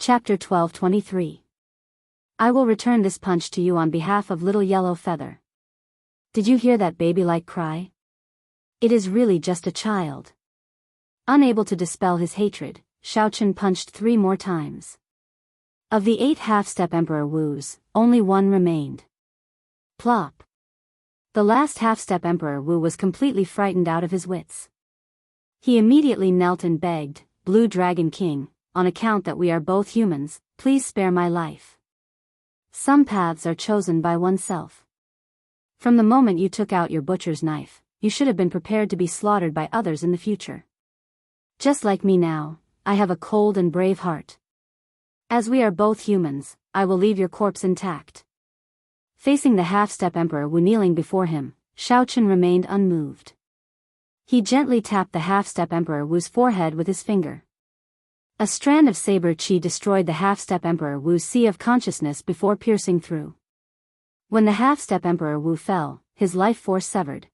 Chapter 12:23. I will return this punch to you on behalf of little yellow feather. Did you hear that baby-like cry? It is really just a child. Unable to dispel his hatred, Shaochen punched 3 more times. Of the 8 half-step Emperor Wus, only 1 remained. Plop. The last half-step Emperor Wu was completely frightened out of his wits. He immediately knelt and begged, Blue Dragon King, on account that we are both humans, please spare my life. Some paths are chosen by oneself. From the moment you took out your butcher's knife, you should have been prepared to be slaughtered by others in the future. Just like me now, I have a cold and brave heart. As we are both humans, I will leave your corpse intact. Facing the half-step Emperor Wu kneeling before him, Shaochen remained unmoved. He gently tapped the half-step Emperor Wu's forehead with his finger. A strand of saber chi destroyed the half-step Emperor Wu's sea of consciousness before piercing through. When the half-step Emperor Wu fell, his life force severed.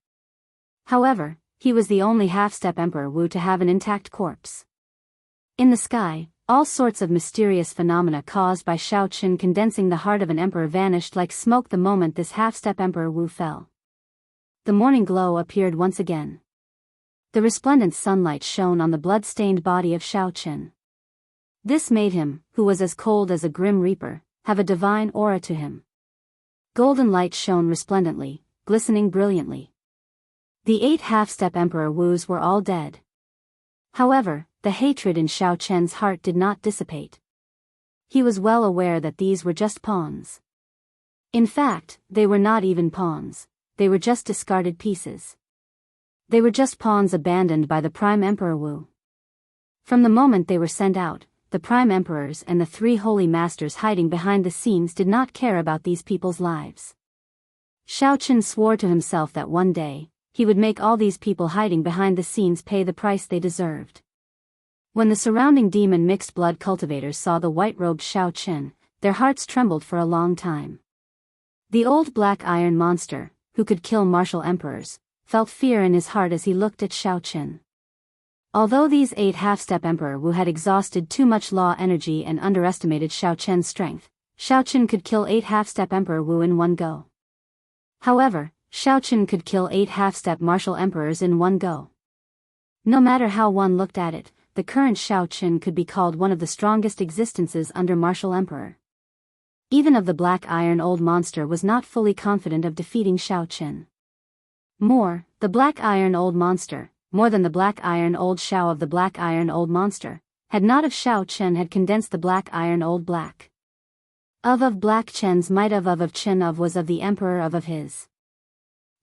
However, he was the only half-step Emperor Wu to have an intact corpse. In the sky, all sorts of mysterious phenomena caused by Shaochen condensing the heart of an emperor vanished like smoke the moment this half-step Emperor Wu fell. The morning glow appeared once again. The resplendent sunlight shone on the blood-stained body of Shaochen. This made him, who was as cold as a grim reaper, have a divine aura to him. Golden light shone resplendently, glistening brilliantly. The 8 half-step Emperor Wus were all dead. However, the hatred in Shaochen's heart did not dissipate. He was well aware that these were just pawns. In fact, they were not even pawns, they were just discarded pieces. They were just pawns abandoned by the Prime Emperor Wu. From the moment they were sent out, the Prime Emperors and the 3 Holy Masters hiding behind the scenes did not care about these people's lives. Shaochen swore to himself that one day, he would make all these people hiding behind the scenes pay the price they deserved. When the surrounding demon mixed blood cultivators saw the white-robed Shaochen, their hearts trembled for a long time. The old black iron monster, who could kill martial emperors, felt fear in his heart as he looked at Shaochen. Although these 8 half-step Emperor Wu had exhausted too much law energy and underestimated Shaochen's strength, Shaochen could kill 8 half-step Emperor Wu in one go. However, Shaochen could kill 8 half-step martial emperors in one go. No matter how one looked at it, the current Shaochen could be called one of the strongest existences under martial emperor. Even of the black iron old monster was not fully confident of defeating Shaochen. The black iron old monster, more than the black iron old Shao of the black iron old monster, had not of Shaochen had condensed the black iron old black. Of black Chen's might of Chen of was of the emperor of his.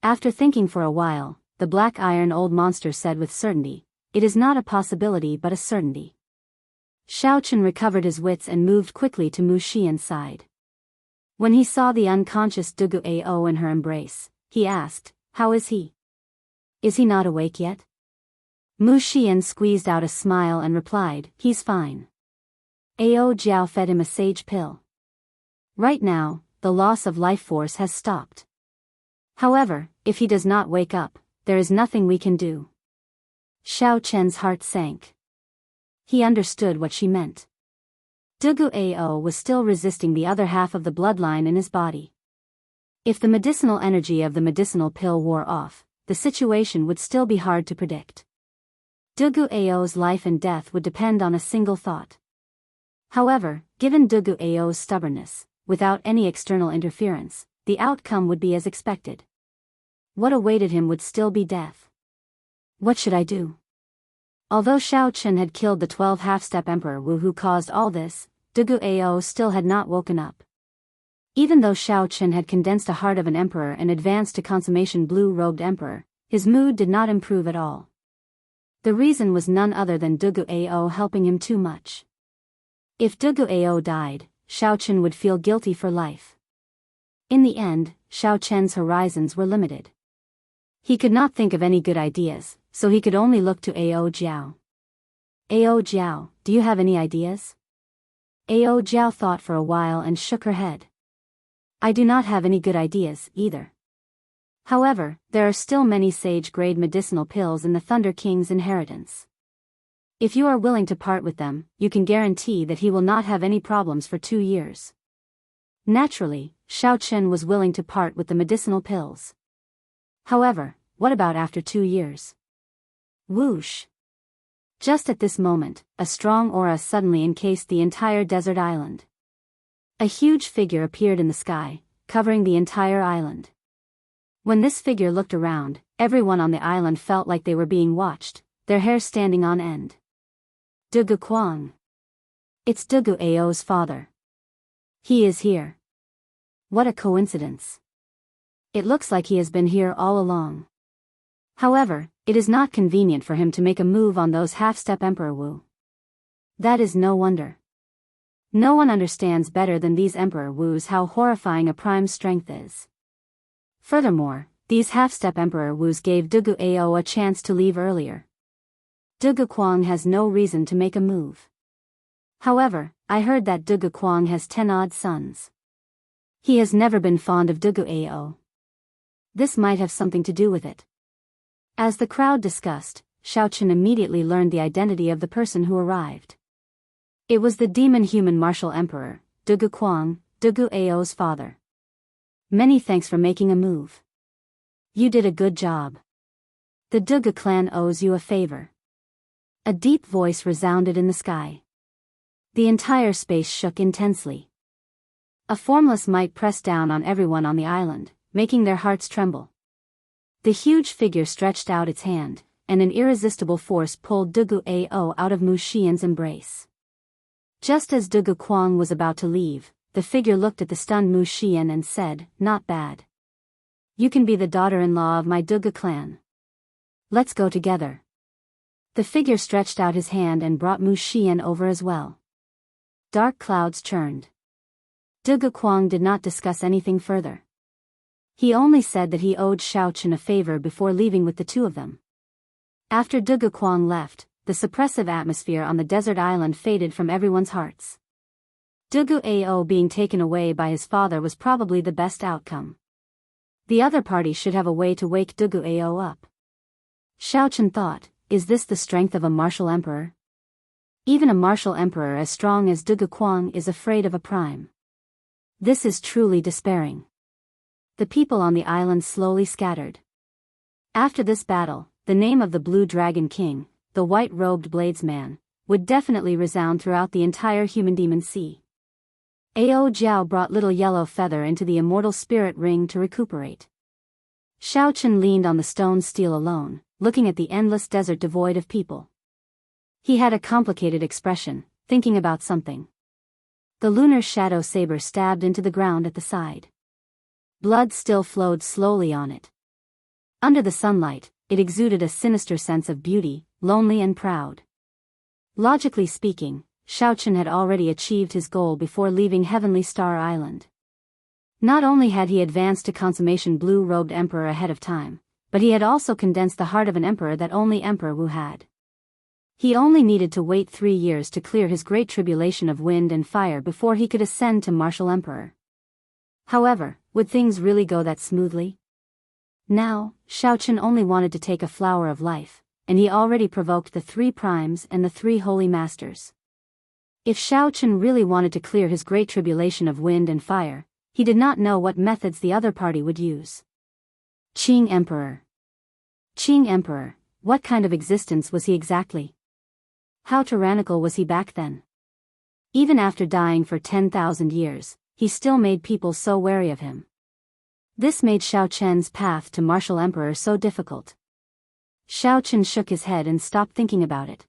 After thinking for a while, the black iron old monster said with certainty, it is not a possibility but a certainty. Shaochen recovered his wits and moved quickly to Mu Xian's side. When he saw the unconscious Dugu Ao in her embrace, he asked, how is he? Is he not awake yet? Mu Xian squeezed out a smile and replied, he's fine. Ao Jiao fed him a sage pill. Right now, the loss of life force has stopped. However, if he does not wake up, there is nothing we can do. Shaochen's heart sank. He understood what she meant. Dugu Ao was still resisting the other half of the bloodline in his body. If the medicinal energy of the medicinal pill wore off, the situation would still be hard to predict. Dugu Ao's life and death would depend on a single thought. However, given Dugu Ao's stubbornness, without any external interference, the outcome would be as expected. What awaited him would still be death. What should I do? Although Shaochen had killed the 12 half-step Emperor Wu who caused all this, Dugu Ao still had not woken up. Even though Shaochen had condensed the heart of an emperor and advanced to consummation blue-robed emperor, his mood did not improve at all. The reason was none other than Dugu Ao helping him too much. If Dugu Ao died, Shaochen would feel guilty for life. In the end, Shaochen's horizons were limited. He could not think of any good ideas, so he could only look to Ao Jiao. Ao Jiao, do you have any ideas? Ao Jiao thought for a while and shook her head. I do not have any good ideas, either. However, there are still many sage-grade medicinal pills in the Thunder King's inheritance. If you are willing to part with them, you can guarantee that he will not have any problems for 2 years. Naturally, Xiao Chen was willing to part with the medicinal pills. However, what about after 2 years? Whoosh! Just at this moment, a strong aura suddenly encased the entire desert island. A huge figure appeared in the sky, covering the entire island. When this figure looked around, everyone on the island felt like they were being watched, their hair standing on end. Dugu Kuang. It's Dugu Ao's father. He is here. What a coincidence. It looks like he has been here all along. However, it is not convenient for him to make a move on those half-step Emperor Wu. That is no wonder. No one understands better than these Emperor Wus how horrifying a prime's strength is. Furthermore, these half-step Emperor Wus gave Dugu Ao a chance to leave earlier. Dugu Kuang has no reason to make a move. However, I heard that Dugu Kuang has 10 odd sons. He has never been fond of Dugu Ao. This might have something to do with it. As the crowd discussed, Xiao Chen immediately learned the identity of the person who arrived. It was the demon-human martial emperor, Dugu Kuang, Dugu Ao's father. Many thanks for making a move. You did a good job. The Dugu clan owes you a favor. A deep voice resounded in the sky. The entire space shook intensely. A formless might pressed down on everyone on the island, making their hearts tremble. The huge figure stretched out its hand, and an irresistible force pulled Dugu Ao out of Mu Xian's embrace. Just as Dugu Kuang was about to leave, the figure looked at the stunned Mu Xian and said, "Not bad. You can be the daughter-in-law of my Dugu clan. Let's go together." The figure stretched out his hand and brought Mu Xian over as well. Dark clouds churned. Dugu Kuang did not discuss anything further. He only said that he owed Xiao Chen a favor before leaving with the two of them. After Dugu Kuang left, the suppressive atmosphere on the desert island faded from everyone's hearts. Dugu Ao being taken away by his father was probably the best outcome. The other party should have a way to wake Dugu Ao up. Xiao Chen thought, is this the strength of a martial emperor? Even a martial emperor as strong as Dugu Kuang is afraid of a prime. This is truly despairing. The people on the island slowly scattered. After this battle, the name of the Blue Dragon King, the white-robed bladesman, would definitely resound throughout the entire human-demon sea. Ao Jiao brought little yellow feather into the immortal spirit ring to recuperate. Xiao Chen leaned on the stone steel alone, looking at the endless desert devoid of people. He had a complicated expression, thinking about something. The lunar shadow saber stabbed into the ground at the side. Blood still flowed slowly on it. Under the sunlight, it exuded a sinister sense of beauty, lonely and proud. Logically speaking, Xiao Chen had already achieved his goal before leaving Heavenly Star Island. Not only had he advanced to consummation blue-robed emperor ahead of time, but he had also condensed the heart of an emperor that only Emperor Wu had. He only needed to wait 3 years to clear his great tribulation of wind and fire before he could ascend to martial emperor. However, would things really go that smoothly? Now, Xiao Chen only wanted to take a flower of life, and he already provoked the 3 primes and the 3 holy masters. If Xiao Chen really wanted to clear his great tribulation of wind and fire, he did not know what methods the other party would use. Qing Emperor. Qing Emperor, what kind of existence was he exactly? How tyrannical was he back then? Even after dying for 10,000 years, he still made people so wary of him. This made Xiao Chen's path to martial emperor so difficult. Xiao Chen shook his head and stopped thinking about it.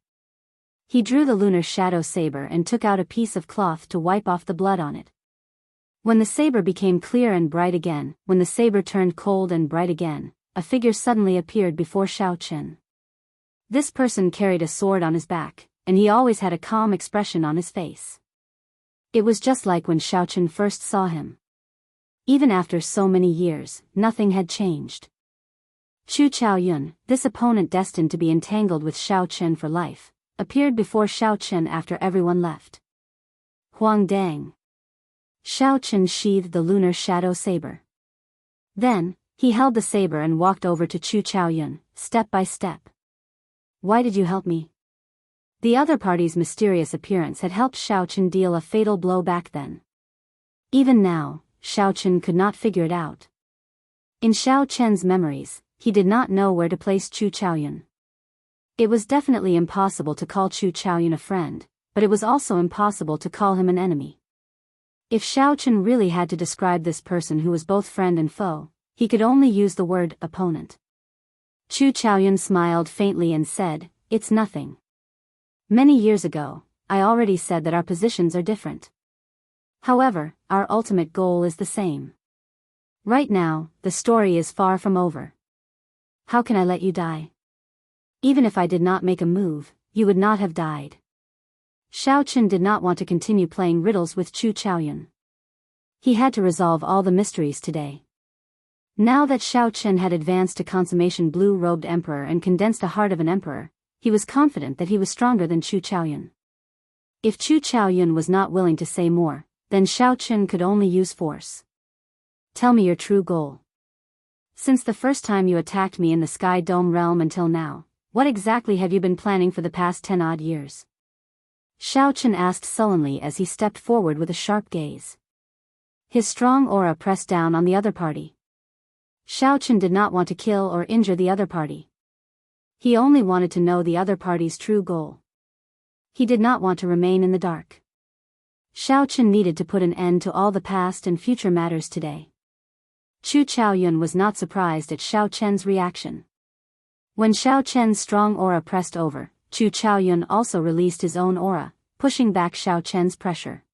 He drew the lunar shadow saber and took out a piece of cloth to wipe off the blood on it. When the saber became clear and bright again, when the saber turned cold and bright again, a figure suddenly appeared before Xiao Chen. This person carried a sword on his back, and he always had a calm expression on his face. It was just like when Xiao Chen first saw him. Even after so many years, nothing had changed. Chu Chaoyun, this opponent destined to be entangled with Xiao Chen for life, appeared before Xiao Chen after everyone left. Huang Dang. Xiao Chen sheathed the lunar shadow saber. Then, he held the saber and walked over to Chu Chaoyun, step by step. Why did you help me? The other party's mysterious appearance had helped Xiao Chen deal a fatal blow back then. Even now, Xiao Chen could not figure it out. In Xiao Chen's memories, he did not know where to place Chu Chaoyun. It was definitely impossible to call Chu Chaoyun a friend, but it was also impossible to call him an enemy. If Xiao Chen really had to describe this person who was both friend and foe, he could only use the word opponent. Chu Chaoyun smiled faintly and said, "It's nothing. Many years ago, I already said that our positions are different. However, our ultimate goal is the same. Right now, the story is far from over. How can I let you die? Even if I did not make a move, you would not have died." Xiao Chen did not want to continue playing riddles with Chu Chaoyun. He had to resolve all the mysteries today. Now that Xiao Chen had advanced to consummation blue-robed emperor and condensed a heart of an emperor, he was confident that he was stronger than Chu Chaoyun. If Chu Chaoyun was not willing to say more, then Xiao Chen could only use force. "Tell me your true goal. Since the first time you attacked me in the Sky Dome realm until now, what exactly have you been planning for the past 10-odd years?" Xiao Chen asked sullenly as he stepped forward with a sharp gaze. His strong aura pressed down on the other party. Xiao Chen did not want to kill or injure the other party. He only wanted to know the other party's true goal. He did not want to remain in the dark. Xiao Chen needed to put an end to all the past and future matters today. Chu Chaoyun was not surprised at Xiao Chen's reaction. When Xiao Chen's strong aura pressed over, Chu Chaoyun also released his own aura, pushing back Xiao Chen's pressure.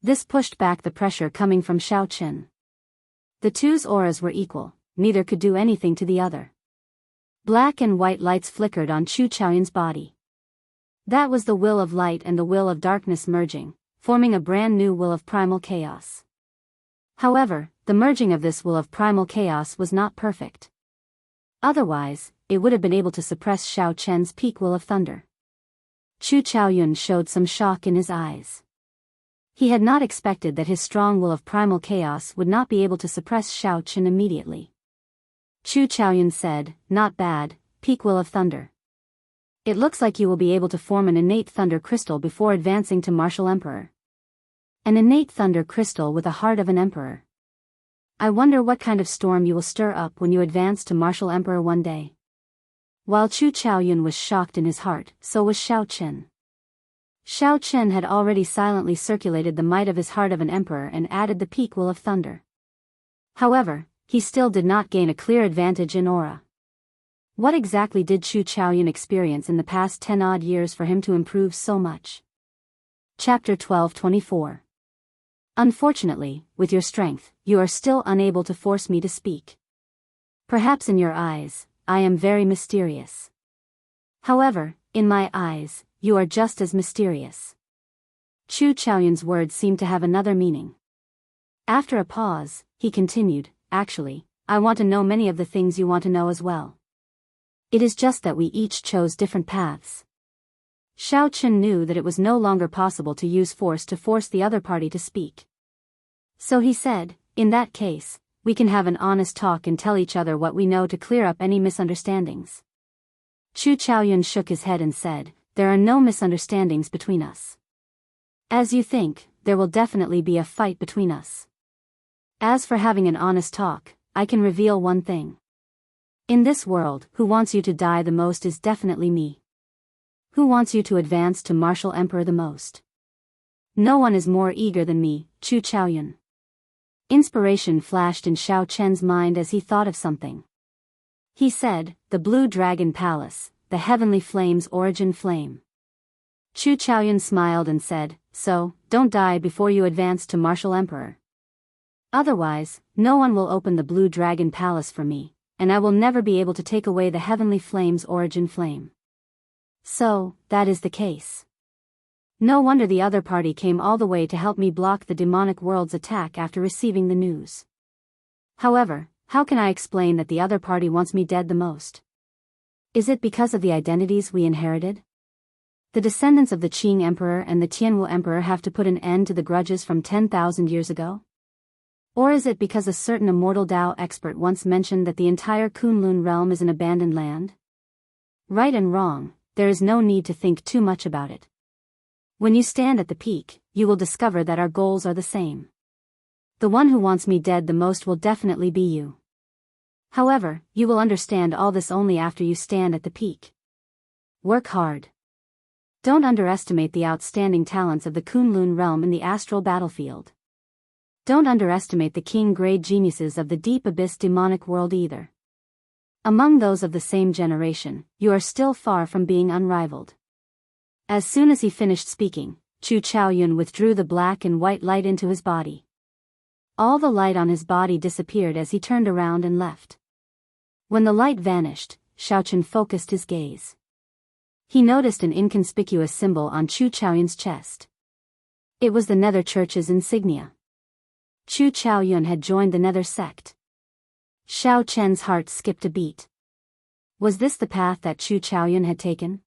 This pushed back the pressure coming from Xiao Chen. The two's auras were equal, neither could do anything to the other. Black and white lights flickered on Chu Chaoyun's body. That was the will of light and the will of darkness merging, forming a brand new will of primal chaos. However, the merging of this will of primal chaos was not perfect. Otherwise, it would have been able to suppress Xiao Chen's peak will of thunder. Chu Chaoyun showed some shock in his eyes. He had not expected that his strong will of primal chaos would not be able to suppress Xiao Chen immediately. Chu Chaoyun said, "Not bad, peak will of thunder. It looks like you will be able to form an innate thunder crystal before advancing to martial emperor. An innate thunder crystal with a heart of an emperor. I wonder what kind of storm you will stir up when you advance to martial emperor one day." While Chu Chaoyun was shocked in his heart, so was Xiao Chen. Xiao Chen had already silently circulated the might of his heart of an emperor and added the peak will of thunder. However, he still did not gain a clear advantage in aura. What exactly did Chu Chaoyun experience in the past 10-odd years for him to improve so much? Chapter 12:24. Unfortunately, with your strength, you are still unable to force me to speak. Perhaps in your eyes, I am very mysterious. However, in my eyes, you are just as mysterious. Chu Chaoyun's words seemed to have another meaning. After a pause, he continued, "Actually, I want to know many of the things you want to know as well. It is just that we each chose different paths." Xiao Chen knew that it was no longer possible to use force to force the other party to speak. So he said, "In that case, we can have an honest talk and tell each other what we know to clear up any misunderstandings." Chu Chaoyun shook his head and said, "There are no misunderstandings between us. As you think, there will definitely be a fight between us. As for having an honest talk, I can reveal one thing. In this world, who wants you to die the most is definitely me. Who wants you to advance to martial emperor the most? No one is more eager than me, Chu Chaoyun." Inspiration flashed in Xiao Chen's mind as he thought of something. He said, "The Blue Dragon Palace, the Heavenly Flame's origin flame." Chu Chaoyun smiled and said, "So, don't die before you advance to martial emperor. Otherwise, no one will open the Blue Dragon Palace for me, and I will never be able to take away the Heavenly Flame's origin flame." So, that is the case. No wonder the other party came all the way to help me block the demonic world's attack after receiving the news. However, how can I explain that the other party wants me dead the most? Is it because of the identities we inherited? The descendants of the Qing Emperor and the Tianwu Emperor have to put an end to the grudges from 10,000 years ago? Or is it because a certain immortal Tao expert once mentioned that the entire Kunlun realm is an abandoned land? Right and wrong, there is no need to think too much about it. When you stand at the peak, you will discover that our goals are the same. The one who wants me dead the most will definitely be you. However, you will understand all this only after you stand at the peak. Work hard. Don't underestimate the outstanding talents of the Kunlun realm in the astral battlefield. Don't underestimate the king-grade geniuses of the deep abyss demonic world either. Among those of the same generation, you are still far from being unrivaled. As soon as he finished speaking, Chu Chaoyun withdrew the black and white light into his body. All the light on his body disappeared as he turned around and left. When the light vanished, Shaochen focused his gaze. He noticed an inconspicuous symbol on Chu Chaoyun's chest. It was the Nether Church's insignia. Chu Chaoyun had joined the Nether sect. Xiao Chen's heart skipped a beat. Was this the path that Chu Chaoyun had taken?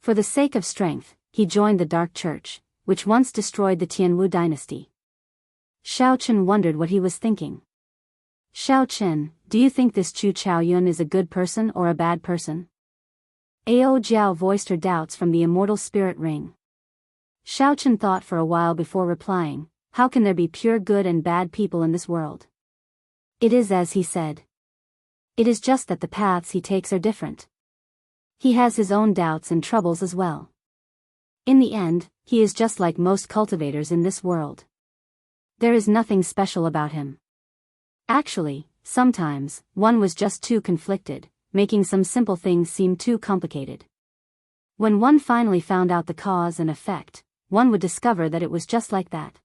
For the sake of strength, he joined the Dark Church, which once destroyed the Tianwu dynasty. Xiao Chen wondered what he was thinking. Xiao Chen, do you think this Chu Chaoyun is a good person or a bad person? Ao Jiao voiced her doubts from the immortal spirit ring. Xiao Chen thought for a while before replying, how can there be pure good and bad people in this world? It is as he said. It is just that the paths he takes are different. He has his own doubts and troubles as well. In the end, he is just like most cultivators in this world. There is nothing special about him. Actually, sometimes, one was just too conflicted, making some simple things seem too complicated. When one finally found out the cause and effect, one would discover that it was just like that.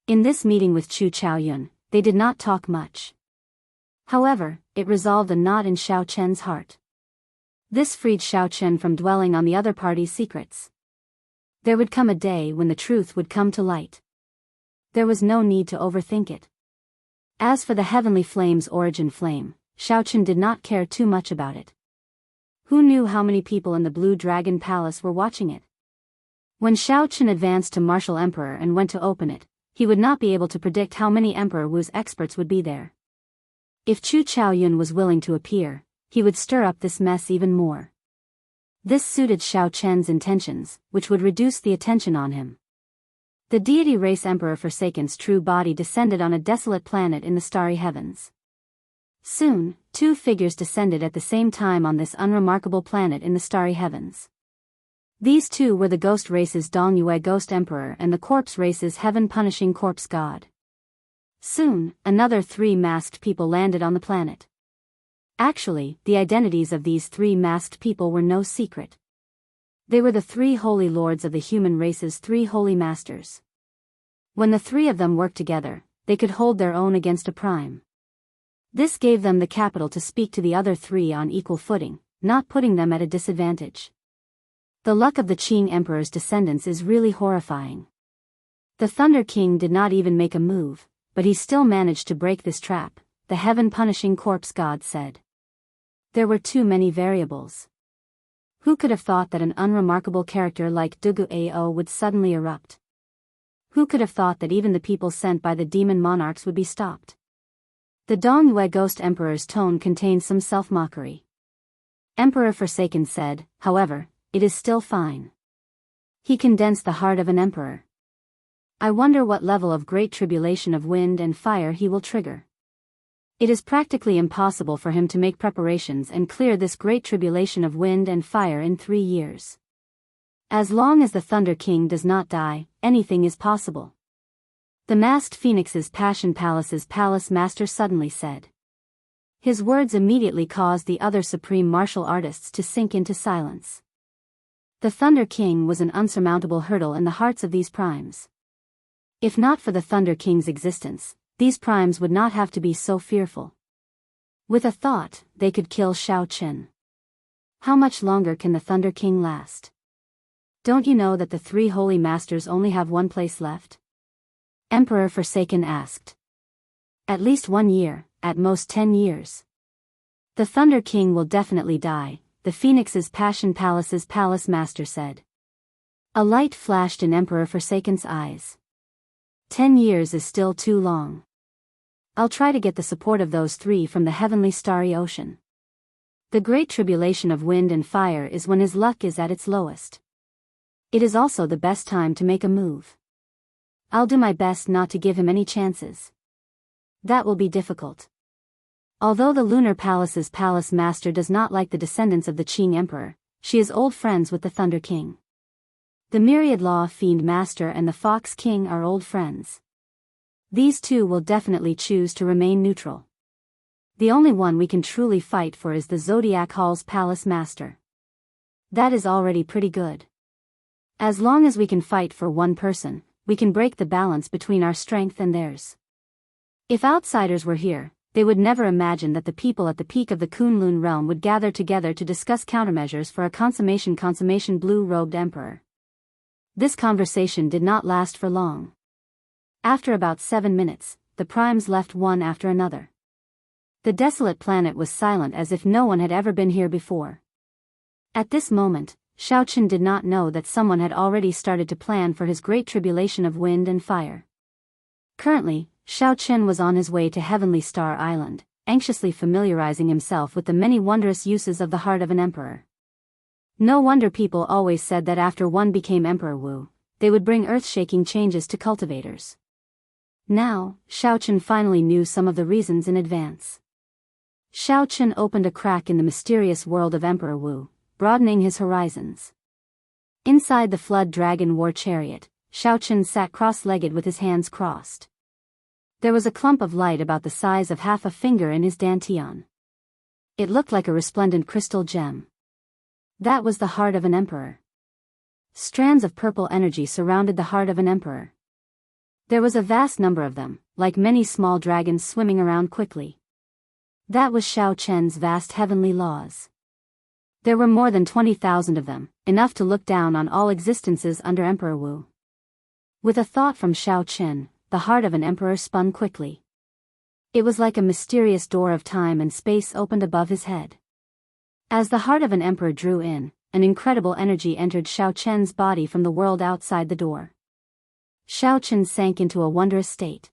In this meeting with Chu Chaoyun, they did not talk much. However, it resolved a knot in Xiao Chen's heart. This freed Xiao Chen from dwelling on the other party's secrets. There would come a day when the truth would come to light. There was no need to overthink it. As for the heavenly flame's origin flame, Xiao Chen did not care too much about it. Who knew how many people in the Blue Dragon Palace were watching it? When Xiao Chen advanced to Martial Emperor and went to open it, he would not be able to predict how many Emperor Wu's experts would be there. If Chu Chaoyun was willing to appear, he would stir up this mess even more. This suited Xiao Chen's intentions, which would reduce the attention on him. The deity race Emperor Forsaken's true body descended on a desolate planet in the starry heavens. Soon, two figures descended at the same time on this unremarkable planet in the starry heavens. These two were the ghost race's Dongyue Ghost Emperor and the corpse race's heaven-punishing corpse god. Soon, another three masked people landed on the planet. Actually, the identities of these three masked people were no secret. They were the three holy lords of the human race's three holy masters. When the three of them worked together, they could hold their own against a prime. This gave them the capital to speak to the other three on equal footing, not putting them at a disadvantage. The luck of the Qing Emperor's descendants is really horrifying. The Thunder King did not even make a move, but he still managed to break this trap, the heaven-punishing corpse god said. There were too many variables. Who could have thought that an unremarkable character like Dugu Ao would suddenly erupt? Who could have thought that even the people sent by the demon monarchs would be stopped? The Dongyue Ghost Emperor's tone contained some self-mockery. Emperor Forsaken said, however, it is still fine. He condensed the heart of an emperor. I wonder what level of great tribulation of wind and fire he will trigger. It is practically impossible for him to make preparations and clear this great tribulation of wind and fire in 3 years. As long as the Thunder King does not die, anything is possible. The masked Phoenix's Passion Palace's palace master suddenly said. His words immediately caused the other supreme martial artists to sink into silence. The Thunder King was an unsurmountable hurdle in the hearts of these primes. If not for the Thunder King's existence, these primes would not have to be so fearful. With a thought, they could kill Xiao Chen. How much longer can the Thunder King last? Don't you know that the three holy masters only have one place left? Emperor Forsaken asked. At least 1 year, at most 10 years. The Thunder King will definitely die, the Phoenix's Passion Palace's palace master said. A light flashed in Emperor Forsaken's eyes. 10 years is still too long. I'll try to get the support of those three from the heavenly starry ocean. The great tribulation of wind and fire is when his luck is at its lowest. It is also the best time to make a move. I'll do my best not to give him any chances. That will be difficult. Although the Lunar Palace's palace master does not like the descendants of the Qing Emperor, she is old friends with the Thunder King. The Myriad Law Fiend Master and the Fox King are old friends. These two will definitely choose to remain neutral. The only one we can truly fight for is the Zodiac Hall's palace master. That is already pretty good. As long as we can fight for one person, we can break the balance between our strength and theirs. If outsiders were here, they would never imagine that the people at the peak of the Kunlun realm would gather together to discuss countermeasures for a consummation blue-robed emperor. This conversation did not last for long. After about 7 minutes, the primes left one after another. The desolate planet was silent as if no one had ever been here before. At this moment, Xiaoqun did not know that someone had already started to plan for his great tribulation of wind and fire. Currently, Xiaoqun was on his way to Heavenly Star Island, anxiously familiarizing himself with the many wondrous uses of the heart of an emperor. No wonder people always said that after one became Emperor Wu, they would bring earth-shaking changes to cultivators. Now, Xiaoqun finally knew some of the reasons in advance. Xiaoqun opened a crack in the mysterious world of Emperor Wu, broadening his horizons. Inside the Flood Dragon War Chariot, Xiaoqun sat cross-legged with his hands crossed. There was a clump of light about the size of half a finger in his dantian. It looked like a resplendent crystal gem. That was the heart of an emperor. Strands of purple energy surrounded the heart of an emperor. There was a vast number of them, like many small dragons swimming around quickly. That was Xiaoqun's vast heavenly laws. There were more than 20,000 of them, enough to look down on all existences under Emperor Wu. With a thought from Xiaoqun, the heart of an emperor spun quickly. It was like a mysterious door of time and space opened above his head. As the heart of an emperor drew in, an incredible energy entered Xiaoqun's body from the world outside the door. Xiaoqun sank into a wondrous state.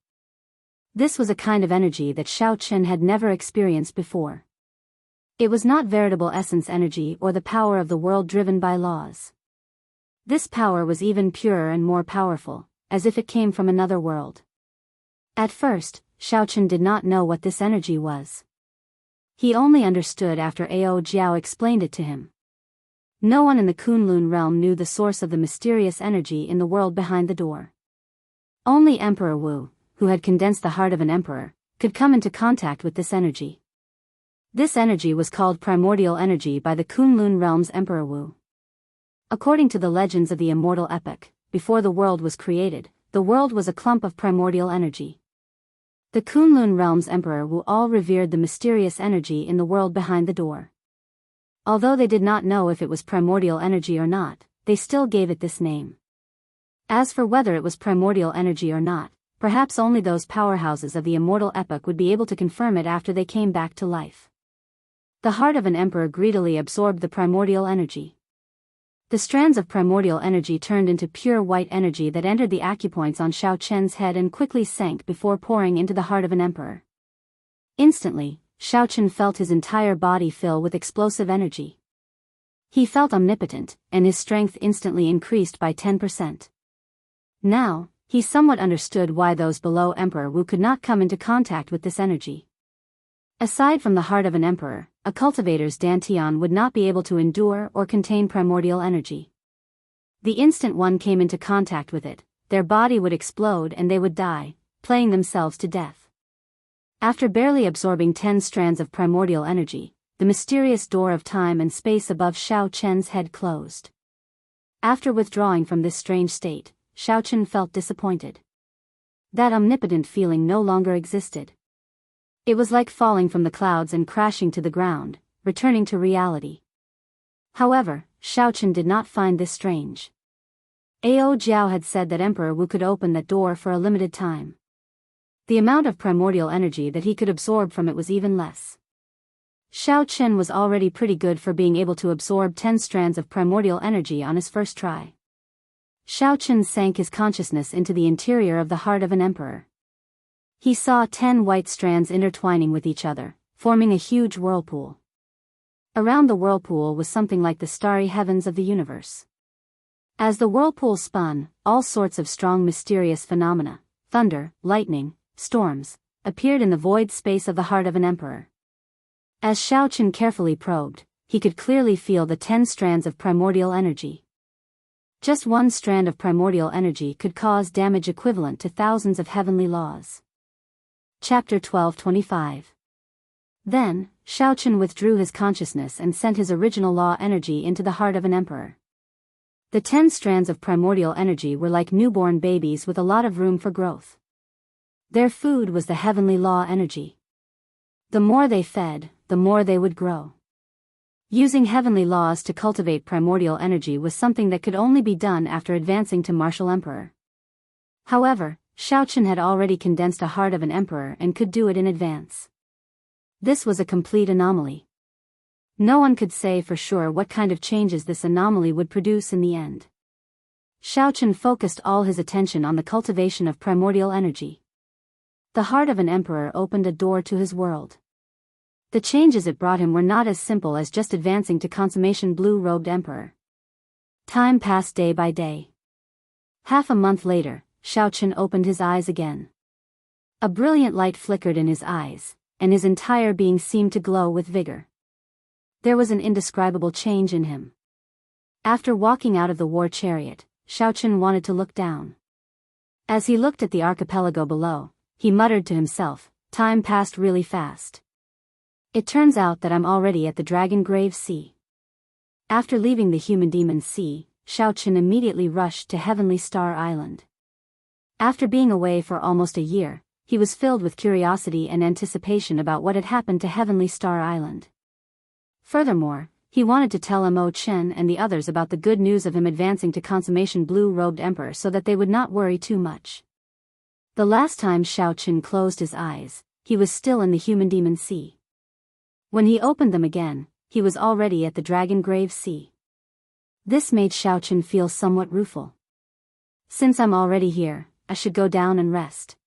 This was a kind of energy that Xiaoqun had never experienced before. It was not veritable essence energy or the power of the world driven by laws. This power was even purer and more powerful, as if it came from another world. At first, Xiaoqun did not know what this energy was. He only understood after Ao Jiao explained it to him. No one in the Kunlun realm knew the source of the mysterious energy in the world behind the door. Only Emperor Wu, who had condensed the heart of an emperor, could come into contact with this energy. This energy was called primordial energy by the Kunlun realm's Emperor Wu. According to the legends of the immortal epic, before the world was created, the world was a clump of primordial energy. The Kunlun realm's Emperor Wu all revered the mysterious energy in the world behind the door. Although they did not know if it was primordial energy or not, they still gave it this name. As for whether it was primordial energy or not, perhaps only those powerhouses of the immortal epic would be able to confirm it after they came back to life. The heart of an emperor greedily absorbed the primordial energy. The strands of primordial energy turned into pure white energy that entered the acupoints on Xiaoqun's head and quickly sank before pouring into the heart of an emperor. Instantly, Xiaoqun felt his entire body fill with explosive energy. He felt omnipotent, and his strength instantly increased by 10%. Now, he somewhat understood why those below Emperor Wu could not come into contact with this energy. Aside from the heart of an emperor, a cultivator's dantian would not be able to endure or contain primordial energy. The instant one came into contact with it, their body would explode and they would die, playing themselves to death. After barely absorbing 10 strands of primordial energy, the mysterious door of time and space above Xiaoqun's head closed. After withdrawing from this strange state, Xiaoqun felt disappointed. That omnipotent feeling no longer existed. It was like falling from the clouds and crashing to the ground, returning to reality. However, Xiaoqun did not find this strange. Ao Jiao had said that Emperor Wu could open that door for a limited time. The amount of primordial energy that he could absorb from it was even less. Xiaoqun was already pretty good for being able to absorb 10 strands of primordial energy on his first try. Xiaoqun sank his consciousness into the interior of the heart of an emperor. He saw 10 white strands intertwining with each other, forming a huge whirlpool. Around the whirlpool was something like the starry heavens of the universe. As the whirlpool spun, all sorts of strong mysterious phenomena, thunder, lightning, storms, appeared in the void space of the heart of an emperor. As Xiaochen carefully probed, he could clearly feel the 10 strands of primordial energy. Just one strand of primordial energy could cause damage equivalent to thousands of heavenly laws. Chapter 12:25. Then, Xiaochen withdrew his consciousness and sent his original law energy into the heart of an emperor. The 10 strands of primordial energy were like newborn babies with a lot of room for growth. Their food was the heavenly law energy. The more they fed, the more they would grow. Using heavenly laws to cultivate primordial energy was something that could only be done after advancing to martial emperor. However, Xiaochen had already condensed a heart of an emperor and could do it in advance. This was a complete anomaly. No one could say for sure what kind of changes this anomaly would produce in the end. Xiaochen focused all his attention on the cultivation of primordial energy. The heart of an emperor opened a door to his world. The changes it brought him were not as simple as just advancing to consummation blue-robed emperor. Time passed day by day. Half a month later, Xiaochen opened his eyes again. A brilliant light flickered in his eyes, and his entire being seemed to glow with vigor. There was an indescribable change in him. After walking out of the war chariot, Xiaochen wanted to look down. As he looked at the archipelago below, he muttered to himself, "Time passed really fast. It turns out that I'm already at the Dragon Grave Sea." After leaving the Human Demon Sea, Xiaochen immediately rushed to Heavenly Star Island. After being away for almost a year, he was filled with curiosity and anticipation about what had happened to Heavenly Star Island. Furthermore, he wanted to tell Mo Chen and the others about the good news of him advancing to consummation blue-robed emperor so that they would not worry too much. The last time Xiaochen closed his eyes, he was still in the Human Demon Sea. When he opened them again, he was already at the Dragon Grave Sea. This made Xiaochen feel somewhat rueful. Since I'm already here, I should go down and rest.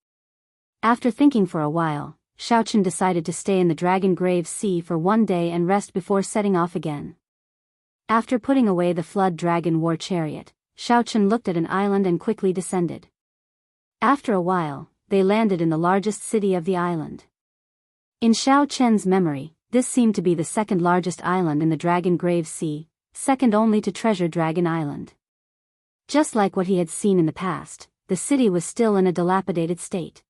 After thinking for a while, Xiaochen decided to stay in the Dragon Grave Sea for one day and rest before setting off again. After putting away the Flood Dragon War Chariot, Xiaochen looked at an island and quickly descended. After a while, they landed in the largest city of the island. In Xiaochen's memory, this seemed to be the second largest island in the Dragon Grave Sea, second only to Treasure Dragon Island. Just like what he had seen in the past, the city was still in a dilapidated state.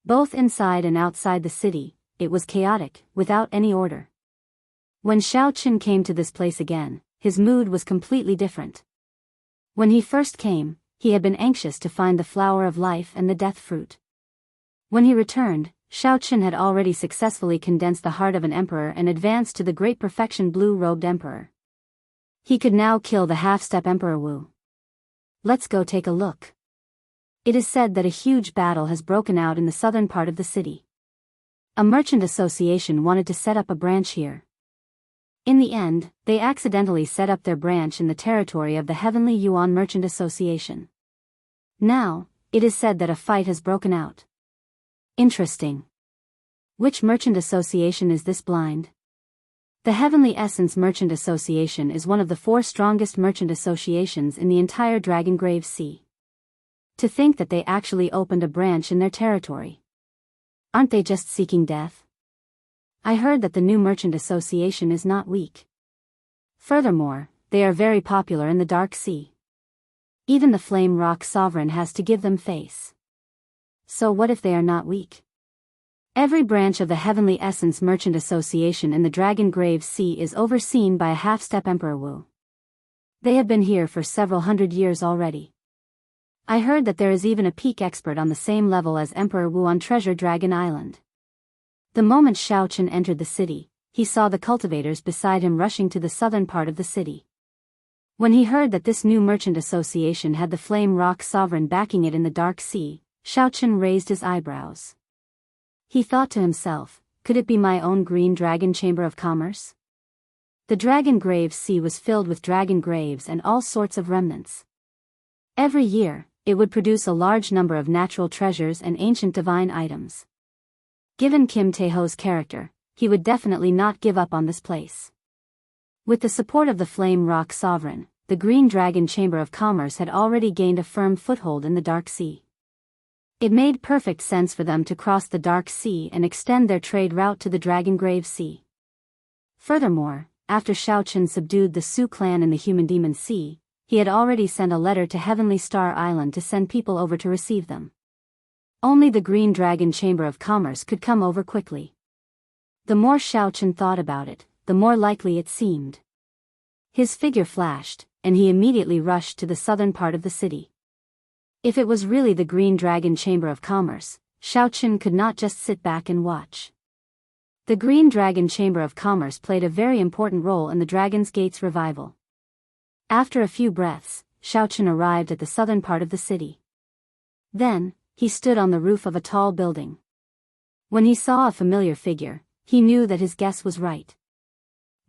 Both inside and outside the city, it was chaotic, without any order. When Xiaochen came to this place again, his mood was completely different. When he first came, he had been anxious to find the flower of life and the death fruit. When he returned, Xiaochen had already successfully condensed the heart of an emperor and advanced to the great perfection blue-robed emperor. He could now kill the half-step Emperor Wu. Let's go take a look. It is said that a huge battle has broken out in the southern part of the city. A merchant association wanted to set up a branch here. In the end, they accidentally set up their branch in the territory of the Heavenly Yuan Merchant Association. Now, it is said that a fight has broken out. Interesting. Which merchant association is this blind? The Heavenly Essence Merchant Association is one of the 4 strongest merchant associations in the entire Dragon Grave Sea. To think that they actually opened a branch in their territory. Aren't they just seeking death? I heard that the new merchant association is not weak. Furthermore, they are very popular in the Dark Sea. Even the Flame Rock Sovereign has to give them face. So what if they are not weak? Every branch of the Heavenly Essence Merchant Association in the Dragon Grave Sea is overseen by a half-step Emperor Wu. They have been here for several hundred years already. I heard that there is even a peak expert on the same level as Emperor Wu on Treasure Dragon Island. The moment Xiaochen entered the city, he saw the cultivators beside him rushing to the southern part of the city. When he heard that this new merchant association had the Flame Rock Sovereign backing it in the Dark Sea, Xiaochen raised his eyebrows. He thought to himself, could it be my own Green Dragon Chamber of Commerce? The Dragon Grave Sea was filled with dragon graves and all sorts of remnants. Every year, it would produce a large number of natural treasures and ancient divine items. Given Kim Taeho's character, he would definitely not give up on this place. With the support of the Flame Rock Sovereign, the Green Dragon Chamber of Commerce had already gained a firm foothold in the Dark Sea. It made perfect sense for them to cross the Dark Sea and extend their trade route to the Dragongrave Sea. Furthermore, after Shao Chen subdued the Su clan in the Human Demon Sea, he had already sent a letter to Heavenly Star Island to send people over to receive them. Only the Green Dragon Chamber of Commerce could come over quickly. The more Shao Chen thought about it, the more likely it seemed. His figure flashed, and he immediately rushed to the southern part of the city. If it was really the Green Dragon Chamber of Commerce, Shao Chen could not just sit back and watch. The Green Dragon Chamber of Commerce played a very important role in the Dragon's Gate's revival. After a few breaths, Shao Chen arrived at the southern part of the city. Then, he stood on the roof of a tall building. When he saw a familiar figure, he knew that his guess was right.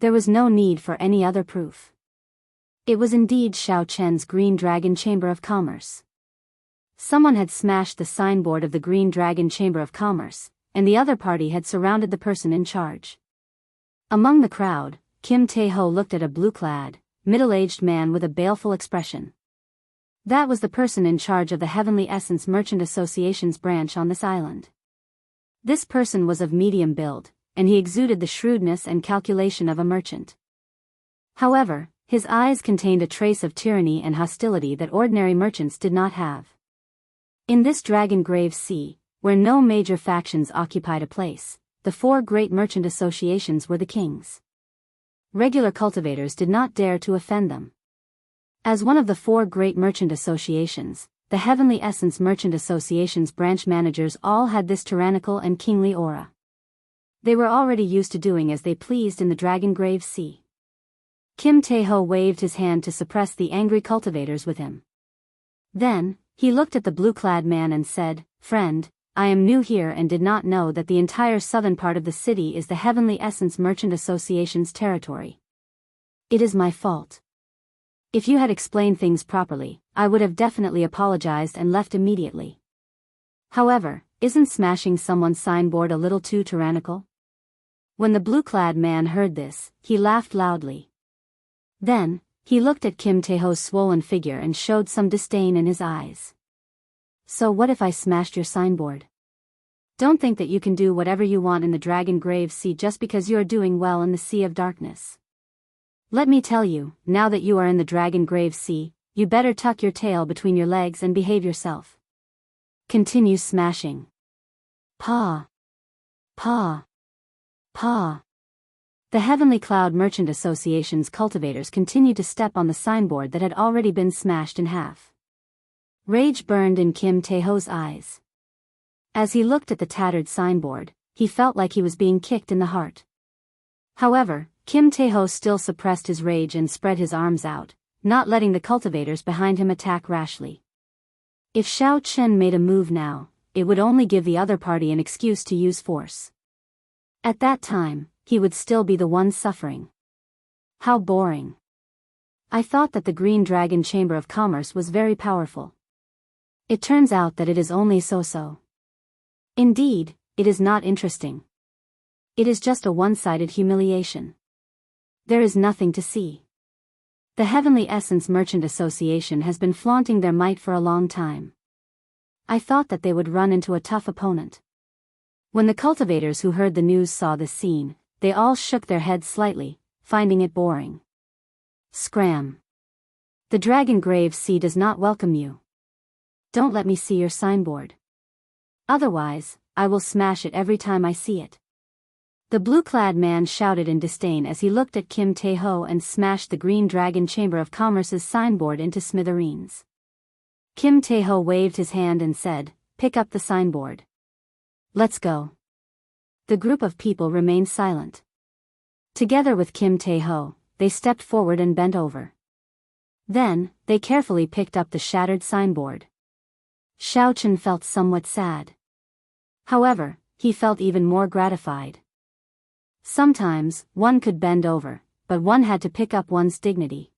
There was no need for any other proof. It was indeed Shao Chen's Green Dragon Chamber of Commerce. Someone had smashed the signboard of the Green Dragon Chamber of Commerce, and the other party had surrounded the person in charge. Among the crowd, Kim Tae-ho looked at a blue-clad, middle-aged man with a baleful expression. That was the person in charge of the Heavenly Essence Merchant Association's branch on this island. This person was of medium build, and he exuded the shrewdness and calculation of a merchant. However, his eyes contained a trace of tyranny and hostility that ordinary merchants did not have. In this Dragongrave Sea, where no major factions occupied a place, the four great merchant associations were the kings. Regular cultivators did not dare to offend them. As one of the four great merchant associations, the Heavenly Essence Merchant Association's branch managers all had this tyrannical and kingly aura. They were already used to doing as they pleased in the Dragongrave Sea. Kim Tae-ho waved his hand to suppress the angry cultivators with him. Then, he looked at the blue-clad man and said, "Friend, I am new here and did not know that the entire southern part of the city is the Heavenly Essence Merchant Association's territory. It is my fault. If you had explained things properly, I would have definitely apologized and left immediately. However, isn't smashing someone's signboard a little too tyrannical?" When the blue-clad man heard this, he laughed loudly. Then, he looked at Kim Tae-ho's swollen figure and showed some disdain in his eyes. "So what if I smashed your signboard? Don't think that you can do whatever you want in the Dragongrave Sea just because you are doing well in the Sea of Darkness. Let me tell you, now that you are in the Dragongrave Sea, you better tuck your tail between your legs and behave yourself. Continue smashing. Paw. Paw. Paw." The Heavenly Cloud Merchant Association's cultivators continued to step on the signboard that had already been smashed in half. Rage burned in Kim Tae-ho's eyes. As he looked at the tattered signboard, he felt like he was being kicked in the heart. However, Kim Tae-ho still suppressed his rage and spread his arms out, not letting the cultivators behind him attack rashly. If Shao Chen made a move now, it would only give the other party an excuse to use force. At that time, he would still be the one suffering. How boring. I thought that the Green Dragon Chamber of Commerce was very powerful. It turns out that it is only so-so. Indeed, it is not interesting. It is just a one-sided humiliation. There is nothing to see. The Heavenly Essence Merchant Association has been flaunting their might for a long time. I thought that they would run into a tough opponent. When the cultivators who heard the news saw this scene, they all shook their heads slightly, finding it boring. Scram. The Dragongrave Sea does not welcome you. Don't let me see your signboard. Otherwise, I will smash it every time I see it. The blue-clad man shouted in disdain as he looked at Kim Tae-ho and smashed the Green Dragon Chamber of Commerce's signboard into smithereens. Kim Tae-ho waved his hand and said, "Pick up the signboard. Let's go." The group of people remained silent. Together with Kim Tae-ho, they stepped forward and bent over. Then, they carefully picked up the shattered signboard. Shao Chen felt somewhat sad. However, he felt even more gratified. Sometimes, one could bend over, but one had to pick up one's dignity.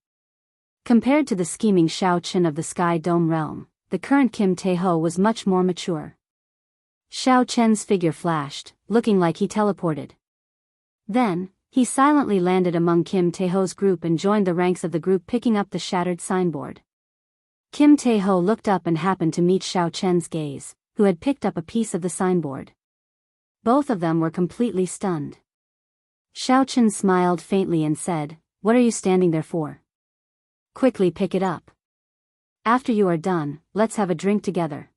Compared to the scheming Shao Chen of the Sky Dome realm, the current Kim Tae-ho was much more mature. Shao Chen's figure flashed, looking like he teleported. Then, He silently landed among Kim Taeho's group and joined the ranks of the group picking up the shattered signboard. Kim Taeho looked up and happened to meet Xiao Chen's gaze, who had picked up a piece of the signboard. Both of them were completely stunned. Xiao Chen smiled faintly and said, "What are you standing there for? Quickly pick it up. After you are done, let's have a drink together."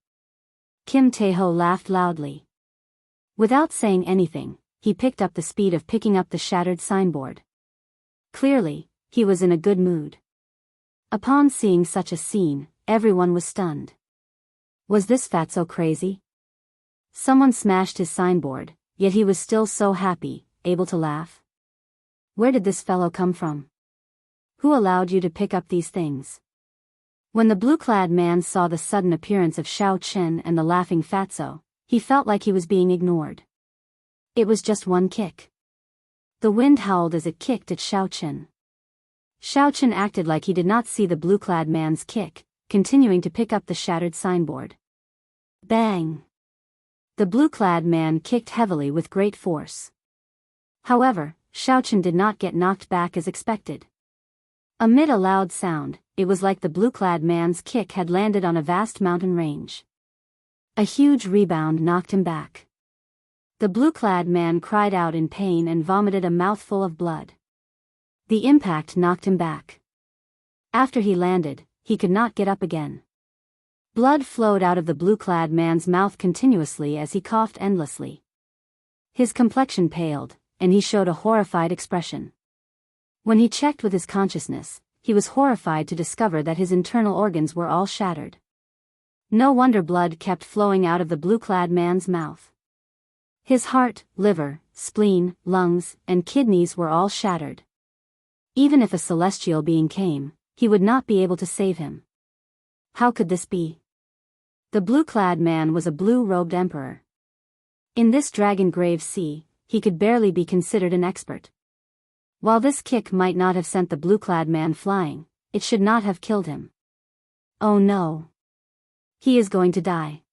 Kim Taeho laughed loudly. Without saying anything, he picked up the speed of picking up the shattered signboard. Clearly, he was in a good mood. Upon seeing such a scene, everyone was stunned. Was this fatso crazy? Someone smashed his signboard, yet he was still so happy, able to laugh. Where did this fellow come from? Who allowed you to pick up these things? When the blue-clad man saw the sudden appearance of Xiao Chen and the laughing fatso, he felt like he was being ignored. It was just one kick. The wind howled as it kicked at Xiao Chen. Xiao Chen acted like he did not see the blue-clad man's kick, continuing to pick up the shattered signboard. Bang! The blue-clad man kicked heavily with great force. However, Xiao Chen did not get knocked back as expected. Amid a loud sound, it was like the blue-clad man's kick had landed on a vast mountain range. A huge rebound knocked him back. The blue-clad man cried out in pain and vomited a mouthful of blood. The impact knocked him back. After he landed, he could not get up again. Blood flowed out of the blue-clad man's mouth continuously as he coughed endlessly. His complexion paled, and he showed a horrified expression. When he checked with his consciousness, he was horrified to discover that his internal organs were all shattered. No wonder blood kept flowing out of the blue-clad man's mouth. His heart, liver, spleen, lungs, and kidneys were all shattered. Even if a celestial being came, he would not be able to save him. How could this be? The blue-clad man was a blue-robed emperor. In this dragon-grave sea, he could barely be considered an expert. While this kick might not have sent the blue-clad man flying, it should not have killed him. Oh no! He is going to die.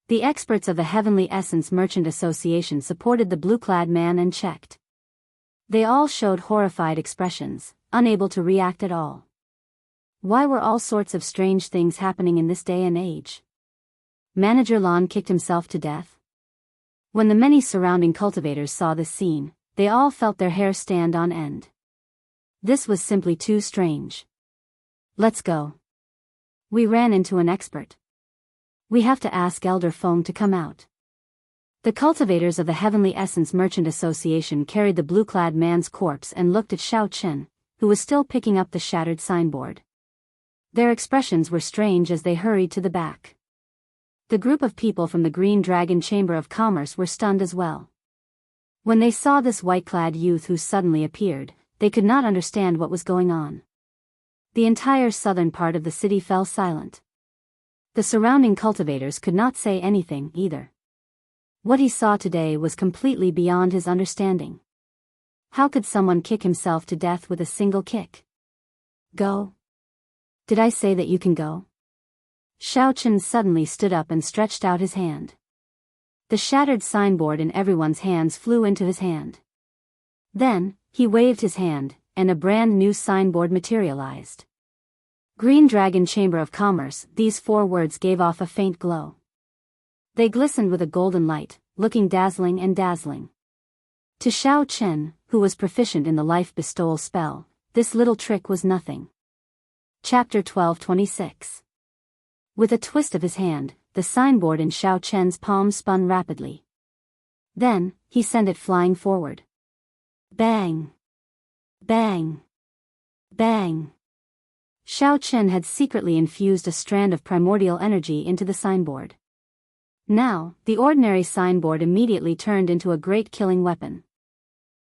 The experts of the Heavenly Essence Merchant Association supported the blue-clad man and checked. They all showed horrified expressions, unable to react at all. Why were all sorts of strange things happening in this day and age? Manager Lan kicked himself to death? When the many surrounding cultivators saw this scene, they all felt their hair stand on end. This was simply too strange. Let's go. We ran into an expert. We have to ask Elder Feng to come out. The cultivators of the Heavenly Essence Merchant Association carried the blue-clad man's corpse and looked at Xiao Chen, who was still picking up the shattered signboard. Their expressions were strange as they hurried to the back. The group of people from the Green Dragon Chamber of Commerce were stunned as well. When they saw this white-clad youth who suddenly appeared, they could not understand what was going on. The entire southern part of the city fell silent. The surrounding cultivators could not say anything either. What he saw today was completely beyond his understanding. How could someone kick himself to death with a single kick? Go. Did I say that you can go? Xiao Chen suddenly stood up and stretched out his hand. The shattered signboard in everyone's hands flew into his hand. Then, he waved his hand, and a brand new signboard materialized. Green Dragon Chamber of Commerce, these 4 words gave off a faint glow. They glistened with a golden light, looking dazzling and dazzling. To Xiao Chen, who was proficient in the life bestowal spell, this little trick was nothing. Chapter 12:26. With a twist of his hand, the signboard in Xiao Chen's palm spun rapidly. Then, he sent it flying forward. Bang! Bang! Bang! Xiao Chen had secretly infused a strand of primordial energy into the signboard. Now, the ordinary signboard immediately turned into a great killing weapon.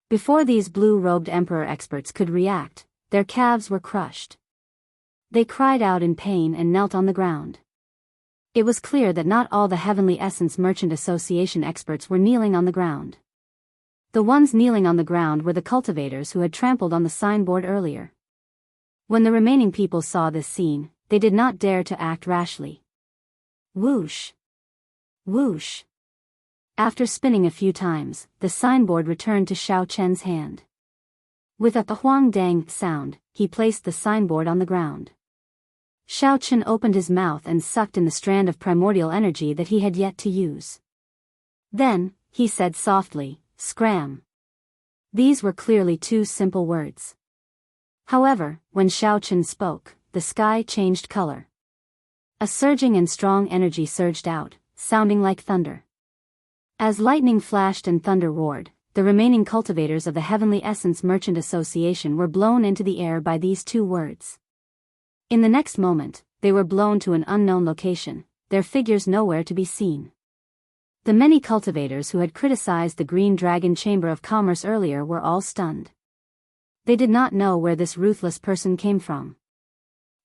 Before these blue-robed emperor experts could react, their calves were crushed. They cried out in pain and knelt on the ground. It was clear that not all the Heavenly Essence Merchant Association experts were kneeling on the ground. The ones kneeling on the ground were the cultivators who had trampled on the signboard earlier. When the remaining people saw this scene, they did not dare to act rashly. Whoosh! Whoosh! After spinning a few times, the signboard returned to Xiao Chen's hand. With a huang-dang sound, he placed the signboard on the ground. Xiao Chen opened his mouth and sucked in the strand of primordial energy that he had yet to use. Then, he said softly, "Scram." These were clearly two simple words. However, when Xiao Chen spoke, the sky changed color. A surging and strong energy surged out, sounding like thunder. As lightning flashed and thunder roared, the remaining cultivators of the Heavenly Essence Merchant Association were blown into the air by these two words. In the next moment, they were blown to an unknown location, their figures nowhere to be seen. The many cultivators who had criticized the Green Dragon Chamber of Commerce earlier were all stunned. They did not know where this ruthless person came from.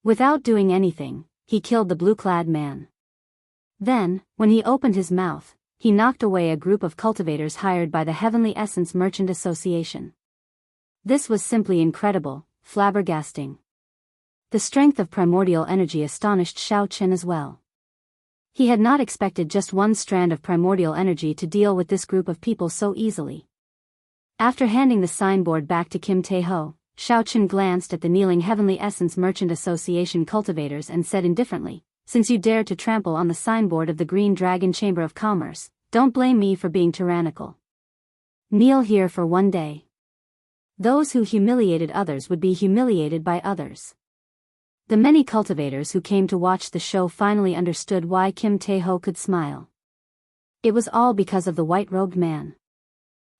Without doing anything, he killed the blue-clad man. Then, when he opened his mouth, he knocked away a group of cultivators hired by the Heavenly Essence Merchant Association. This was simply incredible, flabbergasting. The strength of primordial energy astonished Xiao Chen as well. He had not expected just one strand of primordial energy to deal with this group of people so easily. After handing the signboard back to Kim Tae-ho, Xiao Chen glanced at the kneeling Heavenly Essence Merchant Association cultivators and said indifferently, "Since you dared to trample on the signboard of the Green Dragon Chamber of Commerce, don't blame me for being tyrannical. Kneel here for one day." Those who humiliated others would be humiliated by others. The many cultivators who came to watch the show finally understood why Kim Tae-ho could smile. It was all because of the white-robed man.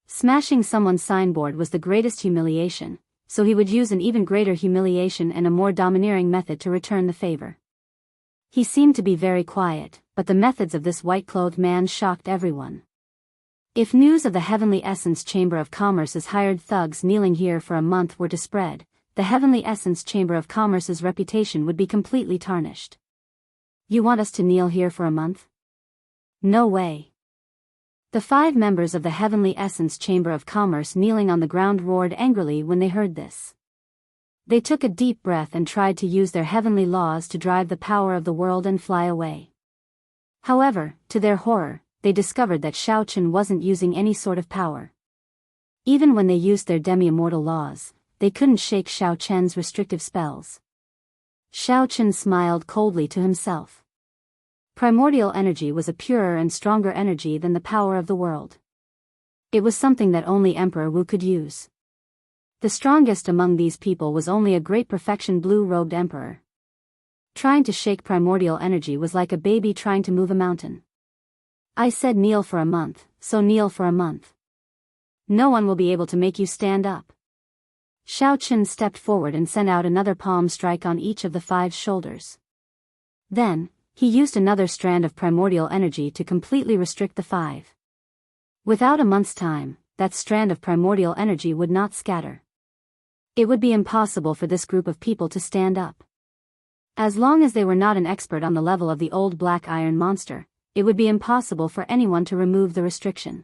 Smashing someone's signboard was the greatest humiliation, so he would use an even greater humiliation and a more domineering method to return the favor. He seemed to be very quiet, but the methods of this white-clothed man shocked everyone. If news of the Heavenly Essence Chamber of Commerce's hired thugs kneeling here for a month were to spread, the Heavenly Essence Chamber of Commerce's reputation would be completely tarnished. "You want us to kneel here for a month? No way." The 5 members of the Heavenly Essence Chamber of Commerce kneeling on the ground roared angrily when they heard this. They took a deep breath and tried to use their heavenly laws to drive the power of the world and fly away. However, to their horror, they discovered that Xiao Chen wasn't using any sort of power. Even when they used their demi-immortal laws, they couldn't shake Xiao Chen's restrictive spells. Xiao Chen smiled coldly to himself. Primordial energy was a purer and stronger energy than the power of the world. It was something that only Emperor Wu could use. The strongest among these people was only a great perfection blue-robed emperor. Trying to shake primordial energy was like a baby trying to move a mountain. "I said kneel for a month, so kneel for a month. No one will be able to make you stand up." Xiao Chen stepped forward and sent out another palm strike on each of the 5's shoulders. Then, he used another strand of primordial energy to completely restrict the 5. Without a month's time, that strand of primordial energy would not scatter. It would be impossible for this group of people to stand up. As long as they were not an expert on the level of the old black iron monster, it would be impossible for anyone to remove the restriction.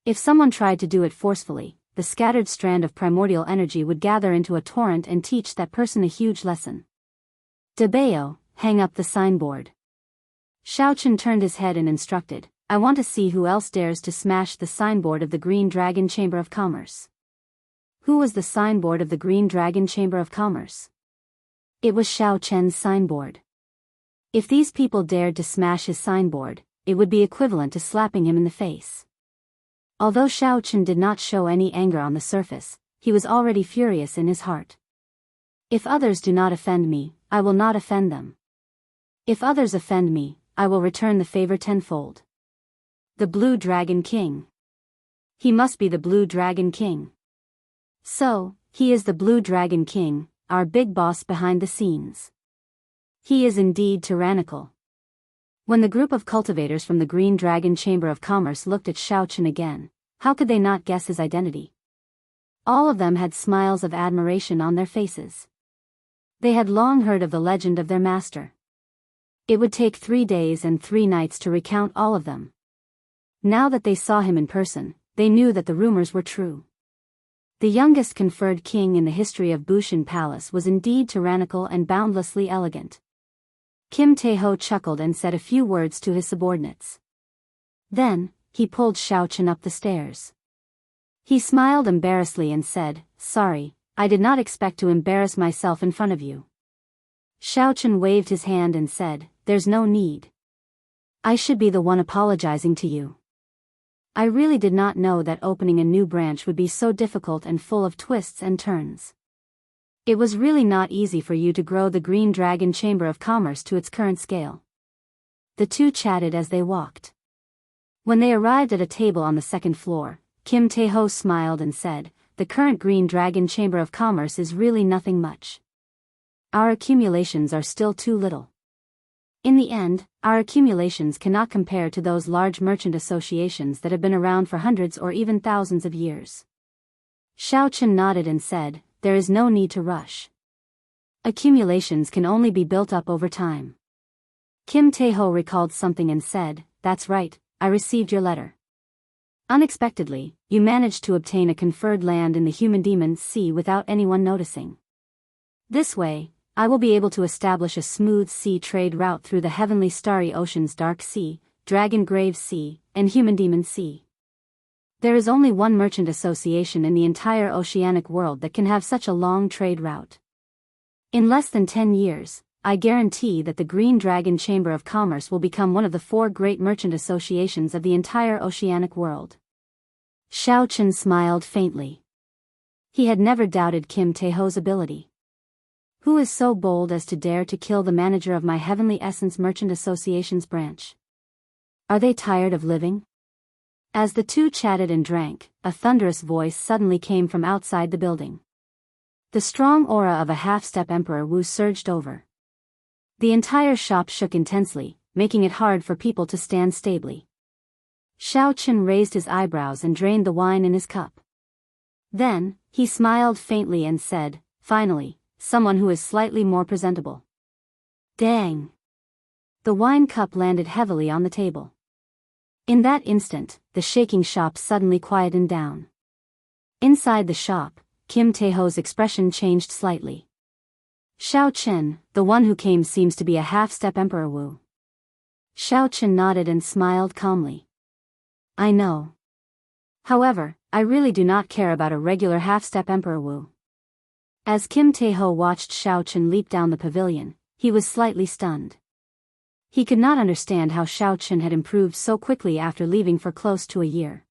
If someone tried to do it forcefully, the scattered strand of primordial energy would gather into a torrent and teach that person a huge lesson. Biyao, hang up the signboard. Xiao Chen turned his head and instructed, "I want to see who else dares to smash the signboard of the Green Dragon Chamber of Commerce." Who was the signboard of the Green Dragon Chamber of Commerce? It was Xiao Chen's signboard. If these people dared to smash his signboard, it would be equivalent to slapping him in the face. Although Xiao Chen did not show any anger on the surface, he was already furious in his heart. "If others do not offend me, I will not offend them. If others offend me, I will return the favor tenfold." The Blue Dragon King. He must be the Blue Dragon King. So, he is the Blue Dragon King, our big boss behind the scenes. He is indeed tyrannical. When the group of cultivators from the Green Dragon Chamber of Commerce looked at Xiao Chen again, how could they not guess his identity? All of them had smiles of admiration on their faces. They had long heard of the legend of their master. It would take 3 days and 3 nights to recount all of them. Now that they saw him in person, they knew that the rumors were true. The youngest conferred king in the history of Bushan Palace was indeed tyrannical and boundlessly elegant. Kim Tae-ho chuckled and said a few words to his subordinates. Then, he pulled Xiao Chen up the stairs. He smiled embarrassedly and said, "Sorry, I did not expect to embarrass myself in front of you." Xiaochen waved his hand and said, "There's no need. I should be the one apologizing to you. I really did not know that opening a new branch would be so difficult and full of twists and turns. It was really not easy for you to grow the Green Dragon Chamber of Commerce to its current scale." The two chatted as they walked. When they arrived at a table on the second floor, Kim Tae-ho smiled and said, "The current Green Dragon Chamber of Commerce is really nothing much. Our accumulations are still too little. In the end, our accumulations cannot compare to those large merchant associations that have been around for hundreds or even thousands of years." Xiaochen nodded and said, "There is no need to rush. Accumulations can only be built up over time." Kim Tae-ho recalled something and said, "That's right, I received your letter. Unexpectedly, you managed to obtain a conferred land in the Human Demon Sea without anyone noticing. This way, I will be able to establish a smooth sea trade route through the heavenly starry oceans Dark Sea, Dragon Grave Sea, and Human Demon Sea. There is only one merchant association in the entire oceanic world that can have such a long trade route. In less than 10 years, I guarantee that the Green Dragon Chamber of Commerce will become one of the 4 great merchant associations of the entire oceanic world." Xiaochen smiled faintly. He had never doubted Kim Tae-ho's ability. "Who is so bold as to dare to kill the manager of my Heavenly Essence Merchant Association's branch? Are they tired of living?" As the two chatted and drank, a thunderous voice suddenly came from outside the building. The strong aura of a half-step Emperor Wu surged over. The entire shop shook intensely, making it hard for people to stand stably. Xiaochen raised his eyebrows and drained the wine in his cup. Then, he smiled faintly and said, "Finally, someone who is slightly more presentable." Dang! The wine cup landed heavily on the table. In that instant, the shaking shop suddenly quietened down. Inside the shop, Kim Tae-ho's expression changed slightly. "Xiaochen, the one who came seems to be a half-step Emperor Wu." Xiaochen nodded and smiled calmly. "I know. However, I really do not care about a regular half-step Emperor Wu." As Kim Tae-ho watched Xiaochen leap down the pavilion, he was slightly stunned. He could not understand how Xiaochen had improved so quickly after leaving for close to a year.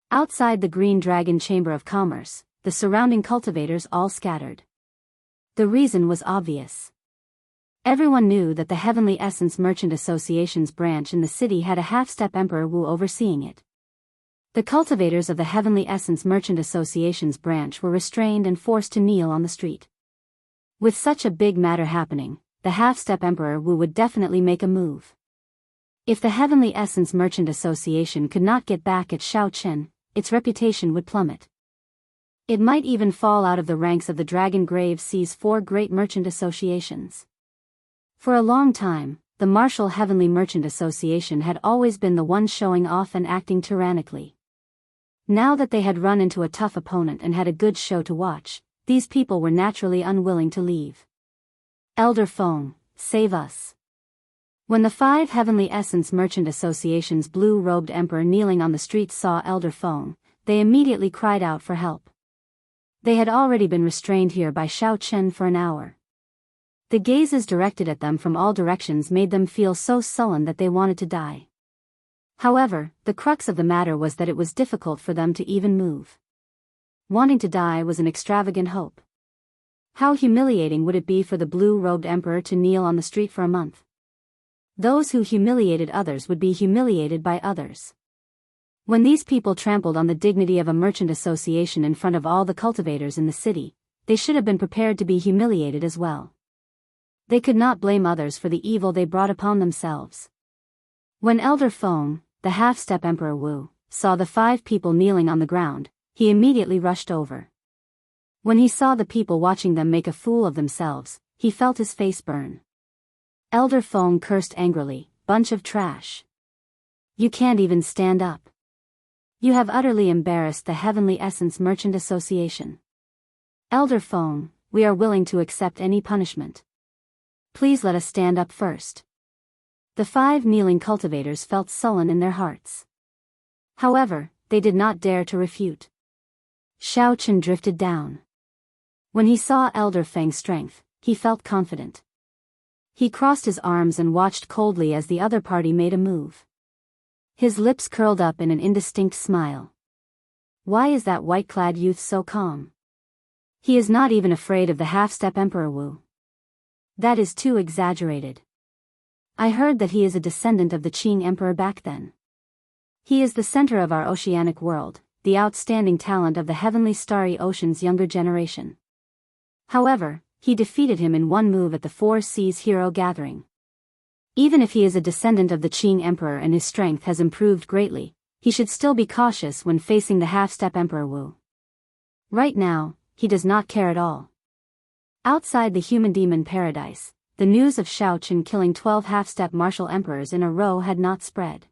Outside the Green Dragon Chamber of Commerce, the surrounding cultivators all scattered. The reason was obvious. Everyone knew that the Heavenly Essence Merchant Association's branch in the city had a half-step Emperor Wu overseeing it. The cultivators of the Heavenly Essence Merchant Association's branch were restrained and forced to kneel on the street. With such a big matter happening, the half-step Emperor Wu would definitely make a move. If the Heavenly Essence Merchant Association could not get back at Xiaochen, its reputation would plummet. It might even fall out of the ranks of the Dragon Grave Sea's 4 great merchant associations. For a long time, the martial Heavenly Merchant Association had always been the one showing off and acting tyrannically. Now that they had run into a tough opponent and had a good show to watch, these people were naturally unwilling to leave. "Elder Feng, save us." When the 5 Heavenly Essence Merchant Association's blue-robed emperor kneeling on the street saw Elder Feng, they immediately cried out for help. They had already been restrained here by Xiaochen for an hour. The gazes directed at them from all directions made them feel so sullen that they wanted to die. However, the crux of the matter was that it was difficult for them to even move. Wanting to die was an extravagant hope. How humiliating would it be for the blue-robed emperor to kneel on the street for a month? Those who humiliated others would be humiliated by others. When these people trampled on the dignity of a merchant association in front of all the cultivators in the city, they should have been prepared to be humiliated as well. They could not blame others for the evil they brought upon themselves. When Elder Feng, the half-step Emperor Wu, saw the 5 people kneeling on the ground, he immediately rushed over. When he saw the people watching them make a fool of themselves, he felt his face burn. Elder Feng cursed angrily, "Bunch of trash. You can't even stand up. You have utterly embarrassed the Heavenly Essence Merchant Association. Elder Feng, we are willing to accept any punishment. Please let us stand up first." The 5 kneeling cultivators felt sullen in their hearts. However, they did not dare to refute. Xiao Chen drifted down. When he saw Elder Feng's strength, he felt confident. He crossed his arms and watched coldly as the other party made a move. His lips curled up in an indistinct smile. Why is that white-clad youth so calm? He is not even afraid of the half-step Emperor Wu. That is too exaggerated. I heard that he is a descendant of the Qing Emperor back then. He is the center of our oceanic world, the outstanding talent of the heavenly starry ocean's younger generation. However, he defeated him in one move at the Four Seas Hero Gathering. Even if he is a descendant of the Qing Emperor and his strength has improved greatly, he should still be cautious when facing the half-step Emperor Wu. Right now, he does not care at all. Outside the human demon paradise, the news of Xiao Chen killing 12 half-step martial emperors in a row had not spread.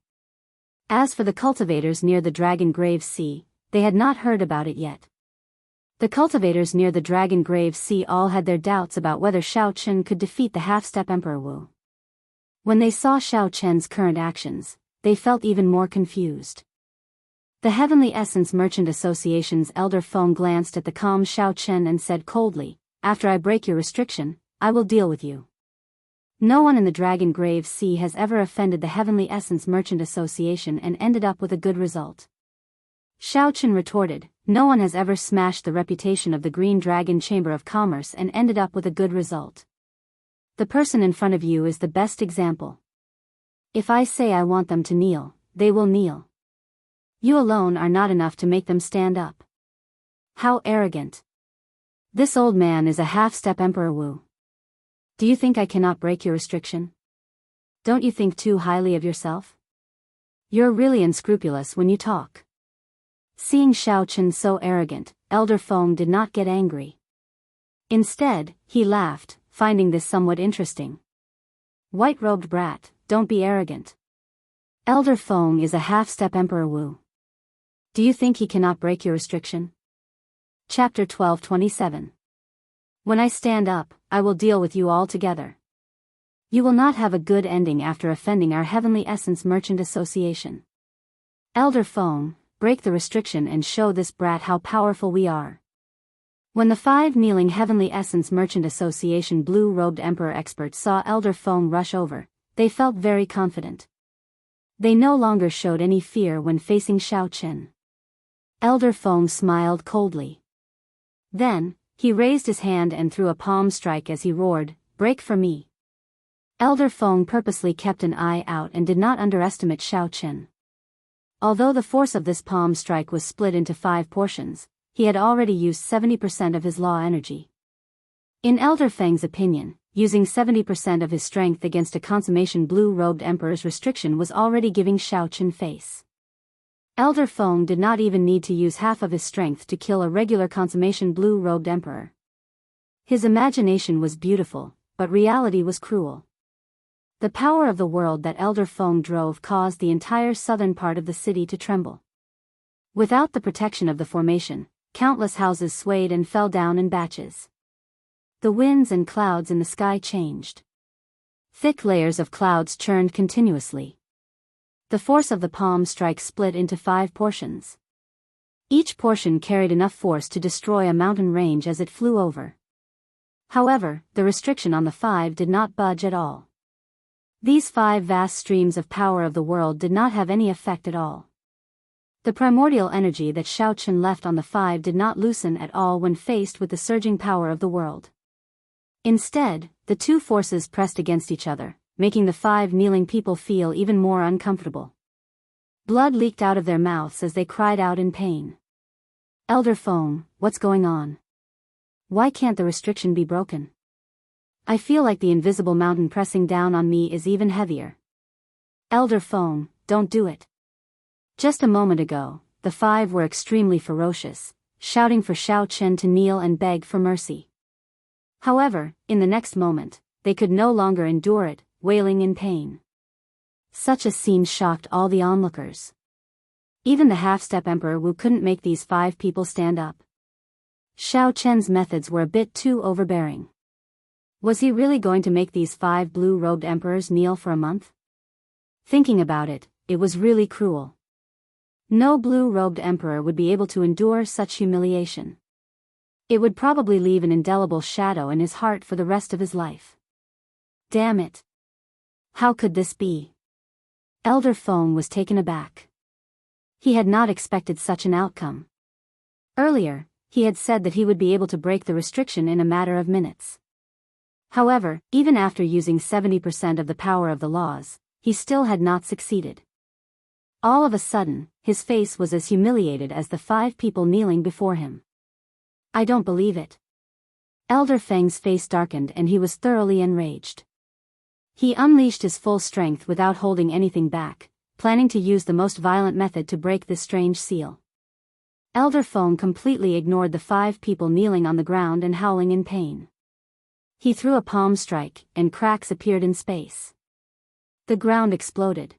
As for the cultivators near the Dragon Grave Sea, they had not heard about it yet. The cultivators near the Dragon Grave Sea all had their doubts about whether Xiao Chen could defeat the half-step Emperor Wu. When they saw Xiao Chen's current actions, they felt even more confused. The Heavenly Essence Merchant Association's Elder Feng glanced at the calm Xiao Chen and said coldly, "After I break your restriction, I will deal with you." No one in the Dragon Grave Sea has ever offended the Heavenly Essence Merchant Association and ended up with a good result. Xiao Chen retorted, "No one has ever smashed the reputation of the Green Dragon Chamber of Commerce and ended up with a good result. The person in front of you is the best example. If I say I want them to kneel, they will kneel. You alone are not enough to make them stand up." How arrogant. This old man is a half-step Emperor Wu. Do you think I cannot break your restriction? Don't you think too highly of yourself? You're really unscrupulous when you talk. Seeing Xiao Chen so arrogant, Elder Feng did not get angry. Instead, he laughed, finding this somewhat interesting. "White-robed brat, don't be arrogant. Elder Feng is a half-step Emperor Wu. Do you think he cannot break your restriction?" Chapter 12:27. When I stand up, I will deal with you all together. You will not have a good ending after offending our Heavenly Essence Merchant Association. Elder Feng, break the restriction and show this brat how powerful we are. When the 5 kneeling Heavenly Essence Merchant Association blue-robed Emperor experts saw Elder Feng rush over, they felt very confident. They no longer showed any fear when facing Xiao Chen. Elder Feng smiled coldly. Then, he raised his hand and threw a palm strike as he roared, "Break for me." Elder Feng purposely kept an eye out and did not underestimate Xiao Chen. Although the force of this palm strike was split into 5 portions, he had already used 70% of his law energy. In Elder Feng's opinion, using 70% of his strength against a consummation blue-robed emperor's restriction was already giving Xiao Chen face. Elder Feng did not even need to use half of his strength to kill a regular consummation blue-robed emperor. His imagination was beautiful, but reality was cruel. The power of the world that Elder Feng drove caused the entire southern part of the city to tremble. Without the protection of the formation, countless houses swayed and fell down in batches. The winds and clouds in the sky changed. Thick layers of clouds churned continuously. The force of the palm strike split into 5 portions. Each portion carried enough force to destroy a mountain range as it flew over. However, the restriction on the 5 did not budge at all. These 5 vast streams of power of the world did not have any effect at all. The primordial energy that Xiao Chen left on the 5 did not loosen at all when faced with the surging power of the world. Instead, the 2 forces pressed against each other, making the 5 kneeling people feel even more uncomfortable. Blood leaked out of their mouths as they cried out in pain. "Elder Feng, what's going on? Why can't the restriction be broken? I feel like the invisible mountain pressing down on me is even heavier. Elder Feng, don't do it." Just a moment ago, the 5 were extremely ferocious, shouting for Xiao Chen to kneel and beg for mercy. However, in the next moment, they could no longer endure it, wailing in pain. Such a scene shocked all the onlookers. Even the half-step Emperor Wu couldn't make these 5 people stand up. Xiao Chen's methods were a bit too overbearing. Was he really going to make these 5 blue-robed emperors kneel for a month? Thinking about it, it was really cruel. No blue-robed emperor would be able to endure such humiliation. It would probably leave an indelible shadow in his heart for the rest of his life. Damn it. How could this be? Elder Feng was taken aback. He had not expected such an outcome. Earlier, he had said that he would be able to break the restriction in a matter of minutes. However, even after using 70% of the power of the laws, he still had not succeeded. All of a sudden, his face was as humiliated as the 5 people kneeling before him. I don't believe it. Elder Feng's face darkened and he was thoroughly enraged. He unleashed his full strength without holding anything back, planning to use the most violent method to break this strange seal. Elder Feng completely ignored the 5 people kneeling on the ground and howling in pain. He threw a palm strike, and cracks appeared in space. The ground exploded.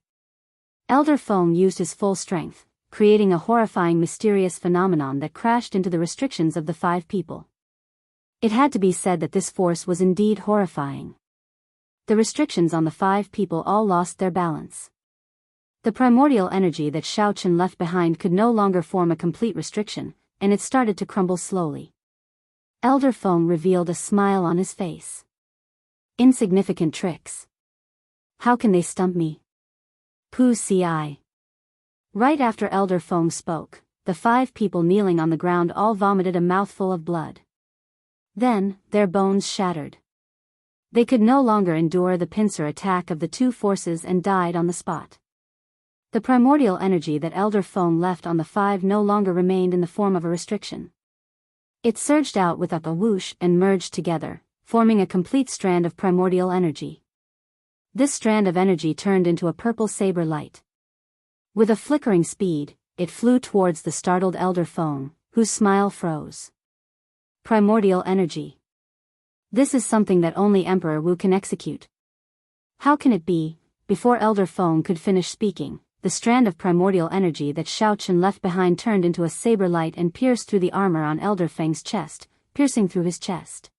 Elder Feng used his full strength, creating a horrifying mysterious phenomenon that crashed into the restrictions of the 5 people. It had to be said that this force was indeed horrifying. The restrictions on the 5 people all lost their balance. The primordial energy that Xiao Chen left behind could no longer form a complete restriction, and it started to crumble slowly. Elder Feng revealed a smile on his face. Insignificant tricks. How can they stump me? Pu ci. Right after Elder Feng spoke, the 5 people kneeling on the ground all vomited a mouthful of blood. Then, their bones shattered. They could no longer endure the pincer attack of the 2 forces and died on the spot. The primordial energy that Elder Feng left on the 5 no longer remained in the form of a restriction. It surged out with a whoosh and merged together, forming a complete strand of primordial energy. This strand of energy turned into a purple saber light. With a flickering speed, it flew towards the startled Elder Feng, whose smile froze. Primordial energy. This is something that only Emperor Wu can execute. How can it be? Before Elder Feng could finish speaking, the strand of primordial energy that Xiao Chen left behind turned into a saber light and pierced through the armor on Elder Feng's chest, piercing through his chest.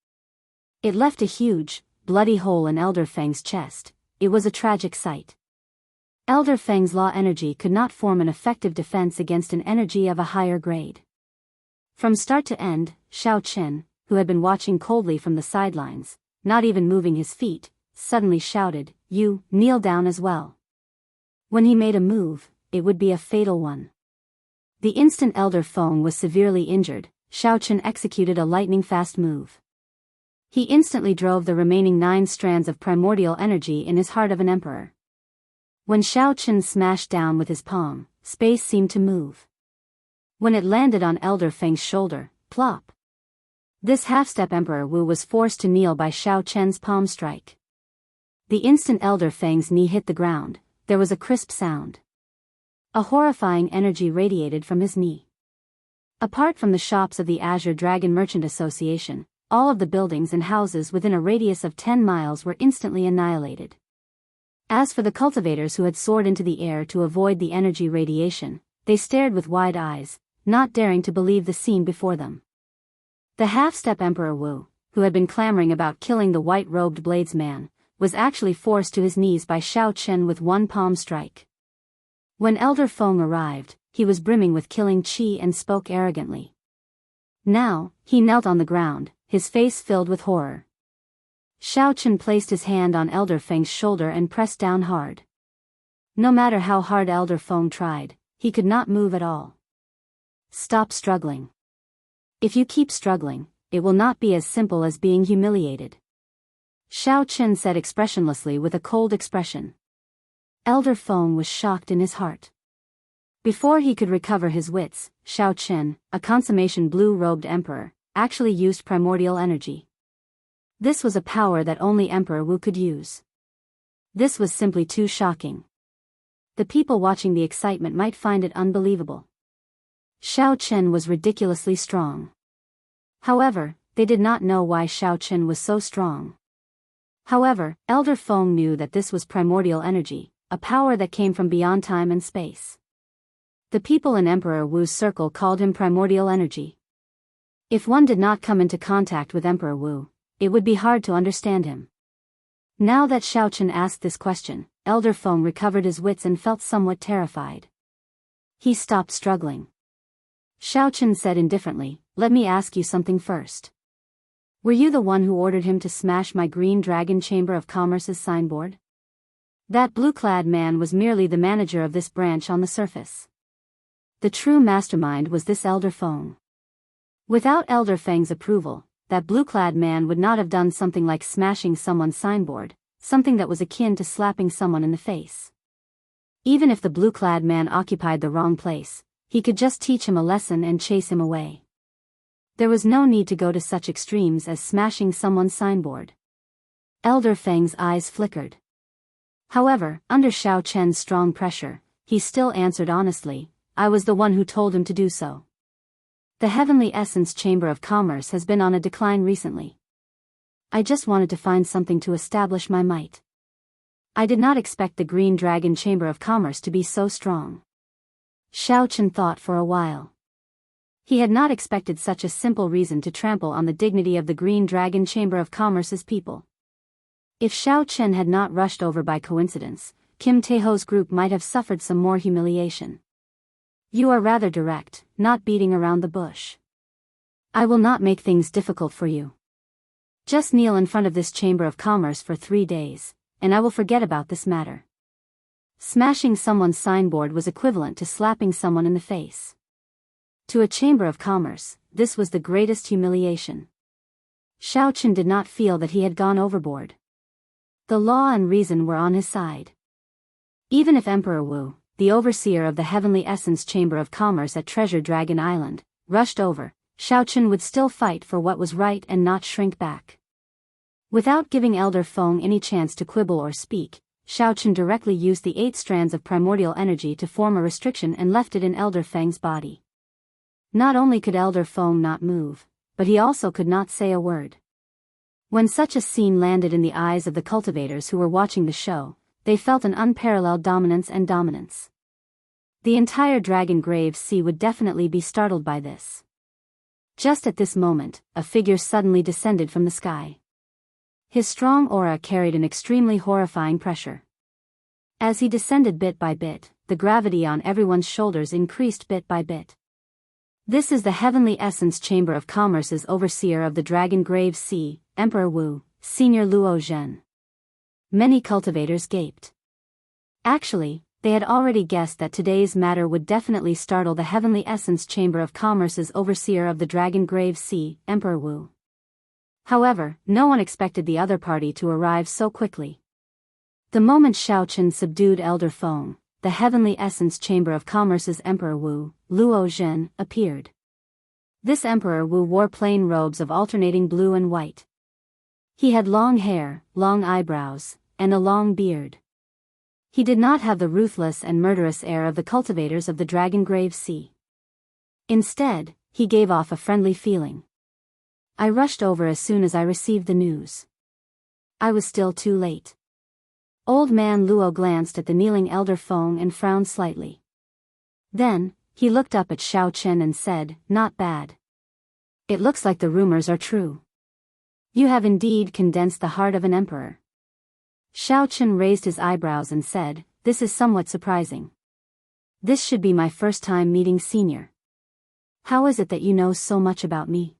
It left a huge, bloody hole in Elder Feng's chest. It was a tragic sight. Elder Feng's law energy could not form an effective defense against an energy of a higher grade. From start to end, Xiao Chen, who had been watching coldly from the sidelines, not even moving his feet, suddenly shouted, "You, kneel down as well." When he made a move, it would be a fatal one. The instant Elder Feng was severely injured, Xiao Chen executed a lightning-fast move. He instantly drove the remaining 9 strands of primordial energy in his heart of an emperor. When Xiao Chen smashed down with his palm, space seemed to move. When it landed on Elder Feng's shoulder, plop. This half-step Emperor Wu was forced to kneel by Xiao Chen's palm strike. The instant Elder Feng's knee hit the ground, there was a crisp sound. A horrifying energy radiated from his knee. Apart from the shops of the Azure Dragon Merchant Association, all of the buildings and houses within a radius of 10 miles were instantly annihilated. As for the cultivators who had soared into the air to avoid the energy radiation, they stared with wide eyes, not daring to believe the scene before them. The half-step Emperor Wu, who had been clamoring about killing the white-robed bladesman, was actually forced to his knees by Xiao Chen with one palm strike. When Elder Feng arrived, he was brimming with killing qi and spoke arrogantly. Now, he knelt on the ground, his face filled with horror. Xiao Chen placed his hand on Elder Feng's shoulder and pressed down hard. No matter how hard Elder Feng tried, he could not move at all. Stop struggling. If you keep struggling, it will not be as simple as being humiliated. Xiao Chen said expressionlessly with a cold expression. Elder Feng was shocked in his heart. Before he could recover his wits, Xiao Chen, a consummation blue-robed emperor, actually used primordial energy. This was a power that only Emperor Wu could use. This was simply too shocking. The people watching the excitement might find it unbelievable. Xiao Chen was ridiculously strong. However, they did not know why Xiao Chen was so strong. However, Elder Feng knew that this was primordial energy, a power that came from beyond time and space. The people in Emperor Wu's circle called him primordial energy. If one did not come into contact with Emperor Wu, it would be hard to understand him. Now that Xiao Chen asked this question, Elder Feng recovered his wits and felt somewhat terrified. He stopped struggling. Xiao Chen said indifferently, "Let me ask you something first. Were you the one who ordered him to smash my Green Dragon Chamber of Commerce's signboard?" That blue-clad man was merely the manager of this branch on the surface. The true mastermind was this Elder Feng. Without Elder Feng's approval, that blue-clad man would not have done something like smashing someone's signboard, something that was akin to slapping someone in the face. Even if the blue-clad man occupied the wrong place, he could just teach him a lesson and chase him away. There was no need to go to such extremes as smashing someone's signboard. Elder Feng's eyes flickered. However, under Xiao Chen's strong pressure, he still answered honestly, "I was the one who told him to do so. The Heavenly Essence Chamber of Commerce has been on a decline recently. I just wanted to find something to establish my might. I did not expect the Green Dragon Chamber of Commerce to be so strong." Xiao Chen thought for a while. He had not expected such a simple reason to trample on the dignity of the Green Dragon Chamber of Commerce's people. If Xiao Chen had not rushed over by coincidence, Kim Taeho's group might have suffered some more humiliation. "You are rather direct, not beating around the bush. I will not make things difficult for you. Just kneel in front of this Chamber of Commerce for 3 days, and I will forget about this matter." Smashing someone's signboard was equivalent to slapping someone in the face. To a Chamber of Commerce, this was the greatest humiliation. Xiao Chen did not feel that he had gone overboard. The law and reason were on his side. Even if Emperor Wu, the overseer of the Heavenly Essence Chamber of Commerce at Treasure Dragon Island, rushed over, Xiao Chen would still fight for what was right and not shrink back. Without giving Elder Feng any chance to quibble or speak, Xiao Chen directly used the 8 strands of primordial energy to form a restriction and left it in Elder Feng's body. Not only could Elder Feng not move, but he also could not say a word. When such a scene landed in the eyes of the cultivators who were watching the show, they felt an unparalleled dominance and dominance. The entire Dragon Grave Sea would definitely be startled by this. Just at this moment, a figure suddenly descended from the sky. His strong aura carried an extremely horrifying pressure. As he descended bit by bit, the gravity on everyone's shoulders increased bit by bit. This is the Heavenly Essence Chamber of Commerce's overseer of the Dragon Grave Sea, Emperor Wu, Senior Luo Zhen. Many cultivators gaped. Actually, they had already guessed that today's matter would definitely startle the Heavenly Essence Chamber of Commerce's overseer of the Dragon Grave Sea, Emperor Wu. However, no one expected the other party to arrive so quickly. The moment Xiao Chen subdued Elder Feng, the Heavenly Essence Chamber of Commerce's Emperor Wu, Luo Zhen, appeared. This Emperor Wu wore plain robes of alternating blue and white. He had long hair, long eyebrows, and a long beard. He did not have the ruthless and murderous air of the cultivators of the Dragon Grave Sea. Instead, he gave off a friendly feeling. I rushed over as soon as I received the news. I was still too late. Old man Luo glanced at the kneeling Elder Feng and frowned slightly. Then, he looked up at Xiao Chen and said, "Not bad. It looks like the rumors are true. You have indeed condensed the heart of an emperor." Xiao Chen raised his eyebrows and said, "This is somewhat surprising. This should be my first time meeting Senior. How is it that you know so much about me?"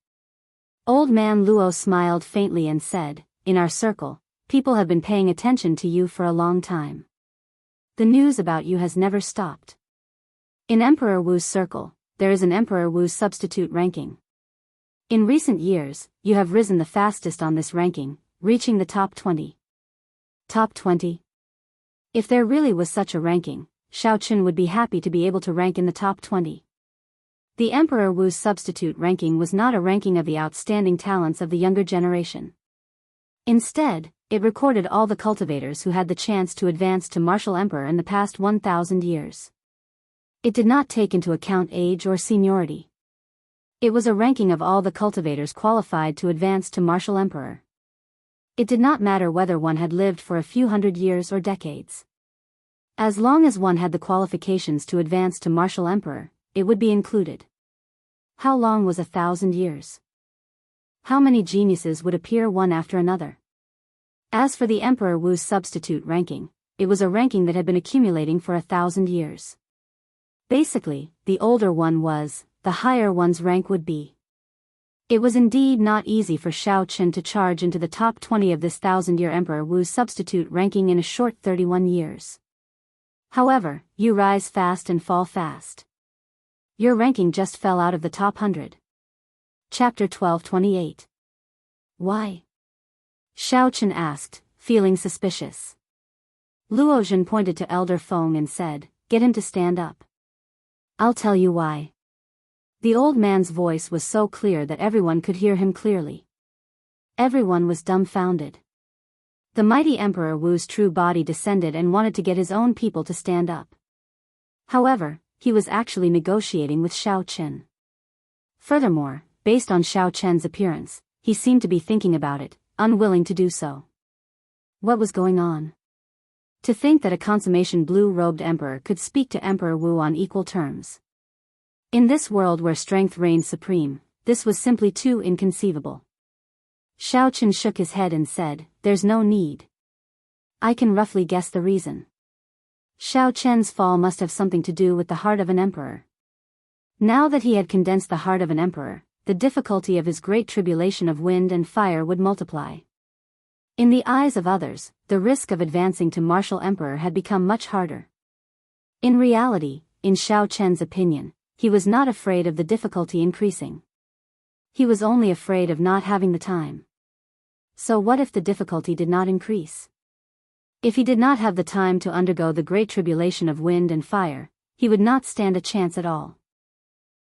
Old man Luo smiled faintly and said, "In our circle, people have been paying attention to you for a long time. The news about you has never stopped. In Emperor Wu's circle, there is an Emperor Wu substitute ranking. In recent years, you have risen the fastest on this ranking, reaching the top 20. Top 20? If there really was such a ranking, Xiao Chen would be happy to be able to rank in the top 20. The Emperor Wu's substitute ranking was not a ranking of the outstanding talents of the younger generation. Instead, it recorded all the cultivators who had the chance to advance to Martial Emperor in the past 1,000 years. It did not take into account age or seniority. It was a ranking of all the cultivators qualified to advance to Martial Emperor. It did not matter whether one had lived for a few hundred years or decades. As long as one had the qualifications to advance to Martial Emperor, it would be included. How long was 1,000 years? How many geniuses would appear one after another? As for the Emperor Wu's substitute ranking, it was a ranking that had been accumulating for 1,000 years. Basically, the older one was, the higher one's rank would be. It was indeed not easy for Xiao Chen to charge into the top 20 of this 1,000-year Emperor Wu's substitute ranking in a short 31 years. However, you rise fast and fall fast. Your ranking just fell out of the top 100. Chapter 12:28. Why? Xiao Chen asked, feeling suspicious. Luo Zhen pointed to Elder Feng and said, "Get him to stand up." "I'll tell you why." The old man's voice was so clear that everyone could hear him clearly. Everyone was dumbfounded. The mighty Emperor Wu's true body descended and wanted to get his own people to stand up. However, he was actually negotiating with Xiao Chen. Furthermore, based on Xiao Chen's appearance, he seemed to be thinking about it, unwilling to do so. What was going on? To think that a consummation blue-robed emperor could speak to Emperor Wu on equal terms. In this world where strength reigned supreme, this was simply too inconceivable. Xiao Chen shook his head and said, "There's no need. I can roughly guess the reason. Xiao Chen's fall must have something to do with the heart of an emperor. Now that he had condensed the heart of an emperor, the difficulty of his great tribulation of wind and fire would multiply. In the eyes of others, the risk of advancing to martial emperor had become much harder. In reality, in Xiao Chen's opinion, he was not afraid of the difficulty increasing. He was only afraid of not having the time. So what if the difficulty did not increase? If he did not have the time to undergo the great tribulation of wind and fire, he would not stand a chance at all.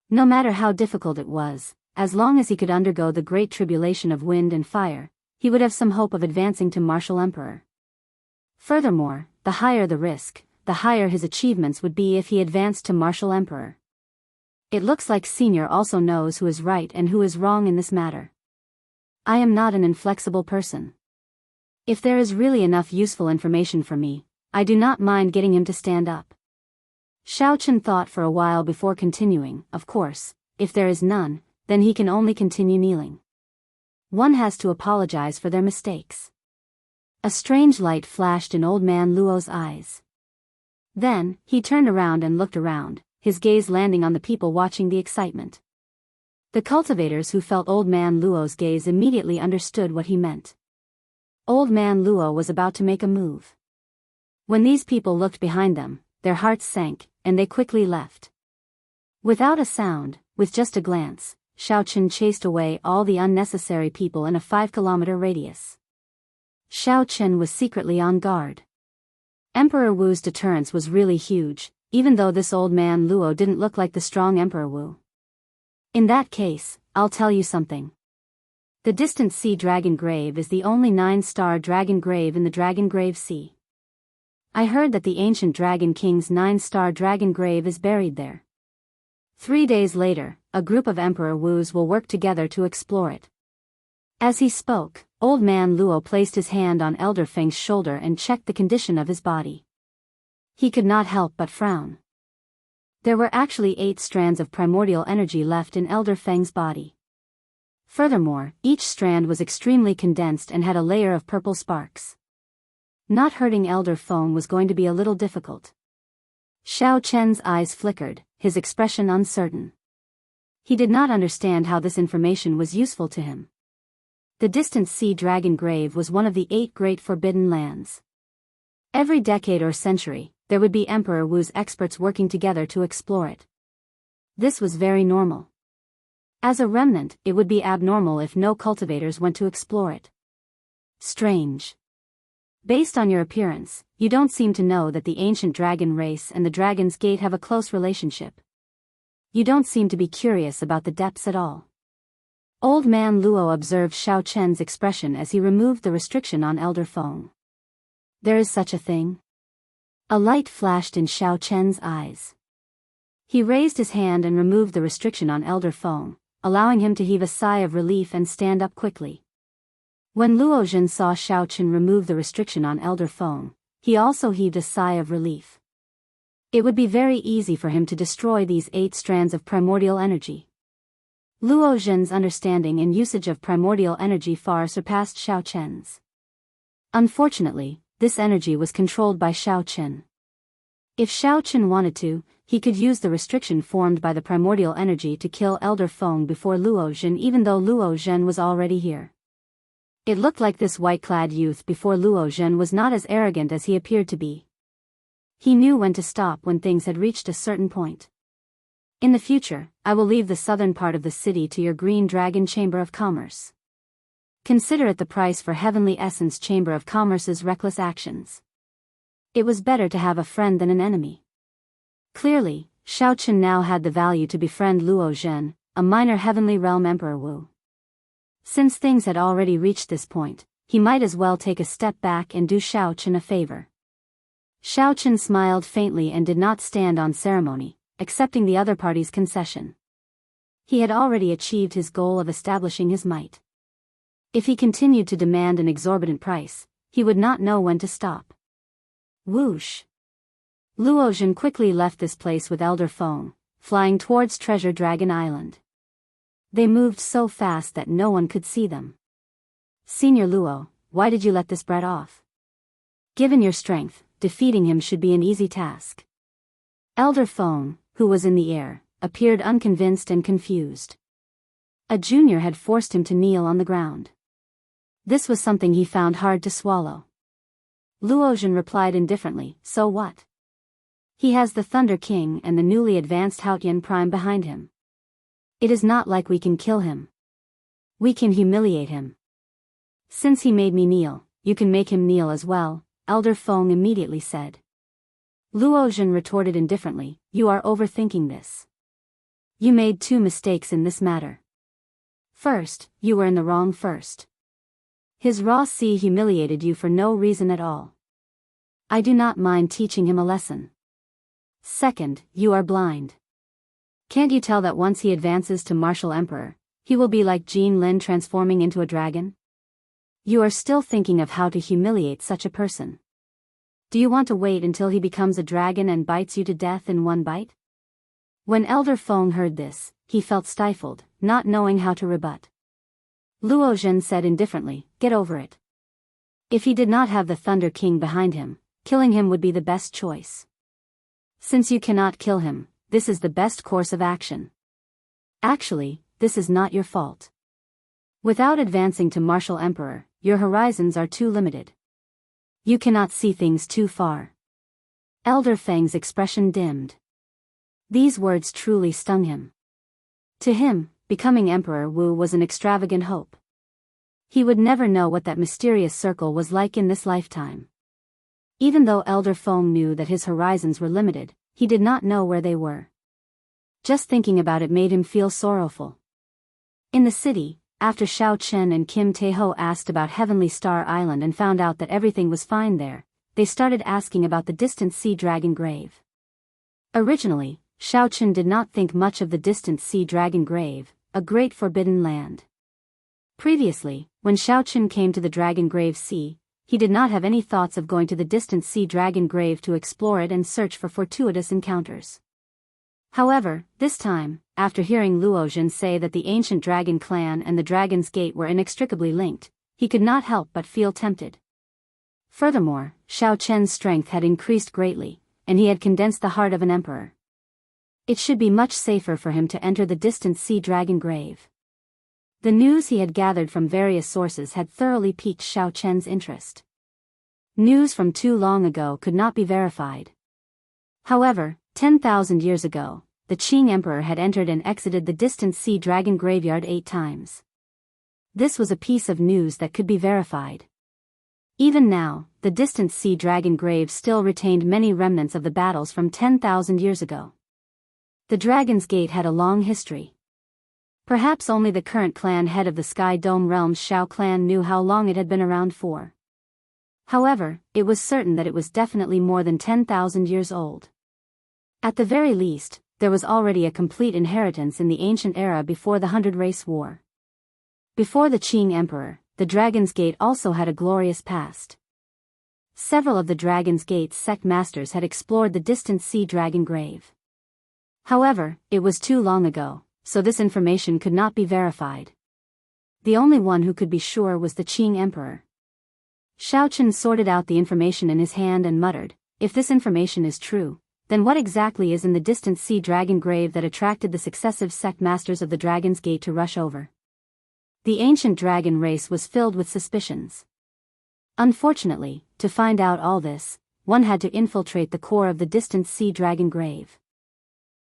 No matter how difficult it was, as long as he could undergo the great tribulation of wind and fire, he would have some hope of advancing to martial emperor. Furthermore, the higher the risk, the higher his achievements would be if he advanced to martial emperor. It looks like Senior also knows who is right and who is wrong in this matter. I am not an inflexible person. If there is really enough useful information for me, I do not mind getting him to stand up. Xiao Chen thought for a while before continuing. Of course, if there is none, then he can only continue kneeling. One has to apologize for their mistakes. A strange light flashed in old man Luo's eyes. Then, he turned around and looked around, his gaze landing on the people watching the excitement. The cultivators who felt old man Luo's gaze immediately understood what he meant. Old man Luo was about to make a move. When these people looked behind them, their hearts sank, and they quickly left. Without a sound, with just a glance, Xiao Chen chased away all the unnecessary people in a 5-kilometer radius. Xiao Chen was secretly on guard. Emperor Wu's deterrence was really huge, even though this old man Luo didn't look like the strong Emperor Wu. In that case, I'll tell you something. The distant sea dragon grave is the only 9-star dragon grave in the Dragon Grave Sea. I heard that the ancient Dragon King's 9-star dragon grave is buried there. 3 days later, a group of Emperor Wus will work together to explore it. As he spoke, old man Luo placed his hand on Elder Feng's shoulder and checked the condition of his body. He could not help but frown. There were actually 8 strands of primordial energy left in Elder Feng's body. Furthermore, each strand was extremely condensed and had a layer of purple sparks. Not hurting Elder Feng was going to be a little difficult. Xiao Chen's eyes flickered, his expression uncertain. He did not understand how this information was useful to him. The distant sea dragon grave was one of the 8 great forbidden lands. Every decade or century, there would be Emperor Wu's experts working together to explore it. This was very normal. As a remnant, it would be abnormal if no cultivators went to explore it. Strange. Based on your appearance, you don't seem to know that the ancient dragon race and the Dragon's Gate have a close relationship. You don't seem to be curious about the depths at all. Old man Luo observed Xiao Chen's expression as he removed the restriction on Elder Feng. There is such a thing? A light flashed in Xiao Chen's eyes. He raised his hand and removed the restriction on Elder Feng, allowing him to heave a sigh of relief and stand up quickly. When Luo Zhen saw Xiao Chen remove the restriction on Elder Feng, he also heaved a sigh of relief. It would be very easy for him to destroy these 8 strands of primordial energy. Luo Zhen's understanding and usage of primordial energy far surpassed Xiao Chen's. Unfortunately, this energy was controlled by Xiao Chen. If Xiao Chen wanted to, he could use the restriction formed by the primordial energy to kill Elder Feng before Luo Zhen, even though Luo Zhen was already here. It looked like this white-clad youth before Luo Zhen was not as arrogant as he appeared to be. He knew when to stop when things had reached a certain point. In the future, I will leave the southern part of the city to your Green Dragon Chamber of Commerce. Consider it the price for Heavenly Essence Chamber of Commerce's reckless actions. It was better to have a friend than an enemy. Clearly, Xiao Chen now had the value to befriend Luo Zhen, a minor Heavenly Realm Emperor Wu. Since things had already reached this point, he might as well take a step back and do Xiao Chen a favor. Xiao Chen smiled faintly and did not stand on ceremony, accepting the other party's concession. He had already achieved his goal of establishing his might. If he continued to demand an exorbitant price, he would not know when to stop. Whoosh! Luo Zhen quickly left this place with Elder Feng, flying towards Treasure Dragon Island. They moved so fast that no one could see them. Senior Luo, why did you let this brat off? Given your strength, defeating him should be an easy task. Elder Feng, who was in the air, appeared unconvinced and confused. A junior had forced him to kneel on the ground. This was something he found hard to swallow. Luo Zhen replied indifferently, so what? He has the Thunder King and the newly advanced Haotian Prime behind him. It is not like we can kill him. We can humiliate him. Since he made me kneel, you can make him kneel as well, Elder Feng immediately said. Luo Zhen retorted indifferently, you are overthinking this. You made two mistakes in this matter. First, you were in the wrong first. His raw C humiliated you for no reason at all. I do not mind teaching him a lesson. Second, you are blind. Can't you tell that once he advances to Martial Emperor, he will be like Jean Lin transforming into a dragon? You are still thinking of how to humiliate such a person. Do you want to wait until he becomes a dragon and bites you to death in one bite? When Elder Feng heard this, he felt stifled, not knowing how to rebut. Luo Zhen said indifferently, get over it. If he did not have the Thunder King behind him, killing him would be the best choice. Since you cannot kill him, this is the best course of action. Actually, this is not your fault. Without advancing to Martial Emperor, your horizons are too limited. You cannot see things too far. Elder Feng's expression dimmed. These words truly stung him. To him, becoming Emperor Wu was an extravagant hope. He would never know what that mysterious circle was like in this lifetime. Even though Elder Feng knew that his horizons were limited, he did not know where they were. Just thinking about it made him feel sorrowful. In the city, after Xiao Chen and Kim Taeho asked about Heavenly Star Island and found out that everything was fine there, they started asking about the distant Sea Dragon Grave. Originally, Xiao Chen did not think much of the distant Sea Dragon Grave, a great forbidden land. Previously, when Xiao Chen came to the Dragon Grave Sea, he did not have any thoughts of going to the distant Sea Dragon Grave to explore it and search for fortuitous encounters. However, this time, after hearing Luo Zhen say that the ancient dragon clan and the Dragon's Gate were inextricably linked, he could not help but feel tempted. Furthermore, Xiao Chen's strength had increased greatly, and he had condensed the heart of an emperor. It should be much safer for him to enter the distant Sea Dragon Grave. The news he had gathered from various sources had thoroughly piqued Xiao Chen's interest. News from too long ago could not be verified. However, 10,000 years ago, the Qing Emperor had entered and exited the distant Sea Dragon Graveyard 8 times. This was a piece of news that could be verified. Even now, the distant Sea Dragon Grave still retained many remnants of the battles from 10,000 years ago. The Dragon's Gate had a long history. Perhaps only the current clan head of the Sky Dome Realm's Shao clan knew how long it had been around for. However, it was certain that it was definitely more than 10,000 years old. At the very least, there was already a complete inheritance in the ancient era before the Hundred Race War. Before the Qing Emperor, the Dragon's Gate also had a glorious past. Several of the Dragon's Gate's sect masters had explored the distant Sea Dragon Grave. However, it was too long ago, so this information could not be verified. The only one who could be sure was the Qing Emperor. Xiao Chen sorted out the information in his hand and muttered, if this information is true, Then what exactly is in the distant sea dragon grave that attracted the successive sect masters of the Dragon's Gate to rush over? The ancient dragon race was filled with suspicions. Unfortunately, to find out all this, one had to infiltrate the core of the distant sea dragon grave.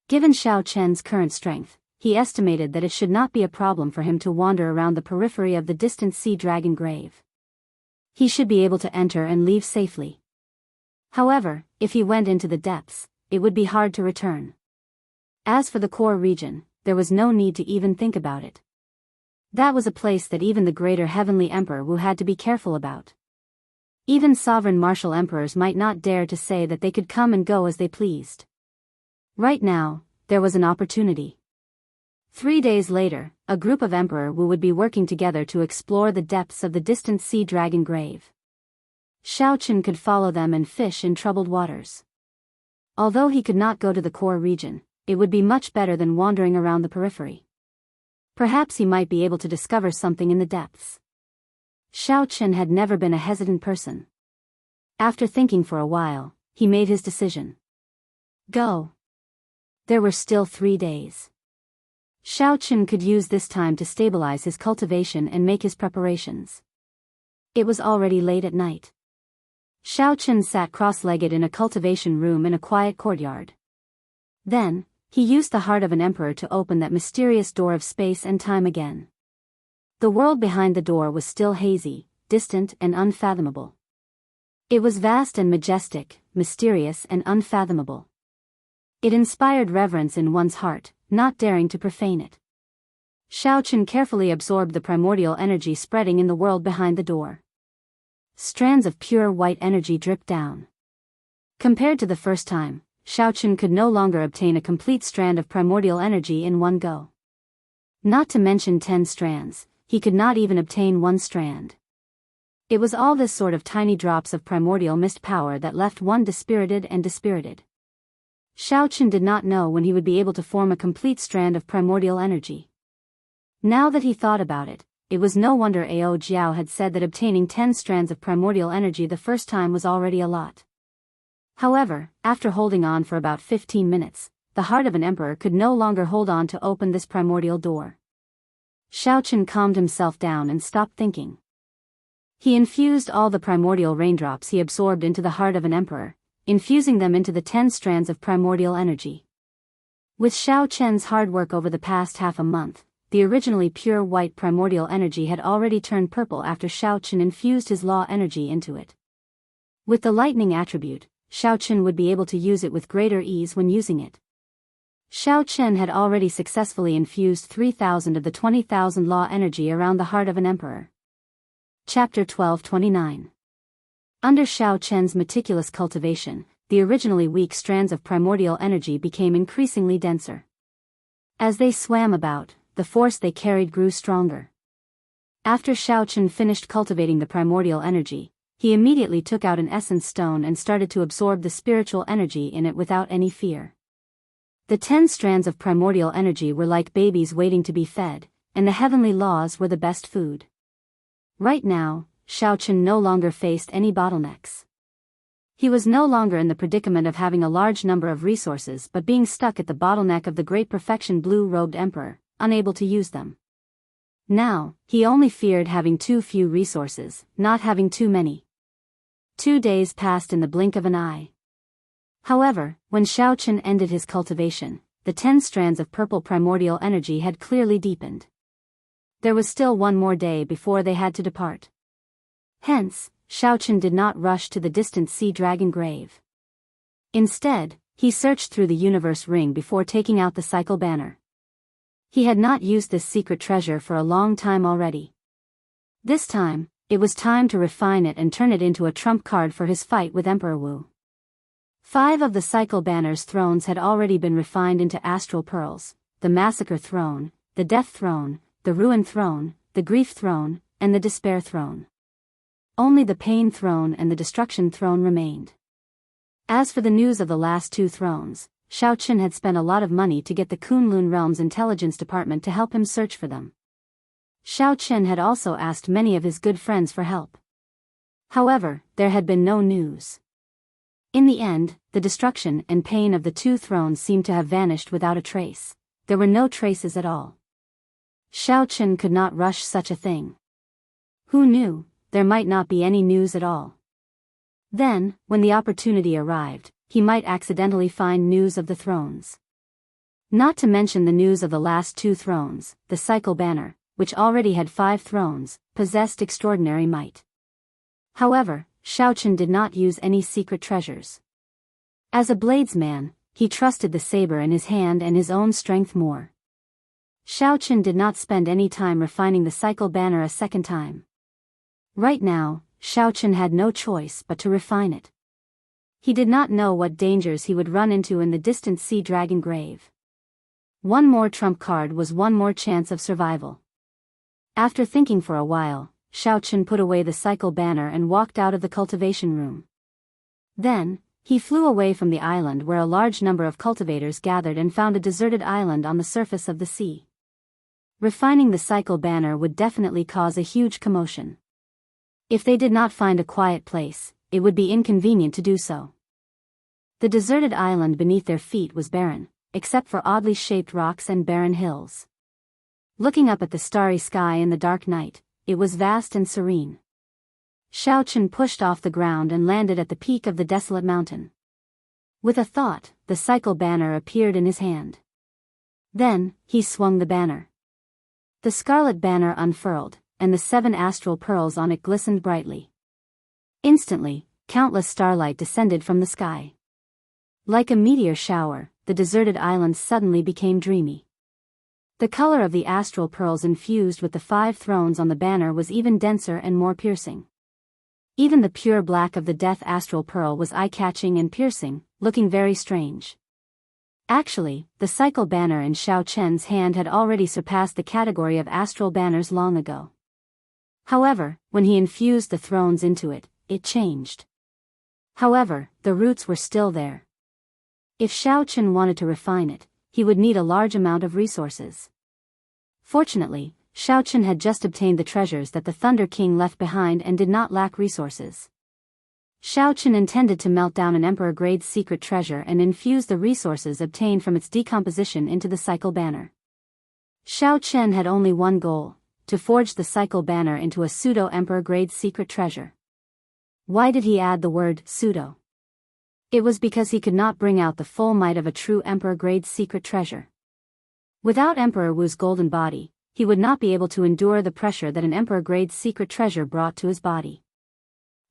Given Xiao Chen's current strength, he estimated that it should not be a problem for him to wander around the periphery of the distant sea dragon grave. He should be able to enter and leave safely. However, if he went into the depths, it would be hard to return. As for the core region, there was no need to even think about it. That was a place that even the greater heavenly Emperor Wu had to be careful about. Even sovereign martial emperors might not dare to say that they could come and go as they pleased. Right now, there was an opportunity. 3 days later, a group of Emperor Wu would be working together to explore the depths of the distant sea dragon grave. Xiao Chen could follow them and fish in troubled waters. Although he could not go to the core region, it would be much better than wandering around the periphery. Perhaps he might be able to discover something in the depths. Xiao Chen had never been a hesitant person. After thinking for a while, he made his decision. Go. There were still 3 days. Xiao Chen could use this time to stabilize his cultivation and make his preparations. It was already late at night. Xiao Chen sat cross-legged in a cultivation room in a quiet courtyard. Then, he used the heart of an emperor to open that mysterious door of space and time again. The world behind the door was still hazy, distant and unfathomable. It was vast and majestic, mysterious and unfathomable. It inspired reverence in one's heart, not daring to profane it. Xiao Chen carefully absorbed the primordial energy spreading in the world behind the door. Strands of pure white energy dripped down. Compared to the first time, Xiao Chen could no longer obtain a complete strand of primordial energy in one go. Not to mention 10 strands, he could not even obtain 1 strand. It was all this sort of tiny drops of primordial mist power that left one dispirited and dispirited. Xiao Chen did not know when he would be able to form a complete strand of primordial energy. Now that he thought about it, it was no wonder Ao Jiao had said that obtaining 10 strands of primordial energy the first time was already a lot. However, after holding on for about 15 minutes, the heart of an emperor could no longer hold on to open this primordial door. Xiao Chen calmed himself down and stopped thinking. He infused all the primordial raindrops he absorbed into the heart of an emperor, infusing them into the 10 strands of primordial energy. With Xiao Chen's hard work over the past half a month, the originally pure white primordial energy had already turned purple after Xiao Chen infused his law energy into it. With the lightning attribute, Xiao Chen would be able to use it with greater ease when using it. Xiao Chen had already successfully infused 3,000 of the 20,000 law energy around the heart of an emperor. Chapter 1229. Under Xiao Chen's meticulous cultivation, the originally weak strands of primordial energy became increasingly denser. As they swam about, the force they carried grew stronger. After Xiao Chen finished cultivating the primordial energy, he immediately took out an essence stone and started to absorb the spiritual energy in it without any fear. The 10 strands of primordial energy were like babies waiting to be fed, and the heavenly laws were the best food. Right now, Xiao Chen no longer faced any bottlenecks. He was no longer in the predicament of having a large number of resources but being stuck at the bottleneck of the great perfection blue-robed emperor, unable to use them. Now, he only feared having too few resources, not having too many. 2 days passed in the blink of an eye. However, when Xiao Chen ended his cultivation, the 10 strands of purple primordial energy had clearly deepened. There was still 1 more day before they had to depart. Hence, Xiao Chen did not rush to the distant sea dragon grave. Instead, he searched through the universe ring before taking out the cycle banner. He had not used this secret treasure for a long time already. This time, it was time to refine it and turn it into a trump card for his fight with Emperor Wu. 5 of the cycle banner's thrones had already been refined into astral pearls: the massacre throne, the death throne, the ruin throne, the grief throne, and the despair throne. Only the pain throne and the destruction throne remained. As for the news of the last 2 thrones, Xiao Chen had spent a lot of money to get the Kunlun Realm's intelligence department to help him search for them. Xiao Chen had also asked many of his good friends for help. However, there had been no news. In the end, the destruction and pain of the two thrones seemed to have vanished without a trace. There were no traces at all. Xiao Chen could not rush such a thing. Who knew, there might not be any news at all. Then, when the opportunity arrived, he might accidentally find news of the thrones. Not to mention the news of the last two thrones, the cycle banner, which already had 5 thrones, possessed extraordinary might. However, Xiao Chen did not use any secret treasures. As a bladesman, he trusted the saber in his hand and his own strength more. Xiao Chen did not spend any time refining the cycle banner a second time. Right now, Xiao Chen had no choice but to refine it. He did not know what dangers he would run into in the distant sea dragon grave. One more trump card was one more chance of survival. After thinking for a while, Xiao Chen put away the cycle banner and walked out of the cultivation room. Then, he flew away from the island where a large number of cultivators gathered and found a deserted island on the surface of the sea. Refining the cycle banner would definitely cause a huge commotion. If they did not find a quiet place, it would be inconvenient to do so. The deserted island beneath their feet was barren, except for oddly shaped rocks and barren hills. Looking up at the starry sky in the dark night, it was vast and serene. Xiao Chen pushed off the ground and landed at the peak of the desolate mountain. With a thought, the cycle banner appeared in his hand. Then, he swung the banner. The scarlet banner unfurled, and the 7 astral pearls on it glistened brightly. Instantly, countless starlight descended from the sky. Like a meteor shower, the deserted island suddenly became dreamy. The color of the astral pearls infused with the 5 thrones on the banner was even denser and more piercing. Even the pure black of the death astral pearl was eye-catching and piercing, looking very strange. Actually, the cycle banner in Xiao Chen's hand had already surpassed the category of astral banners long ago. However, when he infused the thrones into it, it changed. However, the roots were still there. If Xiao Chen wanted to refine it, he would need a large amount of resources. Fortunately, Xiao Chen had just obtained the treasures that the Thunder King left behind and did not lack resources. Xiao Chen intended to melt down an emperor-grade secret treasure and infuse the resources obtained from its decomposition into the cycle banner. Xiao Chen had only one goal: to forge the cycle banner into a pseudo-emperor-grade secret treasure. Why did he add the word pseudo? It was because he could not bring out the full might of a true emperor-grade secret treasure. Without Emperor Wu's golden body, he would not be able to endure the pressure that an emperor-grade secret treasure brought to his body.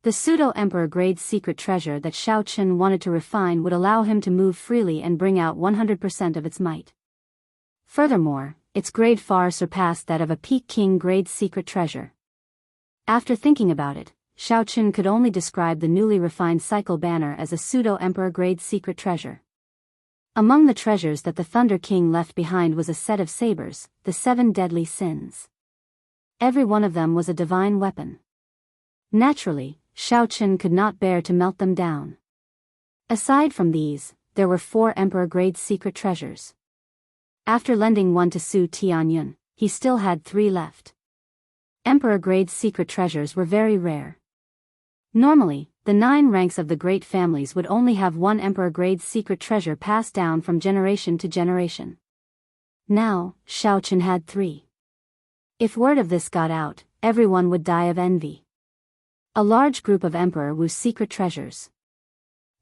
The pseudo-emperor-grade secret treasure that Xiao Chen wanted to refine would allow him to move freely and bring out 100% of its might. Furthermore, its grade far surpassed that of a Peak King-grade secret treasure. After thinking about it, Xiao Chen could only describe the newly refined cycle banner as a pseudo-emperor-grade secret treasure. Among the treasures that the Thunder King left behind was a set of sabers, the 7 deadly sins. Every one of them was a divine weapon. Naturally, Xiao Chen could not bear to melt them down. Aside from these, there were 4 emperor-grade secret treasures. After lending one to Su Tianyun, he still had 3 left. Emperor-grade secret treasures were very rare. Normally, the 9 ranks of the great families would only have 1 emperor-grade secret treasure passed down from generation to generation. Now, Xiao Chen had 3. If word of this got out, everyone would die of envy. A large group of Emperor Wu's secret treasures.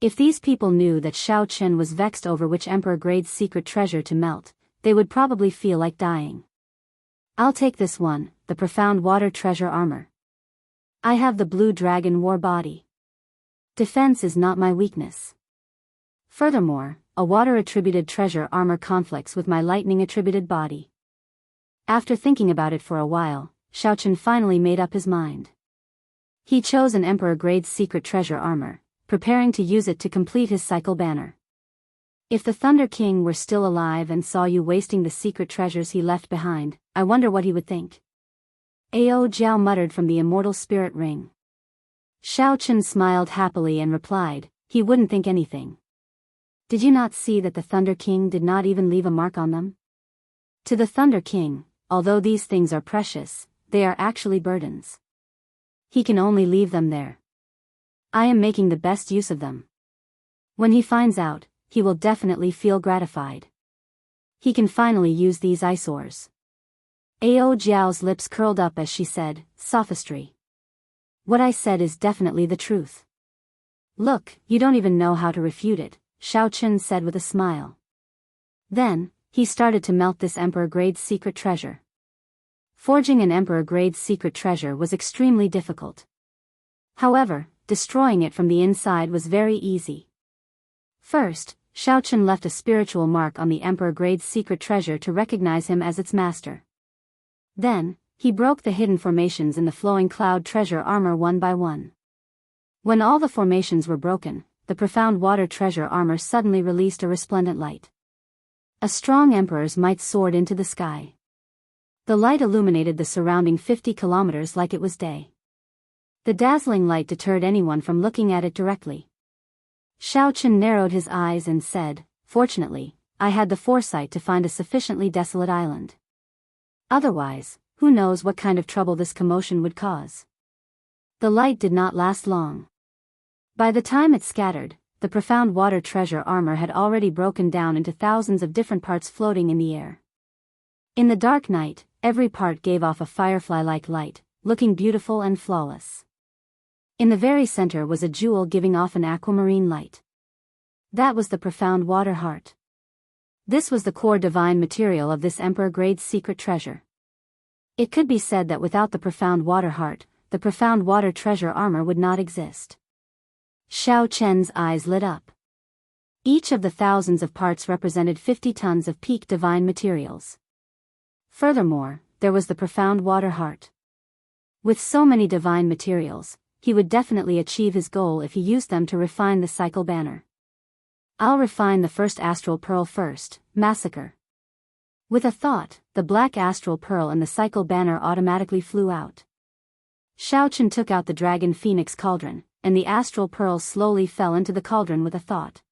If these people knew that Xiao Chen was vexed over which emperor-grade secret treasure to melt, they would probably feel like dying. I'll take this one, the profound water treasure armor. I have the blue dragon war body. Defense is not my weakness. Furthermore, a water-attributed treasure armor conflicts with my lightning-attributed body. After thinking about it for a while, Xiao Chen finally made up his mind. He chose an emperor-grade secret treasure armor, preparing to use it to complete his cycle banner. If the Thunder King were still alive and saw you wasting the secret treasures he left behind, I wonder what he would think. Ao Jiao muttered from the immortal spirit ring. Xiao Chen smiled happily and replied, he wouldn't think anything. Did you not see that the Thunder King did not even leave a mark on them? To the Thunder King, although these things are precious, they are actually burdens. He can only leave them there. I am making the best use of them. When he finds out, he will definitely feel gratified. He can finally use these eyesores. Ao Jiao's lips curled up as she said, sophistry. What I said is definitely the truth. Look, you don't even know how to refute it, Xiao Chen said with a smile. Then, he started to melt this emperor-grade secret treasure. Forging an emperor-grade secret treasure was extremely difficult. However, destroying it from the inside was very easy. First, Xiao Chen left a spiritual mark on the emperor-grade secret treasure to recognize him as its master. Then, he broke the hidden formations in the flowing cloud treasure armor one by one. When all the formations were broken, the profound water treasure armor suddenly released a resplendent light. A strong emperor's might soared into the sky. The light illuminated the surrounding 50 kilometers like it was day. The dazzling light deterred anyone from looking at it directly. Xiao Chen narrowed his eyes and said, "Fortunately, I had the foresight to find a sufficiently desolate island. Otherwise, who knows what kind of trouble this commotion would cause." The light did not last long. By the time it scattered, the profound water treasure armor had already broken down into thousands of different parts floating in the air. In the dark night, every part gave off a firefly-like light, looking beautiful and flawless. In the very center was a jewel giving off an aquamarine light. That was the profound water heart. This was the core divine material of this emperor-grade secret treasure. It could be said that without the profound water heart, the profound water treasure armor would not exist. Xiao Chen's eyes lit up. Each of the thousands of parts represented 50 tons of peak divine materials. Furthermore, there was the profound water heart. With so many divine materials, he would definitely achieve his goal if he used them to refine the cycle banner. I'll refine the first astral pearl first, massacre. With a thought, the black astral pearl and the cycle banner automatically flew out. Xiao Chen took out the dragon phoenix cauldron, and the astral pearl slowly fell into the cauldron with a thought.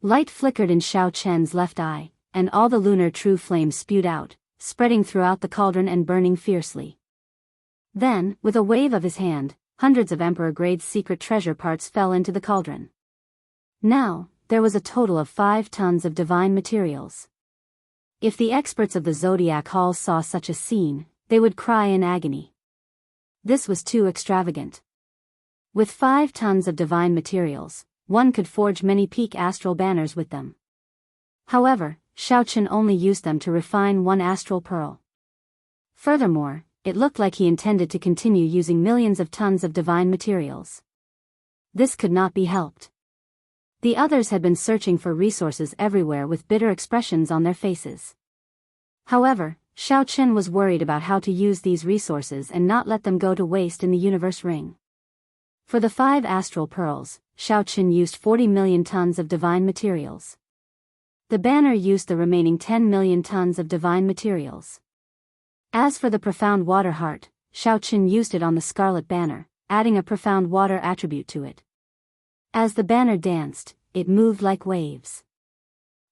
Light flickered in Xiao Chen's left eye, and all the lunar true flame spewed out, spreading throughout the cauldron and burning fiercely. Then, with a wave of his hand, hundreds of emperor-grade secret treasure parts fell into the cauldron. Now, there was a total of 5 tons of divine materials. If the experts of the Zodiac Hall saw such a scene, they would cry in agony. This was too extravagant. With 5 tons of divine materials, one could forge many peak astral banners with them. However, Xiao Chen only used them to refine one astral pearl. Furthermore, it looked like he intended to continue using millions of tons of divine materials. This could not be helped. The others had been searching for resources everywhere with bitter expressions on their faces. However, Xiao Chen was worried about how to use these resources and not let them go to waste in the universe ring. For the 5 astral pearls, Xiao Chen used 40 million tons of divine materials. The banner used the remaining 10 million tons of divine materials. As for the profound water heart, Xiao Chen used it on the scarlet banner, adding a profound water attribute to it. As the banner danced, it moved like waves.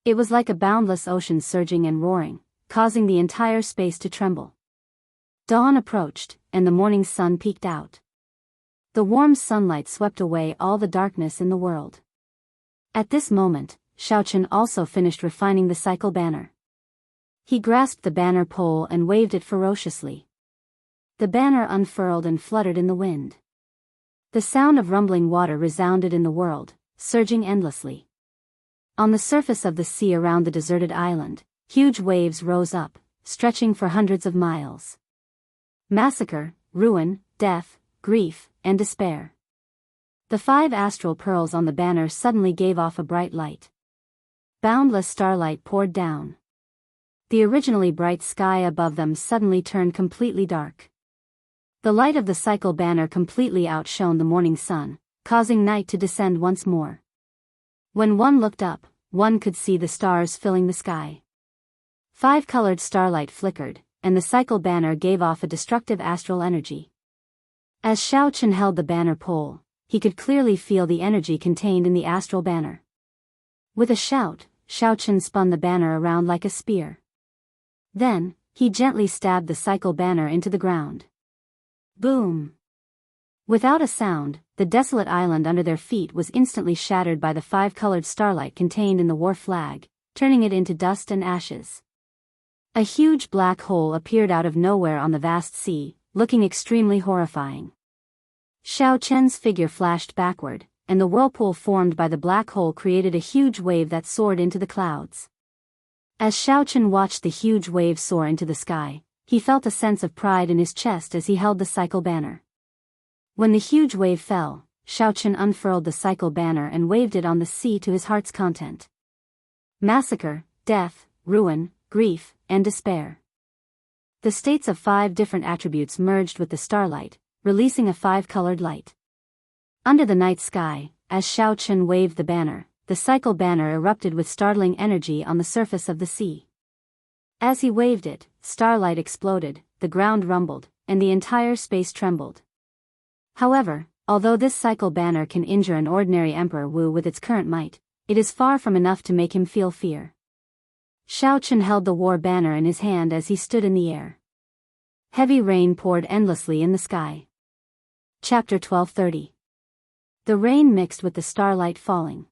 It was like a boundless ocean surging and roaring, causing the entire space to tremble. Dawn approached, and the morning sun peeked out. The warm sunlight swept away all the darkness in the world. At this moment, Xiao Chen also finished refining the cycle banner. He grasped the banner pole and waved it ferociously. The banner unfurled and fluttered in the wind. The sound of rumbling water resounded in the world, surging endlessly. On the surface of the sea around the deserted island, huge waves rose up, stretching for hundreds of miles. Massacre, ruin, death, grief, and despair. The 5 astral pearls on the banner suddenly gave off a bright light. Boundless starlight poured down. The originally bright sky above them suddenly turned completely dark. The light of the cycle banner completely outshone the morning sun, causing night to descend once more. When one looked up, one could see the stars filling the sky. 5-colored starlight flickered, and the cycle banner gave off a destructive astral energy. As Xiao Chen held the banner pole, he could clearly feel the energy contained in the astral banner. With a shout, Xiao Chen spun the banner around like a spear. Then, he gently stabbed the cycle banner into the ground. Boom! Without a sound, the desolate island under their feet was instantly shattered by the five-colored starlight contained in the war flag, turning it into dust and ashes. A huge black hole appeared out of nowhere on the vast sea, looking extremely horrifying. Xiao Chen's figure flashed backward, and the whirlpool formed by the black hole created a huge wave that soared into the clouds. As Xiao Chen watched the huge wave soar into the sky, he felt a sense of pride in his chest as he held the cycle banner. When the huge wave fell, Xiao Chen unfurled the cycle banner and waved it on the sea to his heart's content. Massacre, death, ruin, grief, and despair. The states of 5 different attributes merged with the starlight, releasing a 5-colored light. Under the night sky, as Xiao Chen waved the banner, the cycle banner erupted with startling energy on the surface of the sea. As he waved it, starlight exploded, the ground rumbled, and the entire space trembled. However, although this cycle banner can injure an ordinary Emperor Wu with its current might, it is far from enough to make him feel fear. Xiao Chen held the war banner in his hand as he stood in the air. Heavy rain poured endlessly in the sky. Chapter 12:30. The rain mixed with the starlight falling.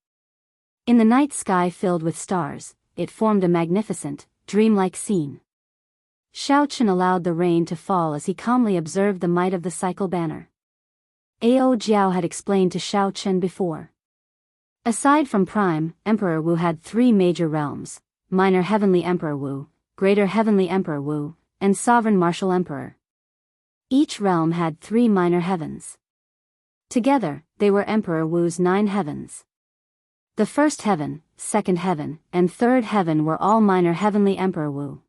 In the night sky filled with stars, it formed a magnificent, dreamlike scene. Xiao Chen allowed the rain to fall as he calmly observed the might of the cycle banner. Ao Jiao had explained to Xiao Chen before. Aside from Prime, Emperor Wu had 3 major realms: Minor Heavenly Emperor Wu, Greater Heavenly Emperor Wu, and Sovereign Martial Emperor. Each realm had 3 minor heavens. Together, they were Emperor Wu's 9 heavens. The first heaven, second heaven, and third heaven were all minor Heavenly Emperor Wu.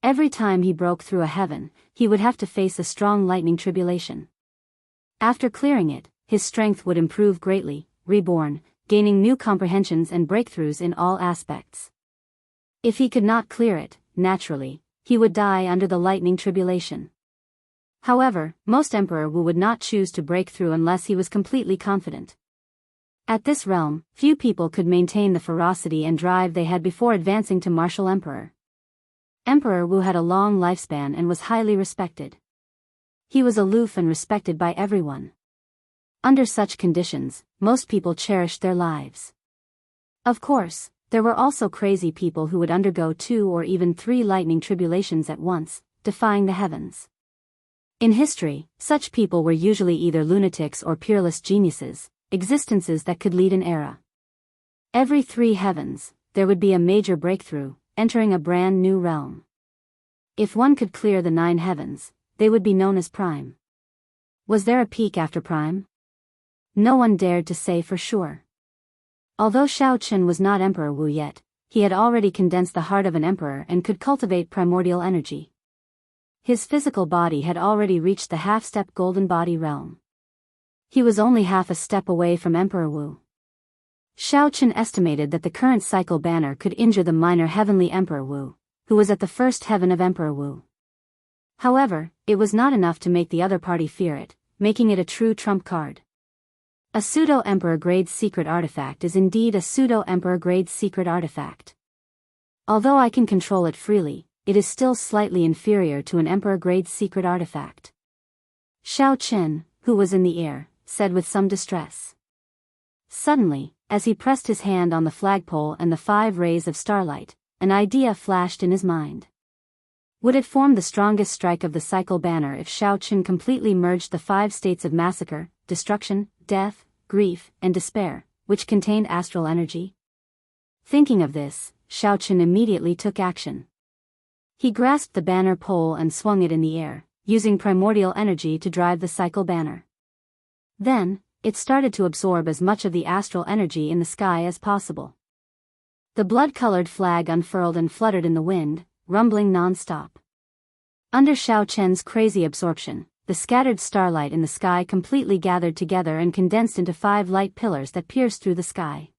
Every time he broke through a heaven, he would have to face a strong lightning tribulation. After clearing it, his strength would improve greatly, reborn, gaining new comprehensions and breakthroughs in all aspects. If he could not clear it, naturally, he would die under the lightning tribulation. However, most Emperor Wu would not choose to break through unless he was completely confident. At this realm, few people could maintain the ferocity and drive they had before advancing to Martial Emperor. Emperor Wu had a long lifespan and was highly respected. He was aloof and respected by everyone. Under such conditions, most people cherished their lives. Of course, there were also crazy people who would undergo 2 or even 3 lightning tribulations at once, defying the heavens. In history, such people were usually either lunatics or peerless geniuses, existences that could lead an era. Every 3 heavens, there would be a major breakthrough, entering a brand new realm. If one could clear the 9 heavens, they would be known as Prime. Was there a peak after Prime? No one dared to say for sure. Although Xiao Chen was not Emperor Wu yet, he had already condensed the heart of an emperor and could cultivate primordial energy. His physical body had already reached the half-step golden body realm. He was only half a step away from Emperor Wu. Xiao Chen estimated that the current cycle banner could injure the minor Heavenly Emperor Wu, who was at the first heaven of Emperor Wu. However, it was not enough to make the other party fear it, making it a true trump card. A pseudo-emperor-grade secret artifact is indeed a pseudo-emperor-grade secret artifact. Although I can control it freely, it is still slightly inferior to an emperor-grade secret artifact. Xiao Chen, who was in the air, said with some distress. Suddenly, as he pressed his hand on the flagpole and the 5 rays of starlight, an idea flashed in his mind. Would it form the strongest strike of the cycle banner if Xiao Chen completely merged the 5 states of massacre, destruction, death, grief, and despair, which contained astral energy? Thinking of this, Xiao Chen immediately took action. He grasped the banner pole and swung it in the air, using primordial energy to drive the cycle banner. Then, it started to absorb as much of the astral energy in the sky as possible. The blood-colored flag unfurled and fluttered in the wind, rumbling non-stop. Under Xiao Chen's crazy absorption, the scattered starlight in the sky completely gathered together and condensed into 5 light pillars that pierced through the sky.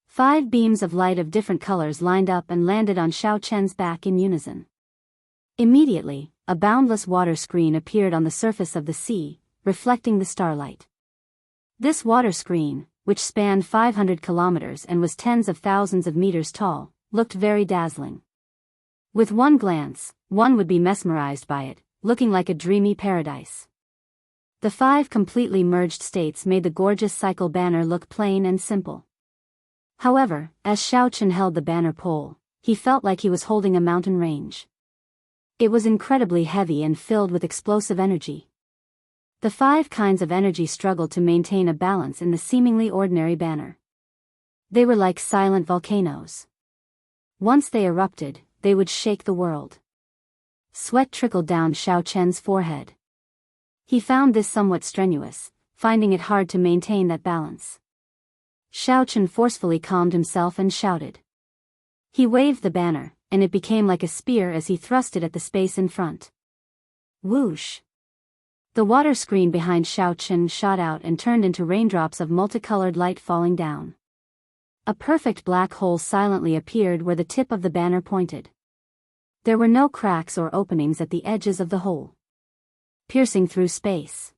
5 beams of light of different colors lined up and landed on Xiao Chen's back in unison. Immediately, a boundless water screen appeared on the surface of the sea, reflecting the starlight. This water screen, which spanned 500 kilometers and was tens of thousands of meters tall, looked very dazzling. With one glance, one would be mesmerized by it, looking like a dreamy paradise. The 5 completely merged states made the gorgeous cycle banner look plain and simple. However, as Xiaochen held the banner pole, he felt like he was holding a mountain range. It was incredibly heavy and filled with explosive energy. The 5 kinds of energy struggled to maintain a balance in the seemingly ordinary banner. They were like silent volcanoes. Once they erupted, they would shake the world. Sweat trickled down Xiaochen's forehead. He found this somewhat strenuous, finding it hard to maintain that balance. Xiaochen forcefully calmed himself and shouted. He waved the banner, and it became like a spear as he thrust it at the space in front. Whoosh! The water screen behind Xiaochen shot out and turned into raindrops of multicolored light falling down. A perfect black hole silently appeared where the tip of the banner pointed. There were no cracks or openings at the edges of the hole. Piercing through space.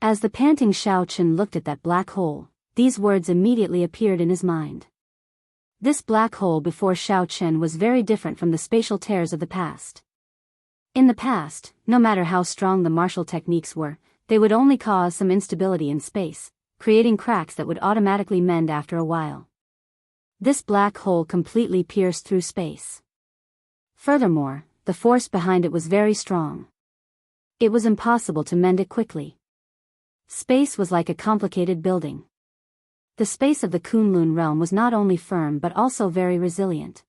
As the panting Xiaochen looked at that black hole, these words immediately appeared in his mind. This black hole before Xiaochen was very different from the spatial tears of the past. In the past, no matter how strong the martial techniques were, they would only cause some instability in space, creating cracks that would automatically mend after a while. This black hole completely pierced through space. Furthermore, the force behind it was very strong. It was impossible to mend it quickly. Space was like a complicated building. The space of the Kunlun realm was not only firm but also very resilient.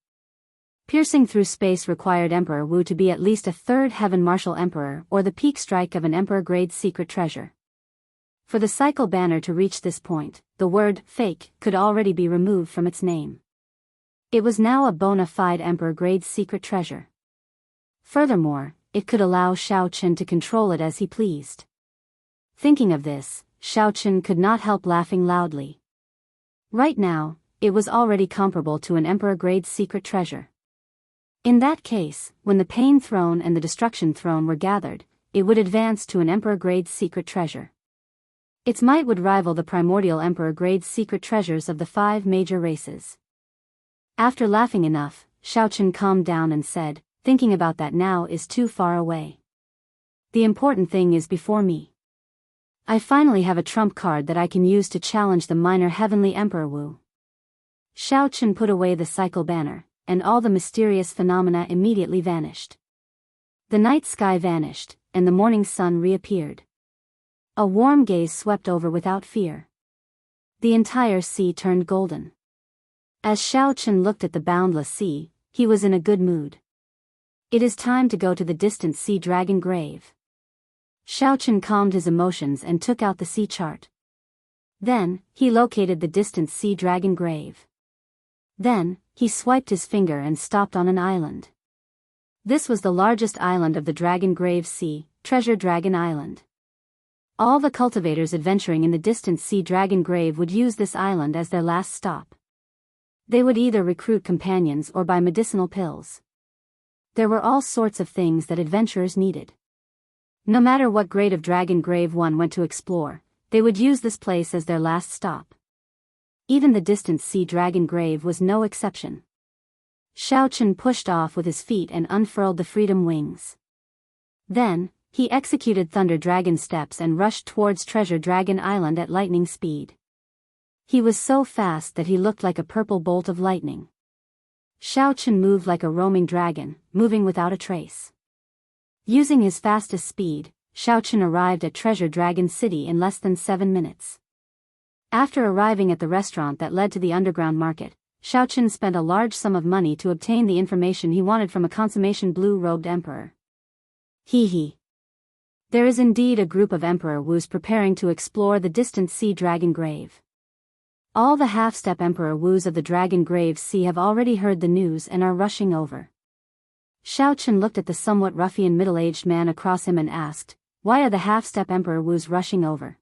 Piercing through space required Emperor Wu to be at least a 3rd heaven martial emperor or the peak strike of an emperor-grade secret treasure. For the cycle banner to reach this point, the word fake could already be removed from its name. It was now a bona fide emperor-grade secret treasure. Furthermore, it could allow Xiaochen to control it as he pleased. Thinking of this, Xiaochen could not help laughing loudly. Right now, it was already comparable to an emperor-grade secret treasure. In that case, when the Pain Throne and the Destruction Throne were gathered, it would advance to an emperor-grade secret treasure. Its might would rival the primordial emperor-grade secret treasures of the 5 major races. After laughing enough, Xiaochen calmed down and said, "Thinking about that now is too far away. The important thing is before me. I finally have a trump card that I can use to challenge the minor heavenly Emperor Wu." Xiaochen put away the cycle banner, and all the mysterious phenomena immediately vanished. The night sky vanished, and the morning sun reappeared. A warm gaze swept over without fear. The entire sea turned golden. As Xiaochen looked at the boundless sea, he was in a good mood. It is time to go to the distant sea dragon grave. Xiaochen calmed his emotions and took out the sea chart. Then, he located the distant sea dragon grave. Then, he swiped his finger and stopped on an island. This was the largest island of the Dragon Grave Sea, Treasure Dragon Island. All the cultivators adventuring in the distant sea dragon grave would use this island as their last stop. They would either recruit companions or buy medicinal pills. There were all sorts of things that adventurers needed. No matter what grade of Dragon Grave one went to explore, they would use this place as their last stop. Even the distant sea dragon grave was no exception. Xiaochen pushed off with his feet and unfurled the freedom wings. Then, he executed Thunder Dragon steps and rushed towards Treasure Dragon Island at lightning speed. He was so fast that he looked like a purple bolt of lightning. Xiaochen moved like a roaming dragon, moving without a trace. Using his fastest speed, Xiaochen arrived at Treasure Dragon City in less than 7 minutes. After arriving at the restaurant that led to the underground market, Xiaochen spent a large sum of money to obtain the information he wanted from a consummation blue-robed emperor. Hee. There is indeed a group of Emperor Wus preparing to explore the distant sea dragon grave. All the half-step Emperor Wus of the Dragon Grave Sea have already heard the news and are rushing over. Xiaochen looked at the somewhat ruffian middle-aged man across him and asked, "Why are the half-step Emperor Wus rushing over?"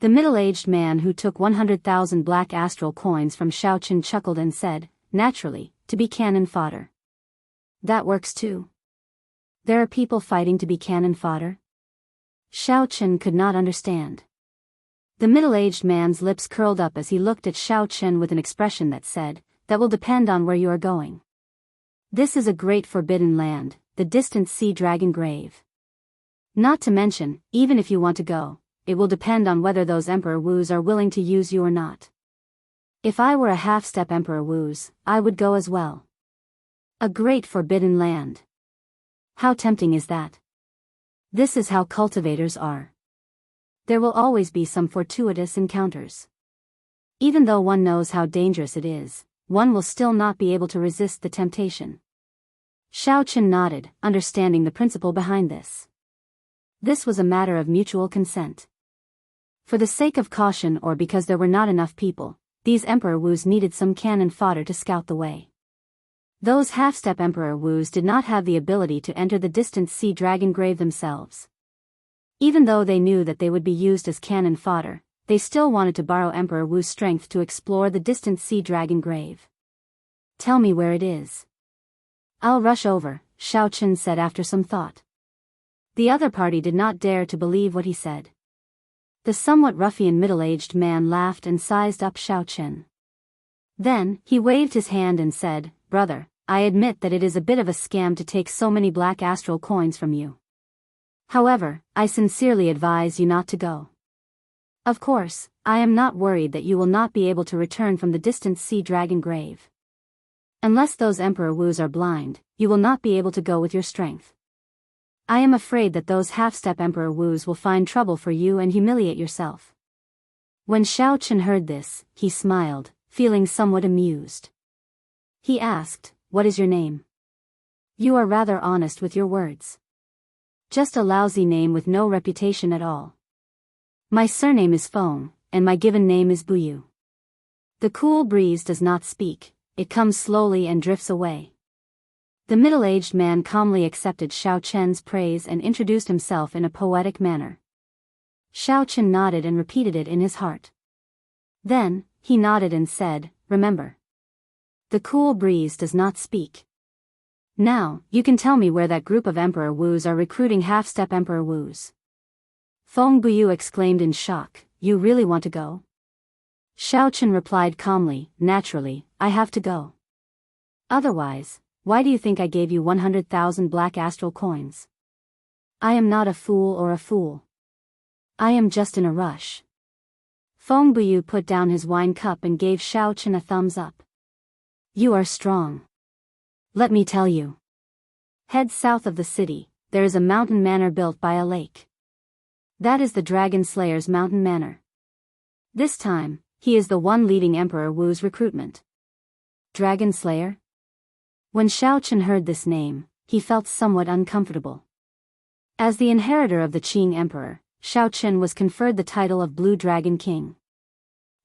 The middle-aged man who took 100,000 black astral coins from Xiaochen chuckled and said, "Naturally, to be cannon fodder." "That works too. There are people fighting to be cannon fodder?" Xiaochen could not understand. The middle-aged man's lips curled up as he looked at Xiaochen with an expression that said, "That will depend on where you are going. This is a great forbidden land, the distant sea dragon grave. Not to mention, even if you want to go, it will depend on whether those Emperor Wus are willing to use you or not. If I were a half-step Emperor Wus, I would go as well. A great forbidden land. How tempting is that? This is how cultivators are. There will always be some fortuitous encounters. Even though one knows how dangerous it is, one will still not be able to resist the temptation. Xiao Chen nodded, understanding the principle behind this. This was a matter of mutual consent. For the sake of caution or because there were not enough people, these Emperor Wus needed some cannon fodder to scout the way. Those half-step Emperor Wus did not have the ability to enter the distant sea dragon grave themselves. Even though they knew that they would be used as cannon fodder, they still wanted to borrow Emperor Wu's strength to explore the distant sea dragon grave. Tell me where it is. I'll rush over, Xiao Chen said after some thought. The other party did not dare to believe what he said. The somewhat ruffian middle-aged man laughed and sized up Xiao Chen. Then, he waved his hand and said, "Brother, I admit that it is a bit of a scam to take so many black astral coins from you. However, I sincerely advise you not to go. Of course, I am not worried that you will not be able to return from the distant sea dragon grave. Unless those Emperor Wus are blind, you will not be able to go with your strength. I am afraid that those half-step Emperor Wus will find trouble for you and humiliate yourself." When Xiao Chen heard this, he smiled, feeling somewhat amused. He asked, "What is your name? You are rather honest with your words. Just a lousy name with no reputation at all. My surname is Feng, and my given name is Biyao. The cool breeze does not speak, it comes slowly and drifts away." The middle-aged man calmly accepted Xiao Chen's praise and introduced himself in a poetic manner. Xiao Chen nodded and repeated it in his heart. Then, he nodded and said, "Remember. The cool breeze does not speak. Now, you can tell me where that group of Emperor Wus are recruiting half-step Emperor Wus." Feng Biyao exclaimed in shock, "You really want to go?" Xiao Chen replied calmly, "Naturally, I have to go. Otherwise, why do you think I gave you 100,000 black astral coins? I am not a fool or a fool. I am just in a rush." Feng Biyao put down his wine cup and gave Xiao Chen a thumbs up. "You are strong. Let me tell you. Head south of the city, there is a mountain manor built by a lake. That is the Dragon Slayer's mountain manor. This time, he is the one leading Emperor Wu's recruitment." Dragon Slayer? When Xiao Chen heard this name, he felt somewhat uncomfortable. As the inheritor of the Qing Emperor, Xiao Chen was conferred the title of Blue Dragon King.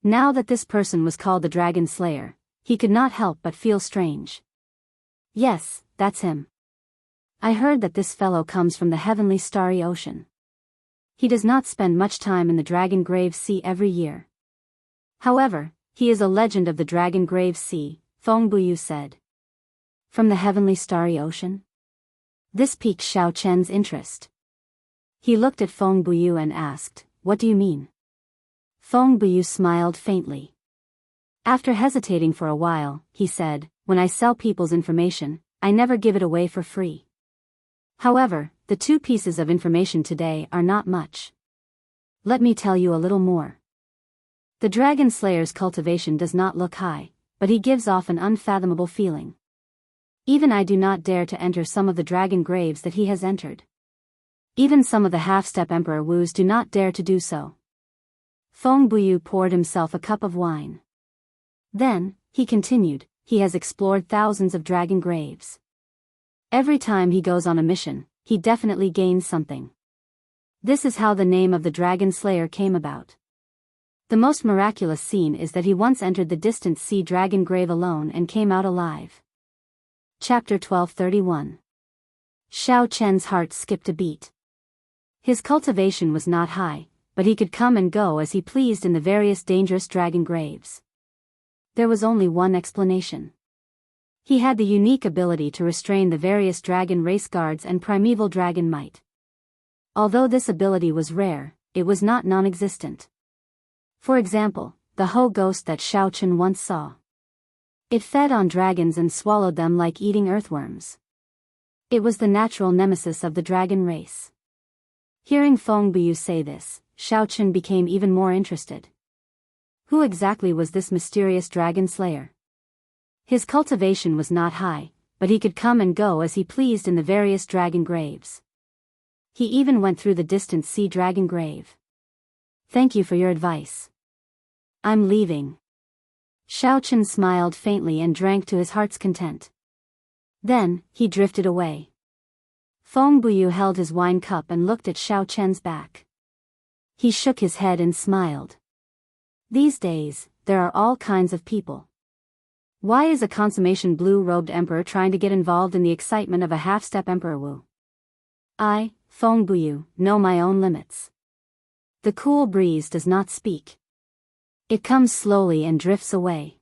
Now that this person was called the Dragon Slayer, he could not help but feel strange. "Yes, that's him. I heard that this fellow comes from the heavenly starry ocean. He does not spend much time in the Dragon Grave Sea every year. However, he is a legend of the Dragon Grave Sea," Feng Biyao said. "From the heavenly starry ocean?" This piqued Xiao Chen's interest. He looked at Feng Biyao and asked, "What do you mean?" Feng Biyao smiled faintly. After hesitating for a while, he said, "When I sell people's information, I never give it away for free. However, the 2 pieces of information today are not much. Let me tell you a little more. The Dragon Slayer's cultivation does not look high, but he gives off an unfathomable feeling. Even I do not dare to enter some of the dragon graves that he has entered. Even some of the half-step Emperor Wus do not dare to do so." Feng Biyao poured himself a cup of wine. Then, he continued, "He has explored thousands of dragon graves. Every time he goes on a mission, he definitely gains something. This is how the name of the Dragon Slayer came about. The most miraculous scene is that he once entered the distant sea dragon grave alone and came out alive." Chapter 1231. Xiao Chen's heart skipped a beat. His cultivation was not high, but he could come and go as he pleased in the various dangerous dragon graves. There was only one explanation. He had the unique ability to restrain the various dragon race guards and primeval dragon might. Although this ability was rare, it was not non-existent. For example, the Ho ghost that Xiao Chen once saw. It fed on dragons and swallowed them like eating earthworms. It was the natural nemesis of the dragon race. Hearing Feng Buyu say this, Xiaochen became even more interested. Who exactly was this mysterious dragon slayer? His cultivation was not high, but he could come and go as he pleased in the various dragon graves. He even went through the distant sea dragon grave. Thank you for your advice. I'm leaving. Xiaochen smiled faintly and drank to his heart's content. Then, he drifted away. Feng Buyu held his wine cup and looked at Xiaochen's back. He shook his head and smiled. These days, there are all kinds of people. Why is a consummation blue-robed emperor trying to get involved in the excitement of a half-step emperor Wu? I, Feng Buyu, know my own limits. The cool breeze does not speak. It comes slowly and drifts away.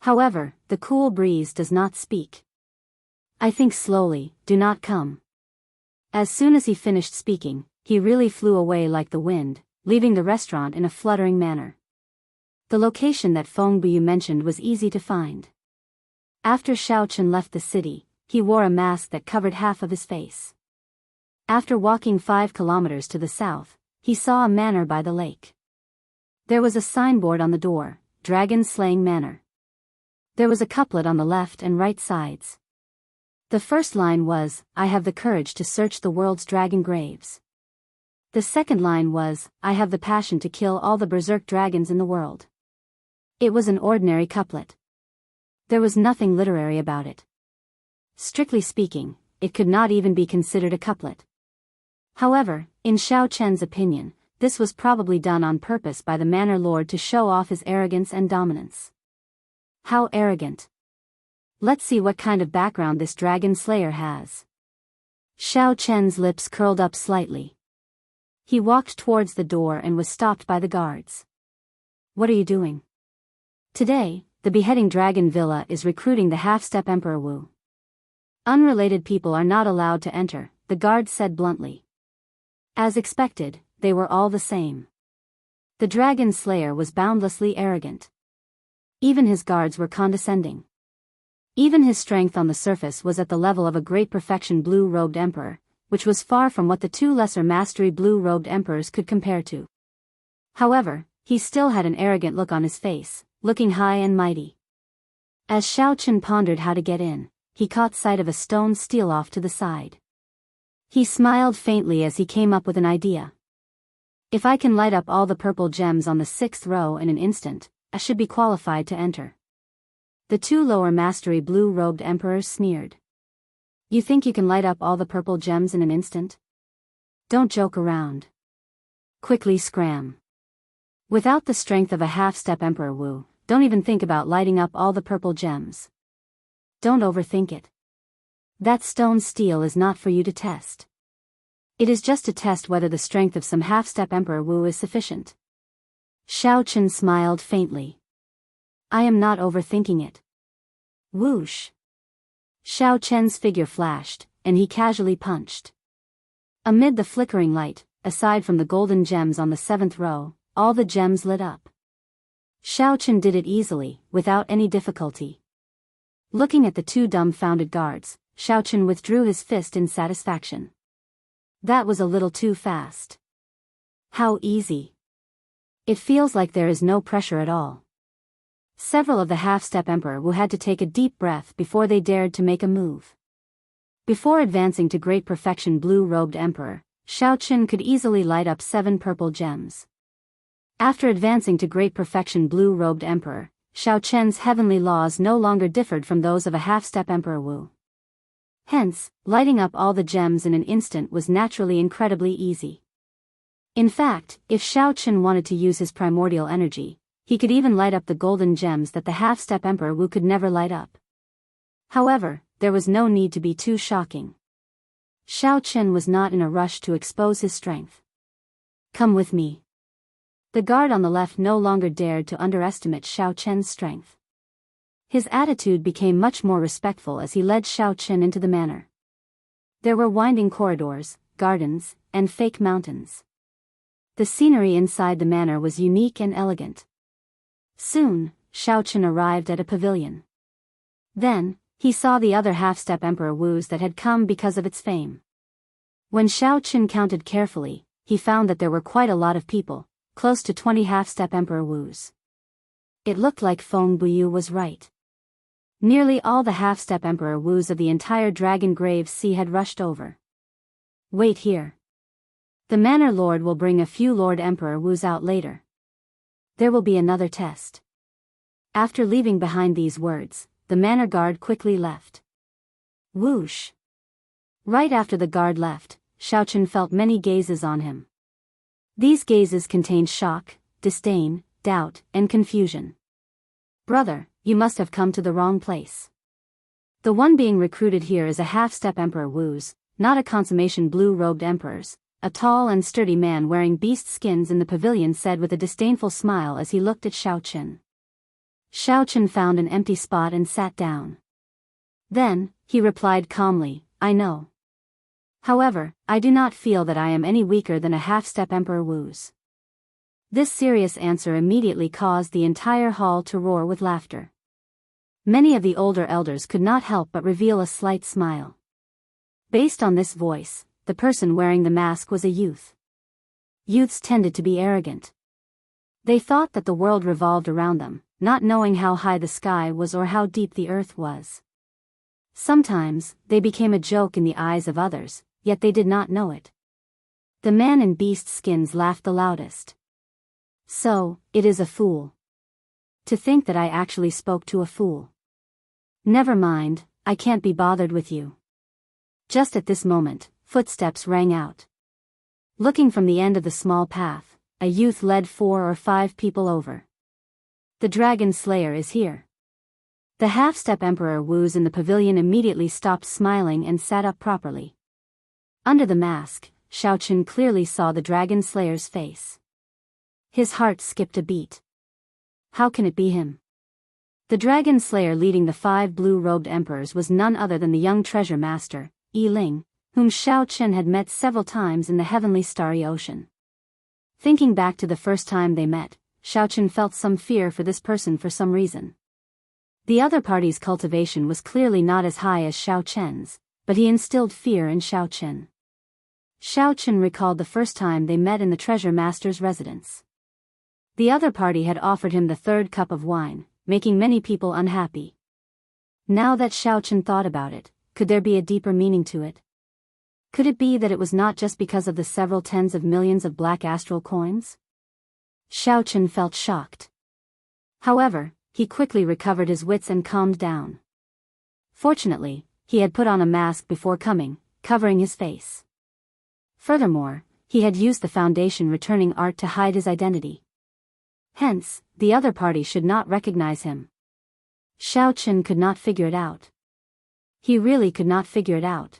However, the cool breeze does not speak. I think slowly, do not come. As soon as he finished speaking, he really flew away like the wind, leaving the restaurant in a fluttering manner. The location that Feng Buyu mentioned was easy to find. After Xiaochen left the city, he wore a mask that covered half of his face. After walking 5 kilometers to the south, he saw a manor by the lake. There was a signboard on the door, Dragon Slaying Manor. There was a couplet on the left and right sides. The first line was, I have the courage to search the world's dragon graves. The second line was, I have the passion to kill all the berserk dragons in the world. It was an ordinary couplet. There was nothing literary about it. Strictly speaking, it could not even be considered a couplet. However, in Xiaochen's opinion, this was probably done on purpose by the manor lord to show off his arrogance and dominance. How arrogant! Let's see what kind of background this dragon slayer has. Xiaochen's lips curled up slightly. He walked towards the door and was stopped by the guards. What are you doing? Today, the beheading dragon villa is recruiting the half-step Emperor Wu. Unrelated people are not allowed to enter, the guards said bluntly. As expected, they were all the same. The dragon slayer was boundlessly arrogant. Even his guards were condescending. Even his strength on the surface was at the level of a great perfection blue-robed emperor, which was far from what the 2 lesser mastery blue-robed emperors could compare to. However, he still had an arrogant look on his face, looking high and mighty. As Xiaochen pondered how to get in, he caught sight of a stone stele off to the side. He smiled faintly as he came up with an idea. If I can light up all the purple gems on the 6th row in an instant, I should be qualified to enter. The 2 lower mastery blue-robed emperors sneered. You think you can light up all the purple gems in an instant? Don't joke around. Quickly scram. Without the strength of a half-step Emperor Wu, don't even think about lighting up all the purple gems. Don't overthink it. That stone stele is not for you to test. It is just to test whether the strength of some half-step Emperor Wu is sufficient. Xiaochen smiled faintly. I am not overthinking it. Whoosh. Xiaochen's figure flashed, and he casually punched. Amid the flickering light, aside from the golden gems on the 7th row, all the gems lit up. Xiaochen did it easily, without any difficulty. Looking at the 2 dumbfounded guards, Xiaochen withdrew his fist in satisfaction. That was a little too fast. How easy. It feels like there is no pressure at all. Several of the half-step Emperor Wu had to take a deep breath before they dared to make a move. Before advancing to great perfection blue-robed Emperor, Xiaochen could easily light up 7 purple gems. After advancing to great perfection blue-robed Emperor, Xiaochen's heavenly laws no longer differed from those of a half-step Emperor Wu. Hence, lighting up all the gems in an instant was naturally incredibly easy. In fact, if Xiaochen wanted to use his primordial energy, he could even light up the golden gems that the half-step Emperor Wu could never light up. However, there was no need to be too shocking. Xiaochen was not in a rush to expose his strength. Come with me. The guard on the left no longer dared to underestimate Xiaochen's strength. His attitude became much more respectful as he led Xiaochen into the manor. There were winding corridors, gardens, and fake mountains. The scenery inside the manor was unique and elegant. Soon, Xiaochen arrived at a pavilion. Then, he saw the other half-step Emperor Wus that had come because of its fame. When Xiao Qin counted carefully, he found that there were quite a lot of people, close to 20 half-step Emperor Wus. It looked like Feng Buyu was right. Nearly all the half-step Emperor Wus of the entire Dragon Grave Sea had rushed over. Wait here. The Manor Lord will bring a few Lord Emperor Wus out later. There will be another test. After leaving behind these words, the manor guard quickly left. Whoosh! Right after the guard left, Xiao Qin felt many gazes on him. These gazes contained shock, disdain, doubt, and confusion. Brother, you must have come to the wrong place. The one being recruited here is a half-step Emperor Wus, not a consummation blue-robed emperors, a tall and sturdy man wearing beast skins in the pavilion said with a disdainful smile as he looked at Xiao Qin. Xiao Qin found an empty spot and sat down. Then, he replied calmly, I know. However, I do not feel that I am any weaker than a half-step Emperor Wus. This serious answer immediately caused the entire hall to roar with laughter. Many of the older elders could not help but reveal a slight smile. Based on this voice, the person wearing the mask was a youth. Youths tended to be arrogant. They thought that the world revolved around them, not knowing how high the sky was or how deep the earth was. Sometimes, they became a joke in the eyes of others, yet they did not know it. The man in beast skins laughed the loudest. So, it is a fool. To think that I actually spoke to a fool. Never mind, I can't be bothered with you. Just at this moment, footsteps rang out. Looking from the end of the small path, a youth led 4 or 5 people over. The Dragon Slayer is here. The half-step Emperor Wus in the pavilion immediately stopped smiling and sat up properly. Under the mask, Xiao Qin clearly saw the Dragon Slayer's face. His heart skipped a beat. How can it be him? The Dragon Slayer leading the 5 blue-robed emperors was none other than the young treasure master, Yi Ling, whom Xiao Qin had met several times in the heavenly starry ocean. Thinking back to the first time they met, Xiao Qin felt some fear for this person for some reason. The other party's cultivation was clearly not as high as Xiao Qin's, but he instilled fear in Xiao Qin. Xiao Qin recalled the first time they met in the treasure master's residence. The other party had offered him the 3rd cup of wine, making many people unhappy. Now that Xiao Qin thought about it, could there be a deeper meaning to it? Could it be that it was not just because of the several tens of millions of black astral coins? Xiao Qin felt shocked. However, he quickly recovered his wits and calmed down. Fortunately, he had put on a mask before coming, covering his face. Furthermore, he had used the foundation returning art to hide his identity. Hence, the other party should not recognize him. Xiao Qin could not figure it out. He really could not figure it out.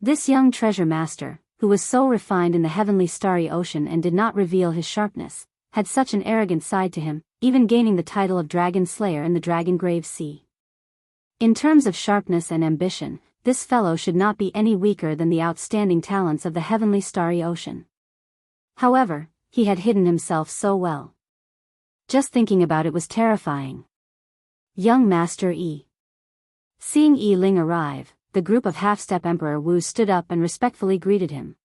This young treasure master, who was so refined in the heavenly starry ocean and did not reveal his sharpness, had such an arrogant side to him, even gaining the title of Dragon Slayer in the Dragon Grave Sea. In terms of sharpness and ambition, this fellow should not be any weaker than the outstanding talents of the heavenly starry ocean. However, he had hidden himself so well. Just thinking about it was terrifying. Young Master Yi. Seeing Yi Ling arrive, the group of half-step Emperor Wus stood up and respectfully greeted him.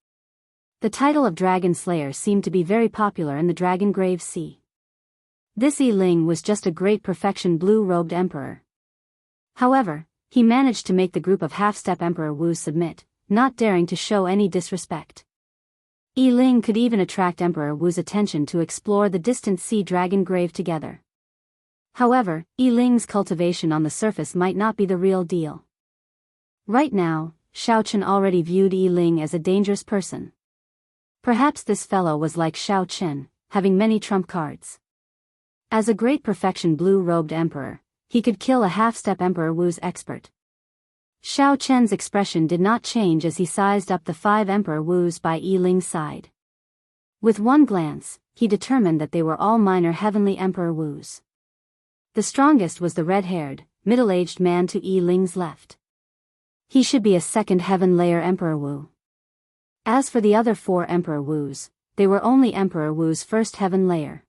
The title of Dragon Slayer seemed to be very popular in the Dragon Grave Sea. This Yi Ling was just a great perfection blue-robed emperor. However, he managed to make the group of half-step Emperor Wus submit, not daring to show any disrespect. Yi Ling could even attract Emperor Wu's attention to explore the distant sea dragon grave together. However, Yi Ling's cultivation on the surface might not be the real deal. Right now, Xiao Qin already viewed Yi Ling as a dangerous person. Perhaps this fellow was like Xiao Qin, having many trump cards. As a great perfection blue-robed emperor, he could kill a half-step Emperor Wu's expert. Xiao Qin's expression did not change as he sized up the 5 Emperor Wus by Yi Ling's side. With one glance, he determined that they were all minor heavenly Emperor Wus. The strongest was the red-haired, middle-aged man to Yi Ling's left. He should be a 2nd heaven layer Emperor Wu. As for the other 4 Emperor Wus, they were only Emperor Wu's 1st heaven layer.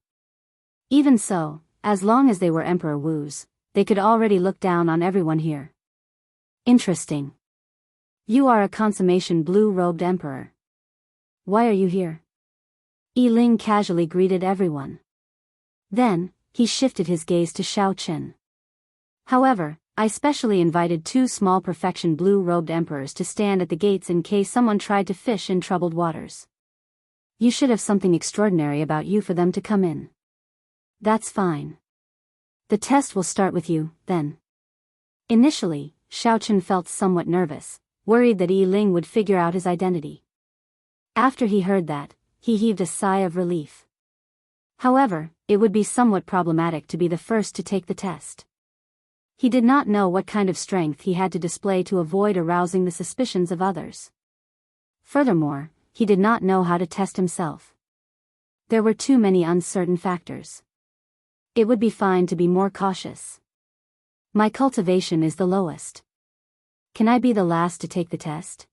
Even so, as long as they were Emperor Wus, they could already look down on everyone here. Interesting. You are a consummation blue-robed emperor. Why are you here? Yi Ling casually greeted everyone. Then, he shifted his gaze to Xiao Chen. However, I specially invited 2 small perfection blue-robed emperors to stand at the gates in case someone tried to fish in troubled waters. You should have something extraordinary about you for them to come in. That's fine. The test will start with you, then. Initially, Xiao Chen felt somewhat nervous, worried that Yi Ling would figure out his identity. After he heard that, he heaved a sigh of relief. However, it would be somewhat problematic to be the first to take the test. He did not know what kind of strength he had to display to avoid arousing the suspicions of others. Furthermore, he did not know how to test himself. There were too many uncertain factors. It would be fine to be more cautious. My cultivation is the lowest. Can I be the last to take the test?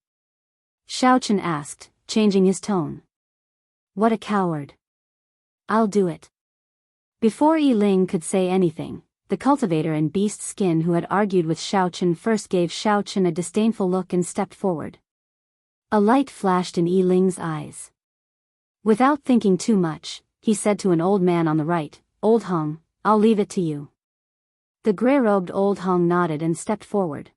Xiao Chen asked, changing his tone. What a coward. I'll do it. Before Yi Ling could say anything, the cultivator in beast skin who had argued with Xiao Chen first gave Xiao Chen a disdainful look and stepped forward. A light flashed in Yi Ling's eyes. Without thinking too much, he said to an old man on the right, Old Hong, I'll leave it to you. The grey-robed Old Hong nodded and stepped forward.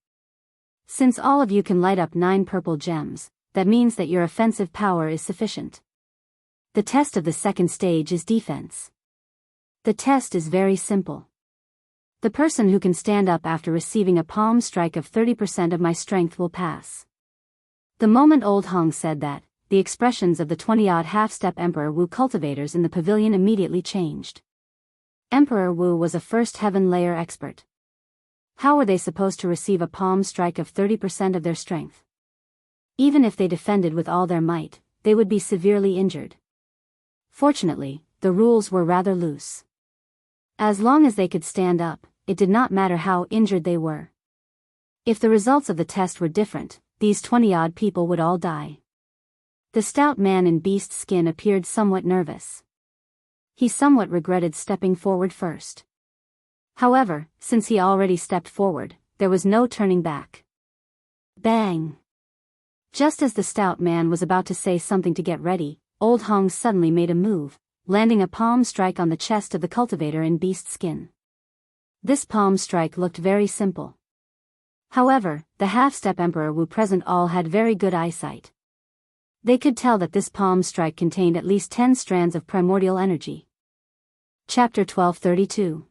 Since all of you can light up 9 purple gems, that means that your offensive power is sufficient. The test of the second stage is defense. The test is very simple. The person who can stand up after receiving a palm strike of 30% of my strength will pass. The moment Old Hong said that, the expressions of the 20-odd half-step Emperor Wu cultivators in the pavilion immediately changed. Emperor Wu was a first heaven layer expert. How were they supposed to receive a palm strike of 30% of their strength? Even if they defended with all their might, they would be severely injured. Fortunately, the rules were rather loose. As long as they could stand up, it did not matter how injured they were. If the results of the test were different, these 20-odd people would all die. The stout man in beast skin appeared somewhat nervous. He somewhat regretted stepping forward first. However, since he already stepped forward, there was no turning back. Bang! Just as the stout man was about to say something to get ready, Old Hong suddenly made a move, landing a palm strike on the chest of the cultivator in beast skin. This palm strike looked very simple. However, the half-step Emperor Wu present all had very good eyesight. They could tell that this palm strike contained at least 10 strands of primordial energy. Chapter 1232.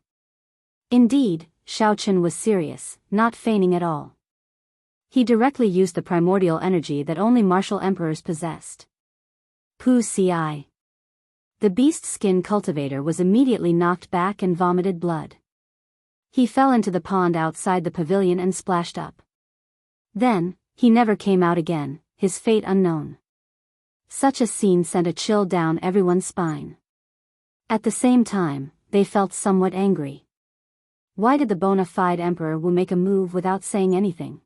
Indeed, Xiao Chen was serious, not feigning at all. He directly used the primordial energy that only martial emperors possessed. Pu Ci. The beast skin cultivator was immediately knocked back and vomited blood. He fell into the pond outside the pavilion and splashed up. Then, he never came out again, his fate unknown. Such a scene sent a chill down everyone's spine. At the same time, they felt somewhat angry. Why did the bona fide Emperor Wu make a move without saying anything?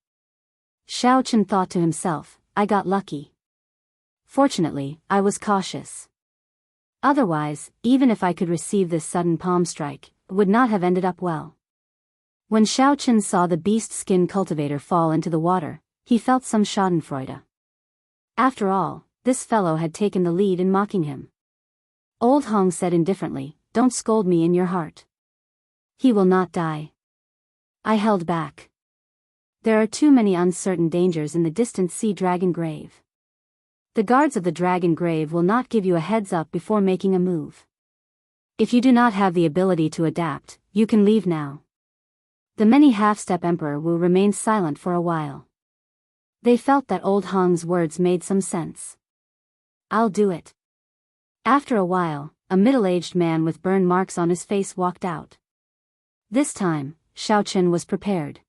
Xiao Chen thought to himself, I got lucky. Fortunately, I was cautious. Otherwise, even if I could receive this sudden palm strike, it would not have ended up well. When Xiao Chen saw the beast skin cultivator fall into the water, he felt some schadenfreude. After all, this fellow had taken the lead in mocking him. Old Hong said indifferently, Don't scold me in your heart. He will not die. I held back. There are too many uncertain dangers in the distant sea dragon grave. The guards of the dragon grave will not give you a heads up before making a move. If you do not have the ability to adapt, you can leave now. The many half-step Emperor Wu remained silent for a while. They felt that Old Hong's words made some sense. I'll do it. After a while, a middle-aged man with burn marks on his face walked out. This time, Xiao Chen was prepared.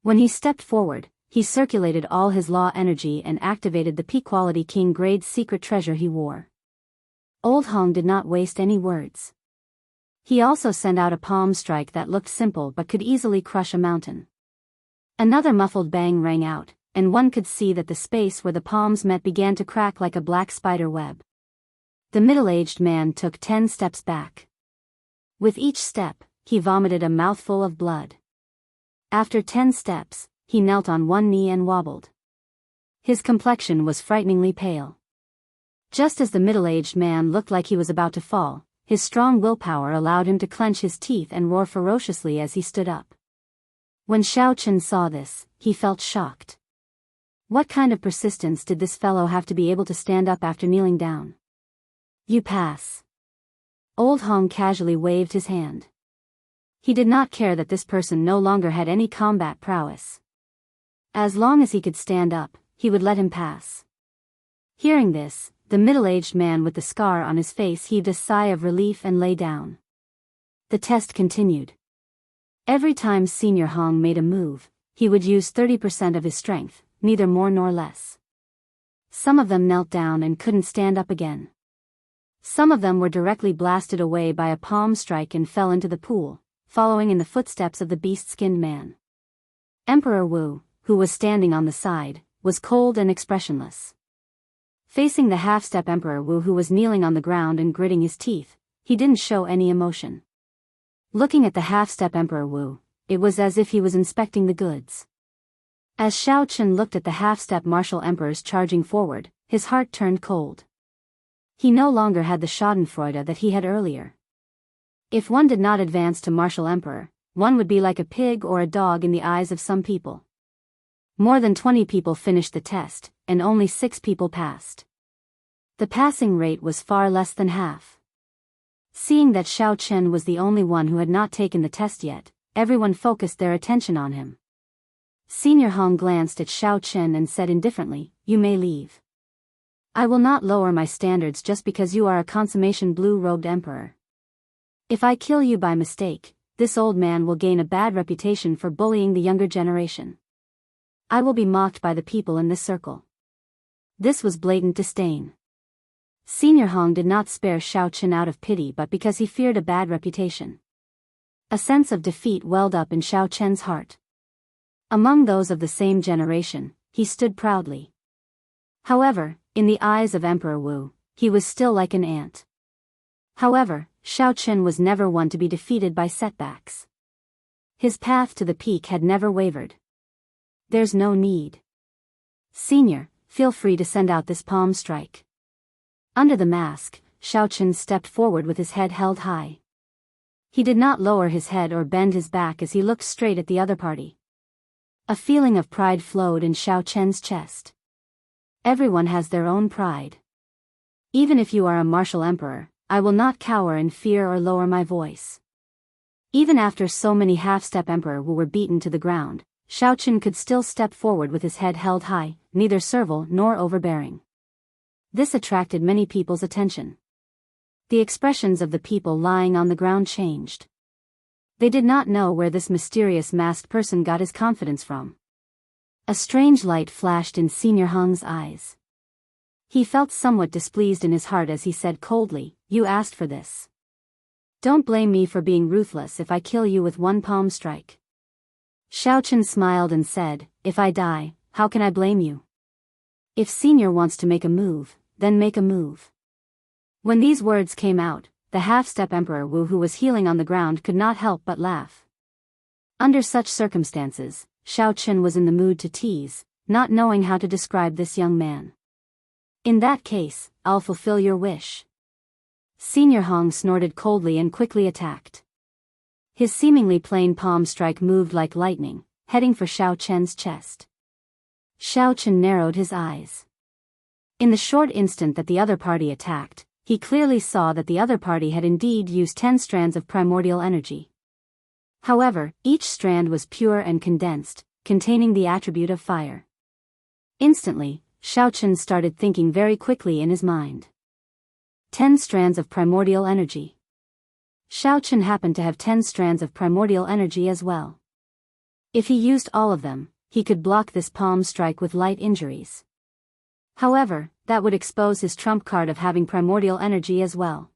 When he stepped forward, he circulated all his law energy and activated the P-quality king-grade secret treasure he wore. Old Hong did not waste any words. He also sent out a palm strike that looked simple but could easily crush a mountain. Another muffled bang rang out, and one could see that the space where the palms met began to crack like a black spider web. The middle-aged man took 10 steps back. With each step, he vomited a mouthful of blood. After 10 steps, he knelt on one knee and wobbled. His complexion was frighteningly pale. Just as the middle-aged man looked like he was about to fall, his strong willpower allowed him to clench his teeth and roar ferociously as he stood up. When Xiao Chen saw this, he felt shocked. What kind of persistence did this fellow have to be able to stand up after kneeling down? You pass. Old Hong casually waved his hand. He did not care that this person no longer had any combat prowess. As long as he could stand up, he would let him pass. Hearing this, the middle-aged man with the scar on his face heaved a sigh of relief and lay down. The test continued. Every time Senior Hong made a move, he would use 30% of his strength, neither more nor less. Some of them knelt down and couldn't stand up again. Some of them were directly blasted away by a palm strike and fell into the pool, following in the footsteps of the beast-skinned man. Emperor Wu, who was standing on the side, was cold and expressionless. Facing the half-step Emperor Wu, who was kneeling on the ground and gritting his teeth, he didn't show any emotion. Looking at the half-step Emperor Wu, it was as if he was inspecting the goods. As Xiao Chen looked at the half-step martial emperors charging forward, his heart turned cold. He no longer had the schadenfreude that he had earlier. If one did not advance to martial emperor, one would be like a pig or a dog in the eyes of some people. More than 20 people finished the test, and only 6 people passed. The passing rate was far less than half. Seeing that Xiao Chen was the only one who had not taken the test yet, everyone focused their attention on him. Senior Hong glanced at Xiao Chen and said indifferently, "You may leave. I will not lower my standards just because you are a consummation blue-robed emperor. If I kill you by mistake, this old man will gain a bad reputation for bullying the younger generation. I will be mocked by the people in this circle." This was blatant disdain. Senior Hong did not spare Xiao Chen out of pity but because he feared a bad reputation. A sense of defeat welled up in Xiao Chen's heart. Among those of the same generation, he stood proudly. However, in the eyes of Emperor Wu, he was still like an ant. However, Xiao Chen was never one to be defeated by setbacks. His path to the peak had never wavered. There's no need. Senior, feel free to send out this palm strike. Under the mask, Xiao Chen stepped forward with his head held high. He did not lower his head or bend his back as he looked straight at the other party. A feeling of pride flowed in Xiao Chen's chest. Everyone has their own pride. Even if you are a martial emperor, I will not cower in fear or lower my voice. Even after so many half-step emperor who were beaten to the ground, Xiao Chen could still step forward with his head held high, neither servile nor overbearing. This attracted many people's attention. The expressions of the people lying on the ground changed. They did not know where this mysterious masked person got his confidence from. A strange light flashed in Senior Hong's eyes. He felt somewhat displeased in his heart as he said coldly, "You asked for this. Don't blame me for being ruthless if I kill you with one palm strike." Xiao Chen smiled and said, "If I die, how can I blame you? If Senior wants to make a move, then make a move." When these words came out, the half-step Emperor Wu, who was healing on the ground, could not help but laugh. Under such circumstances, Xiao Chen was in the mood to tease, not knowing how to describe this young man. "In that case, I'll fulfill your wish." Senior Hong snorted coldly and quickly attacked. His seemingly plain palm strike moved like lightning, heading for Xiao Chen's chest. Xiao Chen narrowed his eyes. In the short instant that the other party attacked, he clearly saw that the other party had indeed used 10 strands of primordial energy. However, each strand was pure and condensed, containing the attribute of fire. Instantly, Xiao Chen started thinking very quickly in his mind. 10 strands of primordial energy. Xiao Chen happened to have 10 strands of primordial energy as well. If he used all of them, he could block this palm strike with light injuries. However, that would expose his trump card of having primordial energy as well.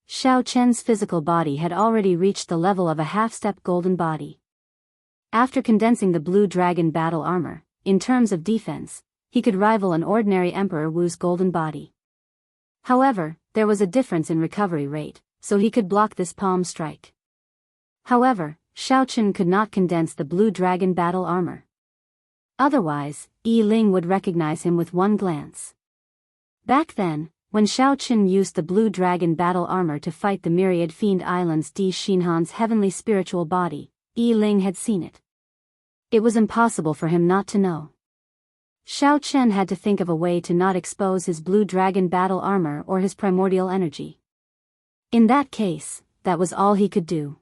Xiao Chen's physical body had already reached the level of a half-step golden body. After condensing the blue dragon battle armor, in terms of defense, he could rival an ordinary Emperor Wu's golden body. However, there was a difference in recovery rate, so he could block this palm strike. However, Xiao Chen could not condense the blue dragon battle armor. Otherwise, Yi Ling would recognize him with one glance. Back then, when Shao Qin used the blue dragon battle armor to fight the myriad fiend islands Di Xinhan's heavenly spiritual body, Yi Ling had seen it. It was impossible for him not to know. Shao Chen had to think of a way to not expose his blue dragon battle armor or his primordial energy. In that case, that was all he could do.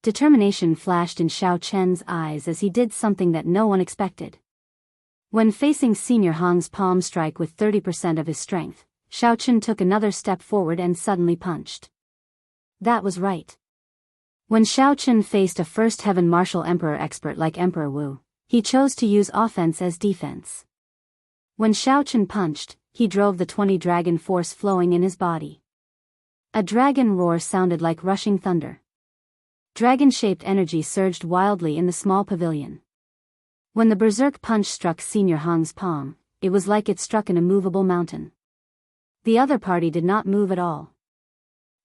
Determination flashed in Shao Chen's eyes as he did something that no one expected. When facing Senior Hong's palm strike with 30% of his strength, Shao Chen took another step forward and suddenly punched. That was right. When Shao Chen faced a First Heaven Martial Emperor expert like Emperor Wu, he chose to use offense as defense. When Shao Chen punched, he drove the 20 dragon force flowing in his body. A dragon roar sounded like rushing thunder. Dragon-shaped energy surged wildly in the small pavilion. When the berserk punch struck Senior Hong's palm, it was like it struck an immovable mountain. The other party did not move at all.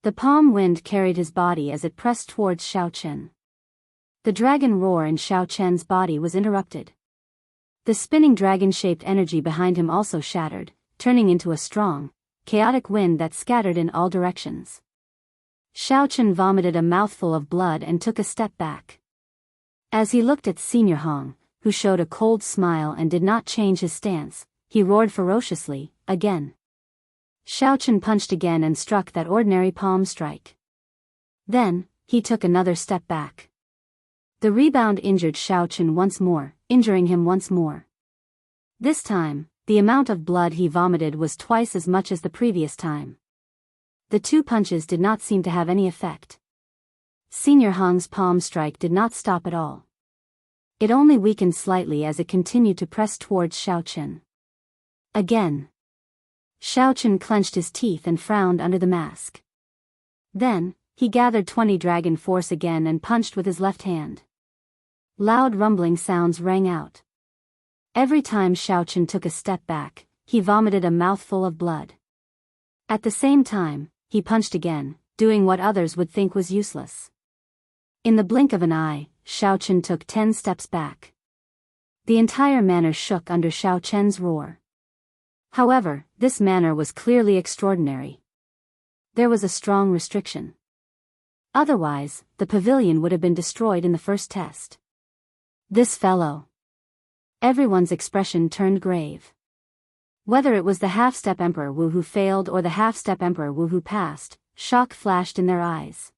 The palm wind carried his body as it pressed towards Shao Chen. The dragon roar in Shao Chen's body was interrupted. The spinning dragon-shaped energy behind him also shattered, turning into a strong, chaotic wind that scattered in all directions. Shao Chen vomited a mouthful of blood and took a step back. As he looked at Senior Hong, who showed a cold smile and did not change his stance, he roared ferociously, again. Shao Chen punched again and struck that ordinary palm strike. Then, he took another step back. The rebound injured Shao Chen once more, injuring him once more. This time, the amount of blood he vomited was twice as much as the previous time. The two punches did not seem to have any effect. Senior Hong's palm strike did not stop at all. It only weakened slightly as it continued to press towards Shao Chen. Again. Shao Chen clenched his teeth and frowned under the mask. Then, he gathered 20 dragon force again and punched with his left hand. Loud rumbling sounds rang out. Every time Shao Chen took a step back, he vomited a mouthful of blood. At the same time, he punched again, doing what others would think was useless. In the blink of an eye, Shao Chen took 10 steps back. The entire manor shook under Shao Chen's roar. However, this manor was clearly extraordinary. There was a strong restriction. Otherwise, the pavilion would have been destroyed in the first test. This fellow. Everyone's expression turned grave. Whether it was the half-step Emperor Wu who failed or the half-step Emperor Wu who passed, shock flashed in their eyes.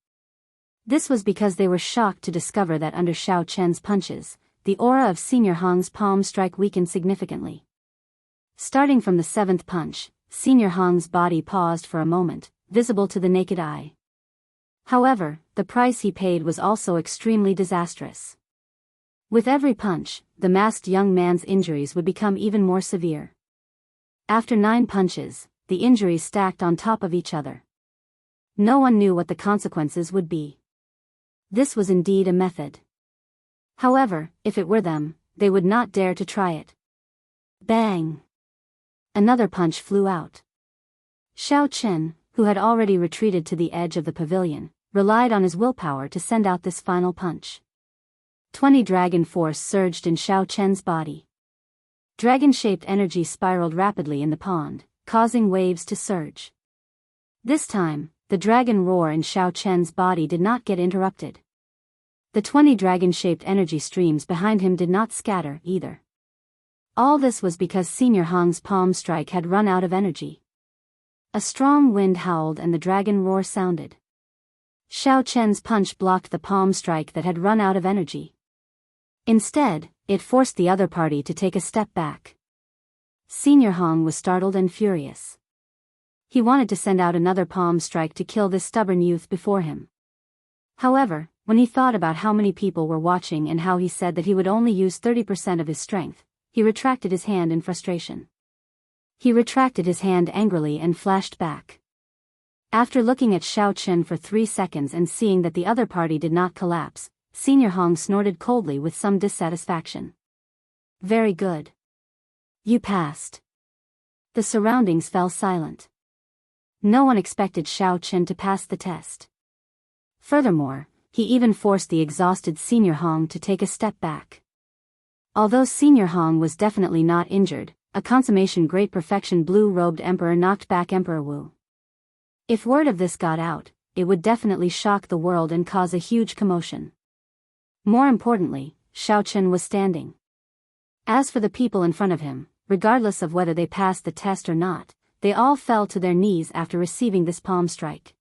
This was because they were shocked to discover that under Shao Chen's punches, the aura of Senior Hong's palm strike weakened significantly. Starting from the 7th punch, Senior Hong's body paused for a moment, visible to the naked eye. However, the price he paid was also extremely disastrous. With every punch, the masked young man's injuries would become even more severe. After 9 punches, the injuries stacked on top of each other. No one knew what the consequences would be. This was indeed a method. However, if it were them, they would not dare to try it. Bang! Another punch flew out. Shao Chen, who had already retreated to the edge of the pavilion, relied on his willpower to send out this final punch. 20 dragon force surged in Shao Chen's body. Dragon-shaped energy spiraled rapidly in the pond, causing waves to surge. This time, the dragon roar in Shao Chen's body did not get interrupted. The 20 dragon-shaped energy streams behind him did not scatter, either. All this was because Senior Hong's palm strike had run out of energy. A strong wind howled and the dragon roar sounded. Shao Chen's punch blocked the palm strike that had run out of energy. Instead, it forced the other party to take a step back. Senior Hong was startled and furious. He wanted to send out another palm strike to kill this stubborn youth before him. However, when he thought about how many people were watching and how he said that he would only use 30% of his strength, he retracted his hand in frustration. He retracted his hand angrily and flashed back. After looking at Shao Chen for 3 seconds and seeing that the other party did not collapse, Senior Hong snorted coldly with some dissatisfaction. Very good. You passed. The surroundings fell silent. No one expected Shao Chen to pass the test. Furthermore, he even forced the exhausted Senior Hong to take a step back. Although Senior Hong was definitely not injured, a consummation great perfection blue-robed emperor knocked back Emperor Wu. If word of this got out, it would definitely shock the world and cause a huge commotion. More importantly, Xiao Chen was standing. As for the people in front of him, regardless of whether they passed the test or not, they all fell to their knees after receiving this palm strike.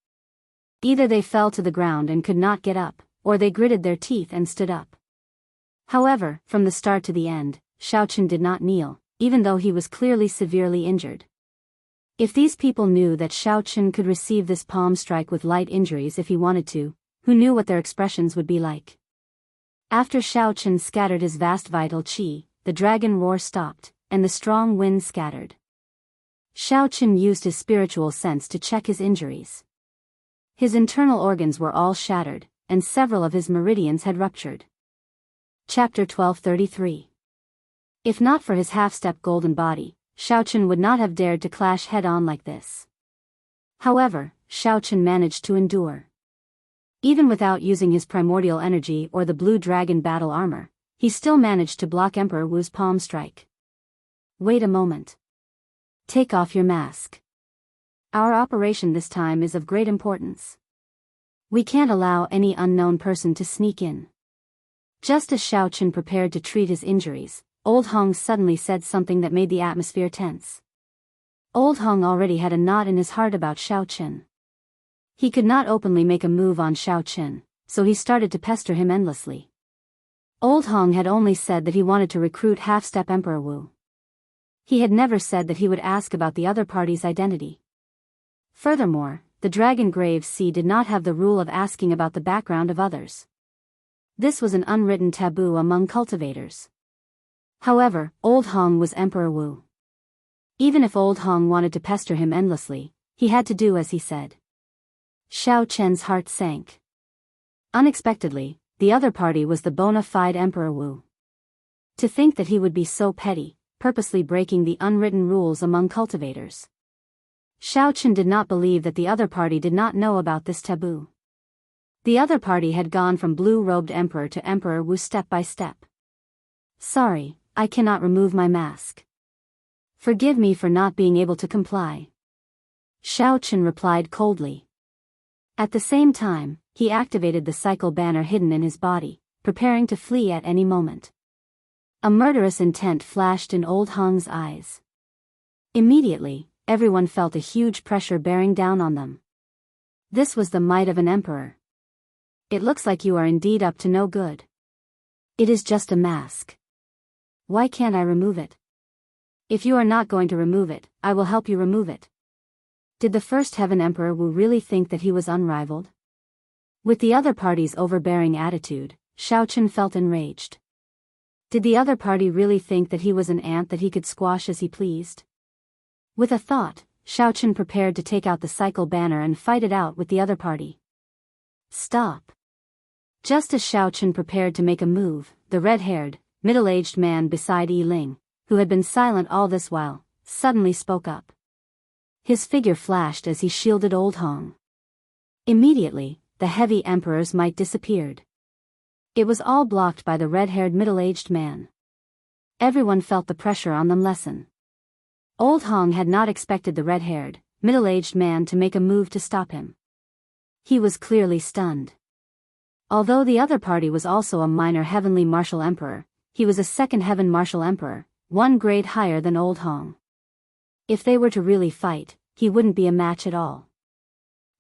Either they fell to the ground and could not get up, or they gritted their teeth and stood up. However, from the start to the end, Xiao Chen did not kneel, even though he was clearly severely injured. If these people knew that Xiao Chen could receive this palm strike with light injuries if he wanted to, who knew what their expressions would be like? After Xiao Chen scattered his vast vital qi, the dragon roar stopped, and the strong wind scattered. Xiao Chen used his spiritual sense to check his injuries. His internal organs were all shattered, and several of his meridians had ruptured. Chapter 1233. If not for his half-step golden body, Xiao Chen would not have dared to clash head-on like this. However, Xiao Chen managed to endure. Even without using his primordial energy or the blue dragon battle armor, he still managed to block Emperor Wu's palm strike. Wait a moment. Take off your mask. Our operation this time is of great importance. We can't allow any unknown person to sneak in. Just as Xiao Chen prepared to treat his injuries, Old Hong suddenly said something that made the atmosphere tense. Old Hong already had a knot in his heart about Xiao Chen. He could not openly make a move on Xiao Chen, so he started to pester him endlessly. Old Hong had only said that he wanted to recruit half-step Emperor Wu. He had never said that he would ask about the other party's identity. Furthermore, the Dragon Grave Sea did not have the rule of asking about the background of others. This was an unwritten taboo among cultivators. However, Old Hong was Emperor Wu. Even if Old Hong wanted to pester him endlessly, he had to do as he said. Xiao Chen's heart sank. Unexpectedly, the other party was the bona fide Emperor Wu. To think that he would be so petty, purposely breaking the unwritten rules among cultivators. Xiao Chen did not believe that the other party did not know about this taboo. The other party had gone from blue-robed emperor to Emperor Wu step by step. Sorry, I cannot remove my mask. Forgive me for not being able to comply. Xiao Chen replied coldly. At the same time, he activated the cycle banner hidden in his body, preparing to flee at any moment. A murderous intent flashed in Old Hong's eyes. Immediately, everyone felt a huge pressure bearing down on them. This was the might of an emperor. It looks like you are indeed up to no good. It is just a mask. Why can't I remove it? If you are not going to remove it, I will help you remove it. Did the First Heaven Emperor Wu really think that he was unrivaled? With the other party's overbearing attitude, Xiao Chen felt enraged. Did the other party really think that he was an ant that he could squash as he pleased? With a thought, Xiao Chen prepared to take out the cycle banner and fight it out with the other party. Stop. Just as Xiao Chen prepared to make a move, the red-haired, middle-aged man beside Yi Ling, who had been silent all this while, suddenly spoke up. His figure flashed as he shielded Old Hong. Immediately, the heavy emperor's might disappeared. It was all blocked by the red-haired middle-aged man. Everyone felt the pressure on them lessen. Old Hong had not expected the red-haired, middle-aged man to make a move to stop him. He was clearly stunned. Although the other party was also a minor heavenly martial emperor, he was a second heaven martial emperor, one grade higher than Old Hong. If they were to really fight, he wouldn't be a match at all.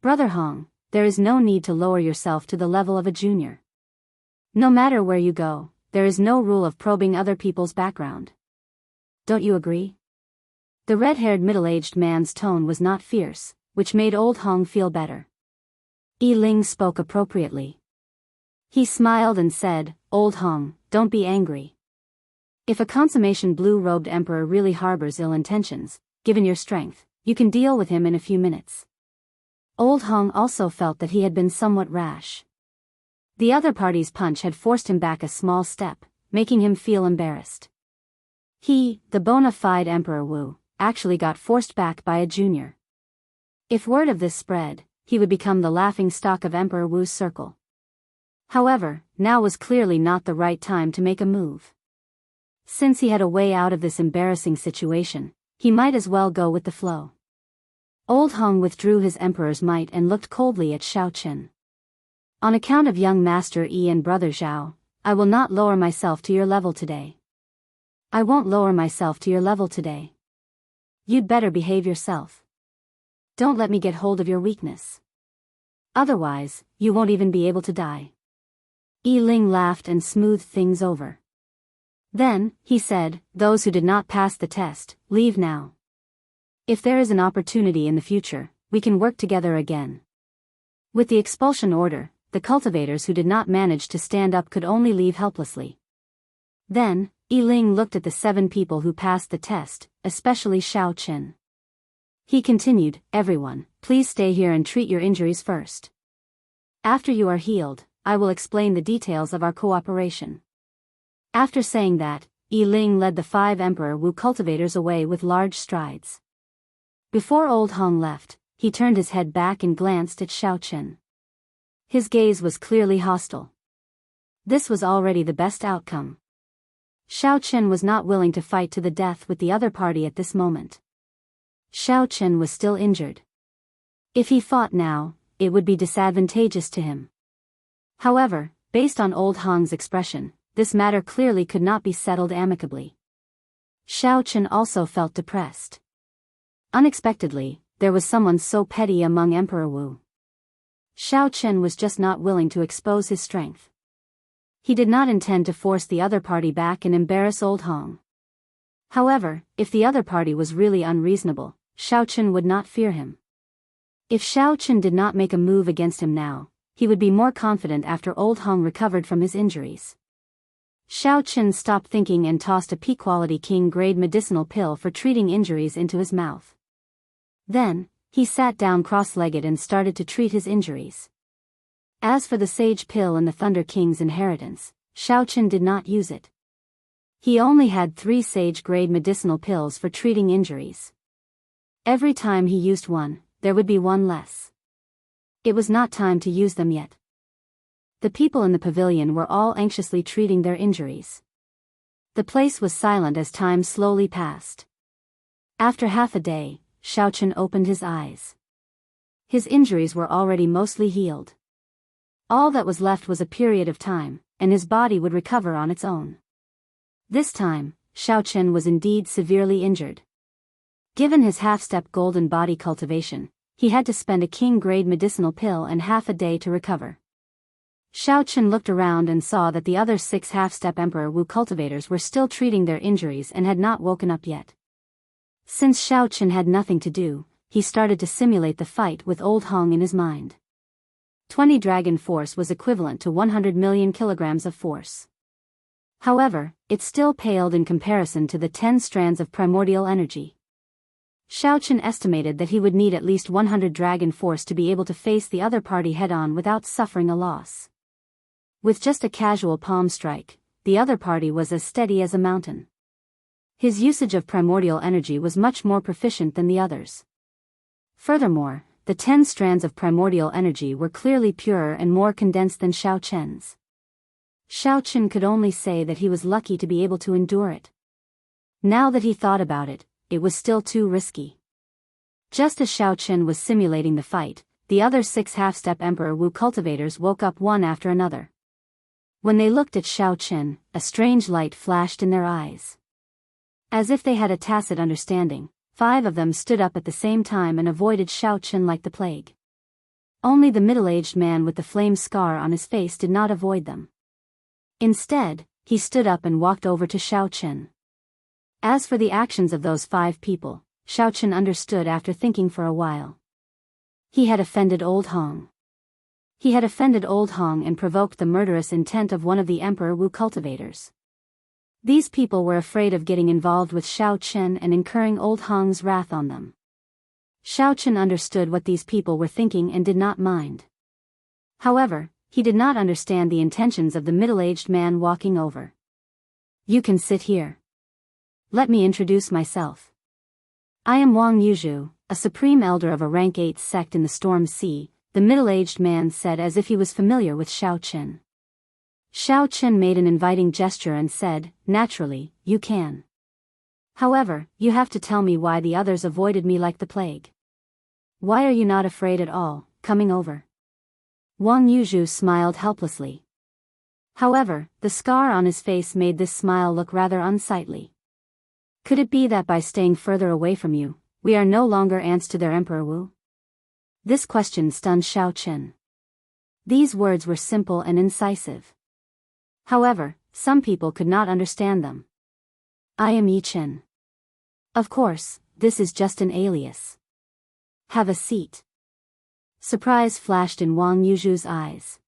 Brother Hong, there is no need to lower yourself to the level of a junior. No matter where you go, there is no rule of probing other people's background. Don't you agree? The red-haired middle-aged man's tone was not fierce, which made Old Hong feel better. Yi Ling spoke appropriately. He smiled and said, Old Hong, don't be angry. If a consummation blue-robed emperor really harbors ill intentions, given your strength, you can deal with him in a few minutes. Old Hong also felt that he had been somewhat rash. The other party's punch had forced him back a small step, making him feel embarrassed. He, the bona fide Emperor Wu, actually got forced back by a junior. If word of this spread, he would become the laughing stock of Emperor Wu's circle. However, now was clearly not the right time to make a move. Since he had a way out of this embarrassing situation, he might as well go with the flow. Old Hong withdrew his emperor's might and looked coldly at Xiao Chen. On account of young Master Yi and Brother Zhao, I will not lower myself to your level today. I won't lower myself to your level today. You'd better behave yourself. Don't let me get hold of your weakness. Otherwise, you won't even be able to die. Yi Ling laughed and smoothed things over. Then, he said, those who did not pass the test, leave now. If there is an opportunity in the future, we can work together again. With the expulsion order, the cultivators who did not manage to stand up could only leave helplessly. Then, Yi Ling looked at the 7 people who passed the test, especially Xiao Chen. He continued, everyone, please stay here and treat your injuries first. After you are healed, I will explain the details of our cooperation. After saying that, Yi Ling led the 5 Emperor Wu cultivators away with large strides. Before Old Hong left, he turned his head back and glanced at Xiao Chen. His gaze was clearly hostile. This was already the best outcome. Xiao Chen was not willing to fight to the death with the other party at this moment. Xiao Chen was still injured. If he fought now, it would be disadvantageous to him. However, based on Old Hong's expression, this matter clearly could not be settled amicably. Xiao Chen also felt depressed. Unexpectedly, there was someone so petty among Emperor Wu. Xiao Chen was just not willing to expose his strength. He did not intend to force the other party back and embarrass Old Hong. However, if the other party was really unreasonable, Xiao Chen would not fear him. If Xiao Chen did not make a move against him now, he would be more confident after Old Hong recovered from his injuries. Xiao Chen stopped thinking and tossed a P-quality king-grade medicinal pill for treating injuries into his mouth. Then, he sat down cross-legged and started to treat his injuries. As for the sage pill and the Thunder King's inheritance, Xiao Chen did not use it. He only had 3 sage-grade medicinal pills for treating injuries. Every time he used one, there would be one less. It was not time to use them yet. The people in the pavilion were all anxiously treating their injuries. The place was silent as time slowly passed. After half a day, Xiao Chen opened his eyes. His injuries were already mostly healed. All that was left was a period of time, and his body would recover on its own. This time, Xiao Chen was indeed severely injured. Given his half-step golden body cultivation, he had to spend a king-grade medicinal pill and half a day to recover. Xiao Chen looked around and saw that the other 6 half-step Emperor Wu cultivators were still treating their injuries and had not woken up yet. Since Xiao Chen had nothing to do, he started to simulate the fight with Old Hong in his mind. 20 dragon force was equivalent to 100 million kilograms of force. However, it still paled in comparison to the 10 strands of primordial energy. Xiao Chen estimated that he would need at least 100 dragon force to be able to face the other party head-on without suffering a loss. With just a casual palm strike, the other party was as steady as a mountain. His usage of primordial energy was much more proficient than the others. Furthermore, the 10 strands of primordial energy were clearly purer and more condensed than Xiao Chen's. Xiao Chen could only say that he was lucky to be able to endure it. Now that he thought about it, it was still too risky. Just as Xiao Chen was simulating the fight, the other 6 half-step Emperor Wu cultivators woke up one after another. When they looked at Xiao Chen, a strange light flashed in their eyes. As if they had a tacit understanding, 5 of them stood up at the same time and avoided Xiao Chen like the plague. Only the middle-aged man with the flame scar on his face did not avoid them. Instead, he stood up and walked over to Xiao Chen. As for the actions of those 5 people, Xiao Chen understood after thinking for a while. He had offended Old Hong. He had offended Old Hong and provoked the murderous intent of one of the Emperor Wu cultivators. These people were afraid of getting involved with Xiao Chen and incurring Old Hong's wrath on them. Xiao Chen understood what these people were thinking and did not mind. However, he did not understand the intentions of the middle-aged man walking over. You can sit here. Let me introduce myself. I am Wang Yuzhu, a supreme elder of a rank 8 sect in the Storm Sea, the middle-aged man said as if he was familiar with Xiao Chen. Xiao Chen made an inviting gesture and said, "Naturally, you can. However, you have to tell me why the others avoided me like the plague. Why are you not afraid at all, coming over?" Wang Yuzhu smiled helplessly. However, the scar on his face made this smile look rather unsightly. Could it be that by staying further away from you, we are no longer ants to their Emperor Wu? This question stunned Xiao Chen. These words were simple and incisive. However, some people could not understand them. "I am Yi Chen. Of course, this is just an alias. Have a seat." Surprise flashed in Wang Yuzhu's eyes.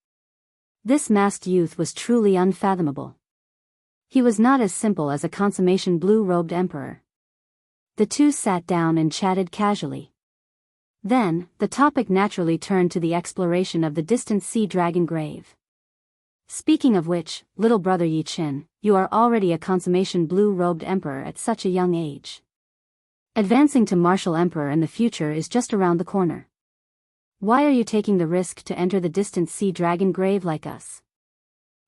This masked youth was truly unfathomable. He was not as simple as a consummation blue-robed emperor. The two sat down and chatted casually. Then, the topic naturally turned to the exploration of the distant sea dragon grave. "Speaking of which, little brother Yi Chen, you are already a consummation blue-robed emperor at such a young age. Advancing to martial emperor in the future is just around the corner. Why are you taking the risk to enter the distant sea dragon grave like us?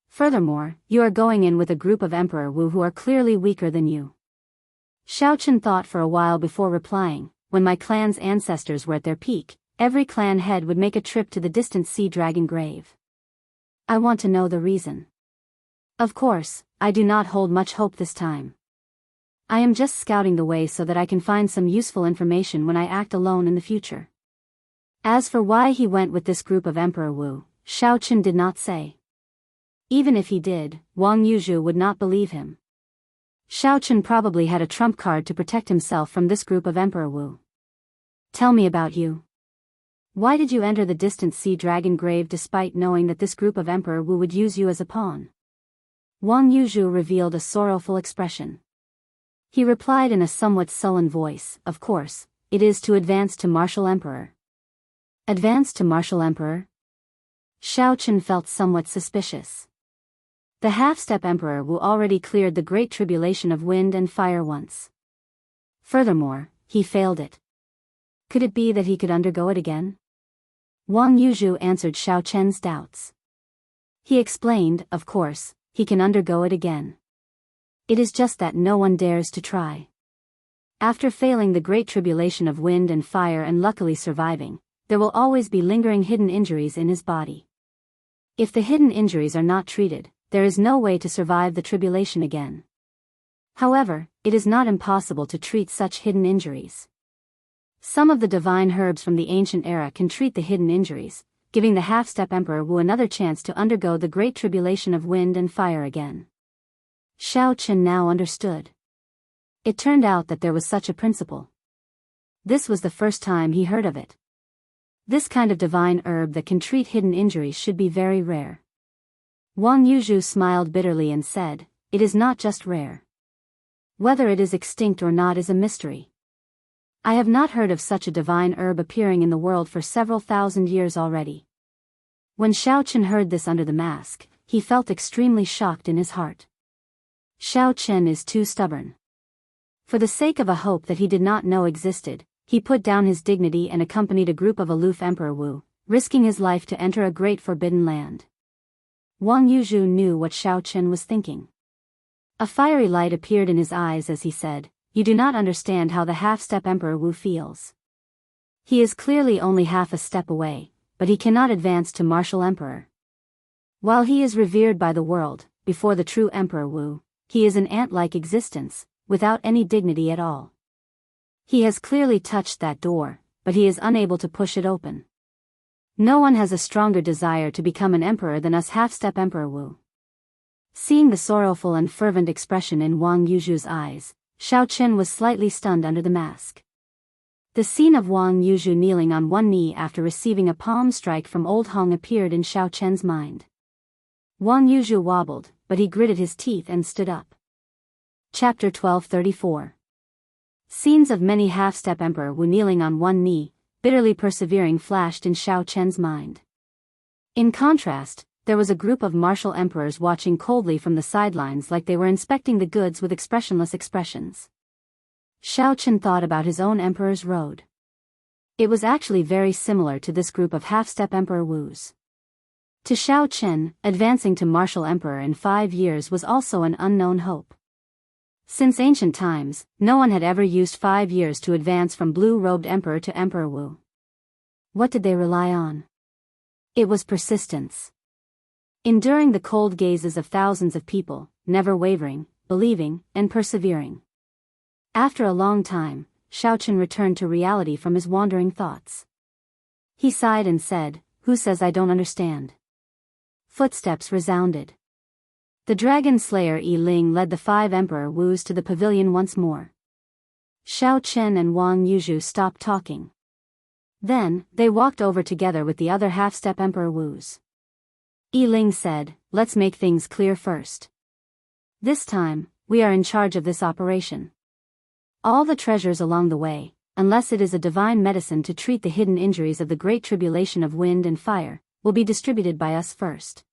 Furthermore, you are going in with a group of Emperor Wu who are clearly weaker than you." Xiao Chen thought for a while before replying, "When my clan's ancestors were at their peak, every clan head would make a trip to the distant sea dragon grave. I want to know the reason. Of course, I do not hold much hope this time. I am just scouting the way so that I can find some useful information when I act alone in the future." As for why he went with this group of Emperor Wu, Xiao Chen did not say. Even if he did, Wang Yuzhu would not believe him. Xiao Chen probably had a trump card to protect himself from this group of Emperor Wu. "Tell me about you. Why did you enter the distant sea dragon grave despite knowing that this group of Emperor Wu would use you as a pawn?" Wang Yuzhu revealed a sorrowful expression. He replied in a somewhat sullen voice, "Of course, it is to advance to martial emperor." Advance to martial emperor? Xiao Chen felt somewhat suspicious. The half-step emperor Wu already cleared the great tribulation of wind and fire once. Furthermore, he failed it. Could it be that he could undergo it again? Wang Yuzhu answered Xiao Chen's doubts. He explained, "Of course, he can undergo it again. It is just that no one dares to try. After failing the great tribulation of wind and fire and luckily surviving, there will always be lingering hidden injuries in his body. If the hidden injuries are not treated, there is no way to survive the tribulation again. However, it is not impossible to treat such hidden injuries. Some of the divine herbs from the ancient era can treat the hidden injuries, giving the half-step Emperor Wu another chance to undergo the great tribulation of wind and fire again." Xiao Chen now understood. It turned out that there was such a principle. This was the first time he heard of it. This kind of divine herb that can treat hidden injuries should be very rare. Wang Yuzhu smiled bitterly and said, "It is not just rare. Whether it is extinct or not is a mystery. I have not heard of such a divine herb appearing in the world for several thousand years already." When Xiao Chen heard this under the mask, he felt extremely shocked in his heart. Xiao Chen is too stubborn. For the sake of a hope that he did not know existed, he put down his dignity and accompanied a group of aloof Emperor Wu, risking his life to enter a great forbidden land. Wang Yuzhu knew what Xiao Chen was thinking. A fiery light appeared in his eyes as he said, "You do not understand how the half-step Emperor Wu feels. He is clearly only half a step away, but he cannot advance to martial emperor. While he is revered by the world, before the true Emperor Wu, he is an ant-like existence, without any dignity at all. He has clearly touched that door, but he is unable to push it open. No one has a stronger desire to become an emperor than us half-step Emperor Wu." Seeing the sorrowful and fervent expression in Wang Yuzhu's eyes, Xiao Chen was slightly stunned under the mask. The scene of Wang Yuzhu kneeling on one knee after receiving a palm strike from Old Hong appeared in Xiao Chen's mind. Wang Yuzhu wobbled, but he gritted his teeth and stood up. Chapter 1234. Scenes of many half-step Emperor Wu kneeling on one knee, bitterly persevering flashed in Xiao Chen's mind. In contrast, there was a group of martial emperors watching coldly from the sidelines like they were inspecting the goods with expressionless expressions. Xiao Chen thought about his own emperor's road. It was actually very similar to this group of half-step Emperor Wus. To Xiao Chen, advancing to martial emperor in 5 years was also an unknown hope. Since ancient times, no one had ever used 5 years to advance from blue-robed emperor to Emperor Wu. What did they rely on? It was persistence. Enduring the cold gazes of thousands of people, never wavering, believing, and persevering. After a long time, Xiao Chen returned to reality from his wandering thoughts. He sighed and said, "Who says I don't understand?" Footsteps resounded. The dragon slayer Yi Ling led the 5 Emperor Wus to the pavilion once more. Xiao Chen and Wang Yuzhu stopped talking. Then, they walked over together with the other half-step Emperor Wus. Yi Ling said, "Let's make things clear first. This time, we are in charge of this operation. All the treasures along the way, unless it is a divine medicine to treat the hidden injuries of the great tribulation of wind and fire, will be distributed by us first.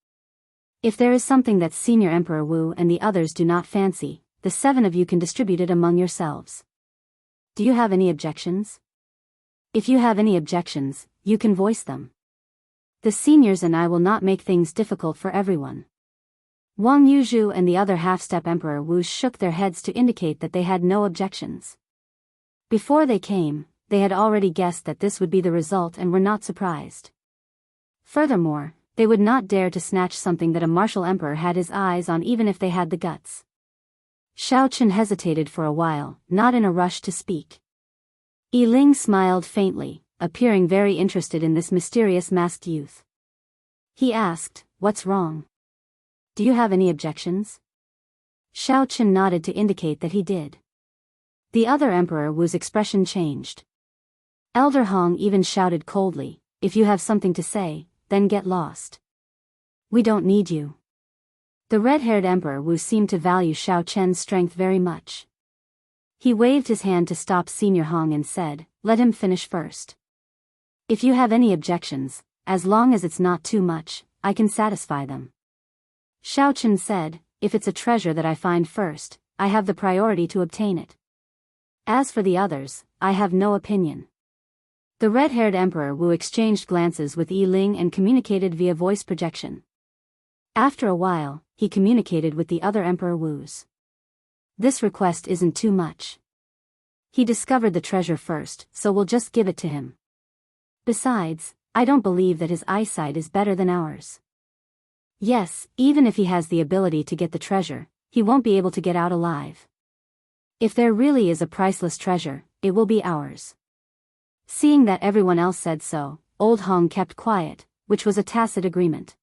If there is something that Senior Emperor Wu and the others do not fancy, the 7 of you can distribute it among yourselves. Do you have any objections? If you have any objections, you can voice them. The seniors and I will not make things difficult for everyone." Wang Yuzhu and the other half-step Emperor Wu shook their heads to indicate that they had no objections. Before they came, they had already guessed that this would be the result and were not surprised. Furthermore, they would not dare to snatch something that a martial emperor had his eyes on even if they had the guts. Xiao Chen hesitated for a while, not in a rush to speak. Yi Ling smiled faintly, appearing very interested in this mysterious masked youth. He asked, "What's wrong? Do you have any objections?" Xiao Chen nodded to indicate that he did. The other emperor Wu's expression changed. Elder Hong even shouted coldly, "If you have something to say, then get lost. We don't need you." The red-haired Emperor Wu seemed to value Xiao Chen's strength very much. He waved his hand to stop Senior Hong and said, "Let him finish first. If you have any objections, as long as it's not too much, I can satisfy them." Xiao Chen said, "If it's a treasure that I find first, I have the priority to obtain it. As for the others, I have no opinion." The red-haired Emperor Wu exchanged glances with Yi Ling and communicated via voice projection. After a while, he communicated with the other Emperor Wus. "This request isn't too much. He discovered the treasure first, so we'll just give it to him. Besides, I don't believe that his eyesight is better than ours. Yes, even if he has the ability to get the treasure, he won't be able to get out alive. If there really is a priceless treasure, it will be ours." Seeing that everyone else said so, Old Hong kept quiet, which was a tacit agreement.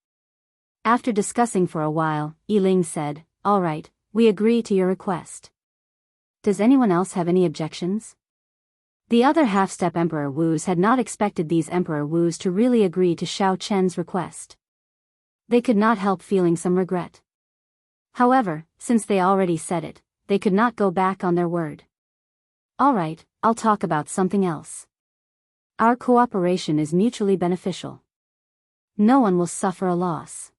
After discussing for a while, Yi Ling said, "All right, we agree to your request. Does anyone else have any objections?" The other half-step Emperor Wus had not expected these Emperor Wus to really agree to Xiao Chen's request. They could not help feeling some regret. However, since they already said it, they could not go back on their word. "All right, I'll talk about something else. Our cooperation is mutually beneficial. No one will suffer a loss.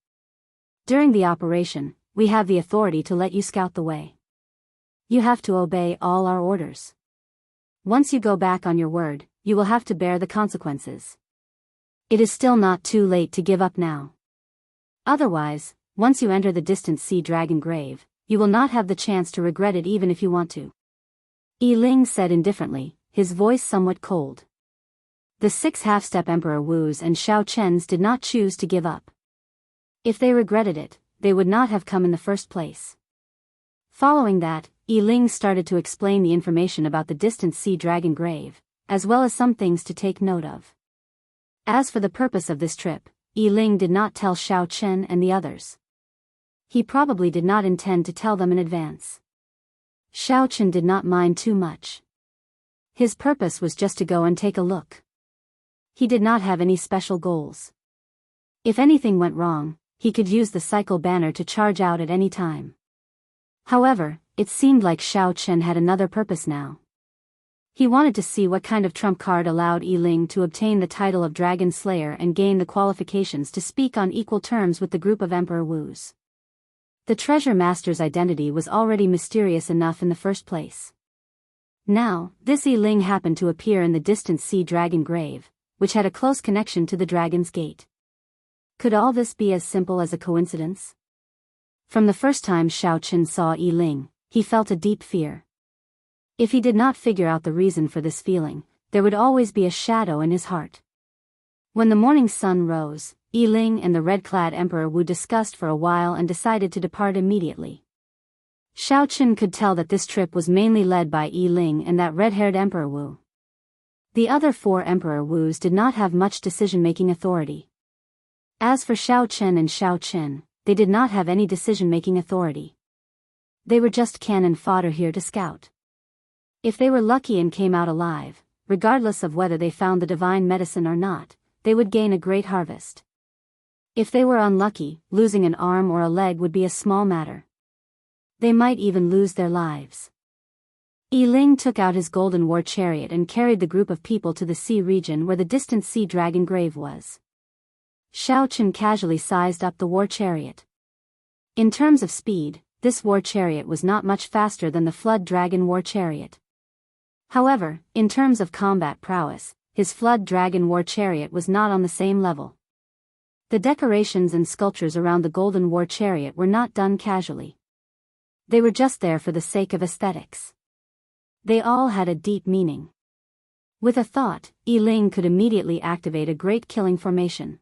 During the operation, we have the authority to let you scout the way. You have to obey all our orders. Once you go back on your word, you will have to bear the consequences. It is still not too late to give up now. Otherwise, once you enter the distant sea dragon grave, you will not have the chance to regret it even if you want to." Yi Ling said indifferently, his voice somewhat cold. The 6 half-step Emperor Wus and Xiao Chen's did not choose to give up. If they regretted it, they would not have come in the first place. Following that, Yi Ling started to explain the information about the distant sea dragon grave, as well as some things to take note of. As for the purpose of this trip, Yi Ling did not tell Xiao Chen and the others. He probably did not intend to tell them in advance. Xiao Chen did not mind too much. His purpose was just to go and take a look. He did not have any special goals. If anything went wrong, he could use the cycle banner to charge out at any time. However, it seemed like Xiao Chen had another purpose now. He wanted to see what kind of trump card allowed Yi Ling to obtain the title of Dragon Slayer and gain the qualifications to speak on equal terms with the group of Emperor Wus. The treasure master's identity was already mysterious enough in the first place. Now, this Yi Ling happened to appear in the distant sea dragon grave, which had a close connection to the Dragon's Gate. Could all this be as simple as a coincidence? From the first time Xiao Chen saw Yi Ling, he felt a deep fear. If he did not figure out the reason for this feeling, there would always be a shadow in his heart. When the morning sun rose, Yi Ling and the red-clad Emperor Wu discussed for a while and decided to depart immediately. Xiao Chen could tell that this trip was mainly led by Yi Ling and that red-haired Emperor Wu. The other 4 Emperor Wus did not have much decision-making authority. As for Xiao Chen and Xiao Chen, they did not have any decision-making authority. They were just cannon fodder here to scout. If they were lucky and came out alive, regardless of whether they found the divine medicine or not, they would gain a great harvest. If they were unlucky, losing an arm or a leg would be a small matter. They might even lose their lives. Yi Ling took out his golden war chariot and carried the group of people to the sea region where the distant sea dragon grave was. Xiao Chen casually sized up the war chariot. In terms of speed, this war chariot was not much faster than the flood dragon war chariot. However, in terms of combat prowess, his flood dragon war chariot was not on the same level. The decorations and sculptures around the golden war chariot were not done casually. They were just there for the sake of aesthetics. They all had a deep meaning. With a thought, Yi Ling could immediately activate a great killing formation.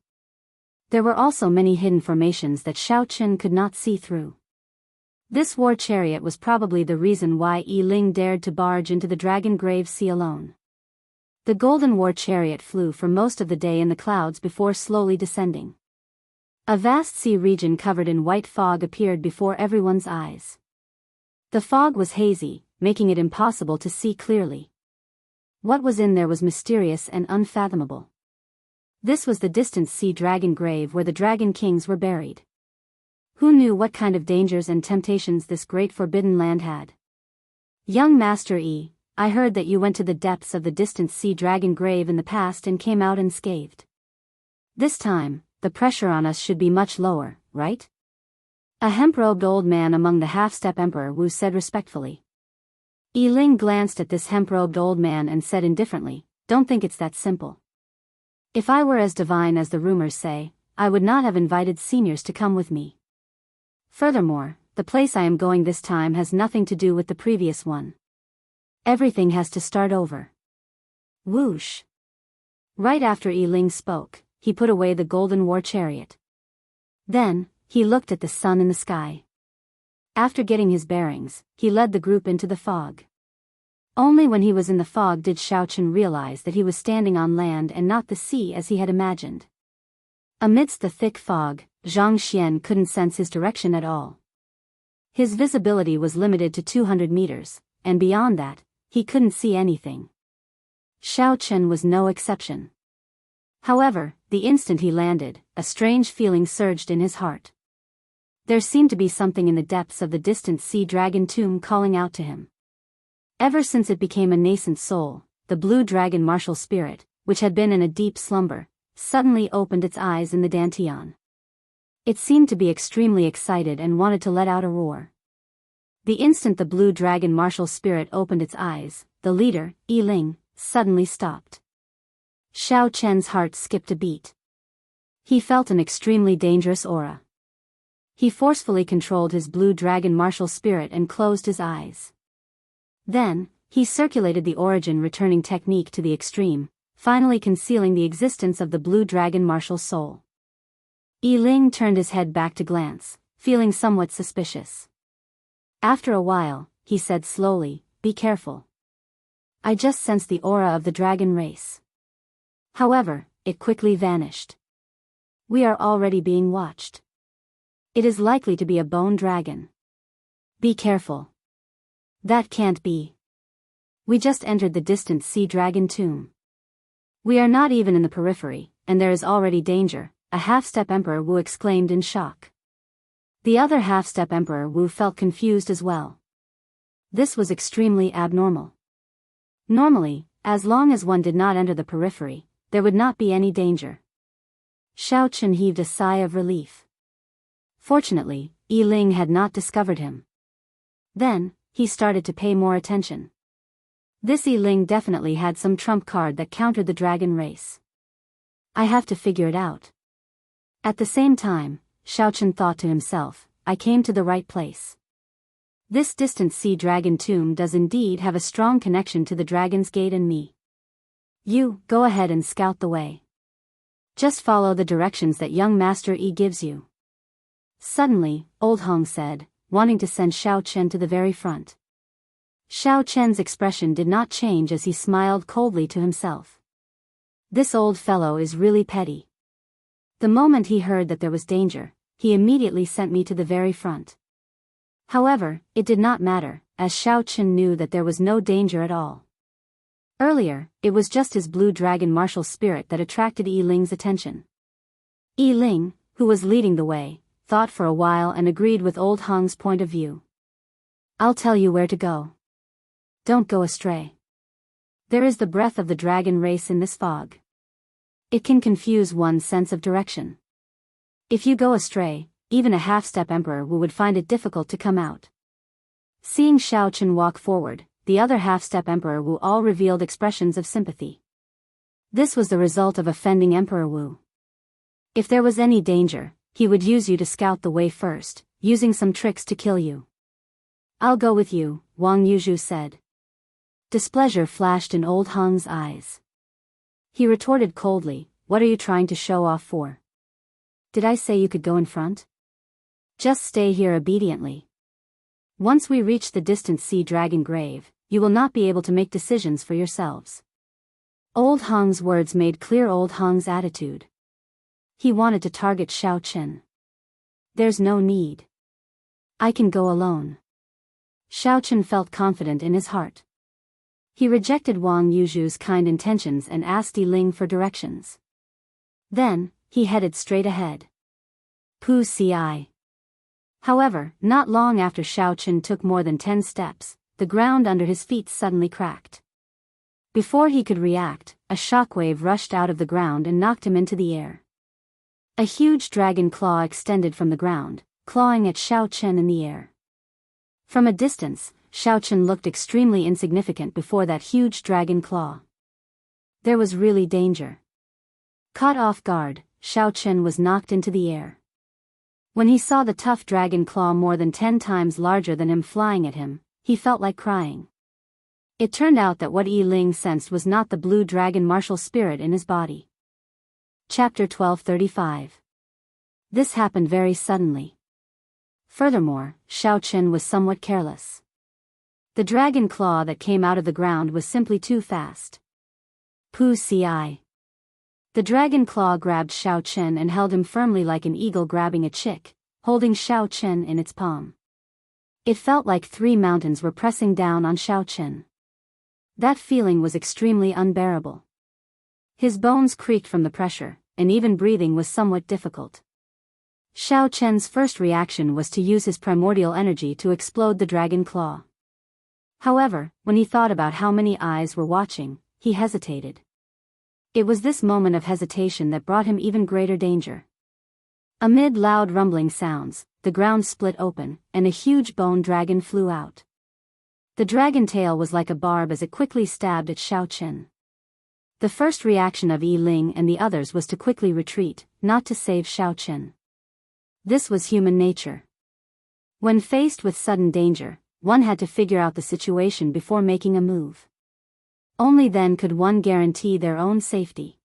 There were also many hidden formations that Xiao Chen could not see through. This war chariot was probably the reason why Yi Ling dared to barge into the dragon grave sea alone. The golden war chariot flew for most of the day in the clouds before slowly descending. A vast sea region covered in white fog appeared before everyone's eyes. The fog was hazy, making it impossible to see clearly. What was in there was mysterious and unfathomable. This was the distant sea dragon grave where the dragon kings were buried. Who knew what kind of dangers and temptations this great forbidden land had? Young Master Yi, I heard that you went to the depths of the distant sea dragon grave in the past and came out unscathed. This time, the pressure on us should be much lower, right? A hemp-robed old man among the half-step Emperor Wu said respectfully. Yi Ling glanced at this hemp-robed old man and said indifferently, "Don't think it's that simple. If I were as divine as the rumors say, I would not have invited seniors to come with me. Furthermore, the place I am going this time has nothing to do with the previous one. Everything has to start over." Whoosh! Right after Yi Ling spoke, he put away the golden war chariot. Then, he looked at the sun in the sky. After getting his bearings, he led the group into the fog. Only when he was in the fog did Xiao Chen realize that he was standing on land and not the sea as he had imagined. Amidst the thick fog, Zhang Xian couldn't sense his direction at all. His visibility was limited to 200 meters, and beyond that, he couldn't see anything. Xiao Chen was no exception. However, the instant he landed, a strange feeling surged in his heart. There seemed to be something in the depths of the distant sea dragon tomb calling out to him. Ever since it became a nascent soul, the blue dragon martial spirit, which had been in a deep slumber, suddenly opened its eyes in the Dantian. It seemed to be extremely excited and wanted to let out a roar. The instant the blue dragon martial spirit opened its eyes, the leader, Yi Ling, suddenly stopped. Xiao Chen's heart skipped a beat. He felt an extremely dangerous aura. He forcefully controlled his blue dragon martial spirit and closed his eyes. Then, he circulated the origin returning technique to the extreme, finally concealing the existence of the blue dragon martial soul. Yi Ling turned his head back to glance, feeling somewhat suspicious. After a while, he said slowly, "Be careful. I just sensed the aura of the dragon race." However, it quickly vanished. "We are already being watched. It is likely to be a bone dragon. Be careful. That can't be. We just entered the distant sea dragon tomb. We are not even in the periphery, and there is already danger," a half-step Emperor Wu exclaimed in shock. The other half-step Emperor Wu felt confused as well. This was extremely abnormal. Normally, as long as one did not enter the periphery, there would not be any danger. Xiao Chen heaved a sigh of relief. Fortunately, Yi Ling had not discovered him. Then, he started to pay more attention. This Yi Ling definitely had some trump card that countered the dragon race. I have to figure it out. At the same time, Xiaochen thought to himself, I came to the right place. This distant sea dragon tomb does indeed have a strong connection to the Dragon's Gate and me. You, go ahead and scout the way. Just follow the directions that young Master Yi gives you. Suddenly, Old Hong said, wanting to send Xiaochen to the very front. Xiaochen's expression did not change as he smiled coldly to himself. This old fellow is really petty. The moment he heard that there was danger, he immediately sent me to the very front. However, it did not matter, as Xiaochen knew that there was no danger at all. Earlier, it was just his blue dragon martial spirit that attracted Yi Ling's attention. Yi Ling, who was leading the way, thought for a while and agreed with Old Hong's point of view. I'll tell you where to go. Don't go astray. There is the breath of the dragon race in this fog. It can confuse one's sense of direction. If you go astray, even a half-step emperor would find it difficult to come out. Seeing Xiaochen walk forward, the other half-step Emperor Wu all revealed expressions of sympathy. This was the result of offending Emperor Wu. If there was any danger, he would use you to scout the way first, using some tricks to kill you. I'll go with you, Wang Yuzhu said. Displeasure flashed in Old Hong's eyes. He retorted coldly, what are you trying to show off for? Did I say you could go in front? Just stay here obediently. Once we reach the distant sea dragon grave, you will not be able to make decisions for yourselves. Old Hong's words made clear Old Hong's attitude. He wanted to target Xiaochen. There's no need. I can go alone. Xiaochen felt confident in his heart. He rejected Wang Yuzhu's kind intentions and asked Yi Ling for directions. Then, he headed straight ahead. Pu Ci. However, not long after Xiaochen took more than 10 steps, the ground under his feet suddenly cracked. Before he could react, a shockwave rushed out of the ground and knocked him into the air. A huge dragon claw extended from the ground, clawing at Xiaochen in the air. From a distance, Xiaochen looked extremely insignificant before that huge dragon claw. There was really danger. Caught off guard, Xiaochen was knocked into the air. When he saw the tough dragon claw more than 10 times larger than him flying at him, he felt like crying. It turned out that what Yi Ling sensed was not the blue dragon martial spirit in his body. Chapter 1235. This happened very suddenly. Furthermore, Xiaochen was somewhat careless. The dragon claw that came out of the ground was simply too fast. Pu Ci. The dragon claw grabbed Xiaochen and held him firmly like an eagle grabbing a chick, holding Xiaochen in its palm. It felt like 3 mountains were pressing down on Xiaochen. That feeling was extremely unbearable. His bones creaked from the pressure, and even breathing was somewhat difficult. Xiaochen's first reaction was to use his primordial energy to explode the dragon claw. However, when he thought about how many eyes were watching, he hesitated. It was this moment of hesitation that brought him even greater danger. Amid loud rumbling sounds, the ground split open, and a huge bone dragon flew out. The dragon tail was like a barb as it quickly stabbed at Xiaochen. The first reaction of Yi Ling and the others was to quickly retreat, not to save Xiaochen. This was human nature. When faced with sudden danger, one had to figure out the situation before making a move. Only then could one guarantee their own safety.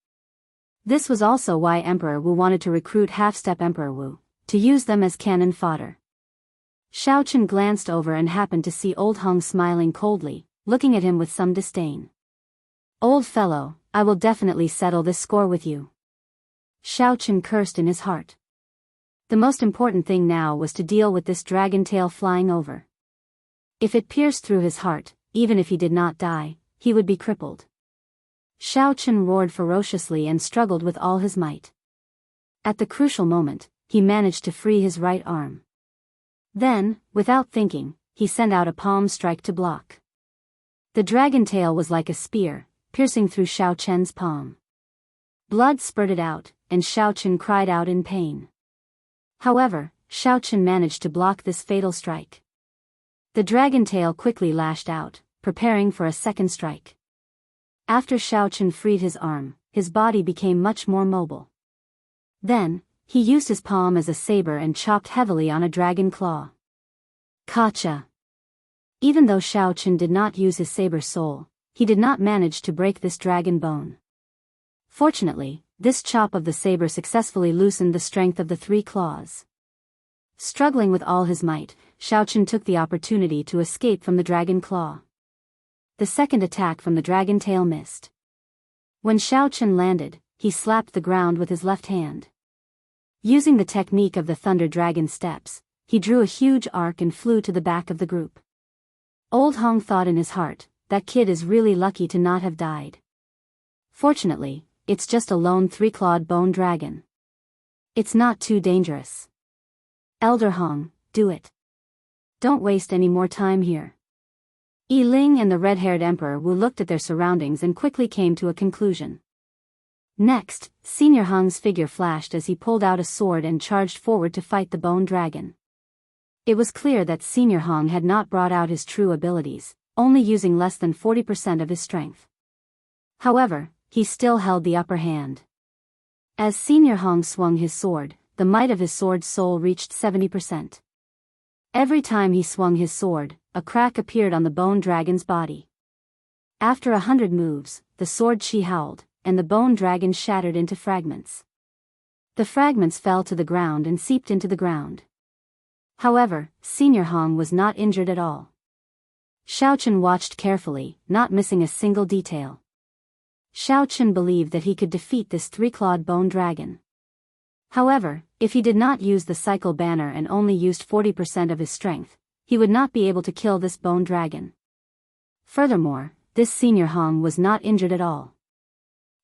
This was also why Emperor Wu wanted to recruit half-step Emperor Wu, to use them as cannon fodder. Xiaochen glanced over and happened to see Old Hong smiling coldly, looking at him with some disdain. Old fellow, I will definitely settle this score with you. Xiaochen cursed in his heart. The most important thing now was to deal with this dragon tail flying over. If it pierced through his heart, even if he did not die, he would be crippled. Xiaochen roared ferociously and struggled with all his might. At the crucial moment, he managed to free his right arm. Then, without thinking, he sent out a palm strike to block. The dragon tail was like a spear, piercing through Xiaochen's palm. Blood spurted out, and Xiaochen cried out in pain. However, Xiaochen managed to block this fatal strike. The dragon tail quickly lashed out, preparing for a second strike. After Xiaochen freed his arm, his body became much more mobile. Then, He used his palm as a saber and chopped heavily on a dragon claw. Gotcha! Even though Xiaochen did not use his saber soul, he did not manage to break this dragon bone. Fortunately, this chop of the saber successfully loosened the strength of the 3 claws. Struggling with all his might, Xiaochen took the opportunity to escape from the dragon claw. The second attack from the dragon tail missed. When Xiaochen landed, he slapped the ground with his left hand. Using the technique of the thunder dragon steps, he drew a huge arc and flew to the back of the group. Old Hong thought in his heart, that kid is really lucky to not have died. Fortunately, it's just a lone 3-clawed bone dragon. It's not too dangerous. Elder Hong, do it. Don't waste any more time here. Yi Ling and the red-haired Emperor Wu looked at their surroundings and quickly came to a conclusion. Next, Senior Hong's figure flashed as he pulled out a sword and charged forward to fight the bone dragon. It was clear that Senior Hong had not brought out his true abilities, only using less than 40% of his strength. However, he still held the upper hand. As Senior Hong swung his sword, the might of his sword's soul reached 70%. Every time he swung his sword, a crack appeared on the bone dragon's body. After 100 moves, the sword chi howled, and the bone dragon shattered into fragments. The fragments fell to the ground and seeped into the ground. However, Senior Hong was not injured at all. Xiaochen watched carefully, not missing a single detail. Xiaochen believed that he could defeat this 3-clawed bone dragon. However, if he did not use the cycle banner and only used 40% of his strength, he would not be able to kill this bone dragon. Furthermore, this Senior Hong was not injured at all.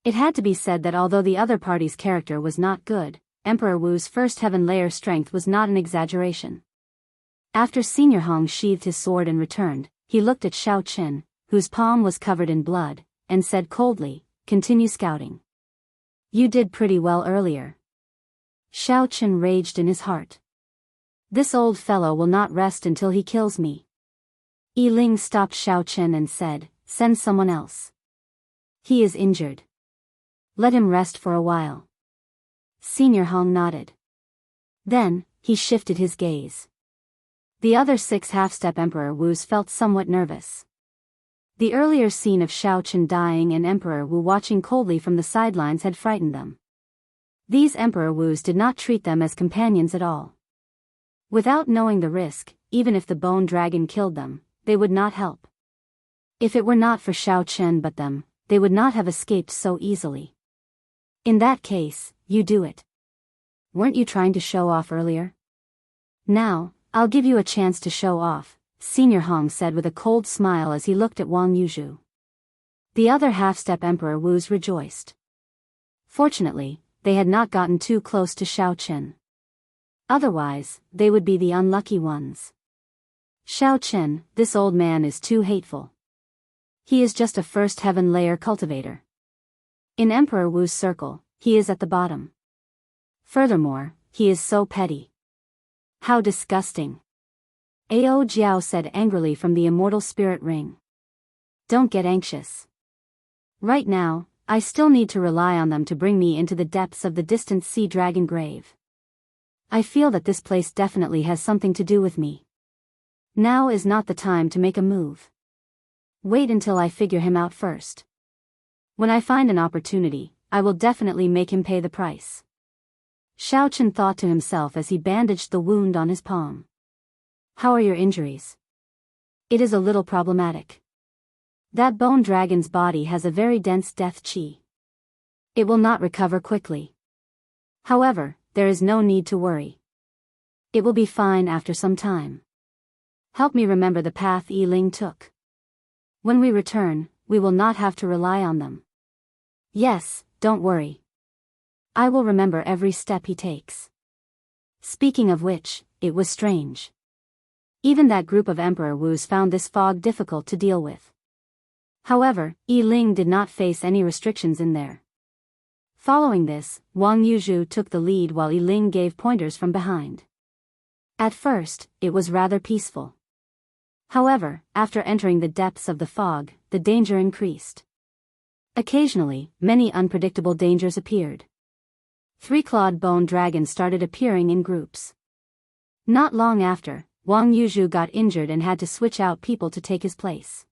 It had to be said that although the other party's character was not good, Emperor Wu's first heaven layer strength was not an exaggeration. After Senior Hong sheathed his sword and returned, he looked at Xiaochen, whose palm was covered in blood, and said coldly, "Continue scouting. You did pretty well earlier." Xiaochen raged in his heart. This old fellow will not rest until he kills me. Yi Ling stopped Xiaochen and said, "Send someone else. He is injured. Let him rest for a while." Senior Hong nodded. Then, he shifted his gaze. The other 6 half-step Emperor Wus felt somewhat nervous. The earlier scene of Xiaochen dying and Emperor Wu watching coldly from the sidelines had frightened them. These Emperor Wus did not treat them as companions at all. Without knowing the risk, even if the bone dragon killed them, they would not help. If it were not for Xiaochen but them, they would not have escaped so easily. In that case, you do it. Weren't you trying to show off earlier? Now, I'll give you a chance to show off, Senior Hong said with a cold smile as he looked at Wang Yuzhu. The other half-step Emperor Wus rejoiced. Fortunately, they had not gotten too close to Xiaochen. Otherwise, they would be the unlucky ones. Xiaochen, this old man is too hateful. He is just a first heaven layer cultivator. In Emperor Wu's circle, he is at the bottom. Furthermore, he is so petty. How disgusting. Ao Jiao said angrily from the immortal spirit ring. Don't get anxious. Right now, I still need to rely on them to bring me into the depths of the distant sea dragon grave. I feel that this place definitely has something to do with me. Now is not the time to make a move. Wait until I figure him out first. When I find an opportunity, I will definitely make him pay the price. Xiaochen thought to himself as he bandaged the wound on his palm. How are your injuries? It is a little problematic. That bone dragon's body has a very dense death chi. It will not recover quickly. However, there is no need to worry. It will be fine after some time. Help me remember the path Yi Ling took. When we return, we will not have to rely on them. Yes, don't worry. I will remember every step he takes. Speaking of which, it was strange. Even that group of Emperor Wus found this fog difficult to deal with. However, Yi Ling did not face any restrictions in there. Following this, Wang Yuzhu took the lead while Yi Ling gave pointers from behind. At first, it was rather peaceful. However, after entering the depths of the fog, the danger increased. Occasionally, many unpredictable dangers appeared. Three-clawed bone dragons started appearing in groups. Not long after, Wang Yuzhu got injured and had to switch out people to take his place.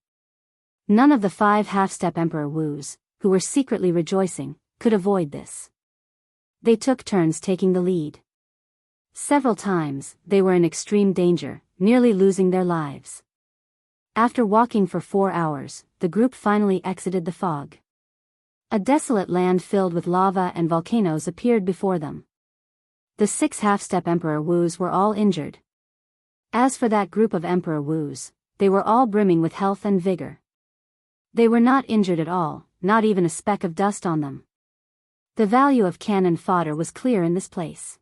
None of the 5 half-step Emperor Wus, who were secretly rejoicing, could avoid this. They took turns taking the lead. Several times, they were in extreme danger, nearly losing their lives. After walking for 4 hours, the group finally exited the fog. A desolate land filled with lava and volcanoes appeared before them. The 6 half-step Emperor Wus were all injured. As for that group of Emperor Wus, they were all brimming with health and vigor. They were not injured at all, not even a speck of dust on them. The value of cannon fodder was clear in this place.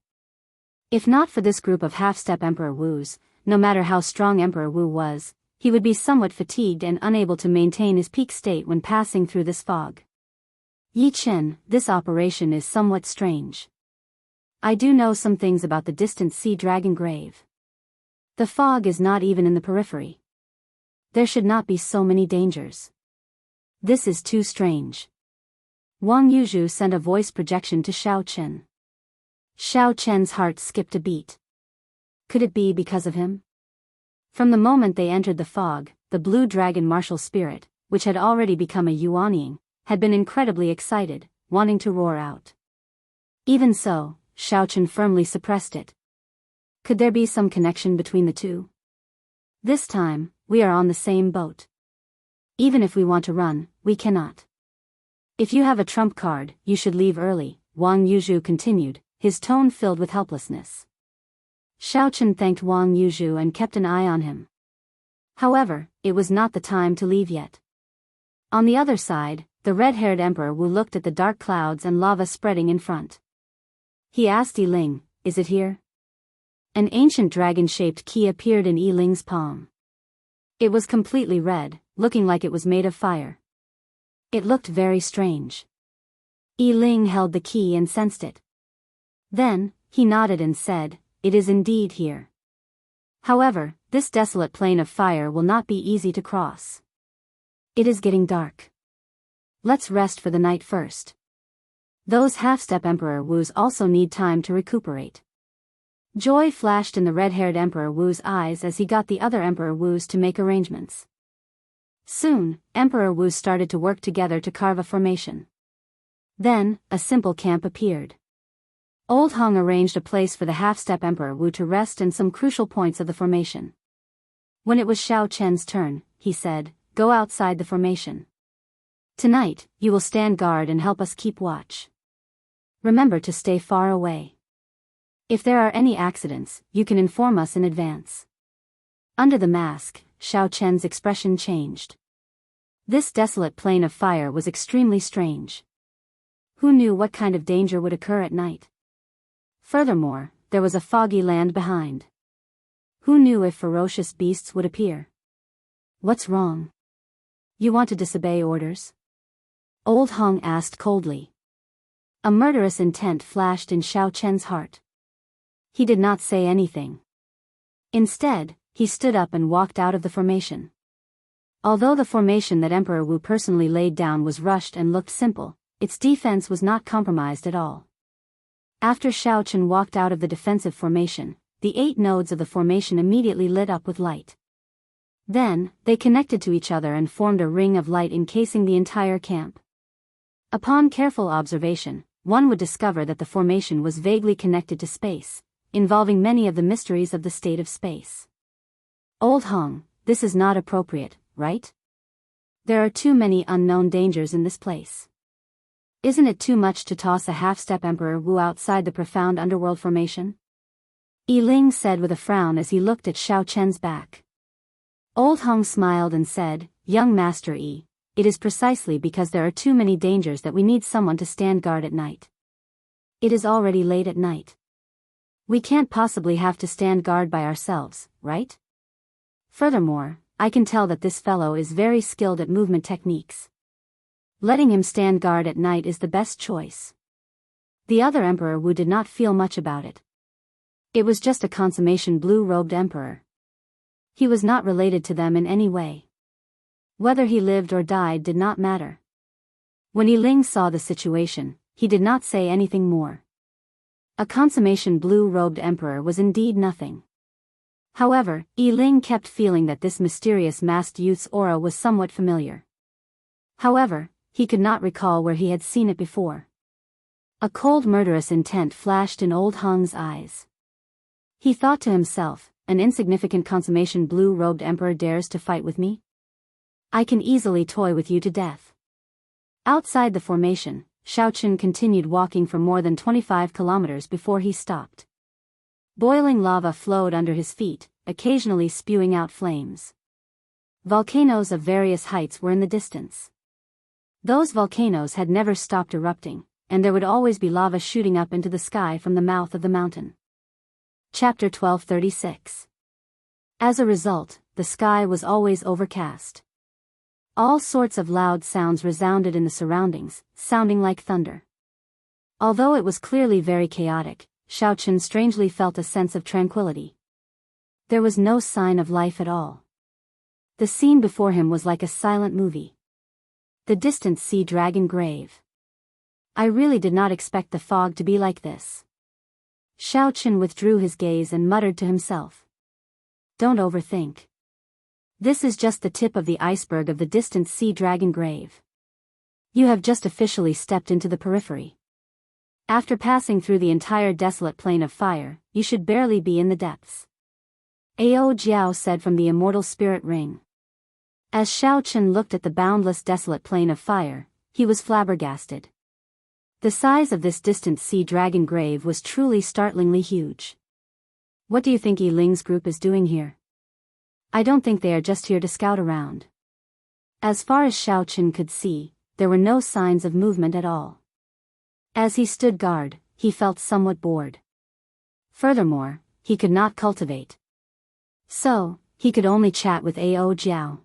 If not for this group of half-step Emperor Wus, no matter how strong Emperor Wu was, he would be somewhat fatigued and unable to maintain his peak state when passing through this fog. Yi Chen, this operation is somewhat strange. I do know some things about the distant sea dragon grave. The fog is not even in the periphery. There should not be so many dangers. This is too strange. Wang Yuzhu sent a voice projection to Xiao Chen. Xiao Chen's heart skipped a beat. Could it be because of him? From the moment they entered the fog, the blue dragon martial spirit, which had already become a Yuanying, had been incredibly excited, wanting to roar out. Even so, Xiao Chen firmly suppressed it. Could there be some connection between the two? This time, we are on the same boat. Even if we want to run, we cannot. If you have a trump card, you should leave early, Wang Yuzhu continued, his tone filled with helplessness. Xiao Chen thanked Wang Yuzhu and kept an eye on him. However, it was not the time to leave yet. On the other side, the red-haired Emperor Wu looked at the dark clouds and lava spreading in front. He asked Yi Ling, "Is it here?" An ancient dragon-shaped key appeared in Yi Ling's palm. It was completely red, looking like it was made of fire. It looked very strange. Yi Ling held the key and sensed it. Then, he nodded and said, "It is indeed here. However, this desolate plain of fire will not be easy to cross. It is getting dark. Let's rest for the night first." Those half-step Emperor Wus also need time to recuperate. Joy flashed in the red-haired Emperor Wu's eyes as he got the other Emperor Wus to make arrangements. Soon, Emperor Wu started to work together to carve a formation. Then, a simple camp appeared. Old Hong arranged a place for the half-step Emperor Wu to rest and some crucial points of the formation. When it was Xiao Chen's turn, he said, "Go outside the formation. Tonight, you will stand guard and help us keep watch. Remember to stay far away. If there are any accidents, you can inform us in advance." Under the mask, Xiao Chen's expression changed. This desolate plain of fire was extremely strange. Who knew what kind of danger would occur at night? Furthermore, there was a foggy land behind. Who knew if ferocious beasts would appear? "What's wrong? You want to disobey orders?" Old Hong asked coldly. A murderous intent flashed in Xiao Chen's heart. He did not say anything. Instead, he stood up and walked out of the formation. Although the formation that Emperor Wu personally laid down was rushed and looked simple, its defense was not compromised at all. After Xiao Chen walked out of the defensive formation, the 8 nodes of the formation immediately lit up with light. Then, they connected to each other and formed a ring of light encasing the entire camp. Upon careful observation, one would discover that the formation was vaguely connected to space, involving many of the mysteries of the state of space. Old Hong, this is not appropriate, right? There are too many unknown dangers in this place. Isn't it too much to toss a half-step Emperor Wu outside the profound underworld formation? Yi Ling said with a frown as he looked at Xiao Chen's back. Old Hong smiled and said, "Young Master Yi, it is precisely because there are too many dangers that we need someone to stand guard at night. It is already late at night. We can't possibly have to stand guard by ourselves, right? Furthermore, I can tell that this fellow is very skilled at movement techniques. Letting him stand guard at night is the best choice." The other Emperor Wu did not feel much about it. It was just a consummation blue-robed emperor. He was not related to them in any way. Whether he lived or died did not matter. When Yi Ling saw the situation, he did not say anything more. A consummation blue-robed emperor was indeed nothing. However, Yi Ling kept feeling that this mysterious masked youth's aura was somewhat familiar. However, he could not recall where he had seen it before. A cold murderous intent flashed in old Hang's eyes. He thought to himself, an insignificant consummation blue-robed emperor dares to fight with me? I can easily toy with you to death. Outside the formation, Xiaoqun continued walking for more than 25 kilometers before he stopped. Boiling lava flowed under his feet, occasionally spewing out flames. Volcanoes of various heights were in the distance. Those volcanoes had never stopped erupting, and there would always be lava shooting up into the sky from the mouth of the mountain. Chapter 1236. As a result, the sky was always overcast. All sorts of loud sounds resounded in the surroundings, sounding like thunder. Although it was clearly very chaotic, Xiaoqun strangely felt a sense of tranquility. There was no sign of life at all. The scene before him was like a silent movie. The distant sea dragon grave. I really did not expect the fog to be like this. Xiaoqun withdrew his gaze and muttered to himself. Don't overthink. This is just the tip of the iceberg of the distant sea dragon grave. You have just officially stepped into the periphery. After passing through the entire desolate plain of fire, you should barely be in the depths. Ao Jiao said from the immortal spirit ring. As Xiaoqun looked at the boundless desolate plain of fire, he was flabbergasted. The size of this distant sea dragon grave was truly startlingly huge. What do you think Yi Ling's group is doing here? I don't think they are just here to scout around. As far as Xiaoqun could see, there were no signs of movement at all. As he stood guard, he felt somewhat bored. Furthermore, he could not cultivate. So, he could only chat with Ao Jiao.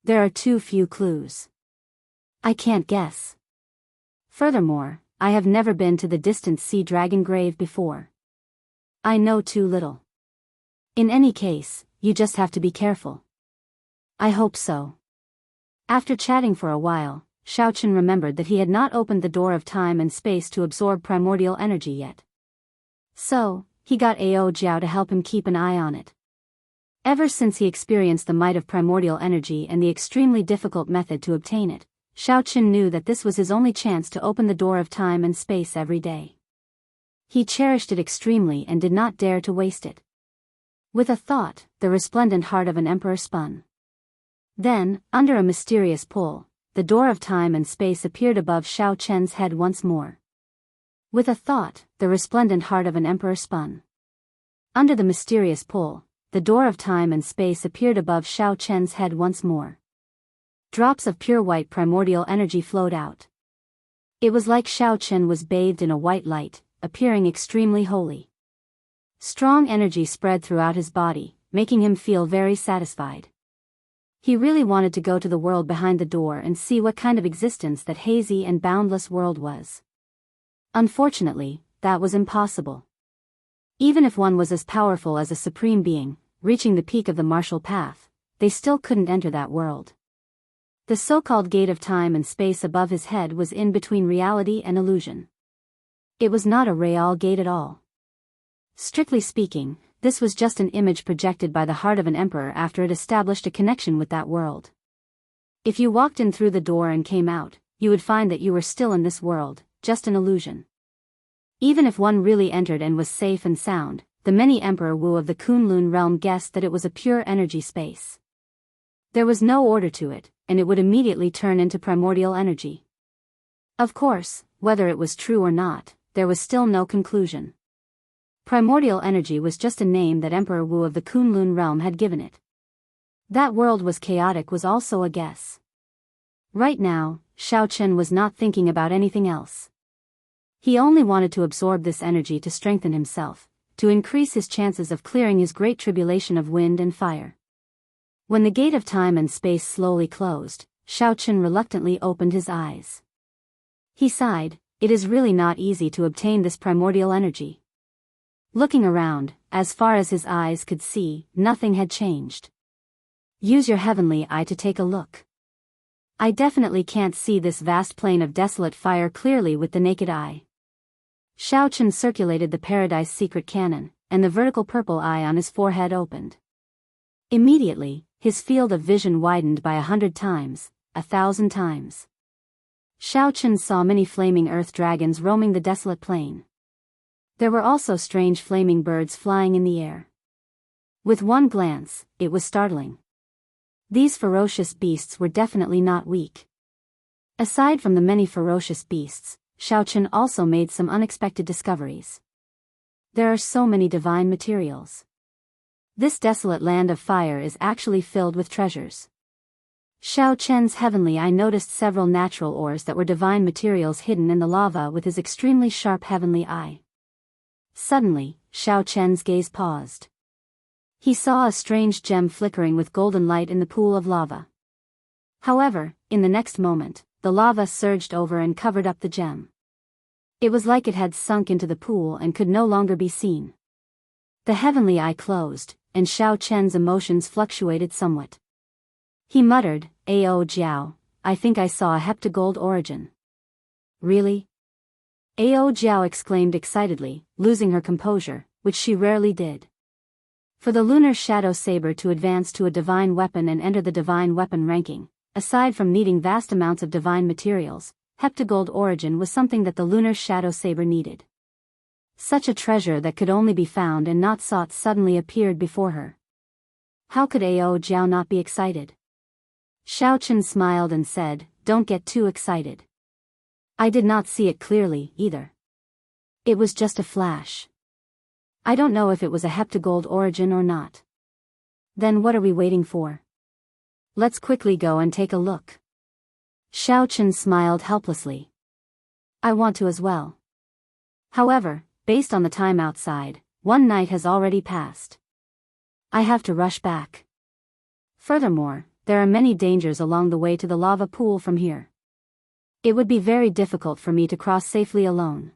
There are too few clues. I can't guess. Furthermore, I have never been to the distant sea dragon grave before. I know too little. In any case, you just have to be careful. I hope so. After chatting for a while, Xiaoqun remembered that he had not opened the door of time and space to absorb primordial energy yet. So, he got Ao Jiao to help him keep an eye on it. Ever since he experienced the might of primordial energy and the extremely difficult method to obtain it, Xiaoqun knew that this was his only chance to open the door of time and space every day. He cherished it extremely and did not dare to waste it. With a thought, the resplendent heart of an emperor spun. Then, under a mysterious pull, the door of time and space appeared above Xiaoqun's head once more. With a thought, the resplendent heart of an emperor spun. Under the mysterious pull, the door of time and space appeared above Xiaoqun's head once more. Drops of pure white primordial energy flowed out. It was like Xiaoqun was bathed in a white light, appearing extremely holy. Strong energy spread throughout his body, making him feel very satisfied. He really wanted to go to the world behind the door and see what kind of existence that hazy and boundless world was. Unfortunately, that was impossible. Even if one was as powerful as a supreme being, reaching the peak of the martial path, they still couldn't enter that world. The so-called gate of time and space above his head was in between reality and illusion. It was not a real gate at all. Strictly speaking, this was just an image projected by the heart of an emperor after it established a connection with that world. If you walked in through the door and came out, you would find that you were still in this world, just an illusion. Even if one really entered and was safe and sound, the many Emperor Wu of the Kunlun realm guessed that it was a pure energy space. There was no order to it, and it would immediately turn into primordial energy. Of course, whether it was true or not, there was still no conclusion. Primordial energy was just a name that Emperor Wu of the Kunlun realm had given it. That world was chaotic was also a guess. Right now, Xiaoqun was not thinking about anything else. He only wanted to absorb this energy to strengthen himself, to increase his chances of clearing his great tribulation of wind and fire. When the gate of time and space slowly closed, Xiaoqun reluctantly opened his eyes. He sighed, it is really not easy to obtain this primordial energy. Looking around, as far as his eyes could see, nothing had changed. Use your heavenly eye to take a look. I definitely can't see this vast plain of desolate fire clearly with the naked eye. Xiao Chen circulated the Paradise Secret Cannon, and the vertical purple eye on his forehead opened. Immediately, his field of vision widened by 100 times, 1,000 times. Xiao Chen saw many flaming earth dragons roaming the desolate plain. There were also strange flaming birds flying in the air. With one glance, it was startling. These ferocious beasts were definitely not weak. Aside from the many ferocious beasts, Xiao Chen also made some unexpected discoveries. There are so many divine materials. This desolate land of fire is actually filled with treasures. Xiao Chen's heavenly eye noticed several natural ores that were divine materials hidden in the lava with his extremely sharp heavenly eye. Suddenly, Xiao Chen's gaze paused. He saw a strange gem flickering with golden light in the pool of lava. However, in the next moment, the lava surged over and covered up the gem. It was like it had sunk into the pool and could no longer be seen. The heavenly eye closed, and Xiao Chen's emotions fluctuated somewhat. He muttered, "Ao Jiao, I think I saw a heptagold origin." Really? Ao Jiao exclaimed excitedly, losing her composure, which she rarely did. For the lunar shadow saber to advance to a divine weapon and enter the divine weapon ranking, aside from needing vast amounts of divine materials, heptagold origin was something that the lunar shadow saber needed. Such a treasure that could only be found and not sought suddenly appeared before her. How could Ao Jiao not be excited? Xiao Chen smiled and said, "Don't get too excited. I did not see it clearly, either. It was just a flash. I don't know if it was a heptagold origin or not." "Then what are we waiting for? Let's quickly go and take a look." Xiao Chen smiled helplessly. "I want to as well. However, based on the time outside, one night has already passed. I have to rush back. Furthermore, there are many dangers along the way to the lava pool from here. It would be very difficult for me to cross safely alone.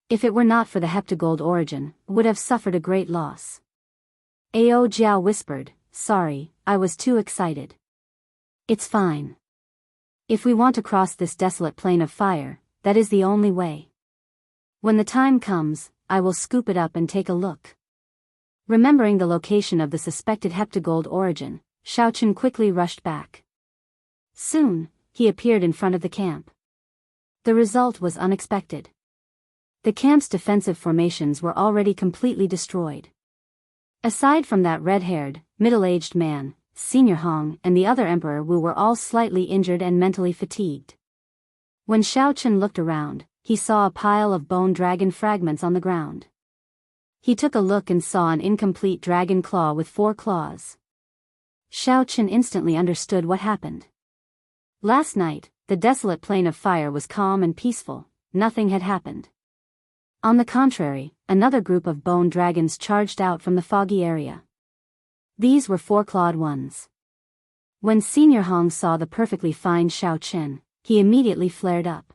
If it were not for the heptagold origin, I would have suffered a great loss." Ao Jiao whispered, "Sorry, I was too excited. It's fine. If we want to cross this desolate plain of fire, that is the only way. When the time comes, I will scoop it up and take a look." Remembering the location of the suspected heptagold origin, Xiao Chen quickly rushed back. Soon, he appeared in front of the camp. The result was unexpected. The camp's defensive formations were already completely destroyed. Aside from that red-haired, middle-aged man, Senior Hong and the other Emperor Wu were all slightly injured and mentally fatigued. When Xiao Chen looked around, he saw a pile of bone dragon fragments on the ground. He took a look and saw an incomplete dragon claw with 4 claws. Xiao Chen instantly understood what happened. Last night, the desolate plain of fire was calm and peaceful, nothing had happened. On the contrary, another group of bone dragons charged out from the foggy area. These were 4-clawed ones. When Senior Hong saw the perfectly fine Xiao Chen, he immediately flared up.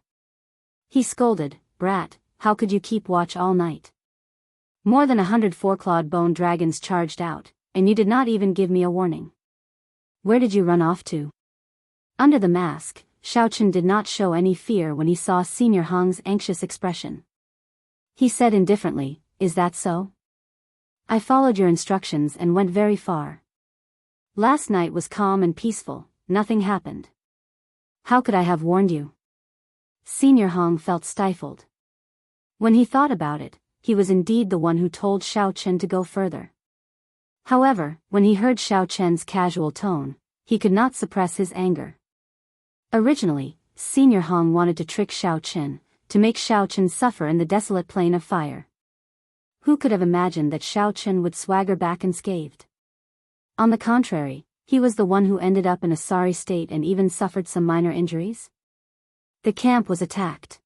He scolded, "Brat, how could you keep watch all night? More than 100 4-clawed bone dragons charged out, and you did not even give me a warning. Where did you run off to?" Under the mask, Xiao Chen did not show any fear when he saw Senior Hong's anxious expression. He said indifferently, "Is that so? I followed your instructions and went very far. Last night was calm and peaceful, nothing happened. How could I have warned you?" Senior Hong felt stifled. When he thought about it, he was indeed the one who told Xiao Chen to go further. However, when he heard Xiao Chen's casual tone, he could not suppress his anger. Originally, Senior Hong wanted to trick Xiao Chen, to make Xiao Chen suffer in the desolate plain of fire. Who could have imagined that Xiao Chen would swagger back unscathed? On the contrary, he was the one who ended up in a sorry state and even suffered some minor injuries. The camp was attacked.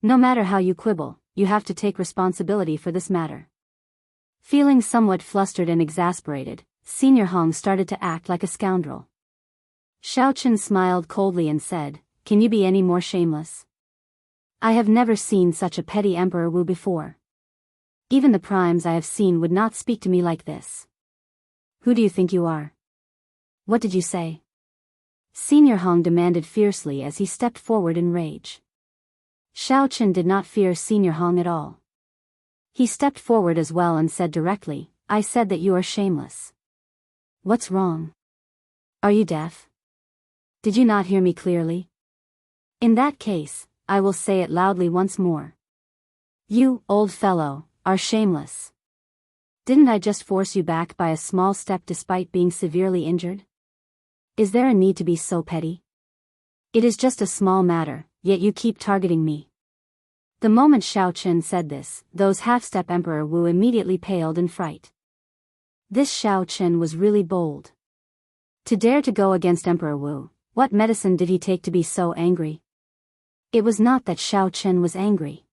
No matter how you quibble, you have to take responsibility for this matter. Feeling somewhat flustered and exasperated, Senior Hong started to act like a scoundrel. Xiao Chen smiled coldly and said, "Can you be any more shameless? I have never seen such a petty Emperor Wu before. Even the primes I have seen would not speak to me like this. Who do you think you are? What did you say?" Senior Hong demanded fiercely as he stepped forward in rage. Chen did not fear Senior Hong at all. He stepped forward as well and said directly, I said that you are shameless. What's wrong? Are you deaf? Did you not hear me clearly? In that case, I will say it loudly once more. You, old fellow, are shameless. Didn't I just force you back by a small step despite being severely injured? Is there a need to be so petty? It is just a small matter, yet you keep targeting me. The moment Chen said this, those half-step Emperor Wu immediately paled in fright. This Chen was really bold. To dare to go against Emperor Wu, what medicine did he take to be so angry? It was not that Chen was angry.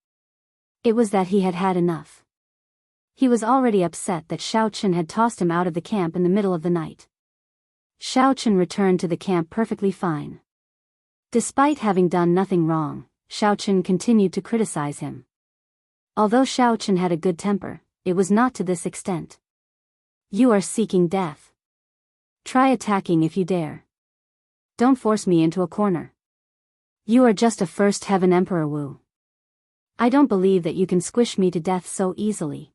It was that he had had enough. He was already upset that Chen had tossed him out of the camp in the middle of the night. Chen returned to the camp perfectly fine. Despite having done nothing wrong, Chen continued to criticize him. Although Chen had a good temper, it was not to this extent. You are seeking death. Try attacking if you dare. Don't force me into a corner. You are just a first heaven Emperor Wu. I don't believe that you can squish me to death so easily.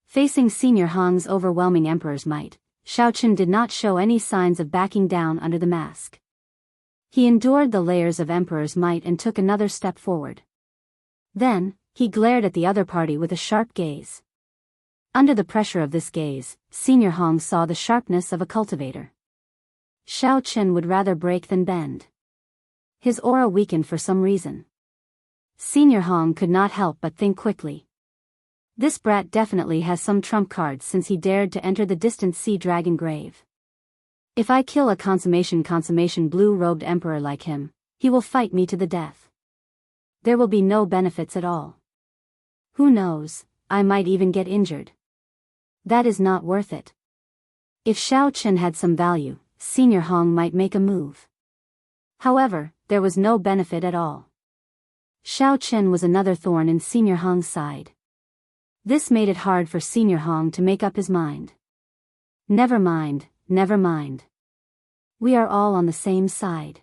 Facing Senior Hong's overwhelming emperor's might, Chen did not show any signs of backing down under the mask. He endured the layers of emperor's might and took another step forward. Then, he glared at the other party with a sharp gaze. Under the pressure of this gaze, Senior Hong saw the sharpness of a cultivator. Chen would rather break than bend. His aura weakened for some reason. Senior Hong could not help but think quickly. This brat definitely has some trump cards since he dared to enter the distant sea dragon grave. If I kill a consummation blue-robed emperor like him, he will fight me to the death. There will be no benefits at all. Who knows, I might even get injured. That is not worth it. If Chen had some value, Senior Hong might make a move. However, there was no benefit at all. Chen was another thorn in Senior Hong's side. This made it hard for Senior Hong to make up his mind. Never mind. We are all on the same side.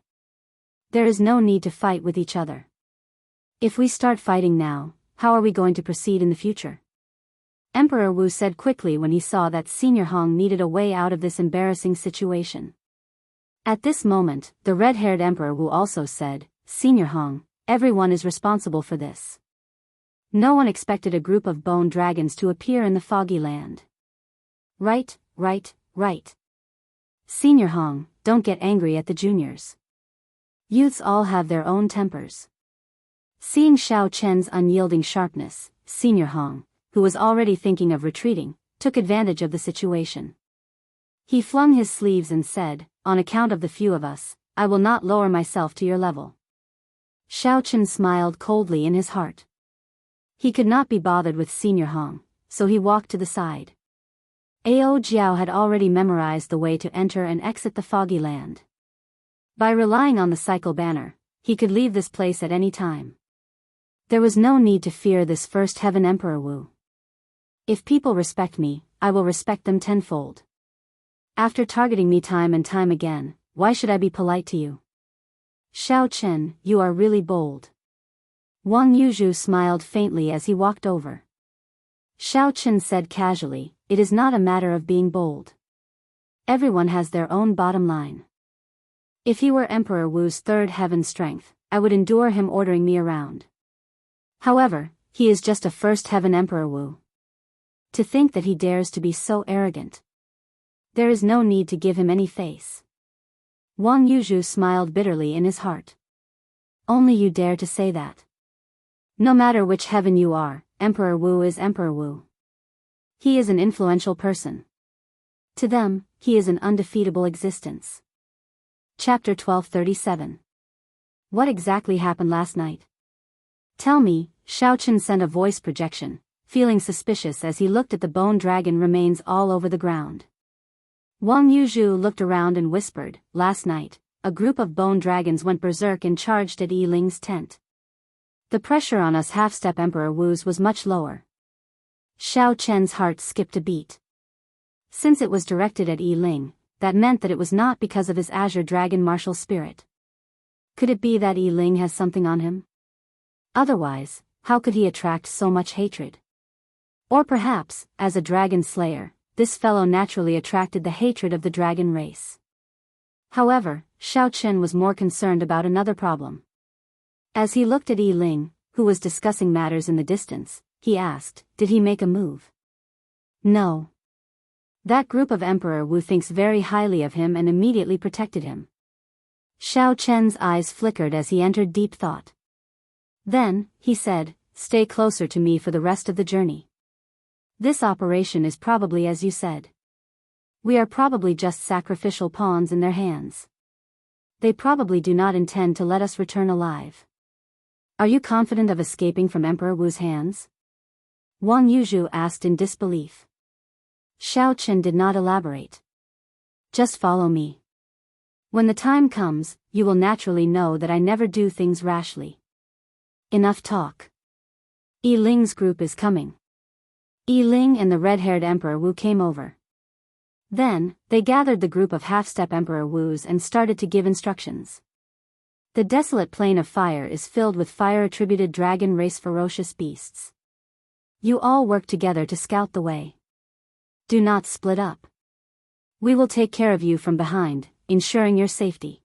There is no need to fight with each other. If we start fighting now, how are we going to proceed in the future? Emperor Wu said quickly when he saw that Senior Hong needed a way out of this embarrassing situation. At this moment, the red-haired Emperor Wu also said, Senior Hong, everyone is responsible for this. No one expected a group of bone dragons to appear in the foggy land. Right. Senior Hong, don't get angry at the juniors. Youths all have their own tempers. Seeing Chen's unyielding sharpness, Senior Hong, who was already thinking of retreating, took advantage of the situation. He flung his sleeves and said, on account of the few of us, I will not lower myself to your level. Chen smiled coldly in his heart. He could not be bothered with Senior Hong, so he walked to the side. Jiao had already memorized the way to enter and exit the foggy land. By relying on the cycle banner, he could leave this place at any time. There was no need to fear this first heaven Emperor Wu. If people respect me, I will respect them tenfold. After targeting me time and time again, why should I be polite to you? Chen, you are really bold. Wang Yuzhu smiled faintly as he walked over. Chen said casually, it is not a matter of being bold. Everyone has their own bottom line. If he were Emperor Wu's third heaven strength, I would endure him ordering me around. However, he is just a first heaven Emperor Wu. To think that he dares to be so arrogant. There is no need to give him any face. Wang Yuzhu smiled bitterly in his heart. Only you dare to say that. No matter which heaven you are, Emperor Wu is Emperor Wu. He is an influential person. To them, he is an undefeatable existence. Chapter 1237. What exactly happened last night? Tell me, Chen sent a voice projection, feeling suspicious as he looked at the bone dragon remains all over the ground. Wang Yuzhu looked around and whispered, last night, a group of bone dragons went berserk and charged at Yi Ling's tent. The pressure on us half-step Emperor Wu's was much lower. Chen's heart skipped a beat. Since it was directed at Yi Ling, that meant that it was not because of his Azure Dragon martial spirit. Could it be that Yi Ling has something on him? Otherwise, how could he attract so much hatred? Or perhaps, as a dragon slayer, this fellow naturally attracted the hatred of the dragon race. However, Xiao Chen was more concerned about another problem. As he looked at Yi Ling, who was discussing matters in the distance, he asked, did he make a move? No. That group of Emperor Wu thinks very highly of him and immediately protected him. Xiao Chen's eyes flickered as he entered deep thought. Then, he said, stay closer to me for the rest of the journey. This operation is probably as you said. We are probably just sacrificial pawns in their hands. They probably do not intend to let us return alive. Are you confident of escaping from Emperor Wu's hands? Wang Yuzhu asked in disbelief. Xiao Chen did not elaborate. Just follow me. When the time comes, you will naturally know that I never do things rashly. Enough talk. Yi Ling's group is coming. Yi Ling and the red-haired Emperor Wu came over. Then, they gathered the group of half-step Emperor Wus and started to give instructions. The desolate plain of fire is filled with fire-attributed dragon race ferocious beasts. You all work together to scout the way. Do not split up. We will take care of you from behind, ensuring your safety.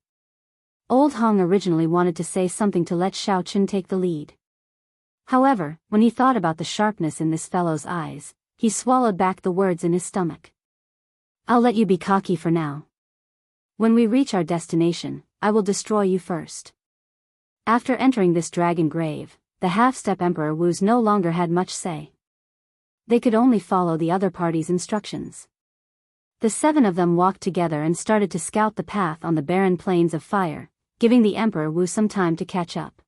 Old Hong originally wanted to say something to let Xiao Chen take the lead. However, when he thought about the sharpness in this fellow's eyes, he swallowed back the words in his stomach. I'll let you be cocky for now. When we reach our destination, I will destroy you first. After entering this dragon grave, the half-step Emperor Wus no longer had much say. They could only follow the other party's instructions. The 7 of them walked together and started to scout the path on the barren plains of fire, giving the Emperor Wu some time to catch up.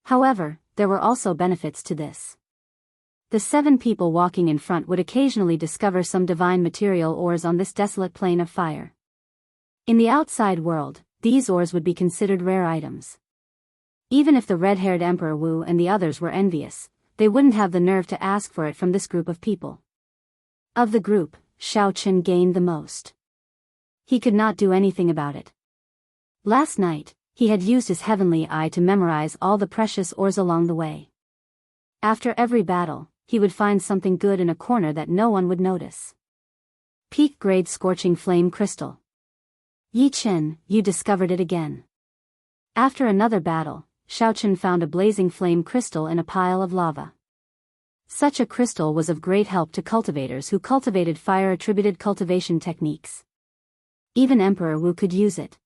However, there were also benefits to this. The 7 people walking in front would occasionally discover some divine material ores on this desolate plain of fire. In the outside world, these ores would be considered rare items. Even if the red-haired Emperor Wu and the others were envious, they wouldn't have the nerve to ask for it from this group of people. Of the group, Xiao Chen gained the most. He could not do anything about it. Last night, he had used his heavenly eye to memorize all the precious ores along the way. After every battle, he would find something good in a corner that no one would notice. Peak-grade scorching flame crystal. Yi Chen, you discovered it again. After another battle, Xiao Chen found a blazing flame crystal in a pile of lava. Such a crystal was of great help to cultivators who cultivated fire-attributed cultivation techniques. Even Emperor Wu could use it.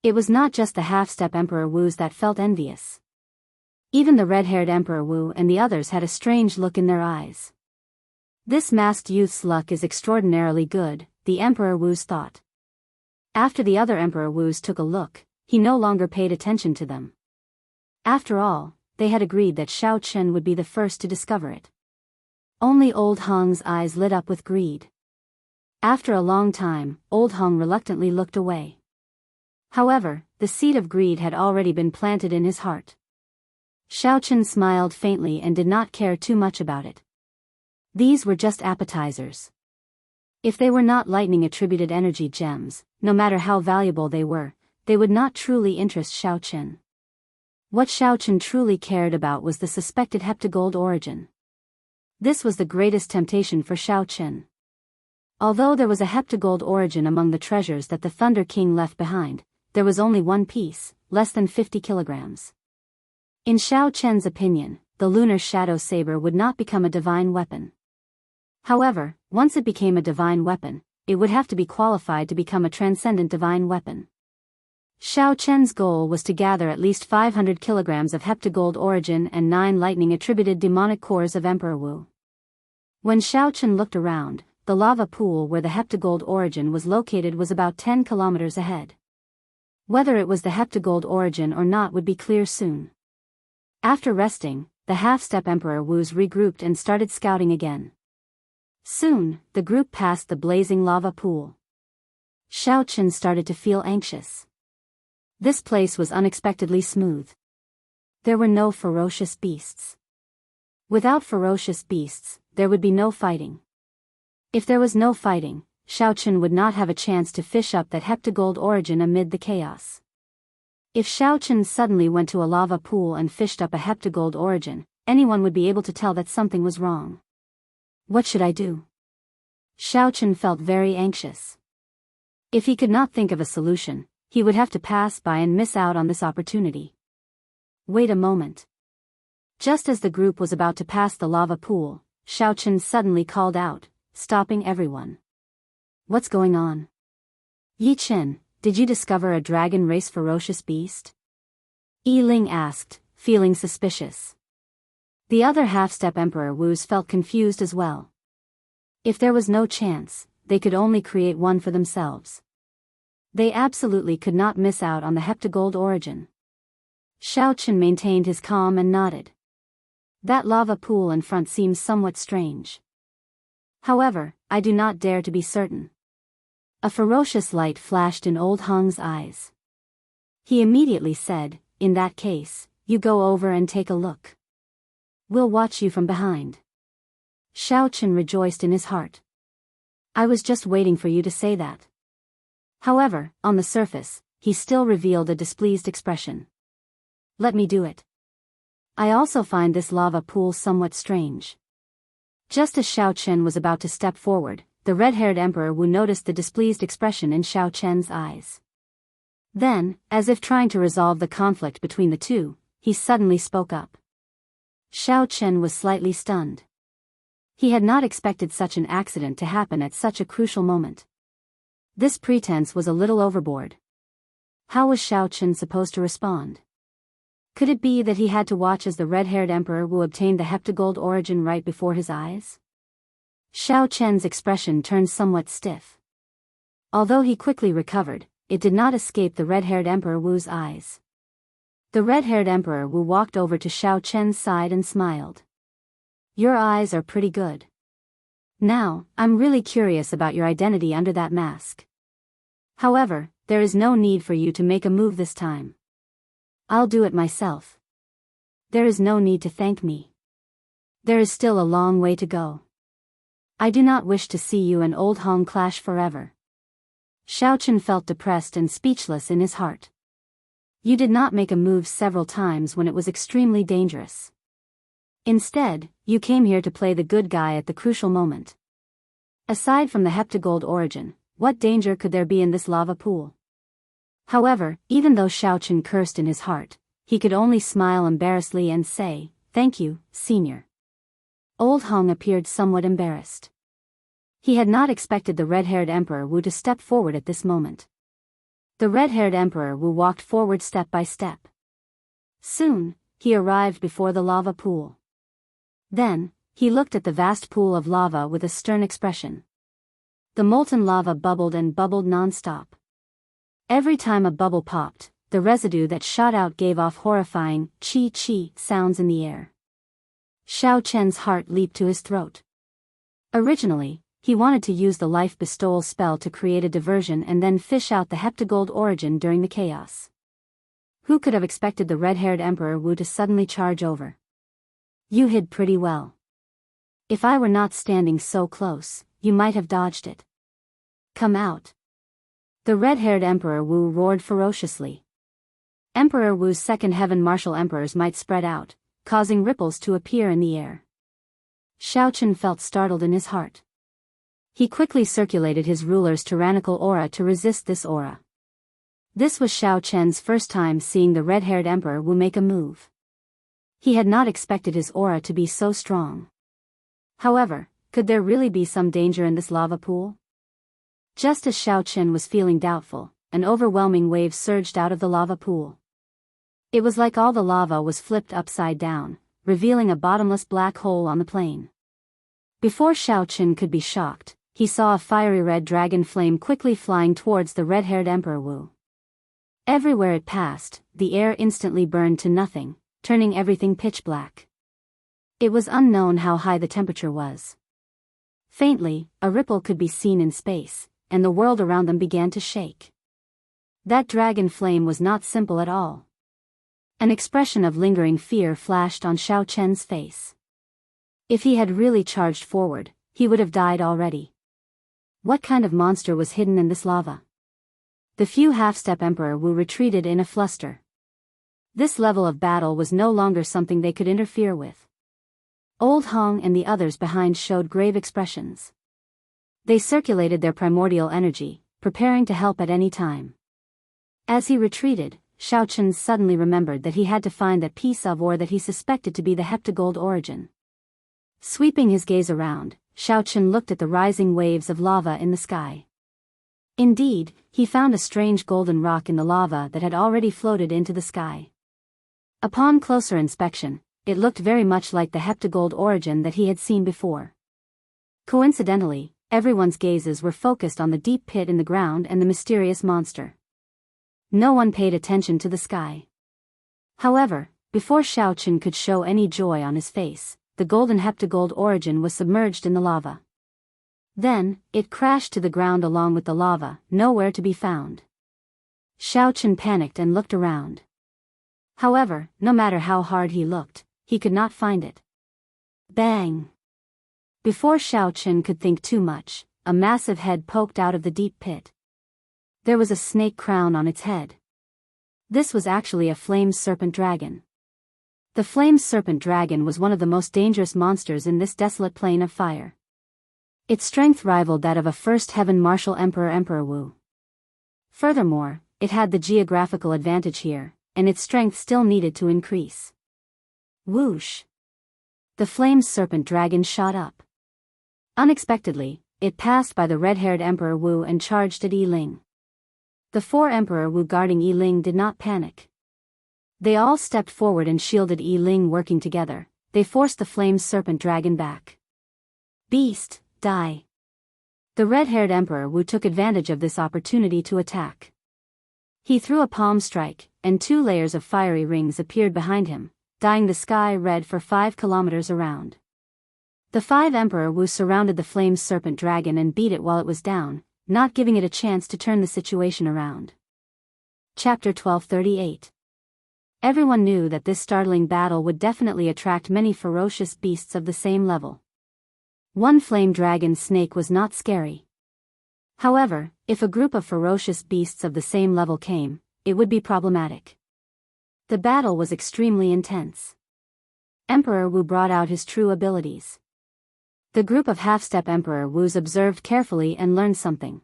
It was not just the half-step Emperor Wus that felt envious. Even the red-haired Emperor Wu and the others had a strange look in their eyes. This masked youth's luck is extraordinarily good, the Emperor Wus thought. After the other Emperor Wus took a look, he no longer paid attention to them. After all, they had agreed that Xiao Chen would be the first to discover it. Only Old Hong's eyes lit up with greed. After a long time, Old Hong reluctantly looked away. However, the seed of greed had already been planted in his heart. Xiao Chen smiled faintly and did not care too much about it. These were just appetizers. If they were not lightning-attributed energy gems, no matter how valuable they would not truly interest Xiao Chen. What Xiao Chen truly cared about was the suspected heptagold origin. This was the greatest temptation for Xiao Chen. Although there was a heptagold origin among the treasures that the Thunder King left behind, there was only one piece, less than 50 kilograms. In Xiao Chen's opinion, the lunar shadow saber would not become a divine weapon. However, once it became a divine weapon, it would have to be qualified to become a transcendent divine weapon. Xiao Chen's goal was to gather at least 500 kilograms of heptagold origin and 9 lightning-attributed demonic cores of Emperor Wu. When Xiao Chen looked around, the lava pool where the heptagold origin was located was about 10 kilometers ahead. Whether it was the heptagold origin or not would be clear soon. After resting, the half-step Emperor Wus regrouped and started scouting again. Soon, the group passed the blazing lava pool. Xiao Chen started to feel anxious. This place was unexpectedly smooth. There were no ferocious beasts. Without ferocious beasts, there would be no fighting. If there was no fighting, Xiao Chen would not have a chance to fish up that heptagold origin amid the chaos. If Xiao Chen suddenly went to a lava pool and fished up a heptagold origin, anyone would be able to tell that something was wrong. What should I do? Xiao Chen felt very anxious. If he could not think of a solution, he would have to pass by and miss out on this opportunity. Wait a moment. Just as the group was about to pass the lava pool, Xiao Chen suddenly called out, stopping everyone. What's going on? Yi Chen, did you discover a dragon race ferocious beast? Yi Ling asked, feeling suspicious. The other half-step Emperor Wus felt confused as well. If there was no chance, they could only create one for themselves. They absolutely could not miss out on the heptagold origin. Xiao Chen maintained his calm and nodded. That lava pool in front seems somewhat strange. However, I do not dare to be certain. A ferocious light flashed in Old Hong's eyes. He immediately said, in that case, you go over and take a look. We'll watch you from behind. Xiao Chen rejoiced in his heart. I was just waiting for you to say that. However, on the surface, he still revealed a displeased expression. Let me do it. I also find this lava pool somewhat strange. Just as Xiao Chen was about to step forward, the red-haired Emperor Wu noticed the displeased expression in Xiao Chen's eyes. Then, as if trying to resolve the conflict between the two, he suddenly spoke up. Xiao Chen was slightly stunned. He had not expected such an accident to happen at such a crucial moment. This pretense was a little overboard. How was Xiao Chen supposed to respond? Could it be that he had to watch as the red-haired Emperor Wu obtained the heptagold origin right before his eyes? Xiao Chen's expression turned somewhat stiff. Although he quickly recovered, it did not escape the red-haired Emperor Wu's eyes. The red-haired Emperor Wu walked over to Xiao Chen's side and smiled. Your eyes are pretty good. Now, I'm really curious about your identity under that mask. However, there is no need for you to make a move this time. I'll do it myself. There is no need to thank me. There is still a long way to go. I do not wish to see you and Old Hong clash forever. Xiao Chen felt depressed and speechless in his heart. You did not make a move several times when it was extremely dangerous. Instead, you came here to play the good guy at the crucial moment. Aside from the heptagold origin, what danger could there be in this lava pool? However, even though Xiao Chen cursed in his heart, he could only smile embarrassedly and say, "Thank you, senior." Old Hong appeared somewhat embarrassed. He had not expected the red-haired Emperor Wu to step forward at this moment. The red-haired Emperor Wu walked forward step by step. Soon, he arrived before the lava pool. Then, he looked at the vast pool of lava with a stern expression. The molten lava bubbled and bubbled non-stop. Every time a bubble popped, the residue that shot out gave off horrifying chi-chi sounds in the air. Xiao Chen's heart leaped to his throat. Originally, he wanted to use the life bestowal spell to create a diversion and then fish out the heptagold origin during the chaos. Who could have expected the red-haired Emperor Wu to suddenly charge over? You hid pretty well. If I were not standing so close, you might have dodged it. Come out. The red-haired Emperor Wu roared ferociously. Emperor Wu's second heaven martial emperors might spread out, causing ripples to appear in the air. Xiao Chen felt startled in his heart. He quickly circulated his ruler's tyrannical aura to resist this aura. This was Xiao Chen's first time seeing the red-haired Emperor Wu make a move. He had not expected his aura to be so strong. However, could there really be some danger in this lava pool? Just as Xiao Chen was feeling doubtful, an overwhelming wave surged out of the lava pool. It was like all the lava was flipped upside down, revealing a bottomless black hole on the plain. Before Xiao Chen could be shocked, he saw a fiery red dragon flame quickly flying towards the red-haired Emperor Wu. Everywhere it passed, the air instantly burned to nothing, turning everything pitch black. It was unknown how high the temperature was. Faintly, a ripple could be seen in space, and the world around them began to shake. That dragon flame was not simple at all. An expression of lingering fear flashed on Xiao Chen's face. If he had really charged forward, he would have died already. What kind of monster was hidden in this lava? The few half-step Emperor Wu retreated in a fluster. This level of battle was no longer something they could interfere with. Old Hong and the others behind showed grave expressions. They circulated their primordial energy, preparing to help at any time. As he retreated, Xiaochen suddenly remembered that he had to find that piece of ore that he suspected to be the heptagold origin. Sweeping his gaze around, Xiaochen looked at the rising waves of lava in the sky. Indeed, he found a strange golden rock in the lava that had already floated into the sky. Upon closer inspection, it looked very much like the heptagold origin that he had seen before. Coincidentally, everyone's gazes were focused on the deep pit in the ground and the mysterious monster. No one paid attention to the sky. However, before Xiaochen could show any joy on his face, the golden heptagold origin was submerged in the lava. Then, it crashed to the ground along with the lava, nowhere to be found. Xiaochen panicked and looked around. However, no matter how hard he looked, he could not find it. Bang! Before Xiaochen could think too much, a massive head poked out of the deep pit. There was a snake crown on its head. This was actually a flame serpent dragon. The flame serpent dragon was one of the most dangerous monsters in this desolate plain of fire. Its strength rivaled that of a first heaven martial Emperor Wu. Furthermore, it had the geographical advantage here, and its strength still needed to increase. Whoosh! The flame serpent dragon shot up. Unexpectedly, it passed by the red-haired Emperor Wu and charged at Yi Ling. The 4 Emperor Wu guarding Yi Ling did not panic. They all stepped forward and shielded Yi Ling. Working together, they forced the flame serpent dragon back. Beast, die! The red-haired Emperor Wu took advantage of this opportunity to attack. He threw a palm strike, and 2 layers of fiery rings appeared behind him, dyeing the sky red for 5 kilometers around. The 5 Emperor Wu surrounded the flame serpent dragon and beat it while it was down, not giving it a chance to turn the situation around. Chapter 1238. Everyone knew that this startling battle would definitely attract many ferocious beasts of the same level. One flame dragon snake was not scary. However, if a group of ferocious beasts of the same level came, it would be problematic. The battle was extremely intense. Emperor Wu brought out his true abilities. The group of half-step Emperor Wus observed carefully and learned something.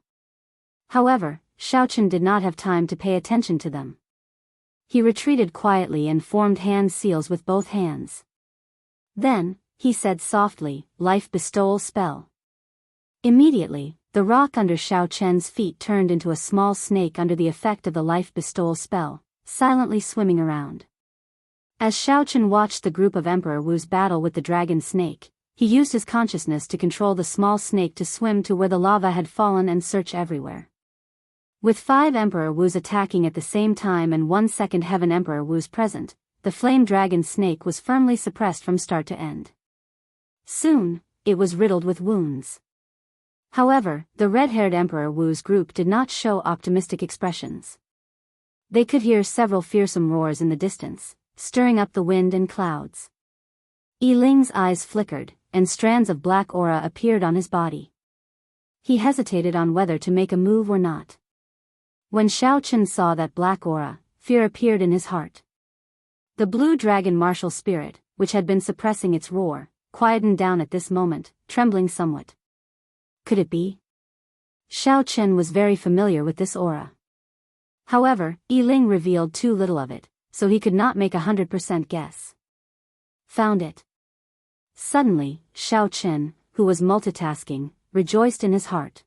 However, Xiaochen did not have time to pay attention to them. He retreated quietly and formed hand seals with both hands. Then, he said softly, "Life bestowal spell." Immediately, the rock under Xiaochen's feet turned into a small snake under the effect of the life bestowal spell, silently swimming around. As Xiaochen watched the group of Emperor Wu's battle with the dragon snake, he used his consciousness to control the small snake to swim to where the lava had fallen and search everywhere. With 5 Emperor Wus attacking at the same time and 1 second Heaven Emperor Wus present, the flame dragon snake was firmly suppressed from start to end. Soon, it was riddled with wounds. However, the red-haired Emperor Wu's group did not show optimistic expressions. They could hear several fearsome roars in the distance, stirring up the wind and clouds. Yi Ling's eyes flickered, and strands of black aura appeared on his body. He hesitated on whether to make a move or not. When Xiaochen saw that black aura, fear appeared in his heart. The blue dragon martial spirit, which had been suppressing its roar, quietened down at this moment, trembling somewhat. Could it be? Xiaochen was very familiar with this aura. However, Yi Ling revealed too little of it, so he could not make 100% guess. Found it. Suddenly, Xiaochen, who was multitasking, rejoiced in his heart.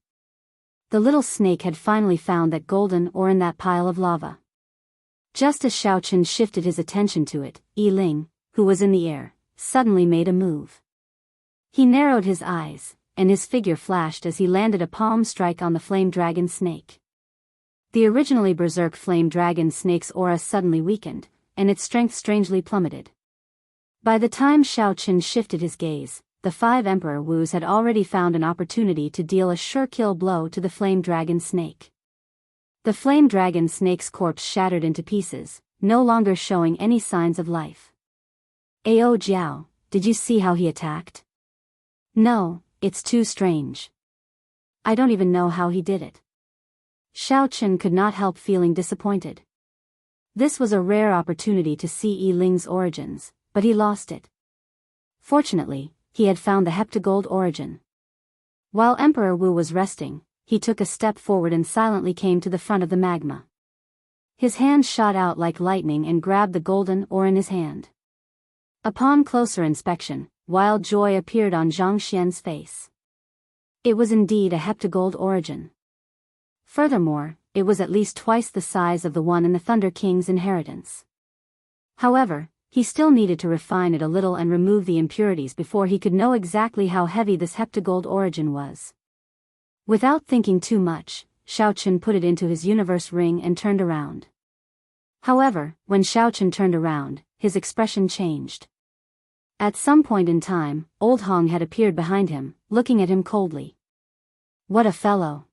The little snake had finally found that golden ore in that pile of lava. Just as Xiaochen shifted his attention to it, Yi Ling, who was in the air, suddenly made a move. He narrowed his eyes, and his figure flashed as he landed a palm strike on the flame dragon snake. The originally berserk flame dragon snake's aura suddenly weakened, and its strength strangely plummeted. By the time Xiaochen shifted his gaze, the 5 Emperor Wus had already found an opportunity to deal a sure-kill blow to the flame dragon snake. The flame dragon snake's corpse shattered into pieces, no longer showing any signs of life. "Ao Jiao, did you see how he attacked?" "No, it's too strange. I don't even know how he did it." Xiao Chen could not help feeling disappointed. This was a rare opportunity to see Yi Ling's origins, but he lost it. Fortunately, he had found the heptagold origin. While Emperor Wu was resting, he took a step forward and silently came to the front of the magma. His hand shot out like lightning and grabbed the golden ore in his hand. Upon closer inspection, wild joy appeared on Zhang Xian's face. It was indeed a heptagold origin. Furthermore, it was at least twice the size of the one in the Thunder King's inheritance. However, he still needed to refine it a little and remove the impurities before he could know exactly how heavy this heptagold origin was. Without thinking too much, Xiao Chen put it into his universe ring and turned around. However, when Xiao Chen turned around, his expression changed. At some point in time, Old Hong had appeared behind him, looking at him coldly. What a fellow!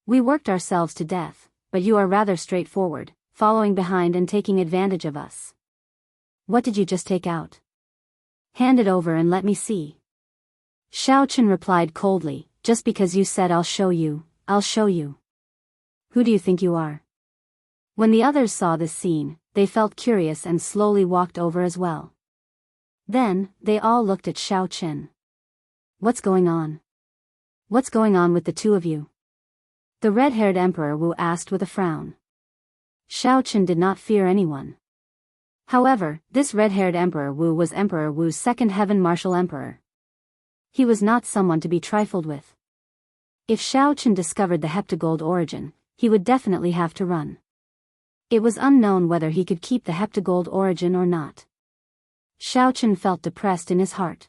We worked ourselves to death, but you are rather straightforward, following behind and taking advantage of us. What did you just take out? Hand it over and let me see. Xiao Chen replied coldly, just because you said I'll show you, I'll show you. Who do you think you are? When the others saw this scene, they felt curious and slowly walked over as well. Then, they all looked at Xiao Chen. What's going on? What's going on with the two of you? The red-haired Emperor Wu asked with a frown. Xiao Chen did not fear anyone. However, this red-haired Emperor Wu was Emperor Wu's second heaven martial emperor. He was not someone to be trifled with. If Xiao Chen discovered the heptagold origin, he would definitely have to run. It was unknown whether he could keep the heptagold origin or not. Xiao Chen felt depressed in his heart.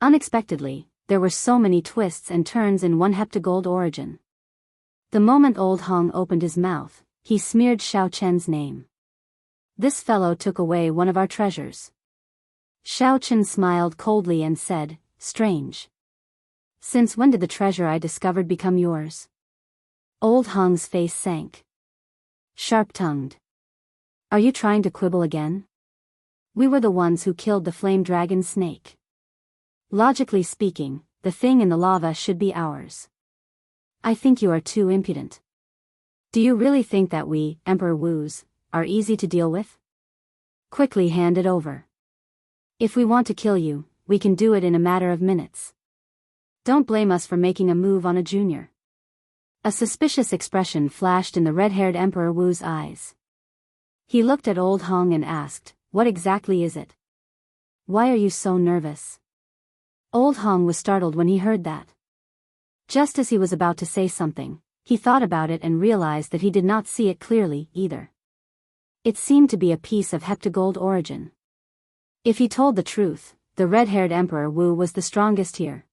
Unexpectedly, there were so many twists and turns in one heptagold origin. The moment Old Hong opened his mouth, he smeared Xiao Chen's name. This fellow took away one of our treasures. Xiao Chen smiled coldly and said, strange. Since when did the treasure I discovered become yours? Old Hong's face sank. Sharp-tongued. Are you trying to quibble again? We were the ones who killed the flame dragon snake. Logically speaking, the thing in the lava should be ours. I think you are too impudent. Do you really think that we, Emperor Wus, are easy to deal with? Quickly hand it over. If we want to kill you, we can do it in a matter of minutes. Don't blame us for making a move on a junior. A suspicious expression flashed in the red-haired Emperor Wu's eyes. He looked at Old Hong and asked, what exactly is it? Why are you so nervous? Old Hong was startled when he heard that. Just as he was about to say something, he thought about it and realized that he did not see it clearly, either. It seemed to be a piece of heptagold origin. If he told the truth, the red-haired Emperor Wu was the strongest here.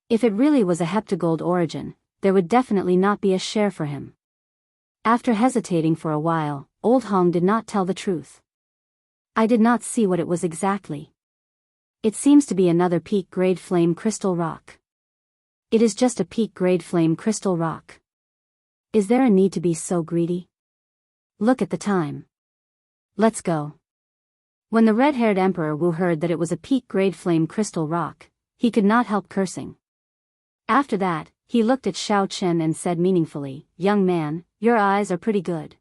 If it really was a heptagold origin, there would definitely not be a share for him. After hesitating for a while, Old Hong did not tell the truth. I did not see what it was exactly. It seems to be another peak-grade flame crystal rock. It is just a peak-grade flame crystal rock. Is there a need to be so greedy? Look at the time. Let's go. When the red-haired Emperor Wu heard that it was a peak-grade flame crystal rock, he could not help cursing. After that, he looked at Xiao Chen and said meaningfully, young man, your eyes are pretty good.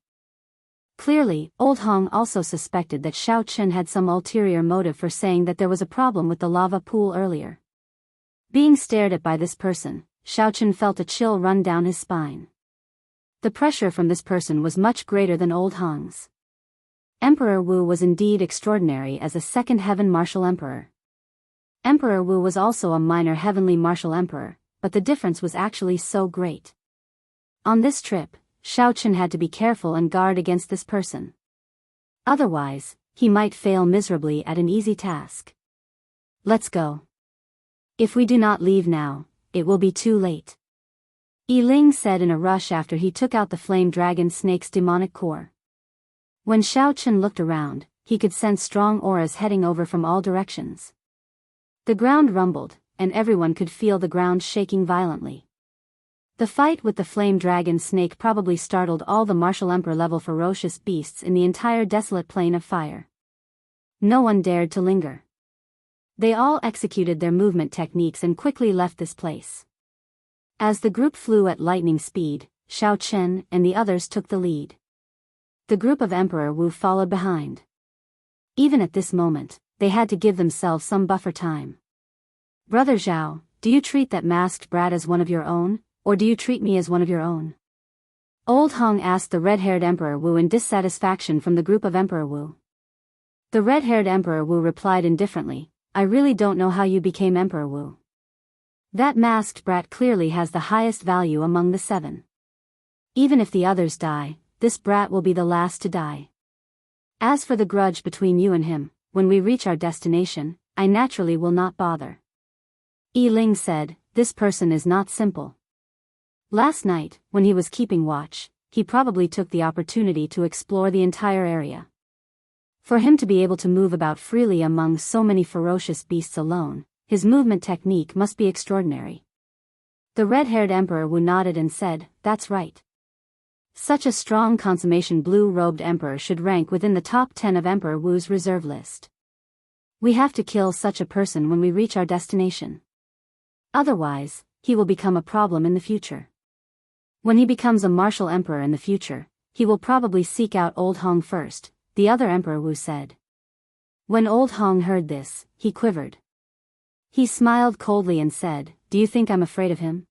Clearly, Old Hong also suspected that Xiao Chen had some ulterior motive for saying that there was a problem with the lava pool earlier. Being stared at by this person, Xiao Chen felt a chill run down his spine. The pressure from this person was much greater than Old Hong's. Emperor Wu was indeed extraordinary as a second heaven martial emperor. Emperor Wu was also a minor heavenly martial emperor, but the difference was actually so great. On this trip, Xiao Chen had to be careful and guard against this person. Otherwise, he might fail miserably at an easy task. Let's go. If we do not leave now, it will be too late. Yi Ling said in a rush after he took out the flame dragon snake's demonic core. When Xiao Chen looked around, he could sense strong auras heading over from all directions. The ground rumbled, and everyone could feel the ground shaking violently. The fight with the flame dragon snake probably startled all the martial emperor level ferocious beasts in the entire desolate plane of fire. No one dared to linger. They all executed their movement techniques and quickly left this place. As the group flew at lightning speed, Shao Chen and the others took the lead. The group of Emperor Wu followed behind. Even at this moment, they had to give themselves some buffer time. Brother Zhao, do you treat that masked brat as one of your own, or do you treat me as one of your own? Old Hong asked the red-haired Emperor Wu in dissatisfaction from the group of Emperor Wu. The red-haired Emperor Wu replied indifferently, I really don't know how you became Emperor Wu. That masked brat clearly has the highest value among the 7. Even if the others die, this brat will be the last to die. As for the grudge between you and him, when we reach our destination, I naturally will not bother. Yi Ling said, this person is not simple. Last night, when he was keeping watch, he probably took the opportunity to explore the entire area. For him to be able to move about freely among so many ferocious beasts alone, his movement technique must be extraordinary. The red-haired Emperor Wu nodded and said, that's right. Such a strong consummation blue-robed emperor should rank within the top 10 of Emperor Wu's reserve list. We have to kill such a person when we reach our destination. Otherwise, he will become a problem in the future. When he becomes a martial emperor in the future, he will probably seek out Old Hong first, the other Emperor Wu said. When Old Hong heard this, he quivered. He smiled coldly and said, do you think I'm afraid of him?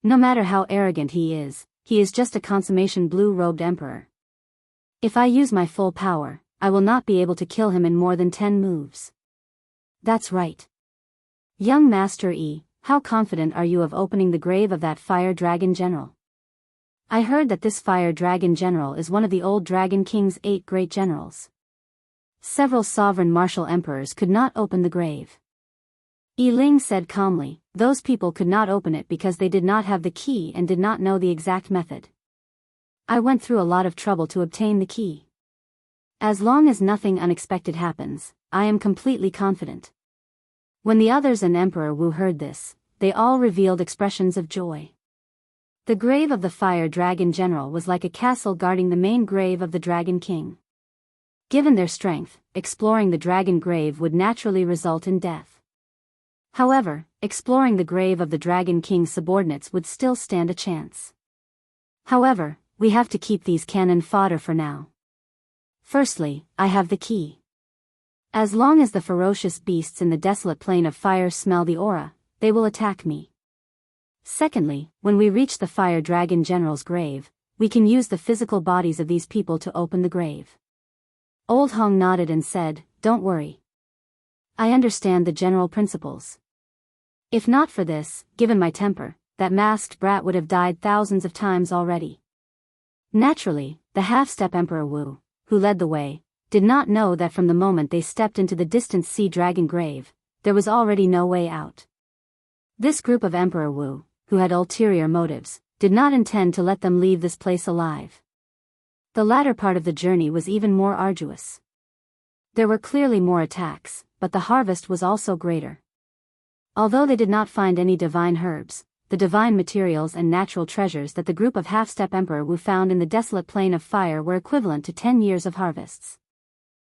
No matter how arrogant he is just a consummation blue-robed emperor. If I use my full power, I will not be able to kill him in more than 10 moves. That's right. Young Master Yi, how confident are you of opening the grave of that fire dragon general? I heard that this fire dragon general is one of the old Dragon King's 8 great generals. Several sovereign martial emperors could not open the grave. Yi Ling said calmly, those people could not open it because they did not have the key and did not know the exact method. I went through a lot of trouble to obtain the key. As long as nothing unexpected happens, I am completely confident. When the others and Emperor Wu heard this, they all revealed expressions of joy. The grave of the fire dragon general was like a castle guarding the main grave of the Dragon King. Given their strength, exploring the dragon grave would naturally result in death. However, exploring the grave of the Dragon King's subordinates would still stand a chance. However, we have to keep these cannon fodder for now. Firstly, I have the key. As long as the ferocious beasts in the desolate plain of fire smell the aura, they will attack me. Secondly, when we reach the fire dragon general's grave, we can use the physical bodies of these people to open the grave. Old Hong nodded and said, don't worry. I understand the general principles. If not for this, given my temper, that masked brat would have died thousands of times already. Naturally, the half-step Emperor Wu, who led the way, did not know that from the moment they stepped into the distant sea dragon grave, there was already no way out. This group of Emperor Wu, who had ulterior motives, did not intend to let them leave this place alive. The latter part of the journey was even more arduous. There were clearly more attacks, but the harvest was also greater. Although they did not find any divine herbs, the divine materials and natural treasures that the group of half-step Emperor Wu found in the desolate plain of fire were equivalent to 10 years of harvests.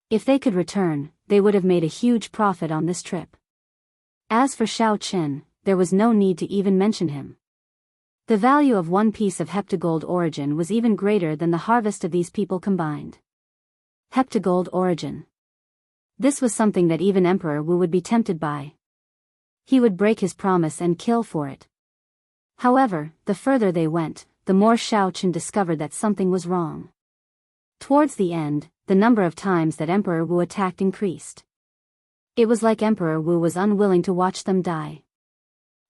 If they could return, they would have made a huge profit on this trip. As for Shao Chen, there was no need to even mention him. The value of one piece of heptagold origin was even greater than the harvest of these people combined. Heptagold origin. This was something that even Emperor Wu would be tempted by. He would break his promise and kill for it. However, the further they went, the more Shao Chen discovered that something was wrong. Towards the end, the number of times that Emperor Wu attacked increased. It was like Emperor Wu was unwilling to watch them die.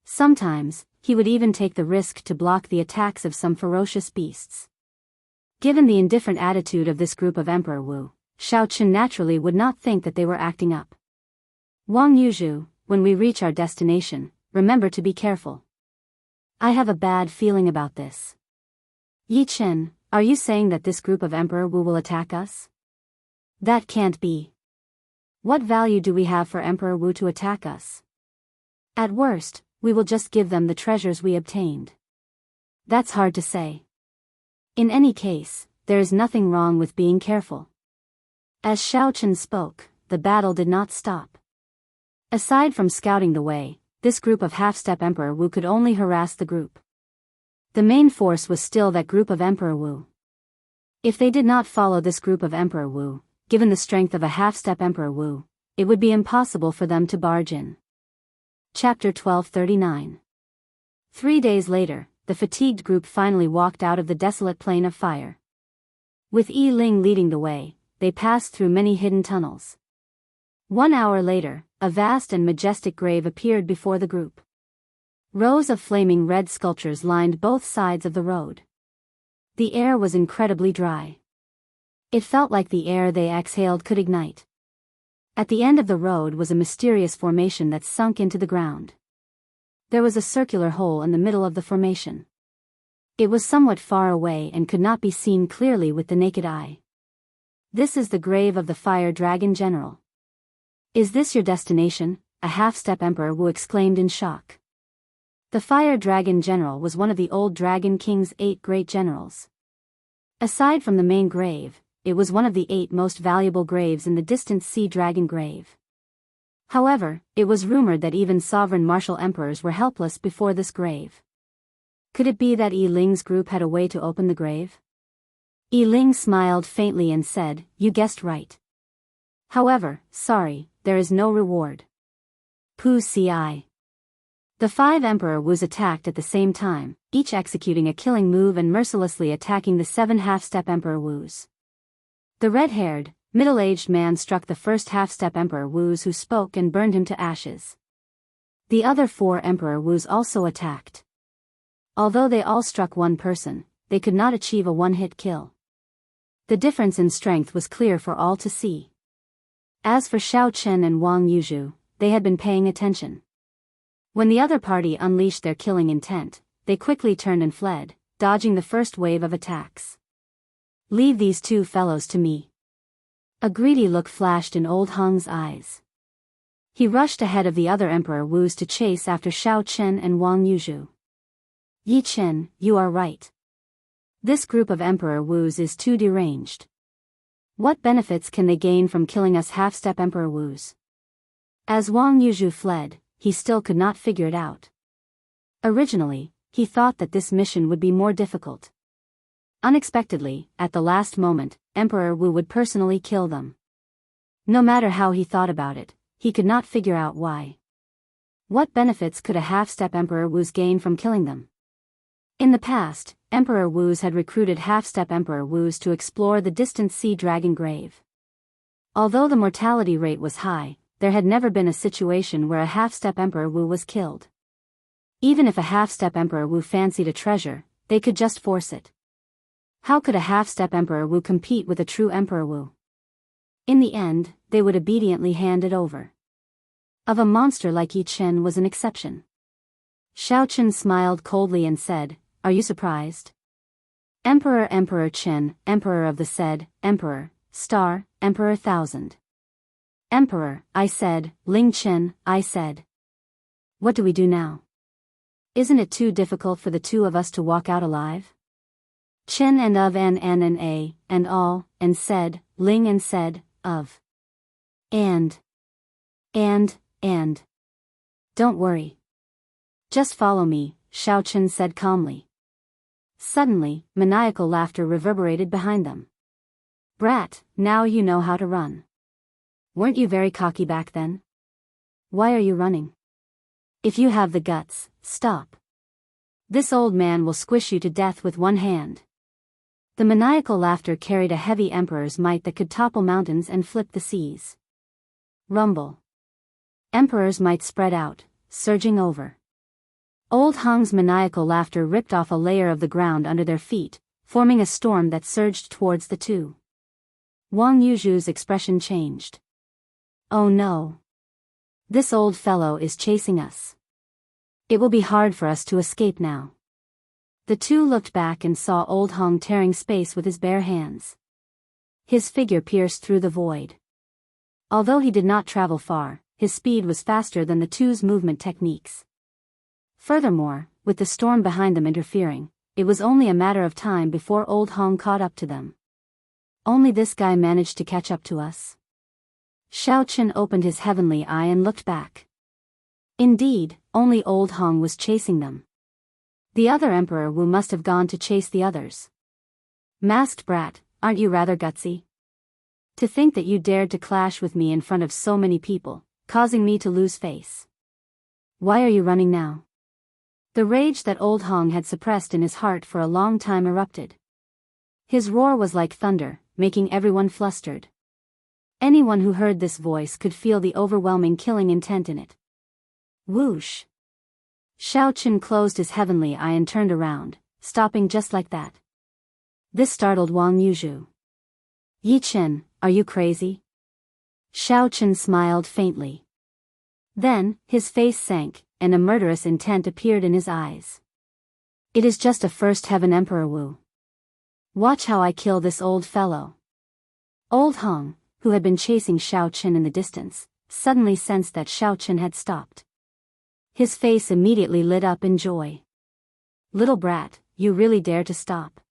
Sometimes, he would even take the risk to block the attacks of some ferocious beasts. Given the indifferent attitude of this group of Emperor Wu, Shao Chen naturally would not think that they were acting up. Wang Yuzhu, when we reach our destination, remember to be careful. I have a bad feeling about this. Yi Chen, are you saying that this group of Emperor Wu will attack us? That can't be. What value do we have for Emperor Wu to attack us? At worst, we will just give them the treasures we obtained. That's hard to say. In any case, there is nothing wrong with being careful. As Shao Chen spoke, the battle did not stop. Aside from scouting the way, this group of half-step Emperor Wu could only harass the group. The main force was still that group of Emperor Wu. If they did not follow this group of Emperor Wu, given the strength of a half-step Emperor Wu, it would be impossible for them to barge in. Chapter 1239. 3 days later, the fatigued group finally walked out of the desolate plain of fire. With Yi Ling leading the way, they passed through many hidden tunnels. 1 hour later, a vast and majestic grave appeared before the group. Rows of flaming red sculptures lined both sides of the road. The air was incredibly dry. It felt like the air they exhaled could ignite. At the end of the road was a mysterious formation that sunk into the ground. There was a circular hole in the middle of the formation. It was somewhat far away and could not be seen clearly with the naked eye. This is the grave of the Fire Dragon General. Is this your destination? A half-step Emperor Wu exclaimed in shock. The Fire Dragon General was one of the old Dragon King's 8 great generals. Aside from the main grave, it was one of the 8 most valuable graves in the distant Sea Dragon grave. However, it was rumored that even sovereign martial emperors were helpless before this grave. Could it be that Yi Ling's group had a way to open the grave? Yi Ling smiled faintly and said, "You guessed right. However, sorry, there is no reward." Pu Ci. The 5 Emperor Wus attacked at the same time, each executing a killing move and mercilessly attacking the 7 half-step Emperor Wus. The red-haired, middle-aged man struck the first half-step Emperor Wus, who spoke and burned him to ashes. The other 4 Emperor Wus also attacked. Although they all struck one person, they could not achieve a one-hit kill. The difference in strength was clear for all to see. As for Xiao Chen and Wang Yuzhu, they had been paying attention. When the other party unleashed their killing intent, they quickly turned and fled, dodging the first wave of attacks. "Leave these 2 fellows to me." A greedy look flashed in Old Hung's eyes. He rushed ahead of the other Emperor Wus to chase after Xiao Chen and Wang Yuzhu. "Yi Chen, you are right. This group of Emperor Wus is too deranged. What benefits can they gain from killing us half-step Emperor Wus?" As Wang Yuzhu fled, he still could not figure it out. Originally, he thought that this mission would be more difficult. Unexpectedly, at the last moment, Emperor Wu would personally kill them. No matter how he thought about it, he could not figure out why. What benefits could a half-step Emperor Wus gain from killing them? In the past, Emperor Wus had recruited half-step Emperor Wus to explore the distant Sea Dragon grave. Although the mortality rate was high, there had never been a situation where a half-step Emperor Wu was killed. Even if a half-step Emperor Wu fancied a treasure, they could just force it. How could a half-step Emperor Wu compete with a true Emperor Wu? In the end, they would obediently hand it over. Of a monster like Yi Chen was an exception. Xiao Chen smiled coldly and said, "Are you surprised? Emperor Chen, Emperor of the said, Emperor, Star, Emperor 1000. Emperor, I said, Ling Chen, I said. What do we do now? Isn't it too difficult for the 2 of us to walk out alive?" Chen and of and a, and all, and said, Ling and said, of. And. Don't worry. Just follow me, Xiao Chen said calmly. Suddenly, maniacal laughter reverberated behind them. "Brat, now you know how to run. Weren't you very cocky back then? Why are you running? If you have the guts, stop. This old man will squish you to death with one hand." The maniacal laughter carried a heavy emperor's might that could topple mountains and flip the seas. Rumble. Emperor's might spread out, surging over. Old Hung's maniacal laughter ripped off a layer of the ground under their feet, forming a storm that surged towards the 2. Wang Yuzhu's expression changed. "Oh no. This old fellow is chasing us. It will be hard for us to escape now." The 2 looked back and saw Old Hung tearing space with his bare hands. His figure pierced through the void. Although he did not travel far, his speed was faster than the 2's movement techniques. Furthermore, with the storm behind them interfering, it was only a matter of time before Old Hung caught up to them. Only this guy managed to catch up to us. Xiao Chen opened his heavenly eye and looked back. Indeed, only Old Hung was chasing them. The other Emperor Wu must have gone to chase the others. Masked brat, aren't you rather gutsy? To think that you dared to clash with me in front of so many people, causing me to lose face. Why are you running now? The rage that old Hong had suppressed in his heart for a long time erupted. His roar was like thunder, making everyone flustered. Anyone who heard this voice could feel the overwhelming killing intent in it. Whoosh! Xiao Qin closed his heavenly eye and turned around, stopping just like that. This startled Wang Yuzhu. Yi Chen, are you crazy? Xiao Qin smiled faintly. Then, his face sank, and a murderous intent appeared in his eyes. It is just a first heaven Emperor Wu. Watch how I kill this old fellow. Old Hong, who had been chasing Xiao Qin in the distance, suddenly sensed that Xiao Qin had stopped. His face immediately lit up in joy. Little brat, you really dare to stop?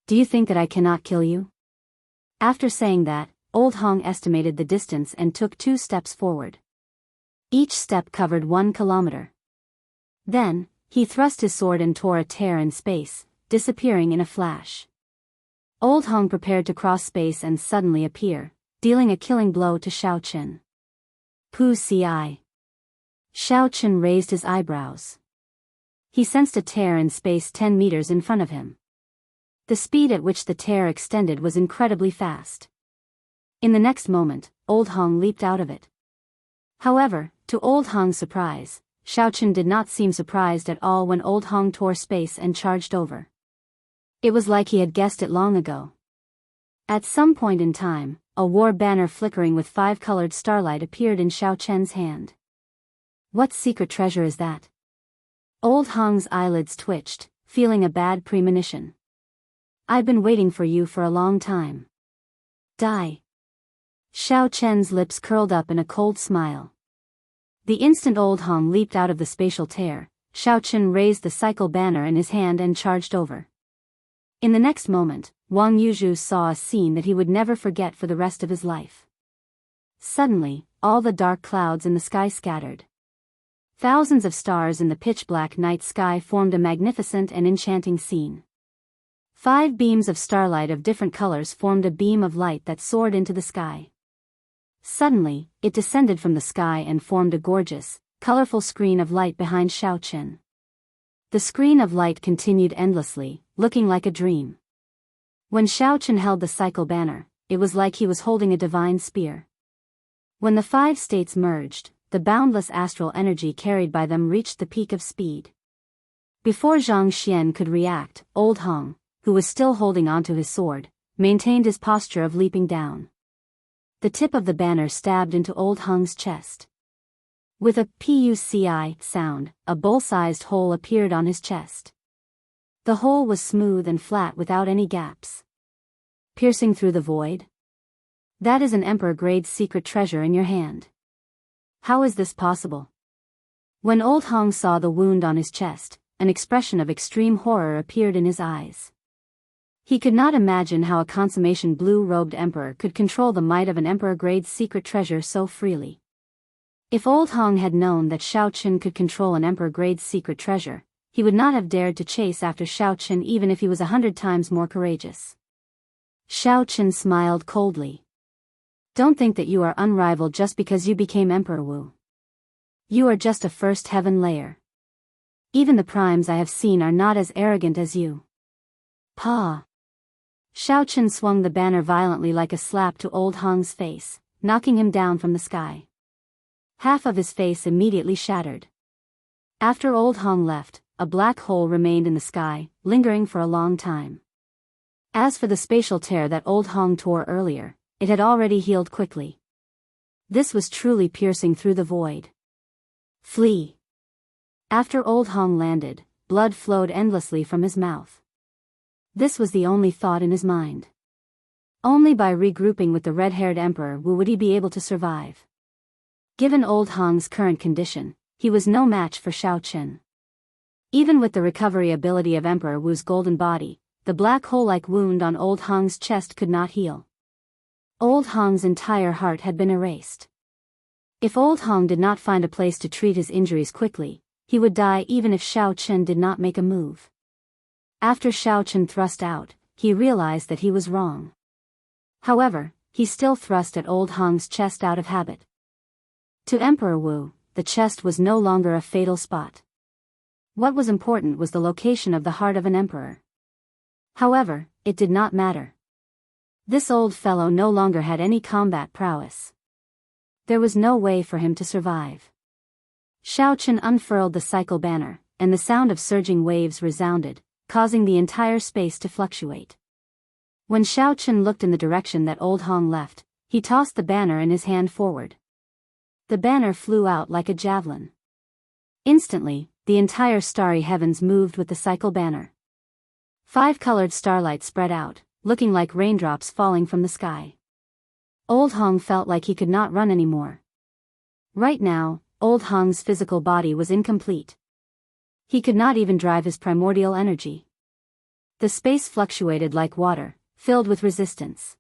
Do you think that I cannot kill you? After saying that, old Hong estimated the distance and took 2 steps forward. Each step covered 1 kilometer. Then, he thrust his sword and tore a tear in space, disappearing in a flash. Old Hong prepared to cross space and suddenly appear, dealing a killing blow to Xiao Qin. Pu ci. Xiao Qin raised his eyebrows. He sensed a tear in space 10 meters in front of him. The speed at which the tear extended was incredibly fast. In the next moment, old Hong leaped out of it. However, to old Hong's surprise, Xiao Qin did not seem surprised at all when old Hong tore space and charged over. It was like he had guessed it long ago. At some point in time, a war banner flickering with 5-colored starlight appeared in Xiao Qin's hand. What secret treasure is that? Old Hong's eyelids twitched, feeling a bad premonition. I've been waiting for you for a long time. Die. Xiao Qin's lips curled up in a cold smile. The instant old Hong leaped out of the spatial tear, Xiao Qin raised the cycle banner in his hand and charged over. In the next moment, Wang Yuzhu saw a scene that he would never forget for the rest of his life. Suddenly, all the dark clouds in the sky scattered. Thousands of stars in the pitch-black night sky formed a magnificent and enchanting scene. 5 beams of starlight of different colors formed a beam of light that soared into the sky. Suddenly, it descended from the sky and formed a gorgeous, colorful screen of light behind Xiao Qin. The screen of light continued endlessly, looking like a dream. When Xiao Qin held the cycle banner, it was like he was holding a divine spear. When the 5 states merged, the boundless astral energy carried by them reached the peak of speed. Before Zhang Xian could react, old Hong, who was still holding onto his sword, maintained his posture of leaping down. The tip of the banner stabbed into old Hong's chest. With a puci sound, a bowl-sized hole appeared on his chest. The hole was smooth and flat without any gaps. Piercing through the void? That is an emperor-grade secret treasure in your hand. How is this possible? When old Hong saw the wound on his chest, an expression of extreme horror appeared in his eyes. He could not imagine how a consummation blue-robed emperor could control the might of an emperor-grade secret treasure so freely. If old Hong had known that Xiao Qin could control an emperor-grade secret treasure, he would not have dared to chase after Xiao Qin even if he was 100 times more courageous. Xiao Qin smiled coldly. Don't think that you are unrivaled just because you became Emperor Wu. You are just a first heaven layer. Even the primes I have seen are not as arrogant as you. Pa! Xiao Qin swung the banner violently like a slap to old Hong's face, knocking him down from the sky. Half of his face immediately shattered. After old Hong left, a black hole remained in the sky, lingering for a long time. As for the spatial tear that old Hong tore earlier, it had already healed quickly. This was truly piercing through the void. Flee! After old Hong landed, blood flowed endlessly from his mouth. This was the only thought in his mind. Only by regrouping with the red-haired Emperor Wu would he be able to survive. Given old Hong's current condition, he was no match for Xiao Qin. Even with the recovery ability of Emperor Wu's golden body, the black hole-like wound on old Hong's chest could not heal. Old Hong's entire heart had been erased. If old Hong did not find a place to treat his injuries quickly, He would die even if Xiao Chen did not make a move. After Xiao Chen thrust out, he realized that he was wrong. However, he still thrust at old Hong's chest out of habit. To Emperor Wu, the chest was no longer a fatal spot. What was important was the location of the heart of an emperor. However, it did not matter. This old fellow no longer had any combat prowess. There was no way for him to survive. Xiao Chen unfurled the cycle banner, and the sound of surging waves resounded, causing the entire space to fluctuate. When Xiao Chen looked in the direction that old Hong left, he tossed the banner in his hand forward. The banner flew out like a javelin. Instantly, the entire starry heavens moved with the cycle banner. 5-colored starlight spread out, looking like raindrops falling from the sky. Old Hong felt like he could not run anymore. Right now, old Hong's physical body was incomplete. He could not even drive his primordial energy. The space fluctuated like water, filled with resistance.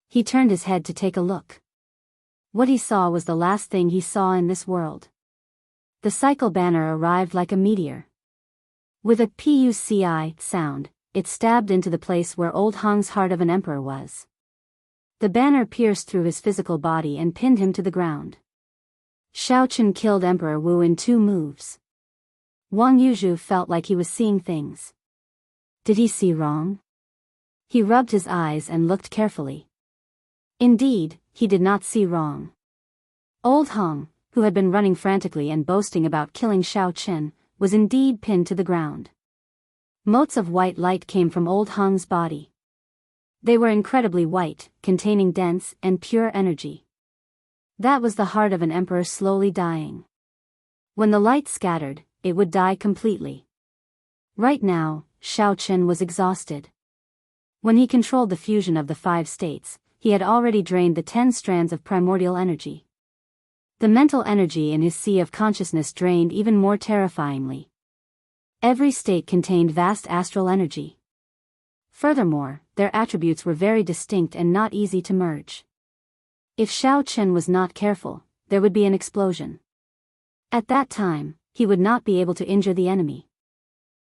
He turned his head to take a look. What he saw was the last thing he saw in this world. The cycle banner arrived like a meteor. With a PUCI sound, it stabbed into the place where old Hong's heart of an emperor was. The banner pierced through his physical body and pinned him to the ground. Xiao Chen killed Emperor Wu in 2 moves. Wang Yuzhu felt like he was seeing things. Did he see wrong? He rubbed his eyes and looked carefully. Indeed, he did not see wrong. Old Hong, who had been running frantically and boasting about killing Xiao Chen, was indeed pinned to the ground. Motes of white light came from old Hong's body. They were incredibly white, containing dense and pure energy. That was the heart of an emperor slowly dying. When the light scattered, it would die completely. Right now, Xiao Chen was exhausted. When he controlled the fusion of the 5 states, he had already drained the 10 strands of primordial energy. The mental energy in his sea of consciousness drained even more terrifyingly. Every state contained vast astral energy. Furthermore, their attributes were very distinct and not easy to merge. If Xiao Chen was not careful, there would be an explosion. At that time, he would not be able to injure the enemy.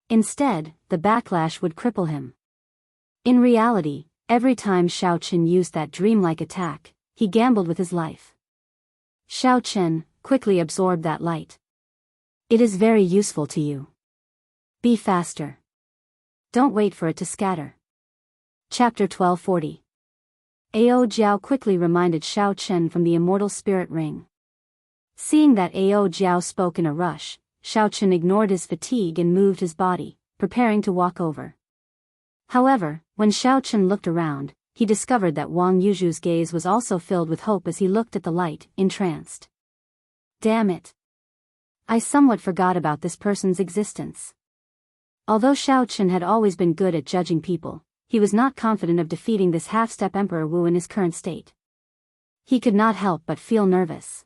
Instead, the backlash would cripple him. In reality, every time Xiao Chen used that dreamlike attack, he gambled with his life. Xiao Chen quickly absorbed that light. It is very useful to you. Be faster. Don't wait for it to scatter. Chapter 1240. Ao Jiao quickly reminded Xiao Chen from the immortal spirit ring. Seeing that Ao Jiao spoke in a rush, Xiao Chen ignored his fatigue and moved his body, preparing to walk over. However, when Xiao Chen looked around, he discovered that Wang Yuzhu's gaze was also filled with hope as he looked at the light, entranced. Damn it! I somewhat forgot about this person's existence. Although Xiao Chen had always been good at judging people, he was not confident of defeating this half-step Emperor Wu in his current state. He could not help but feel nervous.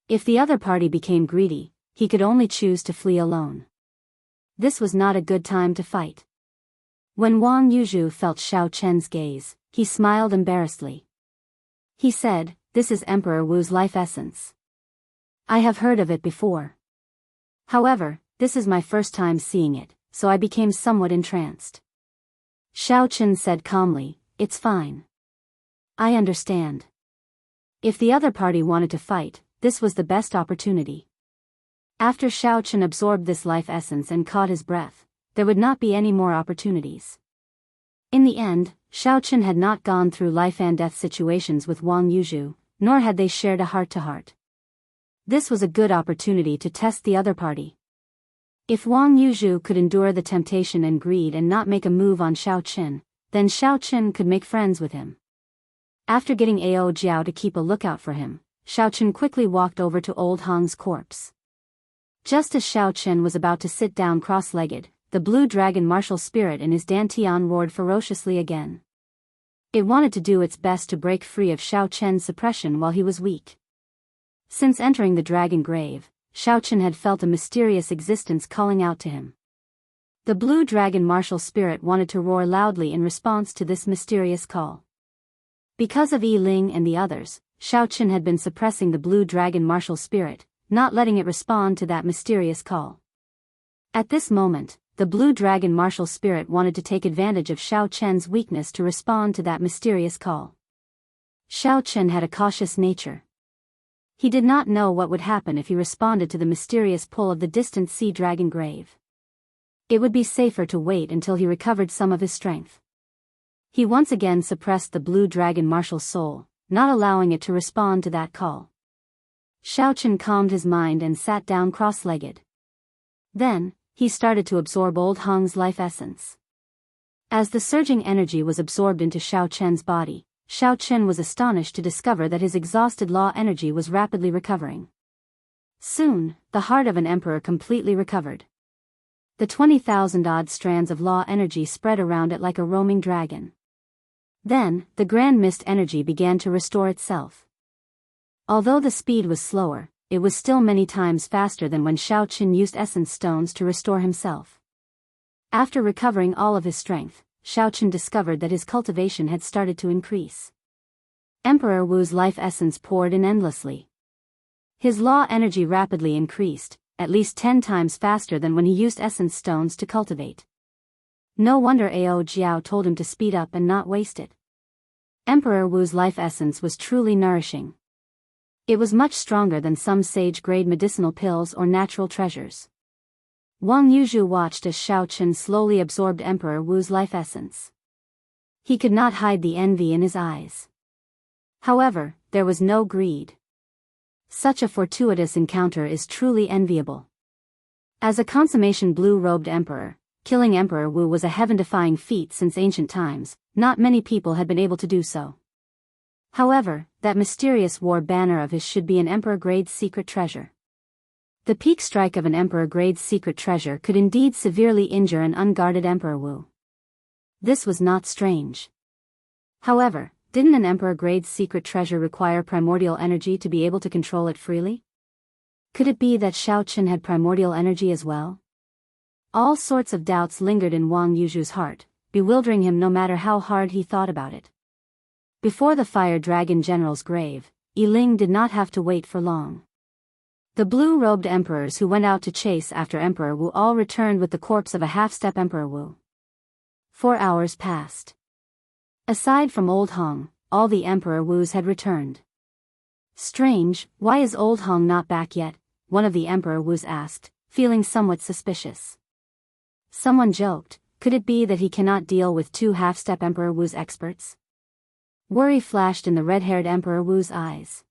If the other party became greedy, he could only choose to flee alone. This was not a good time to fight. When Wang Yuzhu felt Xiao Chen's gaze, he smiled embarrassedly. He said, "This is Emperor Wu's life essence. I have heard of it before. However, this is my first time seeing it, so I became somewhat entranced." Xiao Chen said calmly, "It's fine. I understand. If the other party wanted to fight, this was the best opportunity." After Xiao Chen absorbed this life essence and caught his breath, there would not be any more opportunities. In the end, Xiao Chen had not gone through life and death situations with Wang Yuzhu, nor had they shared a heart-to-heart. This was a good opportunity to test the other party. If Wang Yuzhu could endure the temptation and greed and not make a move on Xiao Chen, then Xiao Chen could make friends with him. After getting Ao Jiao to keep a lookout for him, Xiao Chen quickly walked over to old Hong's corpse. Just as Xiao Chen was about to sit down cross-legged, the blue dragon martial spirit in his dantian roared ferociously again. It wanted to do its best to break free of Xiao Chen's suppression while he was weak. Since entering the dragon grave, Xiao Chen had felt a mysterious existence calling out to him. The blue dragon martial spirit wanted to roar loudly in response to this mysterious call. Because of Yi Ling and the others, Xiao Chen had been suppressing the blue dragon martial spirit, not letting it respond to that mysterious call. At this moment, the blue dragon martial spirit wanted to take advantage of Xiao Chen's weakness to respond to that mysterious call. Xiao Chen had a cautious nature. He did not know what would happen if he responded to the mysterious pull of the distant sea dragon grave. It would be safer to wait until he recovered some of his strength. He once again suppressed the blue dragon martial soul, not allowing it to respond to that call. Xiao Chen calmed his mind and sat down cross-legged. Then, he started to absorb Old Hong's life essence. As the surging energy was absorbed into Xiao Chen's body, Xiao Chen was astonished to discover that his exhausted law energy was rapidly recovering. Soon, the heart of an emperor completely recovered. The 20,000-odd strands of law energy spread around it like a roaming dragon. Then, the grand mist energy began to restore itself. Although the speed was slower, it was still many times faster than when Xiao Chen used essence stones to restore himself. After recovering all of his strength, Xiao Chen discovered that his cultivation had started to increase. Emperor Wu's life essence poured in endlessly. His law energy rapidly increased, at least 10 times faster than when he used essence stones to cultivate. No wonder Ao Jiao told him to speed up and not waste it. Emperor Wu's life essence was truly nourishing. It was much stronger than some sage-grade medicinal pills or natural treasures. Wang Yuzhu watched as Xiao Chen slowly absorbed Emperor Wu's life essence. He could not hide the envy in his eyes. However, there was no greed. Such a fortuitous encounter is truly enviable. As a consummation blue-robed emperor, killing Emperor Wu was a heaven-defying feat since ancient times. Not many people had been able to do so. However, that mysterious war banner of his should be an emperor-grade secret treasure. The peak strike of an emperor-grade secret treasure could indeed severely injure an unguarded Emperor Wu. This was not strange. However, didn't an emperor-grade secret treasure require primordial energy to be able to control it freely? Could it be that Xiao Chen had primordial energy as well? All sorts of doubts lingered in Wang Yuzhu's heart, bewildering him no matter how hard he thought about it. Before the Fire Dragon General's grave, Yi Ling did not have to wait for long. The blue-robed emperors who went out to chase after Emperor Wu all returned with the corpse of a half-step Emperor Wu. 4 hours passed. Aside from Old Hong, all the Emperor Wus had returned. Strange, why is Old Hong not back yet? One of the Emperor Wus asked, feeling somewhat suspicious. Someone joked, could it be that he cannot deal with 2 half-step Emperor Wu's experts? Worry flashed in the red-haired Emperor Wu's eyes.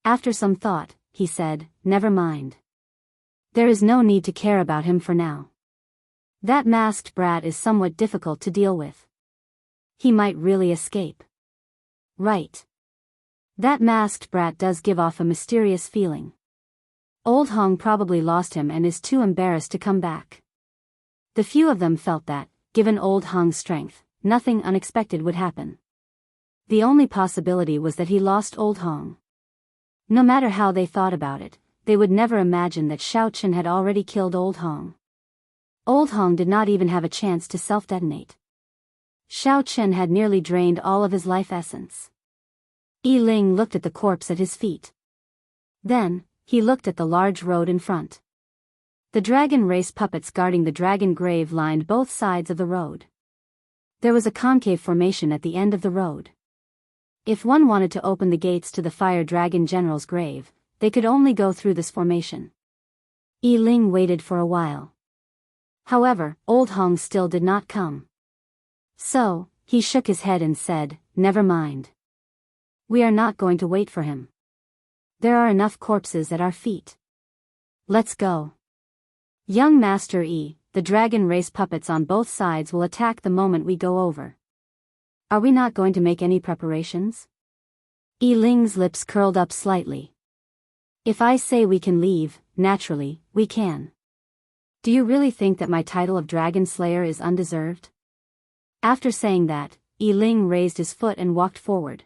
After some thought, he said, never mind. There is no need to care about him for now. That masked brat is somewhat difficult to deal with. He might really escape. Right. That masked brat does give off a mysterious feeling. Old Hong probably lost him and is too embarrassed to come back. The few of them felt that, given Old Hong's strength, nothing unexpected would happen. The only possibility was that he lost Old Hong. No matter how they thought about it, they would never imagine that Xiao Chen had already killed Old Hong. Old Hong did not even have a chance to self-detonate. Xiao Chen had nearly drained all of his life essence. Yi Ling looked at the corpse at his feet. Then, he looked at the large road in front. The dragon race puppets guarding the dragon grave lined both sides of the road. There was a concave formation at the end of the road. If one wanted to open the gates to the Fire Dragon General's grave, they could only go through this formation. Yi Ling waited for a while. However, Old Hong still did not come. So, he shook his head and said, never mind. We are not going to wait for him. There are enough corpses at our feet. Let's go. Young Master Yi, the dragon race puppets on both sides will attack the moment we go over. Are we not going to make any preparations? Yi Ling's lips curled up slightly. If I say we can leave, naturally, we can. Do you really think that my title of Dragon Slayer is undeserved? After saying that, Yi Ling raised his foot and walked forward.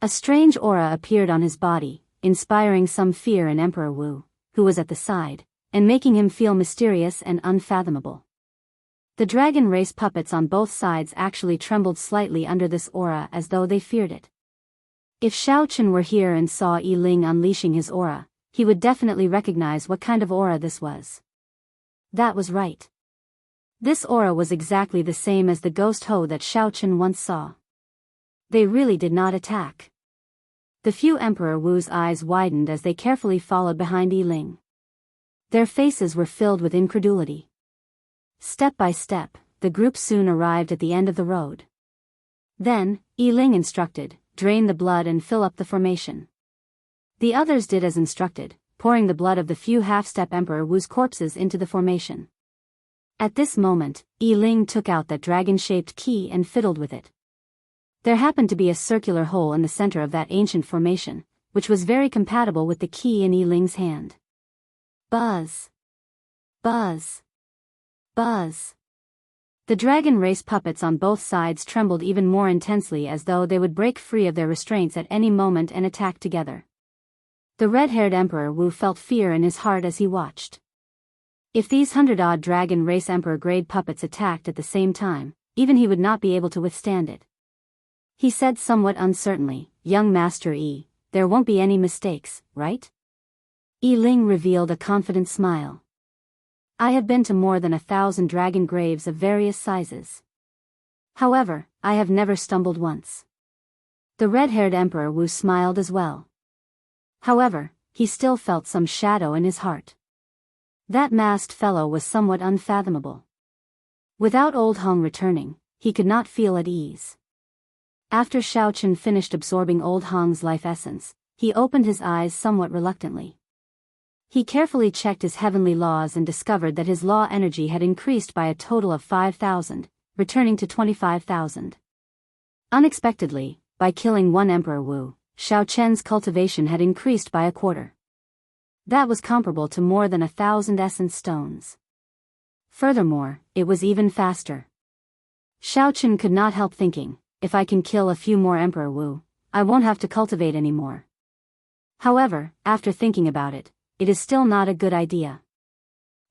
A strange aura appeared on his body, inspiring some fear in Emperor Wu, who was at the side, and making him feel mysterious and unfathomable. The dragon race puppets on both sides actually trembled slightly under this aura as though they feared it. If Xiao Chen were here and saw Yi Ling unleashing his aura, he would definitely recognize what kind of aura this was. That was right. This aura was exactly the same as the ghost Ho that Xiaochen once saw. They really did not attack. The few Emperor Wu's eyes widened as they carefully followed behind Yi Ling. Their faces were filled with incredulity. Step by step, the group soon arrived at the end of the road. Then, Yi Ling instructed, drain the blood and fill up the formation. The others did as instructed, pouring the blood of the few half-step Emperor Wu's corpses into the formation. At this moment, Yi Ling took out that dragon-shaped key and fiddled with it. There happened to be a circular hole in the center of that ancient formation, which was very compatible with the key in Yi Ling's hand. Buzz! Buzz! Buzz! The dragon race puppets on both sides trembled even more intensely, as though they would break free of their restraints at any moment and attack together. The red-haired Emperor Wu felt fear in his heart as he watched. If these 100-odd dragon race Emperor grade puppets attacked at the same time, even he would not be able to withstand it. He said somewhat uncertainly, "Young Master Yi, there won't be any mistakes, right?" Yi Ling revealed a confident smile. "I have been to more than 1,000 dragon graves of various sizes. However, I have never stumbled once." The red-haired Emperor Wu smiled as well. However, he still felt some shadow in his heart. That masked fellow was somewhat unfathomable. Without Old Hong returning, he could not feel at ease. After Xiaochen finished absorbing Old Hong's life essence, he opened his eyes somewhat reluctantly. He carefully checked his heavenly laws and discovered that his law energy had increased by a total of 5,000, returning to 25,000. Unexpectedly, by killing one Emperor Wu, Xiaochen's cultivation had increased by a quarter. That was comparable to more than 1,000 essence stones. Furthermore, it was even faster. Xiaochen could not help thinking, if I can kill a few more Emperor Wu, I won't have to cultivate anymore. However, after thinking about it, it is still not a good idea.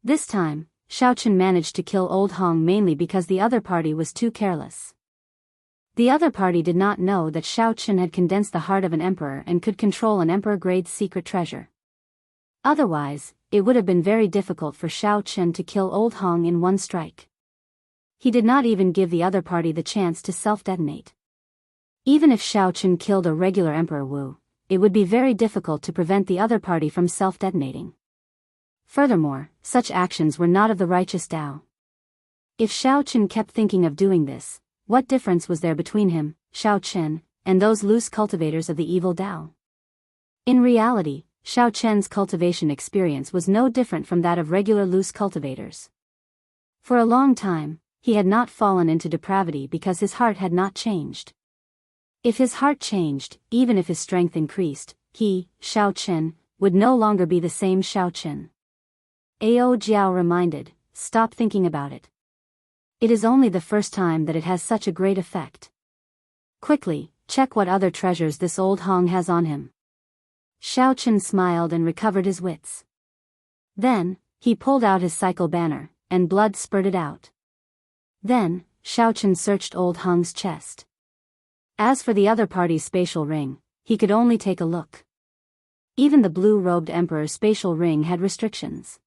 This time, Xiaochen managed to kill Old Hong mainly because the other party was too careless. The other party did not know that Xiaochen had condensed the heart of an emperor and could control an emperor-grade secret treasure. Otherwise, it would have been very difficult for Xiaochen to kill Old Hong in one strike. He did not even give the other party the chance to self-detonate. Even if Xiaochen killed a regular Emperor Wu, it would be very difficult to prevent the other party from self-detonating. Furthermore, such actions were not of the righteous Tao. If Xiaochen kept thinking of doing this, what difference was there between him, Xiaochen, and those loose cultivators of the evil Tao? In reality, Xiaochen's cultivation experience was no different from that of regular loose cultivators. For a long time, he had not fallen into depravity because his heart had not changed. If his heart changed, even if his strength increased, he, Xiaochen, would no longer be the same Xiaochen. Ao Jiao reminded, "Stop thinking about it. It is only the first time that it has such a great effect. Quickly, check what other treasures this Old Hong has on him." Xiaochen smiled and recovered his wits. Then, he pulled out his cycle banner, and blood spurted out. Then, Xiaochen searched Old Hong's chest. As for the other party's spatial ring, he could only take a look. Even the blue-robed Emperor's spatial ring had restrictions.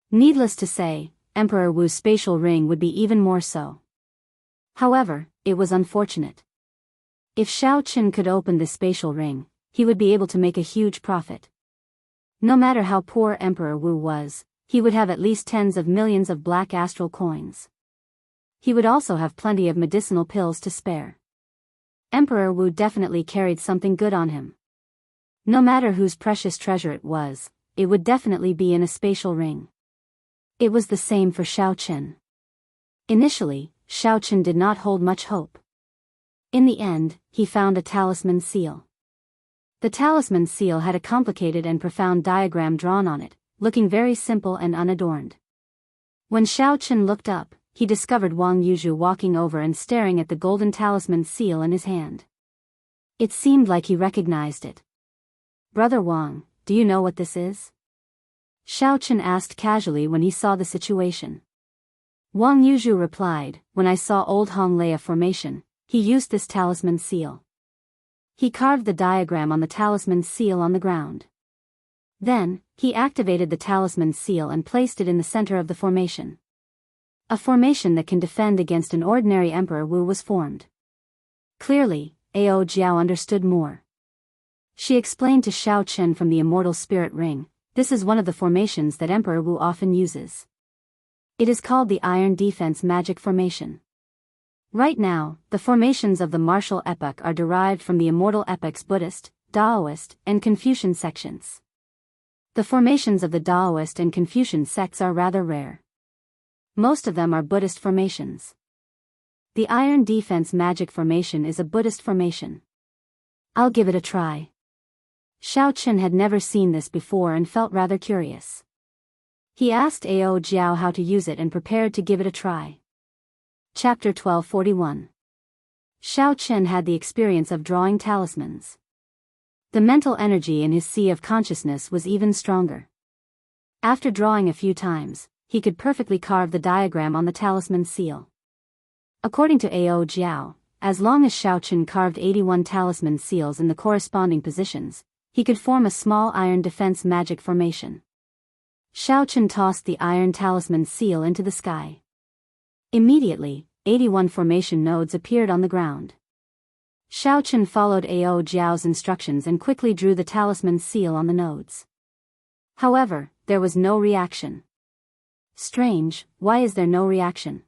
Needless to say, Emperor Wu's spatial ring would be even more so. However, it was unfortunate. If Xiaochen could open this spatial ring, he would be able to make a huge profit. No matter how poor Emperor Wu was, he would have at least tens of millions of black astral coins. He would also have plenty of medicinal pills to spare. Emperor Wu definitely carried something good on him. No matter whose precious treasure it would definitely be in a spatial ring. It was the same for Xiaochen. Initially, Xiaochen did not hold much hope. In the end, he found a talisman seal. The talisman seal had a complicated and profound diagram drawn on it, looking very simple and unadorned. When Xiaochen looked up, he discovered Wang Yuzhu walking over and staring at the golden talisman seal in his hand. It seemed like he recognized it. "Brother Wang, do you know what this is?" Xiaochen asked casually when he saw the situation. Wang Yuzhu replied, "When I saw Old Hong lay a formation, he used this talisman seal. He carved the diagram on the talisman seal on the ground. Then, he activated the talisman seal and placed it in the center of the formation. A formation that can defend against an ordinary Emperor Wu was formed. Clearly, Ao Jiao understood more. She explained to Xiao Chen from the Immortal Spirit Ring, this is one of the formations that Emperor Wu often uses. It is called the Iron Defense Magic Formation. Right now, the formations of the martial epoch are derived from the immortal epoch's Buddhist, Taoist, and Confucian sections. The formations of the Taoist and Confucian sects are rather rare. Most of them are Buddhist formations. The Iron Defense Magic Formation is a Buddhist formation. I'll give it a try. Xiao Chen had never seen this before and felt rather curious. He asked Ao Jiao how to use it and prepared to give it a try. Chapter 1241. Xiao Chen had the experience of drawing talismans. The mental energy in his sea of consciousness was even stronger. After drawing a few times, he could perfectly carve the diagram on the talisman seal. According to Ao Jiao, as long as Xiao Chen carved 81 talisman seals in the corresponding positions, he could form a small iron defense magic formation. Xiao Chen tossed the iron talisman seal into the sky. Immediately, 81 formation nodes appeared on the ground. Xiao Chen followed Ao Jiao's instructions and quickly drew the talisman seal on the nodes. However, there was no reaction. Strange, why is there no reaction?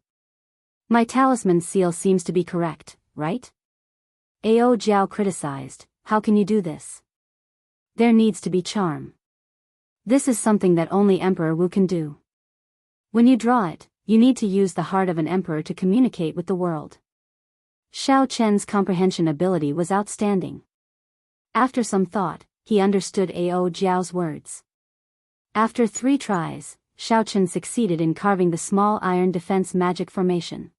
My talisman seal seems to be correct, right? Ao Jiao criticized, how can you do this? There needs to be charm. This is something that only Emperor Wu can do. When you draw it, you need to use the heart of an emperor to communicate with the world. Xiao Chen's comprehension ability was outstanding. After some thought, he understood Ao Jiao's words. After 3 tries, Xiao Chen succeeded in carving the small iron defense magic formation.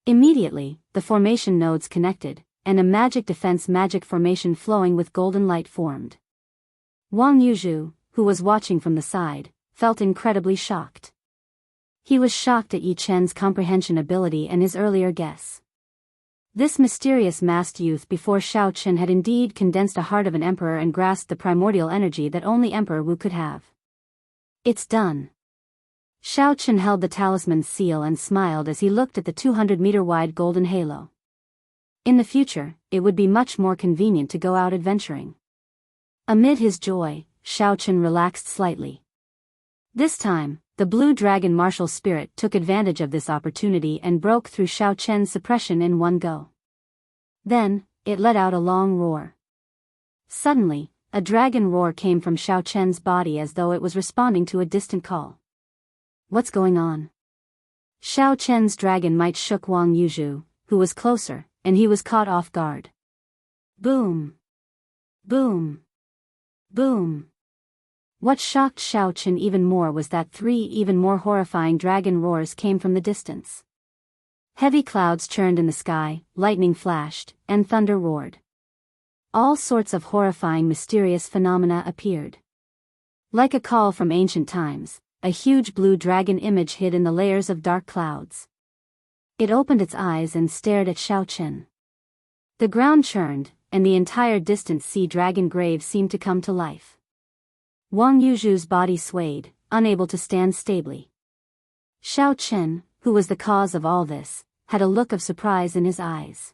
Immediately, the formation nodes connected, and a magic defense magic formation flowing with golden light formed. Wang Yuzhu, who was watching from the side, felt incredibly shocked. He was shocked at Yi Chen's comprehension ability and his earlier guess. This mysterious masked youth before Xiao Chen had indeed condensed a heart of an emperor and grasped the primordial energy that only Emperor Wu could have. It's done. Xiao Chen held the talisman seal and smiled as he looked at the 200-meter-wide golden halo. In the future, it would be much more convenient to go out adventuring. Amid his joy, Xiao Chen relaxed slightly. This time, the blue dragon martial spirit took advantage of this opportunity and broke through Xiao Chen's suppression in one go. Then, it let out a long roar. Suddenly, a dragon roar came from Xiao Chen's body as though it was responding to a distant call. What's going on? Xiao Chen's dragon might shook Wang Yuzhu, who was closer, and he was caught off guard. Boom! Boom! Boom! What shocked Xiao Chen even more was that 3 even more horrifying dragon roars came from the distance. Heavy clouds churned in the sky, lightning flashed, and thunder roared. All sorts of horrifying mysterious phenomena appeared. Like a call from ancient times, a huge blue dragon image hid in the layers of dark clouds. It opened its eyes and stared at Xiao Chen. The ground churned, and the entire distant sea dragon grave seemed to come to life. Wang Yuzhu's body swayed, unable to stand stably. Xiao Chen, who was the cause of all this, had a look of surprise in his eyes.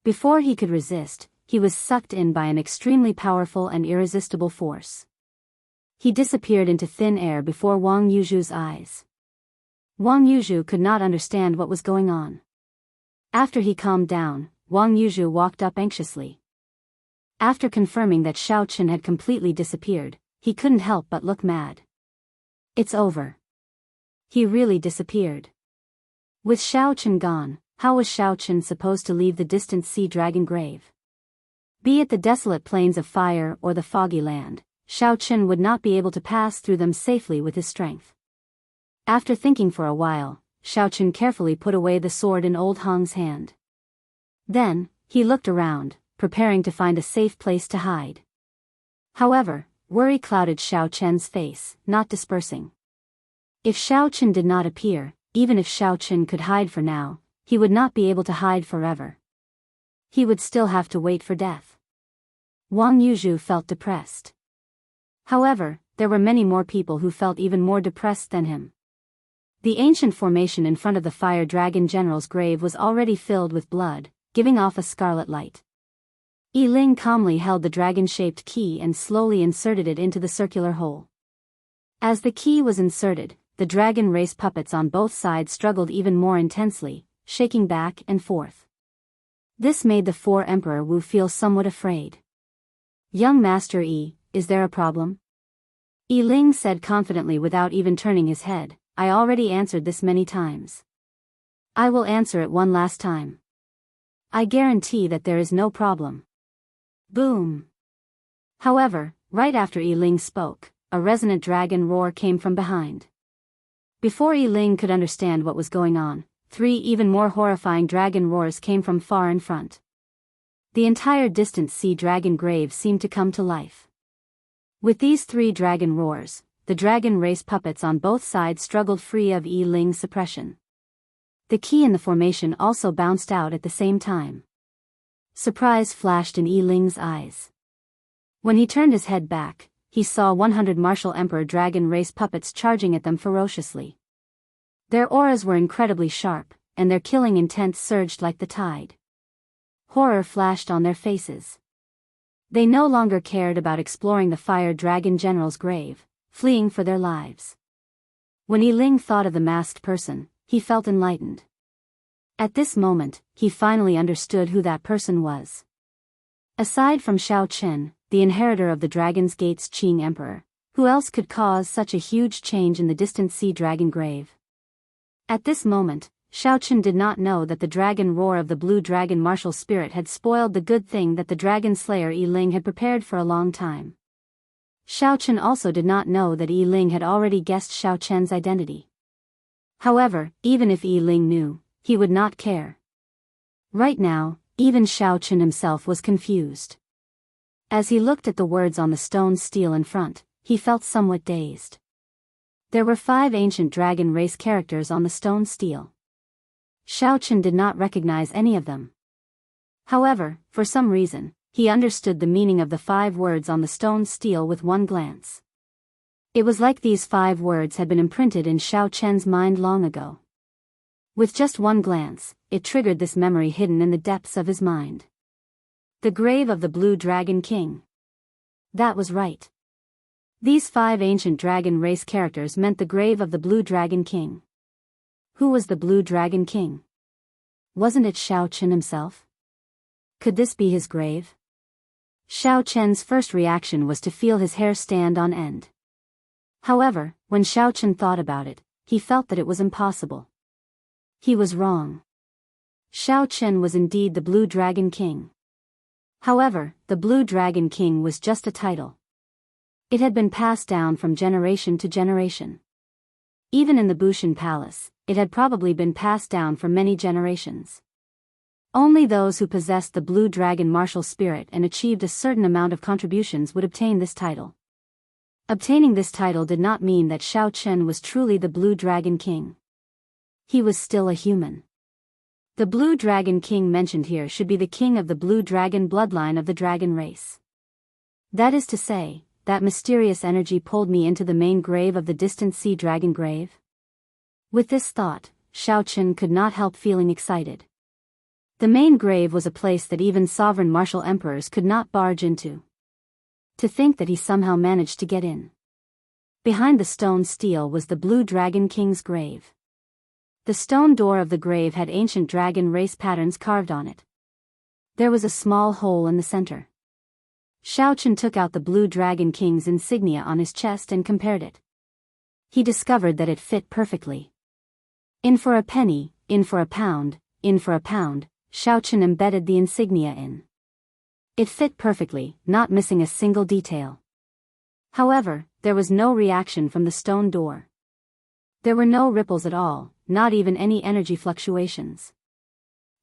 Before he could resist, he was sucked in by an extremely powerful and irresistible force. He disappeared into thin air before Wang Yuzhu's eyes. Wang Yuzhu could not understand what was going on. After he calmed down, Wang Yuzhu walked up anxiously. After confirming that Xiao Chen had completely disappeared, he couldn't help but look mad. It's over. He really disappeared. With Xiao Chen gone, how was Xiao Chen supposed to leave the distant sea dragon grave? Be it the desolate plains of fire or the foggy land, Xiao Chen would not be able to pass through them safely with his strength. After thinking for a while, Xiao Chen carefully put away the sword in old Hong's hand. Then, he looked around, preparing to find a safe place to hide. However, worry clouded Xiao Chen's face, not dispersing. If Xiao Chen did not appear, even if Xiao Chen could hide for now, he would not be able to hide forever. He would still have to wait for death. Wang Yuzhu felt depressed. However, there were many more people who felt even more depressed than him. The ancient formation in front of the fire dragon general's grave was already filled with blood, giving off a scarlet light. Yi Ling calmly held the dragon-shaped key and slowly inserted it into the circular hole. As the key was inserted, the dragon race puppets on both sides struggled even more intensely, shaking back and forth. This made the four Emperor Wu feel somewhat afraid. "Young Master Yi, is there a problem?" Yi Ling said confidently without even turning his head. "I already answered this many times. I will answer it one last time. I guarantee that there is no problem." Boom! However, right after Yi Ling spoke, a resonant dragon roar came from behind. Before Yi Ling could understand what was going on, 3 even more horrifying dragon roars came from far in front. The entire distant sea dragon grave seemed to come to life. With these 3 dragon roars, the dragon race puppets on both sides struggled free of Yi Ling's suppression. The key in the formation also bounced out at the same time. Surprise flashed in Yi Ling's eyes. When he turned his head back, he saw 100 martial emperor dragon race puppets charging at them ferociously. Their auras were incredibly sharp, and their killing intent surged like the tide. Horror flashed on their faces. They no longer cared about exploring the fire dragon general's grave, fleeing for their lives. When Yi Ling thought of the masked person, he felt enlightened. At this moment, he finally understood who that person was. Aside from Shao Chen, the inheritor of the Dragon's Gate's Qing Emperor, who else could cause such a huge change in the distant sea dragon grave? At this moment, Shao Chen did not know that the dragon roar of the blue dragon martial spirit had spoiled the good thing that the dragon slayer Yi Ling had prepared for a long time. Shao Chen also did not know that Yi Ling had already guessed Shao Chen's identity. However, even if Yi Ling knew, he would not care. Right now, even Shao Chen himself was confused. As he looked at the words on the stone stele in front, he felt somewhat dazed. There were 5 ancient dragon race characters on the stone stele. Shao Chen did not recognize any of them. However, for some reason, he understood the meaning of the 5 words on the stone stele with one glance. It was like these 5 words had been imprinted in Shao Chen's mind long ago. With just one glance, it triggered this memory hidden in the depths of his mind. The grave of the Blue Dragon King. That was right. These 5 ancient dragon race characters meant the grave of the Blue Dragon King. Who was the Blue Dragon King? Wasn't it Shao Chen himself? Could this be his grave? Shao Chen's first reaction was to feel his hair stand on end. However, when Shao Chen thought about it, he felt that it was impossible. He was wrong. Shao Chen was indeed the Blue Dragon King. However, the Blue Dragon King was just a title. It had been passed down from generation to generation. Even in the Bushan Palace, it had probably been passed down for many generations. Only those who possessed the Blue Dragon martial spirit and achieved a certain amount of contributions would obtain this title. Obtaining this title did not mean that Shao Chen was truly the Blue Dragon King. He was still a human. The Blue Dragon King mentioned here should be the king of the Blue Dragon bloodline of the dragon race. That is to say, that mysterious energy pulled me into the main grave of the distant sea dragon grave? With this thought, Shao Chen could not help feeling excited. The main grave was a place that even sovereign martial emperors could not barge into. To think that he somehow managed to get in. Behind the stone stele was the Blue Dragon King's grave. The stone door of the grave had ancient dragon race patterns carved on it. There was a small hole in the center. Shao Chen took out the Blue Dragon King's insignia on his chest and compared it. He discovered that it fit perfectly. In for a penny, in for a pound, in for a pound, Shao Chen embedded the insignia in. It fit perfectly, not missing a single detail. However, there was no reaction from the stone door. There were no ripples at all, not even any energy fluctuations.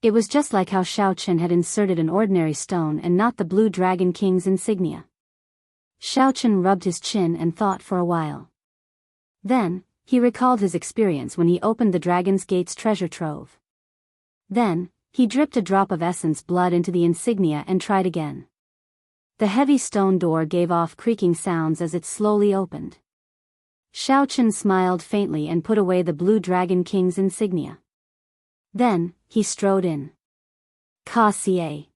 It was just like how Shao Chen had inserted an ordinary stone and not the Blue Dragon King's insignia. Shao Chen rubbed his chin and thought for a while. Then, he recalled his experience when he opened the Dragon's Gate's treasure trove. Then, he dripped a drop of essence blood into the insignia and tried again. The heavy stone door gave off creaking sounds as it slowly opened. Xiao Chen smiled faintly and put away the Blue Dragon King's insignia. Then, he strode in. Ka Xie.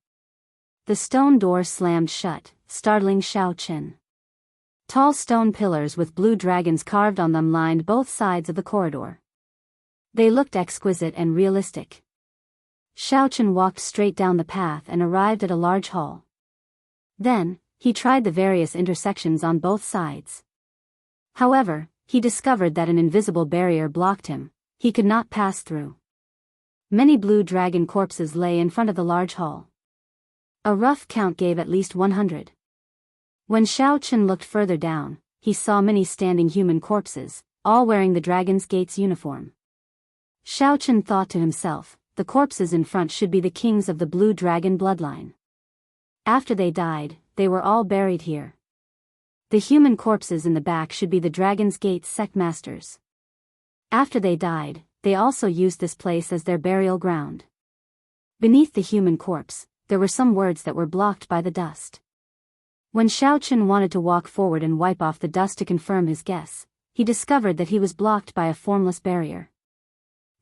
The stone door slammed shut, startling Xiao Chen. Tall stone pillars with blue dragons carved on them lined both sides of the corridor. They looked exquisite and realistic. Xiao Chen walked straight down the path and arrived at a large hall. Then, he tried the various intersections on both sides. However, he discovered that an invisible barrier blocked him. He could not pass through. Many blue dragon corpses lay in front of the large hall. A rough count gave at least 100. When Xiao Chen looked further down, he saw many standing human corpses, all wearing the Dragon's Gate's uniform. Xiao Chen thought to himself, the corpses in front should be the kings of the Blue Dragon bloodline. After they died, they were all buried here. The human corpses in the back should be the Dragon's Gate's sect masters. After they died, they also used this place as their burial ground. Beneath the human corpse, there were some words that were blocked by the dust. When Xiao Chen wanted to walk forward and wipe off the dust to confirm his guess, he discovered that he was blocked by a formless barrier.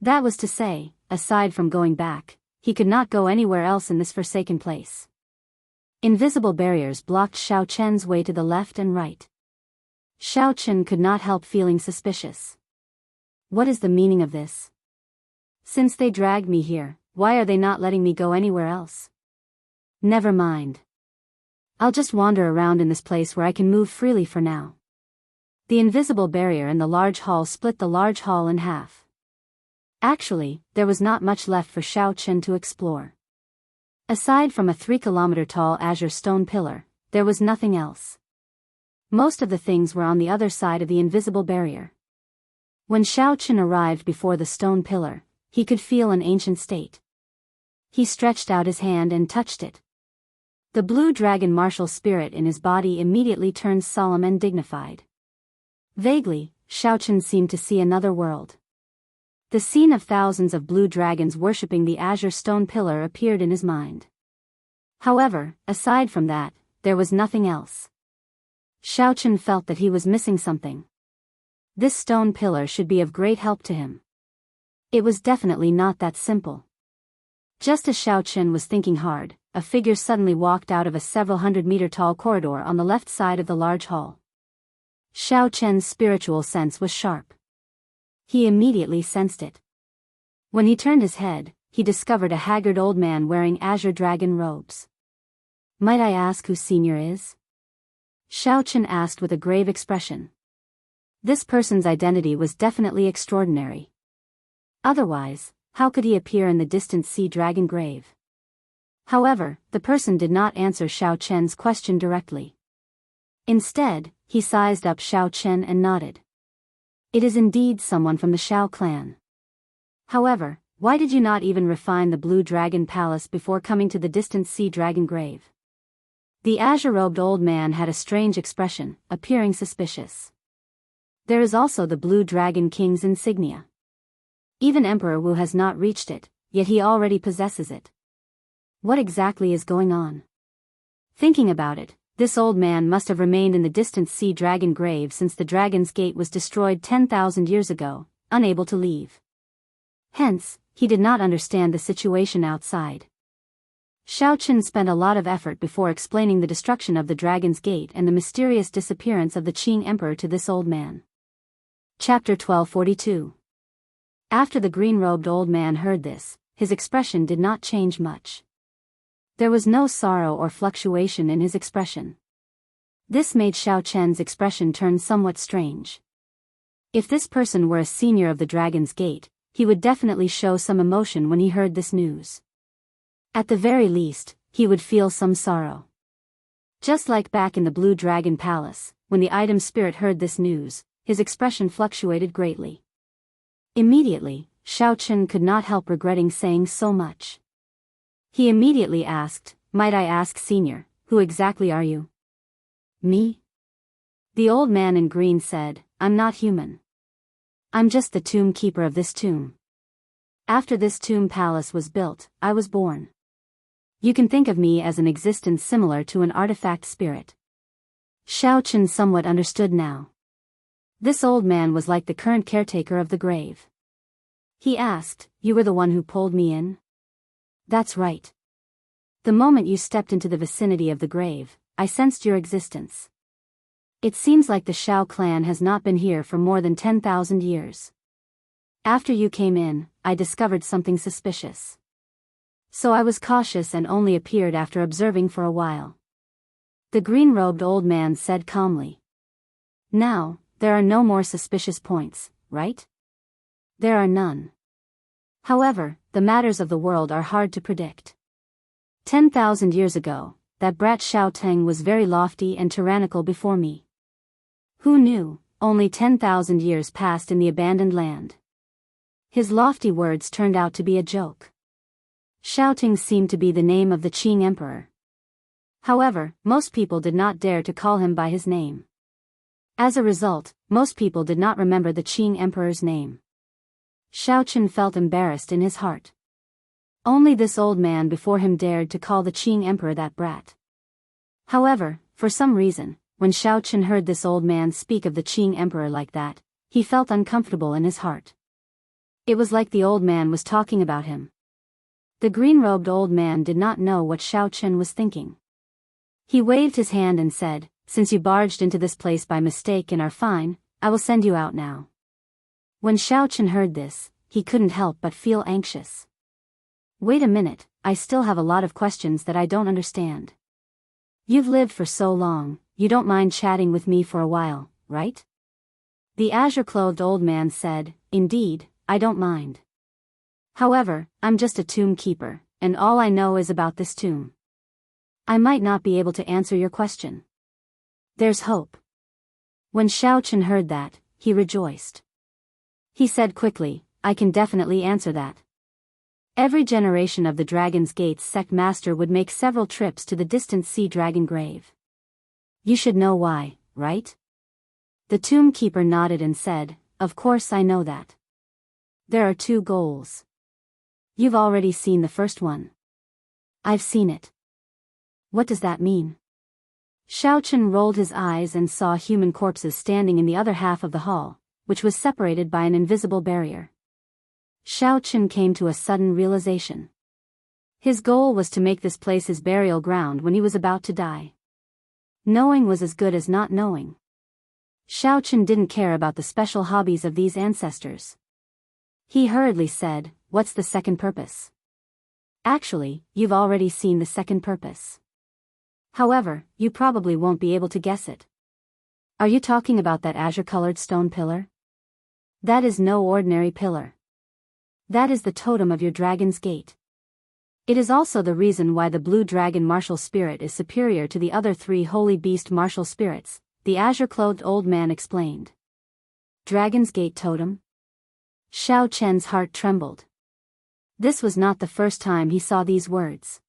That was to say, aside from going back, he could not go anywhere else in this forsaken place. Invisible barriers blocked Xiao Chen's way to the left and right. Xiao Chen could not help feeling suspicious. What is the meaning of this? Since they dragged me here, why are they not letting me go anywhere else? Never mind. I'll just wander around in this place where I can move freely for now. The invisible barrier in the large hall split the large hall in half. Actually, there was not much left for Xiao Chen to explore. Aside from a 3-kilometer-tall azure stone pillar, there was nothing else. Most of the things were on the other side of the invisible barrier. When Xiao Chen arrived before the stone pillar, he could feel an ancient state. He stretched out his hand and touched it. The blue dragon martial spirit in his body immediately turned solemn and dignified. Vaguely, Xiao Chen seemed to see another world. The scene of thousands of blue dragons worshipping the azure stone pillar appeared in his mind. However, aside from that, there was nothing else. Xiao Chen felt that he was missing something. This stone pillar should be of great help to him. It was definitely not that simple. Just as Xiao Chen was thinking hard, a figure suddenly walked out of a several hundred-meter tall corridor on the left side of the large hall. Xiao Chen's spiritual sense was sharp. He immediately sensed it. When he turned his head, he discovered a haggard old man wearing azure dragon robes. Might I ask who Senior is? Xiao Chen asked with a grave expression. This person's identity was definitely extraordinary. Otherwise, how could he appear in the distant sea dragon grave? However, the person did not answer Xiao Chen's question directly. Instead, he sized up Xiao Chen and nodded. It is indeed someone from the Xiao clan. However, why did you not even refine the Blue Dragon Palace before coming to the distant sea dragon grave? The azure-robed old man had a strange expression, appearing suspicious. There is also the Blue Dragon King's insignia. Even Emperor Wu has not reached it, yet he already possesses it. What exactly is going on? Thinking about it, this old man must have remained in the distant sea dragon grave since the Dragon's Gate was destroyed 10,000 years ago, unable to leave. Hence, he did not understand the situation outside. Xiao Chen spent a lot of effort before explaining the destruction of the Dragon's Gate and the mysterious disappearance of the Qing Emperor to this old man. Chapter 1242. After the green-robed old man heard this, his expression did not change much. There was no sorrow or fluctuation in his expression. This made Xiao Chen's expression turn somewhat strange. If this person were a senior of the Dragon's Gate, he would definitely show some emotion when he heard this news. At the very least, he would feel some sorrow. Just like back in the Blue Dragon Palace, when the item spirit heard this news, his expression fluctuated greatly. Immediately, Xiao Chen could not help regretting saying so much. He immediately asked, "Might I ask, Senior, who exactly are you?" "Me?" The old man in green said, "I'm not human. I'm just the tomb keeper of this tomb. After this tomb palace was built, I was born. You can think of me as an existence similar to an artifact spirit. Xiao Chen somewhat understood now. This old man was like the current caretaker of the grave. He asked, "You were the one who pulled me in?" "That's right. The moment you stepped into the vicinity of the grave, I sensed your existence. It seems like the Shao clan has not been here for more than 10,000 years. After you came in, I discovered something suspicious. So I was cautious and only appeared after observing for a while." The green-robed old man said calmly. "Now, there are no more suspicious points, right?" "There are none. However, the matters of the world are hard to predict. 10,000 years ago, that brat Shao Teng was very lofty and tyrannical before me. Who knew, only 10,000 years passed in the abandoned land." His lofty words turned out to be a joke. Shao Teng seemed to be the name of the Qing emperor. However, most people did not dare to call him by his name. As a result, most people did not remember the Qing emperor's name. Xiao Chen felt embarrassed in his heart. Only this old man before him dared to call the Qing emperor that brat. However, for some reason, when Xiao Chen heard this old man speak of the Qing emperor like that, he felt uncomfortable in his heart. It was like the old man was talking about him. The green-robed old man did not know what Xiao Chen was thinking. He waved his hand and said, "Since you barged into this place by mistake and are fine, I will send you out now." When Xiao Chen heard this, he couldn't help but feel anxious. "Wait a minute, I still have a lot of questions that I don't understand. You've lived for so long, you don't mind chatting with me for a while, right?" The azure-clothed old man said, "Indeed, I don't mind. However, I'm just a tomb keeper, and all I know is about this tomb. I might not be able to answer your question." "There's hope." When Xiao Chen heard that, he rejoiced. He said quickly, "I can definitely answer that." Every generation of the Dragon's Gate's sect master would make several trips to the distant sea dragon grave. "You should know why, right?" The tomb keeper nodded and said, "Of course I know that. There are 2 goals. You've already seen the first one." "I've seen it." "What does that mean?" Xiao Chen rolled his eyes and saw human corpses standing in the other half of the hall, which was separated by an invisible barrier. Xiao Chen came to a sudden realization. His goal was to make this place his burial ground when he was about to die. Knowing was as good as not knowing. Xiao Chen didn't care about the special hobbies of these ancestors. He hurriedly said, "What's the second purpose?" "Actually, you've already seen the second purpose. However, you probably won't be able to guess it." "Are you talking about that azure-colored stone pillar?" "That is no ordinary pillar. That is the totem of your Dragon's Gate. It is also the reason why the blue dragon martial spirit is superior to the other 3 holy beast martial spirits," the azure-clothed old man explained. "Dragon's Gate totem?" Xiao Chen's heart trembled. This was not the first time he saw these words.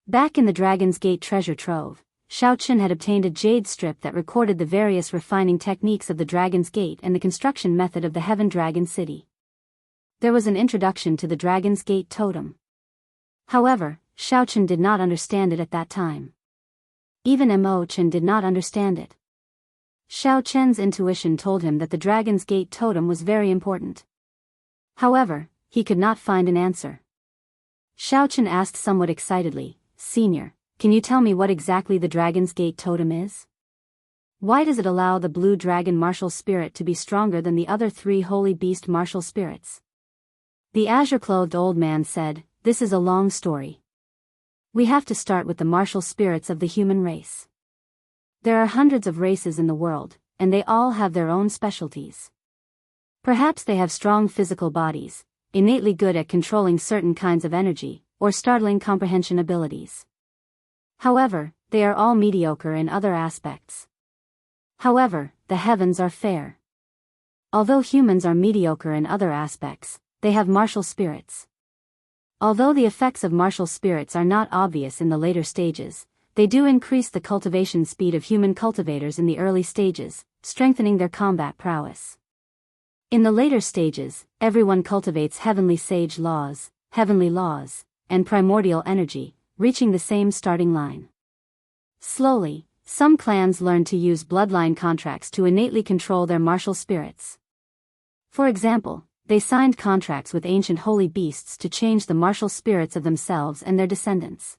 Back in the Dragon's Gate treasure trove, Xiao Chen had obtained a jade strip that recorded the various refining techniques of the Dragon's Gate and the construction method of the Heaven Dragon City. There was an introduction to the Dragon's Gate totem. However, Xiao Chen did not understand it at that time. Even Mo Chen did not understand it. Xiao Chen's intuition told him that the Dragon's Gate totem was very important. However, he could not find an answer. Xiao Chen asked somewhat excitedly, "Senior, can you tell me what exactly the Dragon's Gate totem is? Why does it allow the blue dragon martial spirit to be stronger than the other 3 holy beast martial spirits?" The azure-clothed old man said, "This is a long story. We have to start with the martial spirits of the human race. There are hundreds of races in the world, and they all have their own specialties. Perhaps they have strong physical bodies, innately good at controlling certain kinds of energy, or startling comprehension abilities. However, they are all mediocre in other aspects. However, the heavens are fair. Although humans are mediocre in other aspects, they have martial spirits. Although the effects of martial spirits are not obvious in the later stages, they do increase the cultivation speed of human cultivators in the early stages, strengthening their combat prowess. In the later stages, everyone cultivates heavenly sage laws, and primordial energy, reaching the same starting line. Slowly, some clans learned to use bloodline contracts to innately control their martial spirits. For example, they signed contracts with ancient holy beasts to change the martial spirits of themselves and their descendants.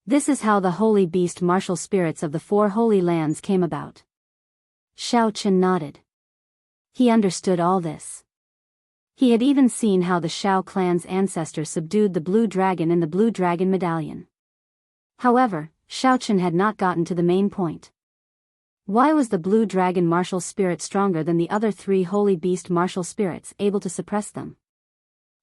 This is how the holy beast martial spirits of the 4 holy lands came about. Xiao Chen nodded. He understood all this. He had even seen how the Shao clan's ancestors subdued the blue dragon in the blue dragon medallion. However, Xiao Chen had not gotten to the main point. Why was the blue dragon martial spirit stronger than the other 3 holy beast martial spirits, able to suppress them?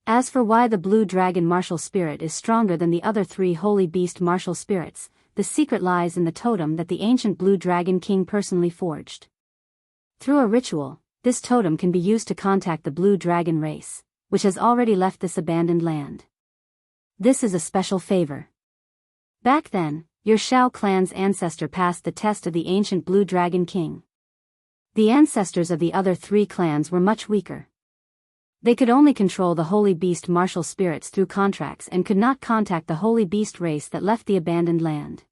As for why the blue dragon martial spirit is stronger than the other 3 holy beast martial spirits, the secret lies in the totem that the ancient blue dragon king personally forged. Through a ritual, this totem can be used to contact the blue dragon race, which has already left this abandoned land. This is a special favor. Back then, your Shao clan's ancestor passed the test of the ancient blue dragon king. The ancestors of the other 3 clans were much weaker. They could only control the holy beast martial spirits through contracts and could not contact the holy beast race that left the abandoned land.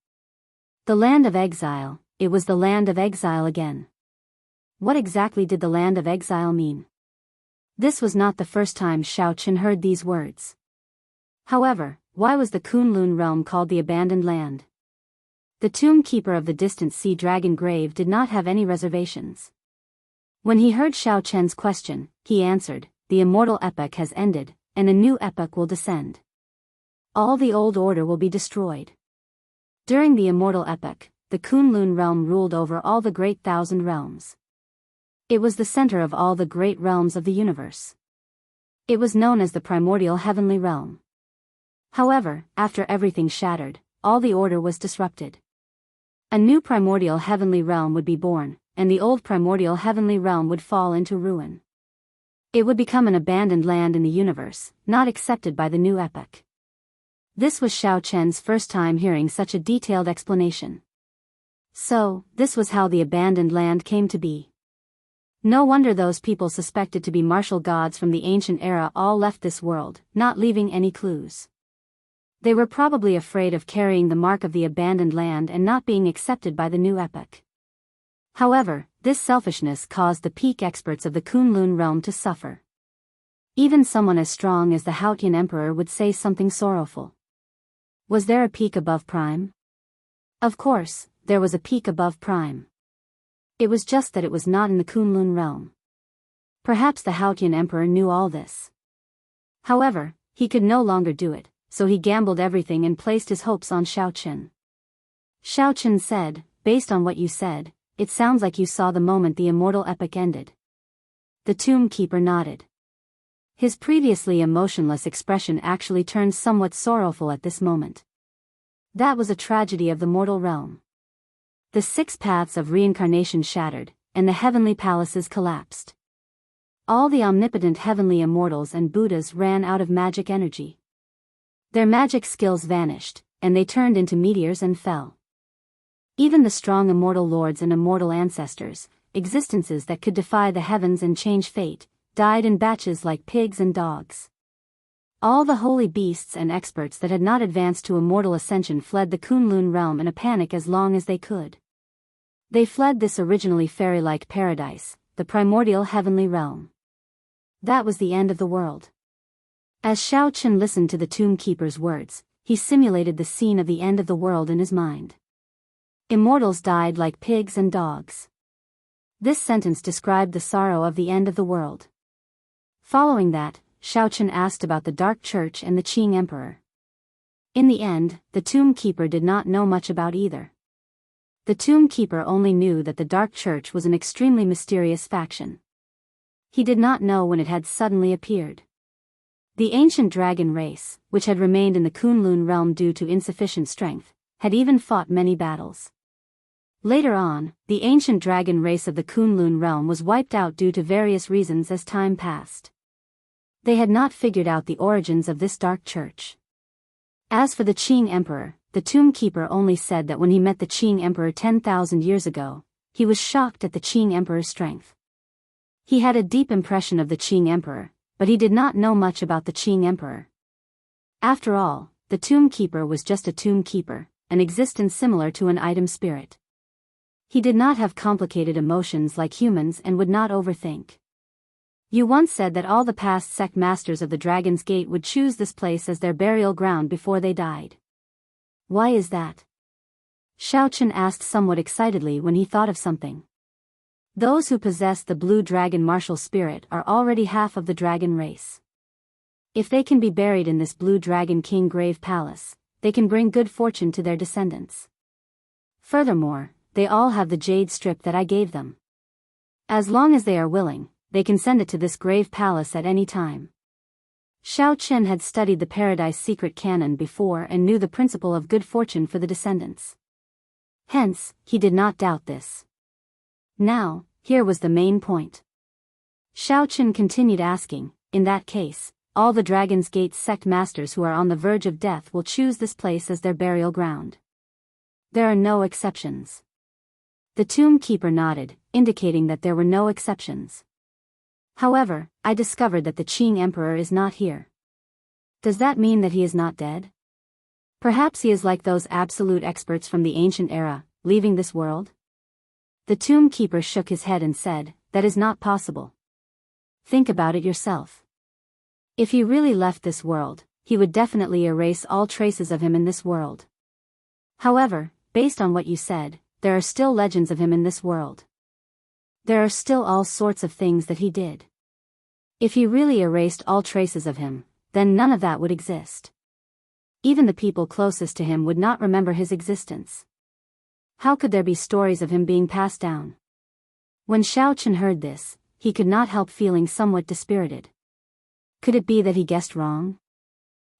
The land of exile, it was the land of exile again. What exactly did the land of exile mean? This was not the first time Xiao Chen heard these words. However, why was the Kunlun realm called the abandoned land? The tomb keeper of the distant sea dragon grave did not have any reservations. When he heard Xiao Chen's question, he answered, "The immortal epoch has ended, and a new epoch will descend. All the old order will be destroyed." During the immortal epoch, the Kunlun realm ruled over all the great 1,000 realms. It was the center of all the great realms of the universe. It was known as the primordial heavenly realm. However, after everything shattered, all the order was disrupted. A new primordial heavenly realm would be born, and the old primordial heavenly realm would fall into ruin. It would become an abandoned land in the universe, not accepted by the new epoch. This was Xiao Chen's first time hearing such a detailed explanation. So, this was how the abandoned land came to be. No wonder those people suspected to be martial gods from the ancient era all left this world, not leaving any clues. They were probably afraid of carrying the mark of the abandoned land and not being accepted by the new epoch. However, this selfishness caused the peak experts of the Kunlun realm to suffer. Even someone as strong as the Haotian emperor would say something sorrowful. Was there a peak above Prime? Of course, there was a peak above Prime. It was just that it was not in the Kunlun realm. Perhaps the Haotian emperor knew all this. However, he could no longer do it, so he gambled everything and placed his hopes on Xiao Chen. Xiao Chen said, "Based on what you said, it sounds like you saw the moment the immortal epoch ended." The tomb keeper nodded. His previously emotionless expression actually turned somewhat sorrowful at this moment. That was a tragedy of the mortal realm. The 6 paths of reincarnation shattered, and the heavenly palaces collapsed. All the omnipotent heavenly immortals and Buddhas ran out of magic energy. Their magic skills vanished, and they turned into meteors and fell. Even the strong immortal lords and immortal ancestors, existences that could defy the heavens and change fate, died in batches like pigs and dogs. All the holy beasts and experts that had not advanced to immortal ascension fled the Kunlun realm in a panic as long as they could. They fled this originally fairy-like paradise, the primordial heavenly realm. That was the end of the world. As Xiao Chen listened to the tomb keeper's words, he simulated the scene of the end of the world in his mind. Immortals died like pigs and dogs. This sentence described the sorrow of the end of the world. Following that, Xiao Chen asked about the Dark Church and the Qing Emperor. In the end, the tomb keeper did not know much about either. The tomb keeper only knew that the Dark Church was an extremely mysterious faction. He did not know when it had suddenly appeared. The ancient dragon race, which had remained in the Kunlun realm due to insufficient strength, had even fought many battles. Later on, the ancient dragon race of the Kunlun realm was wiped out due to various reasons as time passed. They had not figured out the origins of this dark church. As for the Qing Emperor, the tomb keeper only said that when he met the Qing Emperor 10,000 years ago, he was shocked at the Qing Emperor's strength. He had a deep impression of the Qing Emperor, but he did not know much about the Qing Emperor. After all, the tomb keeper was just a tomb keeper, an existence similar to an item spirit. He did not have complicated emotions like humans and would not overthink. You once said that all the past sect masters of the Dragon's Gate would choose this place as their burial ground before they died. Why is that? Xiao Chen asked somewhat excitedly when he thought of something. Those who possess the blue dragon martial spirit are already half of the dragon race. If they can be buried in this blue dragon king grave palace, they can bring good fortune to their descendants. Furthermore, they all have the jade strip that I gave them. As long as they are willing, they can send it to this grave palace at any time. Xiao Chen had studied the Paradise Secret Canon before and knew the principle of good fortune for the descendants. Hence, he did not doubt this. Now, here was the main point. Xiao Chen continued asking, in that case, all the Dragon's Gate sect masters who are on the verge of death will choose this place as their burial ground. There are no exceptions. The tomb keeper nodded, indicating that there were no exceptions. However, I discovered that the Qing Emperor is not here. Does that mean that he is not dead? Perhaps he is like those absolute experts from the ancient era, leaving this world? The tomb keeper shook his head and said, that is not possible. Think about it yourself. If he really left this world, he would definitely erase all traces of him in this world. However, based on what you said, there are still legends of him in this world. There are still all sorts of things that he did. If he really erased all traces of him, then none of that would exist. Even the people closest to him would not remember his existence. How could there be stories of him being passed down? When Xiao Chen heard this, he could not help feeling somewhat dispirited. Could it be that he guessed wrong?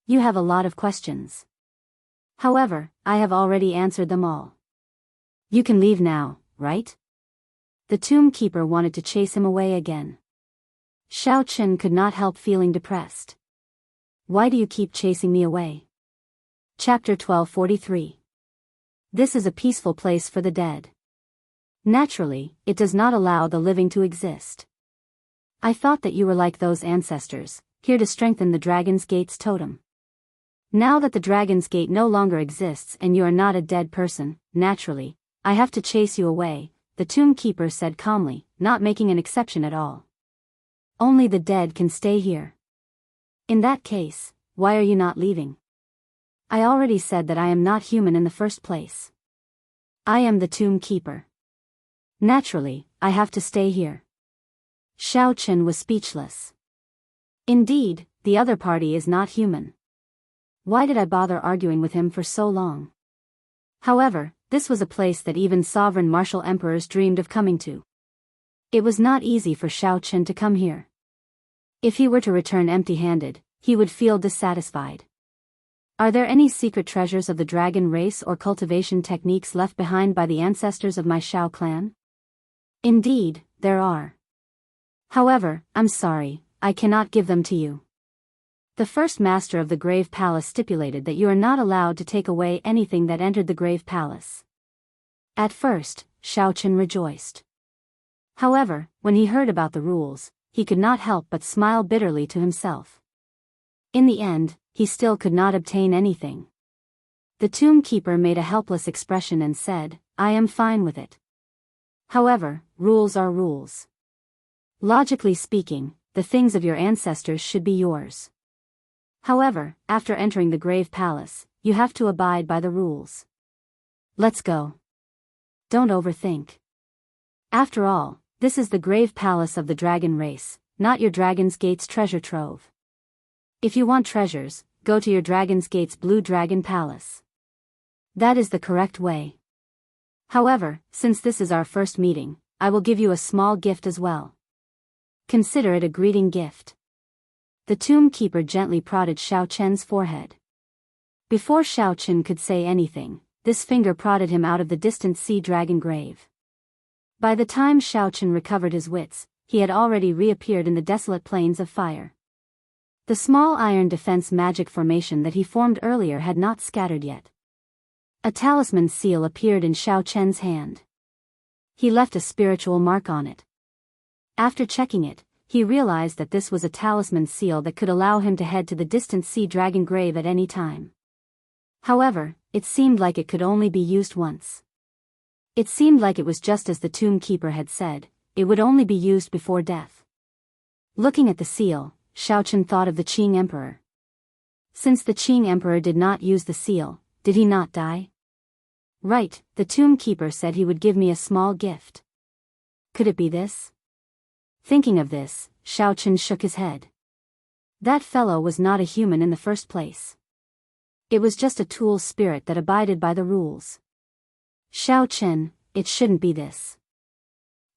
You have a lot of questions. However, I have already answered them all. You can leave now, right? The tomb keeper wanted to chase him away again. Xiao Chen could not help feeling depressed. Why do you keep chasing me away? Chapter 1243. This is a peaceful place for the dead. Naturally, it does not allow the living to exist. I thought that you were like those ancestors, here to strengthen the Dragon's Gate's totem. Now that the Dragon's Gate no longer exists and you are not a dead person, naturally, I have to chase you away, the tomb keeper said calmly, not making an exception at all. Only the dead can stay here. In that case, why are you not leaving? I already said that I am not human in the first place. I am the tomb keeper. Naturally, I have to stay here. Xiao Chen was speechless. Indeed, the other party is not human. Why did I bother arguing with him for so long? However, this was a place that even sovereign martial emperors dreamed of coming to. It was not easy for Xiao Chen to come here. If he were to return empty-handed, he would feel dissatisfied. Are there any secret treasures of the dragon race or cultivation techniques left behind by the ancestors of my Xiao clan? Indeed, there are. However, I'm sorry, I cannot give them to you. The first master of the Grave Palace stipulated that you are not allowed to take away anything that entered the Grave Palace. At first, Xiao Chen rejoiced. However, when he heard about the rules, he could not help but smile bitterly to himself. In the end, he still could not obtain anything. The tomb keeper made a helpless expression and said, I am fine with it. However, rules are rules. Logically speaking, the things of your ancestors should be yours. However, after entering the Grave Palace, you have to abide by the rules. Let's go. Don't overthink. After all, this is the Grave Palace of the Dragon race, not your Dragon's Gate's treasure trove. If you want treasures, go to your Dragon's Gate's Blue Dragon Palace. That is the correct way. However, since this is our first meeting, I will give you a small gift as well. Consider it a greeting gift. The tomb keeper gently prodded Xiao Chen's forehead. Before Xiao Chen could say anything, this finger prodded him out of the distant sea dragon grave. By the time Xiao Chen recovered his wits, he had already reappeared in the desolate plains of fire. The small iron defense magic formation that he formed earlier had not scattered yet. A talisman seal appeared in Xiao Chen's hand. He left a spiritual mark on it. After checking it, he realized that this was a talisman seal that could allow him to head to the distant sea dragon grave at any time. However, it seemed like it could only be used once. It seemed like it was just as the tomb keeper had said, it would only be used before death. Looking at the seal, Shaochen thought of the Qing emperor. Since the Qing emperor did not use the seal, did he not die? Right, the tomb keeper said he would give me a small gift. Could it be this? Thinking of this, Shaochen shook his head. That fellow was not a human in the first place. It was just a tool spirit that abided by the rules. Shaochen, it shouldn't be this.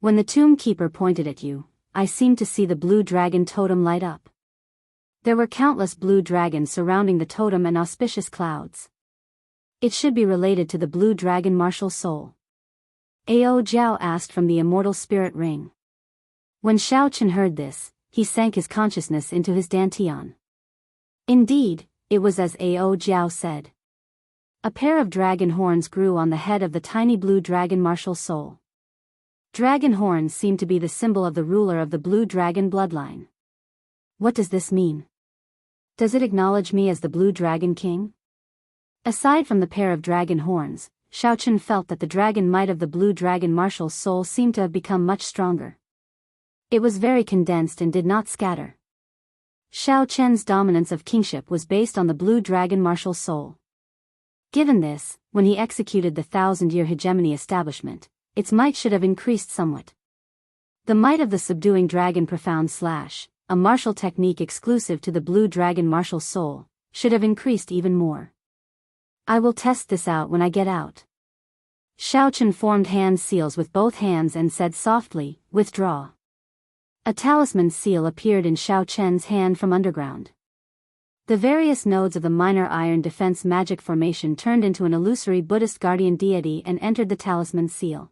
When the tomb keeper pointed at you, I seemed to see the blue dragon totem light up. There were countless blue dragons surrounding the totem and auspicious clouds. It should be related to the blue dragon martial soul. Ao Jiao asked from the immortal spirit ring. When Shaochen heard this, he sank his consciousness into his dantian. Indeed, it was as Ao Jiao said. A pair of dragon horns grew on the head of the tiny blue dragon martial soul. Dragon horns seemed to be the symbol of the ruler of the blue dragon bloodline. What does this mean? Does it acknowledge me as the blue dragon king? Aside from the pair of dragon horns, Shaochen felt that the dragon might of the blue dragon martial soul seemed to have become much stronger. It was very condensed and did not scatter. Shaochen's dominance of kingship was based on the blue dragon martial soul. Given this, when he executed the 1,000-year hegemony establishment, its might should have increased somewhat. The might of the subduing dragon profound slash, a martial technique exclusive to the blue dragon martial soul, should have increased even more. I will test this out when I get out. Shaochen formed hand seals with both hands and said softly, withdraw. A talisman seal appeared in Shaochen's hand from underground. The various nodes of the minor iron defense magic formation turned into an illusory Buddhist guardian deity and entered the talisman seal.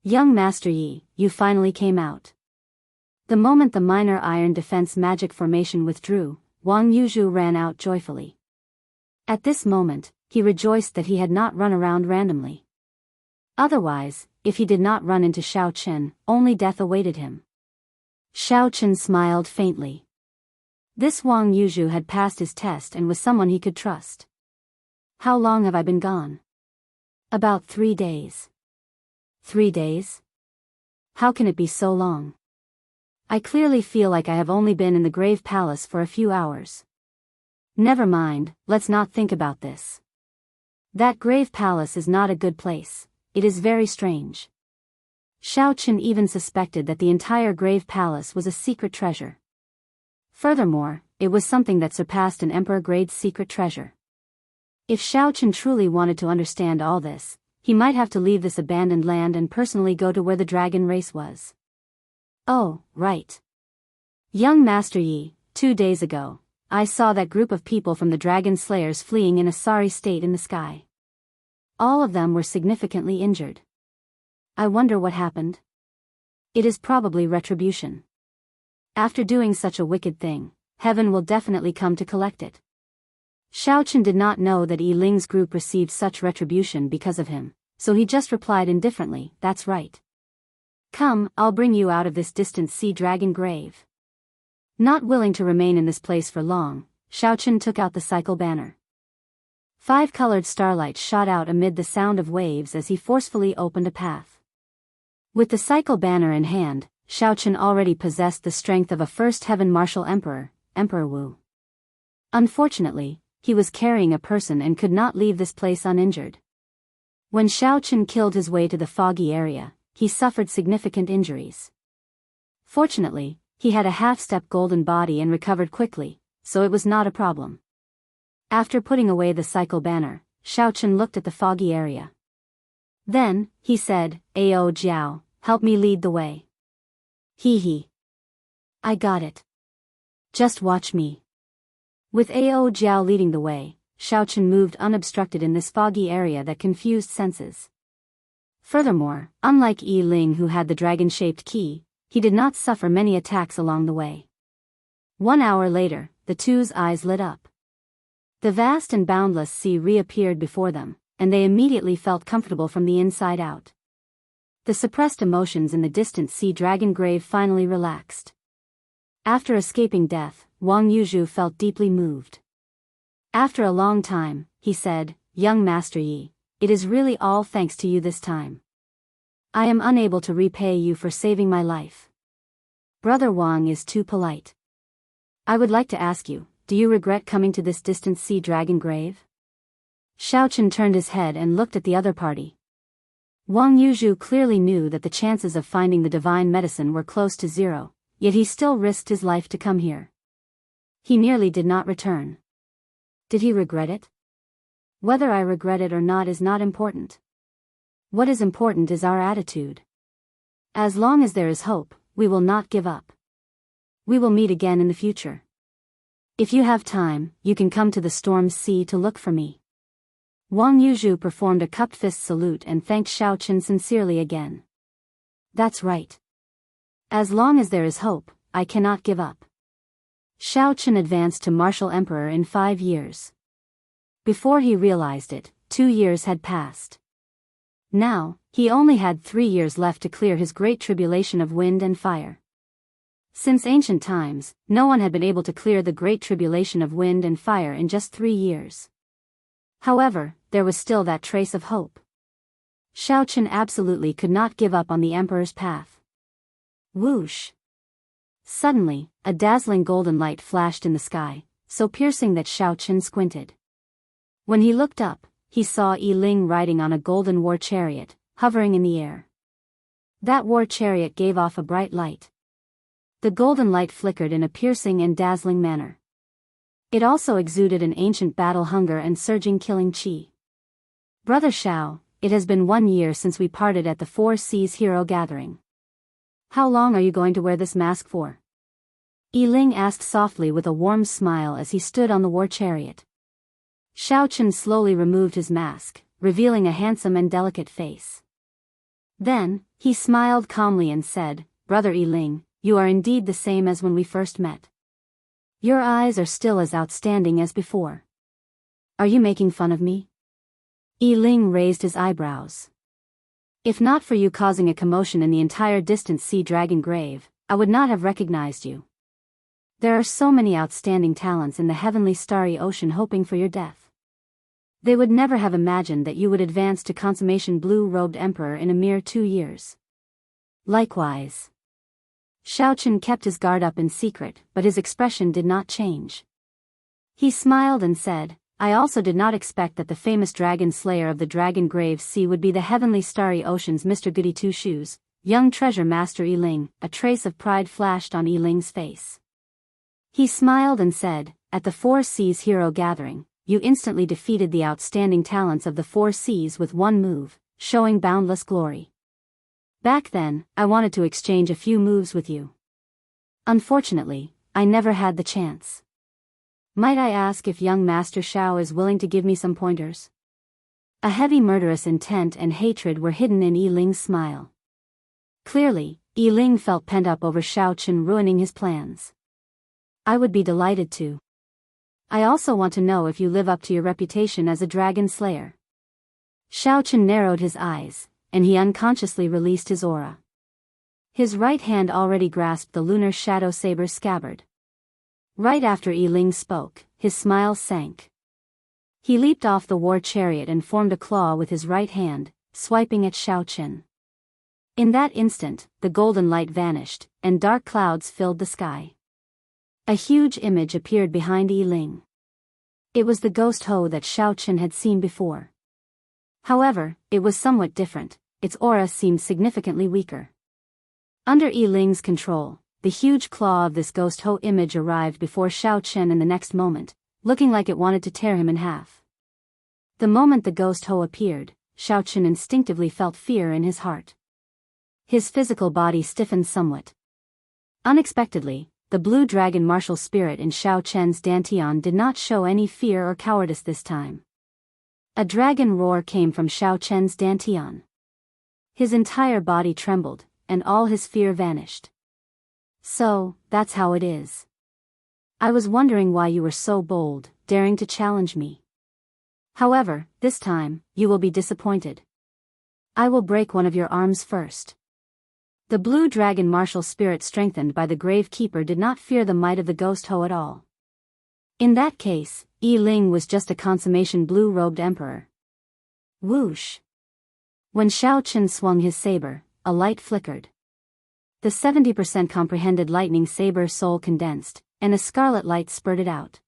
Young Master Yi, you finally came out. The moment the minor iron defense magic formation withdrew, Wang Yuzhu ran out joyfully. At this moment, he rejoiced that he had not run around randomly. Otherwise, if he did not run into Shaochen, only death awaited him. Shaochen smiled faintly. This Wang Yuzhu had passed his test and was someone he could trust. How long have I been gone? About 3 days. 3 days? How can it be so long? I clearly feel like I have only been in the Grave Palace for a few hours. Never mind, let's not think about this. That Grave Palace is not a good place, it is very strange. Shaochen even suspected that the entire Grave Palace was a secret treasure. Furthermore, it was something that surpassed an emperor-grade secret treasure. If Shaochen truly wanted to understand all this, he might have to leave this abandoned land and personally go to where the dragon race was. Oh, right. Young Master Yi, 2 days ago, I saw that group of people from the Dragon Slayers fleeing in a sorry state in the sky. All of them were significantly injured. I wonder what happened. It is probably retribution. After doing such a wicked thing, heaven will definitely come to collect it. Shaochen did not know that Yi Ling's group received such retribution because of him, so he just replied indifferently, that's right. Come, I'll bring you out of this distant sea dragon grave. Not willing to remain in this place for long, Shaochen took out the cycle banner. 5 colored starlight shot out amid the sound of waves as he forcefully opened a path. With the cycle banner in hand, Shaochen already possessed the strength of a first heaven martial emperor, Emperor Wu. Unfortunately, he was carrying a person and could not leave this place uninjured. When Shaochen killed his way to the foggy area, he suffered significant injuries. Fortunately, he had a half-step golden body and recovered quickly, so it was not a problem. After putting away the cycle banner, Shaochen looked at the foggy area. Then, he said, Ao Jiao, help me lead the way. Hee. I got it. Just watch me. With Ao Jiao leading the way, Shaochen moved unobstructed in this foggy area that confused senses. Furthermore, unlike Yi Ling who had the dragon-shaped key, he did not suffer many attacks along the way. 1 hour later, the two's eyes lit up. The vast and boundless sea reappeared before them, and they immediately felt comfortable from the inside out. The suppressed emotions in the distant sea dragon grave finally relaxed. After escaping death, Wang Yuzhu felt deeply moved. After a long time, he said, "Young Master Yi, it is really all thanks to you this time. I am unable to repay you for saving my life. Brother Wang is too polite. I would like to ask you, do you regret coming to this distant sea dragon grave?" Xiaochen turned his head and looked at the other party. Wang Yuzhu clearly knew that the chances of finding the divine medicine were close to zero, yet he still risked his life to come here. He nearly did not return. Did he regret it? Whether I regret it or not is not important. What is important is our attitude. As long as there is hope, we will not give up. We will meet again in the future. If you have time, you can come to the storm sea to look for me. Wang Yuzhu performed a cupped fist salute and thanked Xiaochen sincerely again. That's right. As long as there is hope, I cannot give up. Xiaochen advanced to Martial Emperor in 5 years. Before he realized it, 2 years had passed. Now, he only had 3 years left to clear his great tribulation of wind and fire. Since ancient times, no one had been able to clear the great tribulation of wind and fire in just 3 years. However, there was still that trace of hope. Xiaochen absolutely could not give up on the Emperor's path. Whoosh! Suddenly, a dazzling golden light flashed in the sky, so piercing that Xiaochen squinted. When he looked up, he saw Yi Ling riding on a golden war chariot, hovering in the air. That war chariot gave off a bright light. The golden light flickered in a piercing and dazzling manner. It also exuded an ancient battle hunger and surging killing chi. Brother Xiao, it has been 1 year since we parted at the Four Seas Hero Gathering. How long are you going to wear this mask for? Yi Ling asked softly with a warm smile as he stood on the war chariot. Xiaochen slowly removed his mask, revealing a handsome and delicate face. Then, he smiled calmly and said, "Brother Yi Ling, you are indeed the same as when we first met. Your eyes are still as outstanding as before. Are you making fun of me?" Yi Ling raised his eyebrows. "If not for you causing a commotion in the entire distant sea dragon grave, I would not have recognized you. There are so many outstanding talents in the heavenly starry ocean hoping for your death. They would never have imagined that you would advance to consummation blue-robed emperor in a mere 2 years. Likewise." Xiaochen kept his guard up in secret, but his expression did not change. He smiled and said, "I also did not expect that the famous dragon slayer of the dragon grave sea would be the heavenly starry ocean's Mr. Goody Two-Shoes, young treasure master Yi Ling." A trace of pride flashed on Yi Ling's face. He smiled and said, "At the Four Seas Hero Gathering, you instantly defeated the outstanding talents of the Four Seas with one move, showing boundless glory. Back then, I wanted to exchange a few moves with you. Unfortunately, I never had the chance. Might I ask if young Master Xiao is willing to give me some pointers?" A heavy murderous intent and hatred were hidden in Yi Ling's smile. Clearly, Yi Ling felt pent up over Xiaochen ruining his plans. "I would be delighted to. I also want to know if you live up to your reputation as a dragon slayer." Xiaochen narrowed his eyes, and he unconsciously released his aura. His right hand already grasped the lunar shadow saber's scabbard. Right after Yi Ling spoke, his smile sank. He leaped off the war chariot and formed a claw with his right hand, swiping at Xiaochen. In that instant, the golden light vanished, and dark clouds filled the sky. A huge image appeared behind Yi Ling. It was the ghost Ho that Xiaochen had seen before. However, it was somewhat different. Its aura seemed significantly weaker. Under Yi Ling's control, the huge claw of this ghost Ho image arrived before Xiaochen in the next moment, looking like it wanted to tear him in half. The moment the ghost Ho appeared, Xiaochen instinctively felt fear in his heart. His physical body stiffened somewhat. Unexpectedly, the blue dragon martial spirit in Xiaochen's dantian did not show any fear or cowardice this time. A dragon roar came from Xiaochen's dantian. His entire body trembled, and all his fear vanished. "So, that's how it is. I was wondering why you were so bold, daring to challenge me. However, this time, you will be disappointed. I will break one of your arms first." The blue dragon martial spirit strengthened by the grave keeper did not fear the might of the ghost Ho at all. "In that case, Yi Ling was just a consummation blue-robed emperor. Whoosh! When Xiao Chen swung his saber, a light flickered. The 70% comprehended lightning saber soul condensed, and a scarlet light spurted out.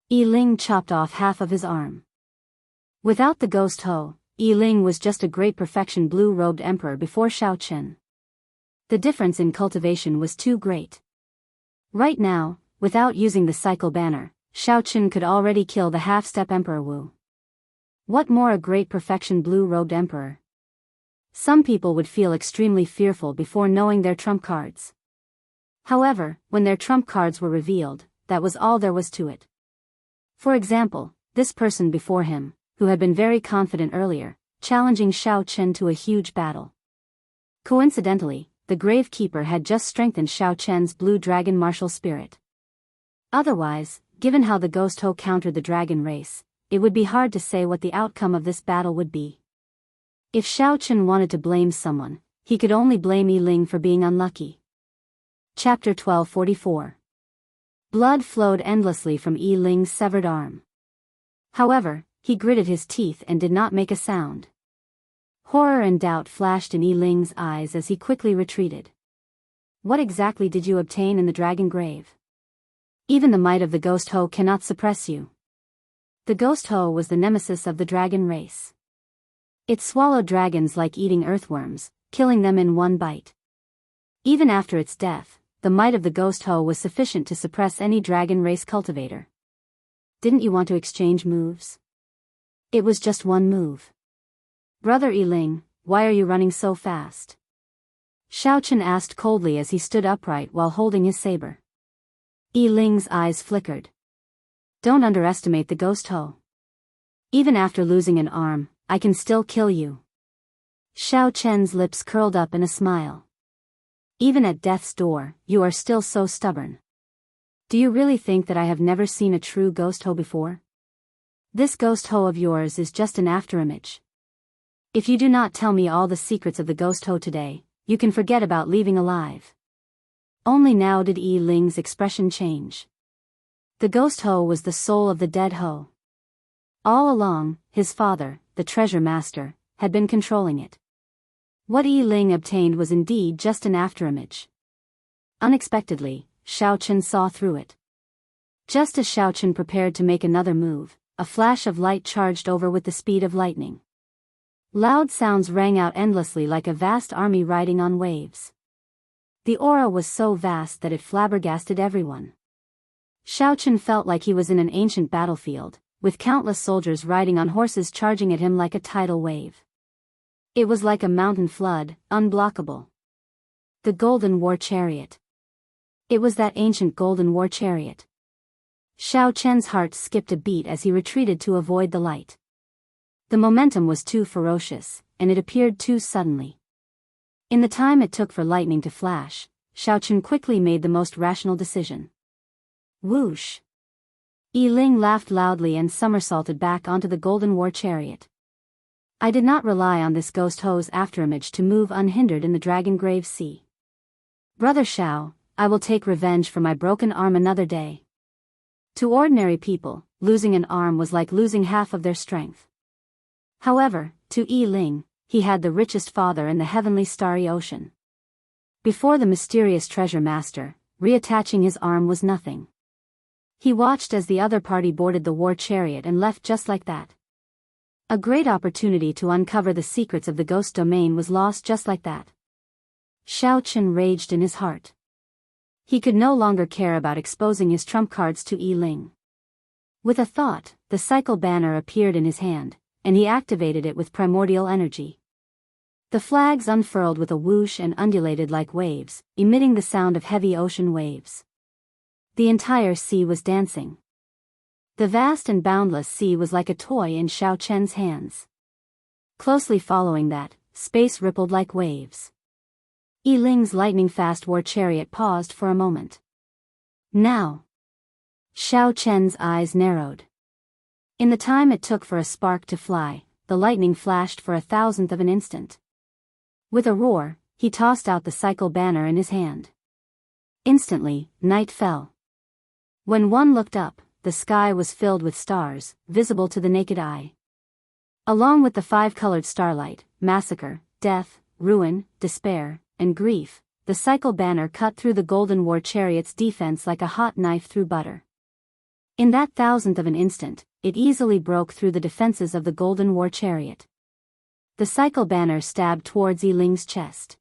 Yi Ling chopped off half of his arm. Without the ghost hoe, Yi Ling was just a great perfection blue-robed emperor before Xiao Chen. The difference in cultivation was too great. Right now, without using the cycle banner, Xiao Chen could already kill the half-step emperor Wu. What more a great perfection blue-robed emperor? Some people would feel extremely fearful before knowing their trump cards. However, when their trump cards were revealed, that was all there was to it. For example, this person before him, who had been very confident earlier, challenging Xiao Chen to a huge battle. Coincidentally, the Gravekeeper had just strengthened Xiao Chen's blue dragon martial spirit. Otherwise, given how the ghost hoe countered the dragon race, it would be hard to say what the outcome of this battle would be. If Xiao Chen wanted to blame someone, he could only blame Yi Ling for being unlucky. Chapter 1244. Blood flowed endlessly from Yi Ling's severed arm. However, he gritted his teeth and did not make a sound. Horror and doubt flashed in Yi Ling's eyes as he quickly retreated. What exactly did you obtain in the dragon grave? Even the might of the ghost hoe cannot suppress you. The ghost hoe was the nemesis of the dragon race. It swallowed dragons like eating earthworms, killing them in one bite. Even after its death, the might of the ghost hoe was sufficient to suppress any dragon race cultivator. Didn't you want to exchange moves? It was just one move. Brother Yi Ling, why are you running so fast? Xiao Chen asked coldly as he stood upright while holding his saber. Yi Ling's eyes flickered. Don't underestimate the ghost hoe. Even after losing an arm, I can still kill you. Xiao Chen's lips curled up in a smile. Even at death's door, you are still so stubborn. Do you really think that I have never seen a true ghost hoe before? This ghost hoe of yours is just an afterimage. If you do not tell me all the secrets of the ghost hoe today, you can forget about leaving alive. Only now did Yi Ling's expression change. The ghost hoe was the soul of the dead hoe. All along, his father, the treasure master, had been controlling it. What Yi Ling obtained was indeed just an afterimage. Unexpectedly, Xiao Chen saw through it. Just as Xiao Chen prepared to make another move, a flash of light charged over with the speed of lightning. Loud sounds rang out endlessly like a vast army riding on waves. The aura was so vast that it flabbergasted everyone. Xiao Chen felt like he was in an ancient battlefield, with countless soldiers riding on horses charging at him like a tidal wave. It was like a mountain flood, unblockable. The Golden War Chariot. It was that ancient Golden War Chariot. Xiao Chen's heart skipped a beat as he retreated to avoid the light. The momentum was too ferocious, and it appeared too suddenly. In the time it took for lightning to flash, Xiao Chen quickly made the most rational decision. Whoosh! Yi Ling laughed loudly and somersaulted back onto the Golden War Chariot. I did not rely on this ghost hoe's afterimage to move unhindered in the Dragon Grave Sea. Brother Xiao, I will take revenge for my broken arm another day. To ordinary people, losing an arm was like losing half of their strength. However, to Yi Ling, he had the richest father in the heavenly starry ocean. Before the mysterious treasure master, reattaching his arm was nothing. He watched as the other party boarded the war chariot and left just like that. A great opportunity to uncover the secrets of the ghost domain was lost just like that. Xiao Chen raged in his heart. He could no longer care about exposing his trump cards to Yi Ling. With a thought, the cycle banner appeared in his hand, and he activated it with primordial energy. The flags unfurled with a whoosh and undulated like waves, emitting the sound of heavy ocean waves. The entire sea was dancing. The vast and boundless sea was like a toy in Xiao Chen's hands. Closely following that, space rippled like waves. Yi Ling's lightning-fast war chariot paused for a moment. Now! Xiao Chen's eyes narrowed. In the time it took for a spark to fly, the lightning flashed for 1,000th of an instant. With a roar, he tossed out the cycle banner in his hand. Instantly, night fell. When one looked up, the sky was filled with stars, visible to the naked eye. Along with the five-colored starlight, massacre, death, ruin, despair, and grief, the cycle banner cut through the golden war chariot's defense like a hot knife through butter. In that thousandth of an instant, it easily broke through the defenses of the golden war chariot. The cycle banner stabbed towards Yi Ling's chest.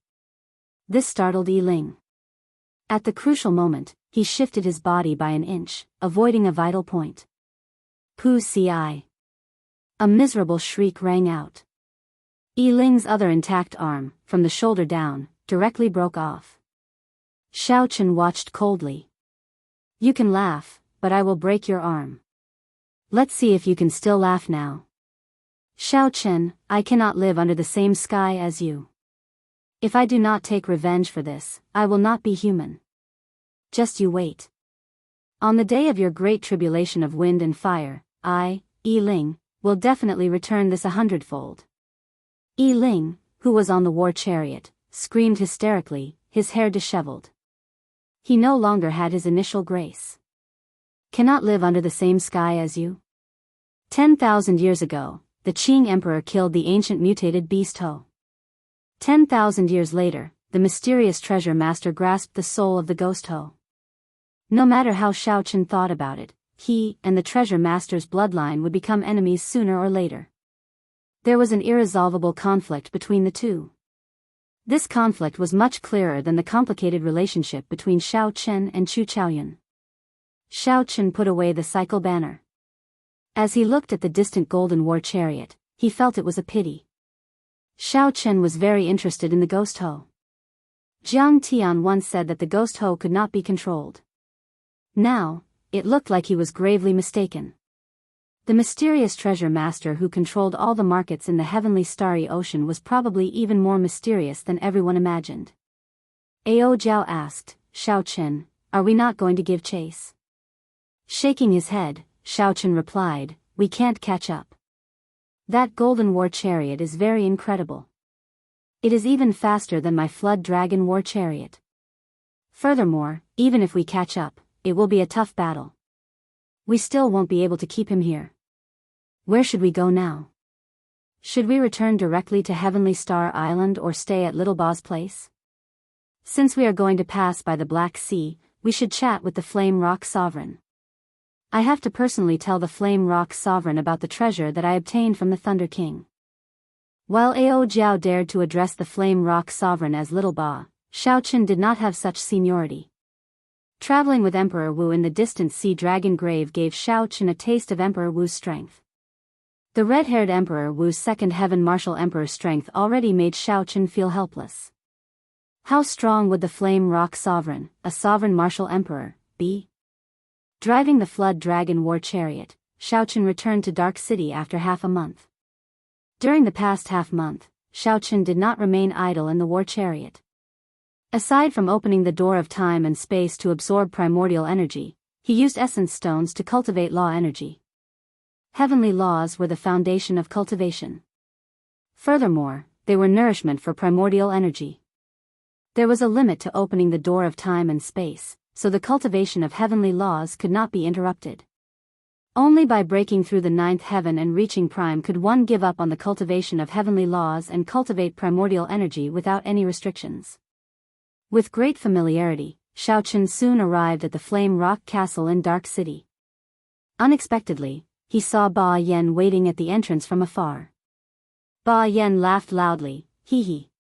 This startled Yi Ling. At the crucial moment, he shifted his body by an inch, avoiding a vital point. Pu ci. A miserable shriek rang out. Yi Ling's other intact arm, from the shoulder down, directly broke off. Xiao Chen watched coldly. You can laugh, but I will break your arm. Let's see if you can still laugh now. Xiao Chen, I cannot live under the same sky as you. If I do not take revenge for this, I will not be human. Just you wait. On the day of your great tribulation of wind and fire, I, Yi Ling, will definitely return this 100-fold. Yi Ling, who was on the war chariot, screamed hysterically, his hair disheveled. He no longer had his initial grace. Cannot live under the same sky as you? 10,000 years ago, the Qing Emperor killed the ancient mutated beast Ho. 10,000 years later, the mysterious treasure master grasped the soul of the ghost Ho. No matter how Xiao Chen thought about it, he and the treasure master's bloodline would become enemies sooner or later. There was an irresolvable conflict between the two. This conflict was much clearer than the complicated relationship between Xiao Chen and Chu Chaoyun. Xiao Chen put away the cycle banner. As he looked at the distant golden war chariot, he felt it was a pity. Xiao Chen was very interested in the ghost Ho. Jiang Tian once said that the ghost Ho could not be controlled. Now, it looked like he was gravely mistaken. The mysterious treasure master who controlled all the markets in the heavenly starry ocean was probably even more mysterious than everyone imagined. Ao Jiao asked, Xiao Chen, are we not going to give chase? Shaking his head, Xiao Chen replied, we can't catch up. That golden war chariot is very incredible. It is even faster than my flood dragon war chariot. Furthermore, even if we catch up, it will be a tough battle. We still won't be able to keep him here. Where should we go now? Should we return directly to Heavenly Star Island or stay at Little Ba's place? Since we are going to pass by the Black Sea, we should chat with the Flame Rock Sovereign. I have to personally tell the Flame Rock Sovereign about the treasure that I obtained from the Thunder King. While Ao Jiao dared to address the Flame Rock Sovereign as Little Ba, Xiao Chen did not have such seniority. Traveling with Emperor Wu in the distant Sea Dragon Grave gave Xiao Chen a taste of Emperor Wu's strength. The red-haired Emperor Wu's second Heaven Martial Emperor's strength already made Xiao Chen feel helpless. How strong would the Flame Rock Sovereign, a sovereign martial emperor, be? Driving the Flood Dragon War Chariot, Xiao Chen returned to Dark City after half a month. During the past half-month, Xiao Chen did not remain idle in the War Chariot. Aside from opening the door of time and space to absorb primordial energy, he used essence stones to cultivate law energy. Heavenly laws were the foundation of cultivation. Furthermore, they were nourishment for primordial energy. There was a limit to opening the door of time and space, so the cultivation of heavenly laws could not be interrupted. Only by breaking through the ninth heaven and reaching prime could one give up on the cultivation of heavenly laws and cultivate primordial energy without any restrictions. With great familiarity, Xiao Chen soon arrived at the Flame Rock Castle in Dark City. Unexpectedly, he saw Ba Yan waiting at the entrance from afar. Ba Yan laughed loudly, hee hee.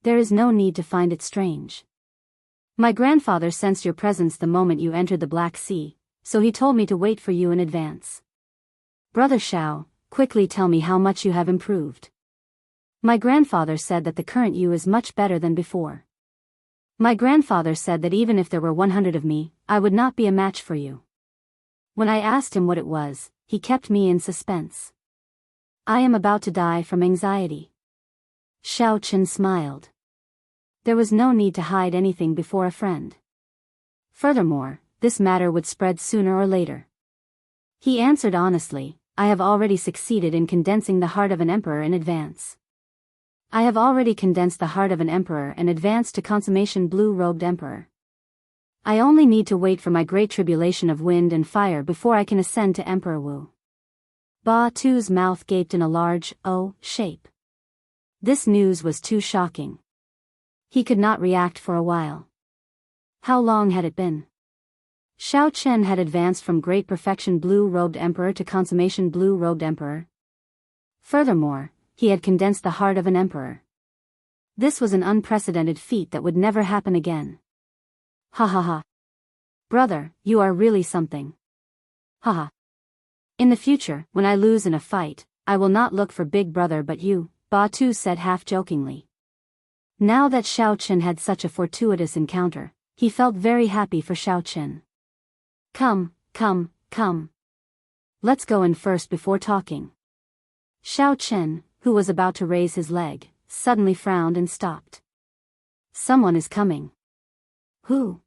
There is no need to find it strange. My grandfather sensed your presence the moment you entered the Black Sea, so he told me to wait for you in advance. Brother Xiao, quickly tell me how much you have improved. My grandfather said that the current you is much better than before. My grandfather said that even if there were 100 of me, I would not be a match for you. When I asked him what it was, he kept me in suspense. I am about to die from anxiety. Xiao Chen smiled. There was no need to hide anything before a friend. Furthermore, this matter would spread sooner or later. He answered honestly, I have already succeeded in condensing the heart of an emperor in advance. I have already condensed the heart of an emperor and advanced to consummation blue-robed emperor. I only need to wait for my great tribulation of wind and fire before I can ascend to Emperor Wu. Ba Tu's mouth gaped in a large O shape. This news was too shocking. He could not react for a while. How long had it been? Xiao Chen had advanced from great perfection blue-robed emperor to consummation blue-robed emperor. Furthermore, he had condensed the heart of an emperor. This was an unprecedented feat that would never happen again. Ha ha ha. Brother, you are really something. Ha ha. In the future, when I lose in a fight, I will not look for big brother but you, Ba Tu said half-jokingly. Now that Xiao Chen had such a fortuitous encounter, he felt very happy for Xiao Chen. Come, come, come. Let's go in first before talking. Xiao Chen, who was about to raise his leg, suddenly frowned and stopped. Someone is coming. Who?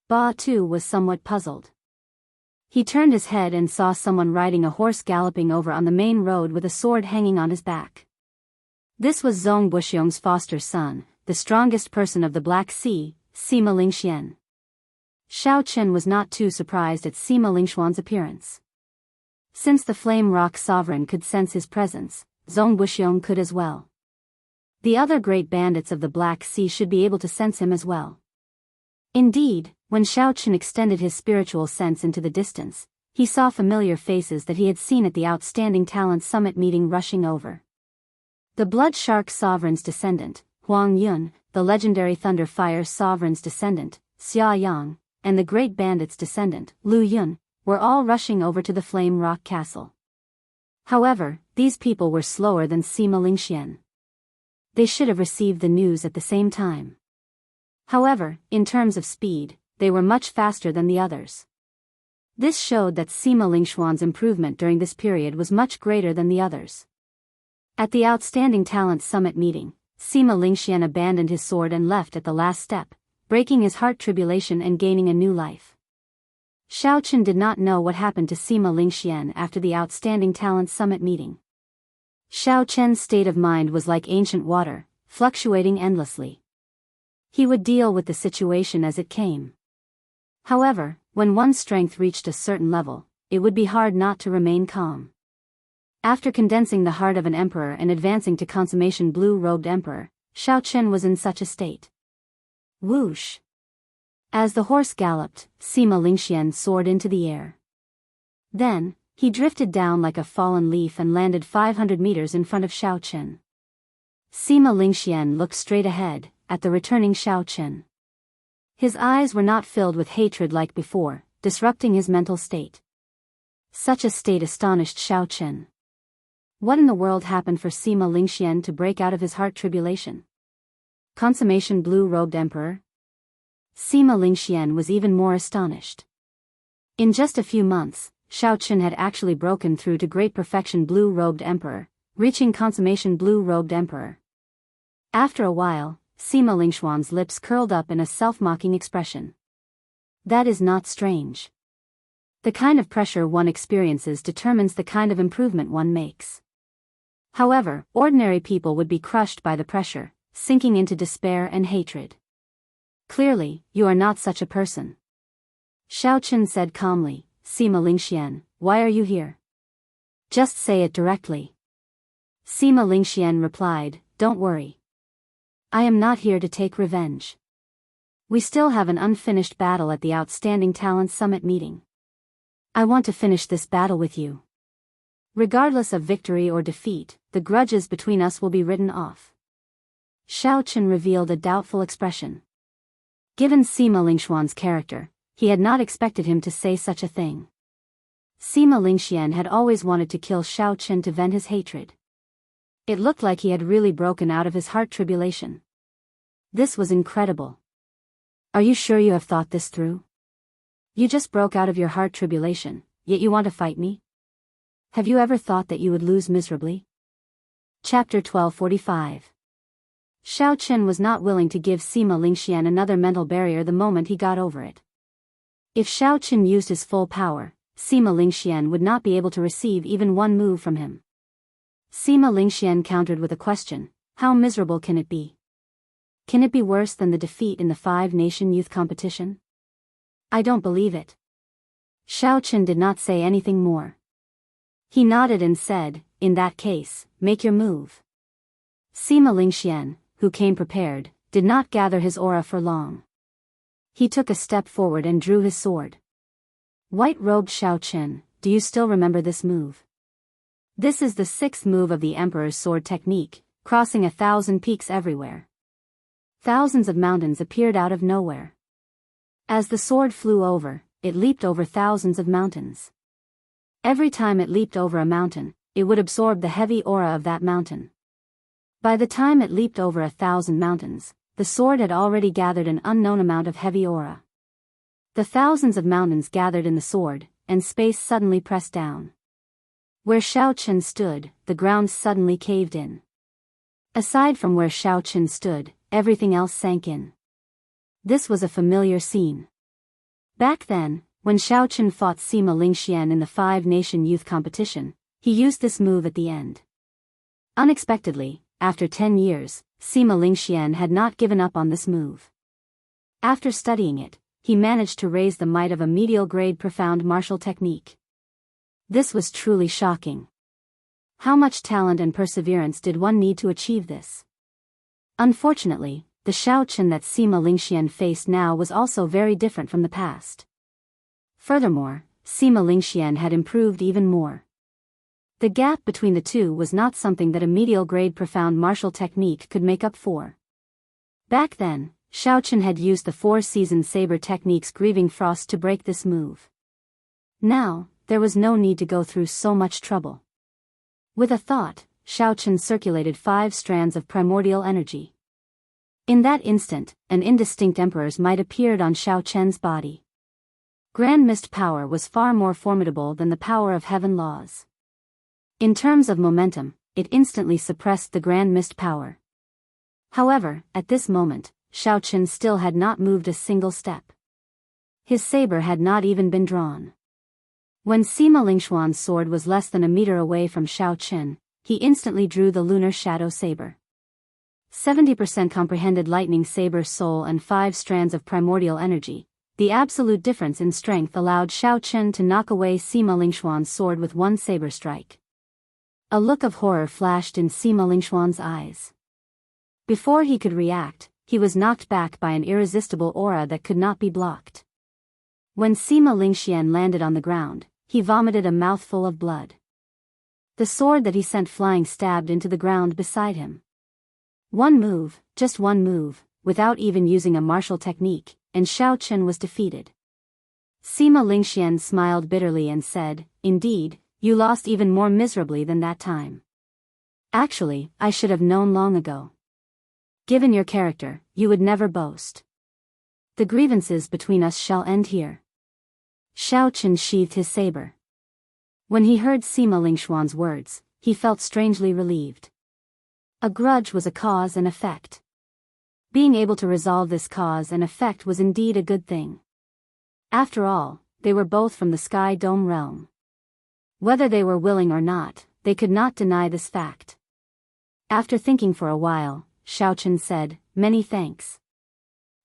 Ba Tu was somewhat puzzled. He turned his head and saw someone riding a horse galloping over on the main road with a sword hanging on his back. This was Zhong Buxiong's foster son, the strongest person of the Black Sea, Sima Lingxian. Xiao Chen was not too surprised at Sima Lingxuan's appearance. Since the Flame Rock Sovereign could sense his presence, Zhong Buxiong could as well. The other great bandits of the Black Sea should be able to sense him as well. Indeed, when Xiao Chen extended his spiritual sense into the distance, he saw familiar faces that he had seen at the Outstanding Talent Summit meeting rushing over. The Blood Shark Sovereign's descendant, Huang Yun, the legendary Thunder Fire Sovereign's descendant, Xia Yang, and the Great Bandit's descendant, Lu Yun, were all rushing over to the Flame Rock Castle. However, these people were slower than Sima Lingxian. They should have received the news at the same time. However, in terms of speed, they were much faster than the others. This showed that Sima Lingxuan's improvement during this period was much greater than the others. At the Outstanding Talent Summit meeting, Sima Lingxian abandoned his sword and left at the last step, breaking his heart tribulation and gaining a new life. Xiao Chen did not know what happened to Sima Lingxian after the Outstanding Talent Summit meeting. Xiao Chen's state of mind was like ancient water, fluctuating endlessly. He would deal with the situation as it came. However, when one's strength reached a certain level, it would be hard not to remain calm. After condensing the heart of an emperor and advancing to consummation blue-robed emperor, Xiao Chen was in such a state. Whoosh! As the horse galloped, Sima Lingxian soared into the air. Then, he drifted down like a fallen leaf and landed 500 meters in front of Xiao Chen. Sima Lingxian looked straight ahead, at the returning Xiao Chen. His eyes were not filled with hatred like before, disrupting his mental state. Such a state astonished Xiao Chen. What in the world happened for Sima Lingxian to break out of his heart tribulation? Consummation blue-robed emperor? Sima Lingxian was even more astonished. In just a few months, Xiao Chen had actually broken through to great perfection blue-robed emperor, reaching consummation blue-robed emperor. After a while, Sima Lingxuan's lips curled up in a self-mocking expression. That is not strange. The kind of pressure one experiences determines the kind of improvement one makes. However, ordinary people would be crushed by the pressure, sinking into despair and hatred. Clearly, you are not such a person. Xiao Chen said calmly, Sima Lingxian, why are you here? Just say it directly. Sima Lingxian replied, don't worry. I am not here to take revenge. We still have an unfinished battle at the Outstanding Talent Summit meeting. I want to finish this battle with you. Regardless of victory or defeat, the grudges between us will be written off. Xiao Chen revealed a doubtful expression. Given Sima Lingxuan's character, he had not expected him to say such a thing. Sima Lingxian had always wanted to kill Xiao Chen to vent his hatred. It looked like he had really broken out of his heart tribulation. This was incredible. Are you sure you have thought this through? You just broke out of your heart tribulation, yet you want to fight me? Have you ever thought that you would lose miserably? Chapter 1245. Xiao Chen was not willing to give Sima Lingxian another mental barrier the moment he got over it. If Xiao Chen used his full power, Sima Lingxian would not be able to receive even one move from him. Sima Lingxian countered with a question, how miserable can it be? Can it be worse than the defeat in the 5-nation youth competition? I don't believe it. Xiao Qin did not say anything more. He nodded and said, in that case, make your move. Sima Lingxian, who came prepared, did not gather his aura for long. He took a step forward and drew his sword. White-robed Xiao Qin, do you still remember this move? This is the 6th move of the Emperor's sword technique, crossing 1,000 peaks everywhere. Thousands of mountains appeared out of nowhere. As the sword flew over, it leaped over thousands of mountains. Every time it leaped over a mountain, it would absorb the heavy aura of that mountain. By the time it leaped over 1,000 mountains, the sword had already gathered an unknown amount of heavy aura. The thousands of mountains gathered in the sword, and space suddenly pressed down. Where Xiao Qin stood, the ground suddenly caved in. Aside from where Xiao Qin stood, everything else sank in. This was a familiar scene. Back then, when Xiao Qin fought Sima Lingxian in the 5-nation youth competition, he used this move at the end. Unexpectedly, after 10 years, Sima Lingxian had not given up on this move. After studying it, he managed to raise the might of a medial-grade profound martial technique. This was truly shocking. How much talent and perseverance did one need to achieve this? Unfortunately, the Xiao Qin that Sima Lingxian faced now was also very different from the past. Furthermore, Sima Lingxian had improved even more. The gap between the two was not something that a medial-grade profound martial technique could make up for. Back then, Xiao Qin had used the 4-season saber technique's grieving frost to break this move. Now, there was no need to go through so much trouble. With a thought, Xiao Qin circulated 5 strands of primordial energy. In that instant, an indistinct emperor's might appeared on Xiao Qin's body. Grand mist power was far more formidable than the power of heaven laws. In terms of momentum, it instantly suppressed the grand mist power. However, at this moment, Xiao Qin still had not moved a single step. His saber had not even been drawn. When Sima Lingxuan's sword was less than a meter away from Xiao Qin, he instantly drew the lunar shadow saber. 70% comprehended lightning saber soul and 5 strands of primordial energy. The absolute difference in strength allowed Xiao Qin to knock away Sima Lingxuan's sword with one saber strike. A look of horror flashed in Sima Lingxuan's eyes. Before he could react, he was knocked back by an irresistible aura that could not be blocked. When Sima Lingxian landed on the ground, he vomited a mouthful of blood. The sword that he sent flying stabbed into the ground beside him. One move, just one move, without even using a martial technique, and Xiao Qin was defeated. Sima Lingxian smiled bitterly and said, "Indeed, you lost even more miserably than that time. Actually, I should have known long ago. Given your character, you would never boast. The grievances between us shall end here." Xiao Qin sheathed his saber. When he heard Sima Lingxuan's words, he felt strangely relieved. A grudge was a cause and effect. Being able to resolve this cause and effect was indeed a good thing. After all, they were both from the Sky Dome realm. Whether they were willing or not, they could not deny this fact. After thinking for a while, Xiao Qin said, "Many thanks.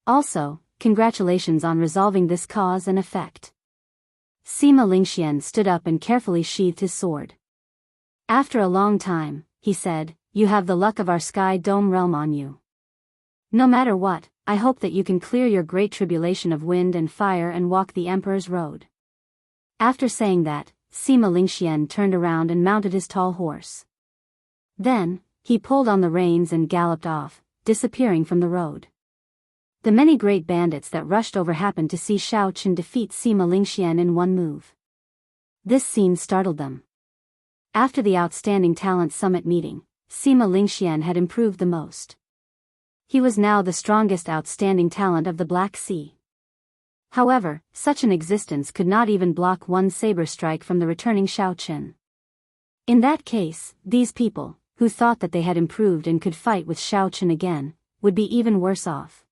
Also, congratulations on resolving this cause and effect." Sima Lingxian stood up and carefully sheathed his sword. After a long time, he said, "You have the luck of our Sky Dome realm on you. No matter what, I hope that you can clear your great tribulation of wind and fire and walk the Emperor's road." After saying that, Sima Lingxian turned around and mounted his tall horse. Then, he pulled on the reins and galloped off, disappearing from the road. The many great bandits that rushed over happened to see Xiao Qin defeat Sima Lingxian in one move. This scene startled them. After the Outstanding Talent Summit meeting, Sima Lingxian had improved the most. He was now the strongest outstanding talent of the Black Sea. However, such an existence could not even block one saber strike from the returning Xiao Qin. In that case, these people, who thought that they had improved and could fight with Xiao Qin again, would be even worse off.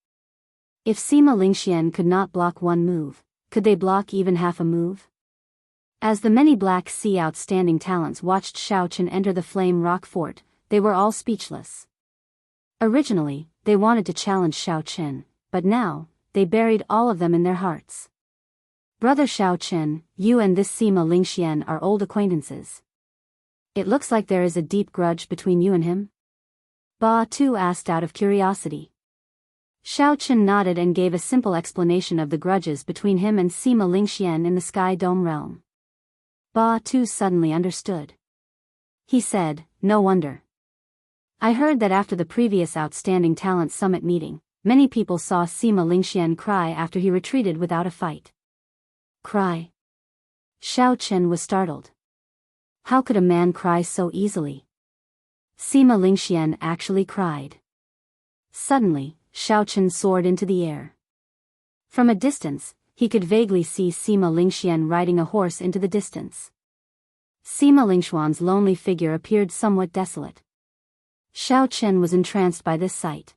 If Sima Lingxian could not block one move, could they block even half a move? As the many Black Sea outstanding talents watched Xiao Qin enter the Flame Rock Fort, they were all speechless. Originally, they wanted to challenge Xiao Qin, but now, they buried all of them in their hearts. Brother Xiao Chen, you and this Sima Lingxian are old acquaintances. It looks like there is a deep grudge between you and him? Ba Tu asked out of curiosity. Xiao Chen nodded and gave a simple explanation of the grudges between him and Sima Lingxian in the Sky Dome realm. Ba Tu suddenly understood. He said, no wonder. I heard that after the previous Outstanding Talent Summit meeting, many people saw Sima Lingxian cry after he retreated without a fight. Cry? Xiao Chen was startled. How could a man cry so easily? Sima Lingxian actually cried. Suddenly, Xiao Chen soared into the air. From a distance, he could vaguely see Sima Lingxian riding a horse into the distance. Sima Lingxuan's lonely figure appeared somewhat desolate. Xiao Chen was entranced by this sight.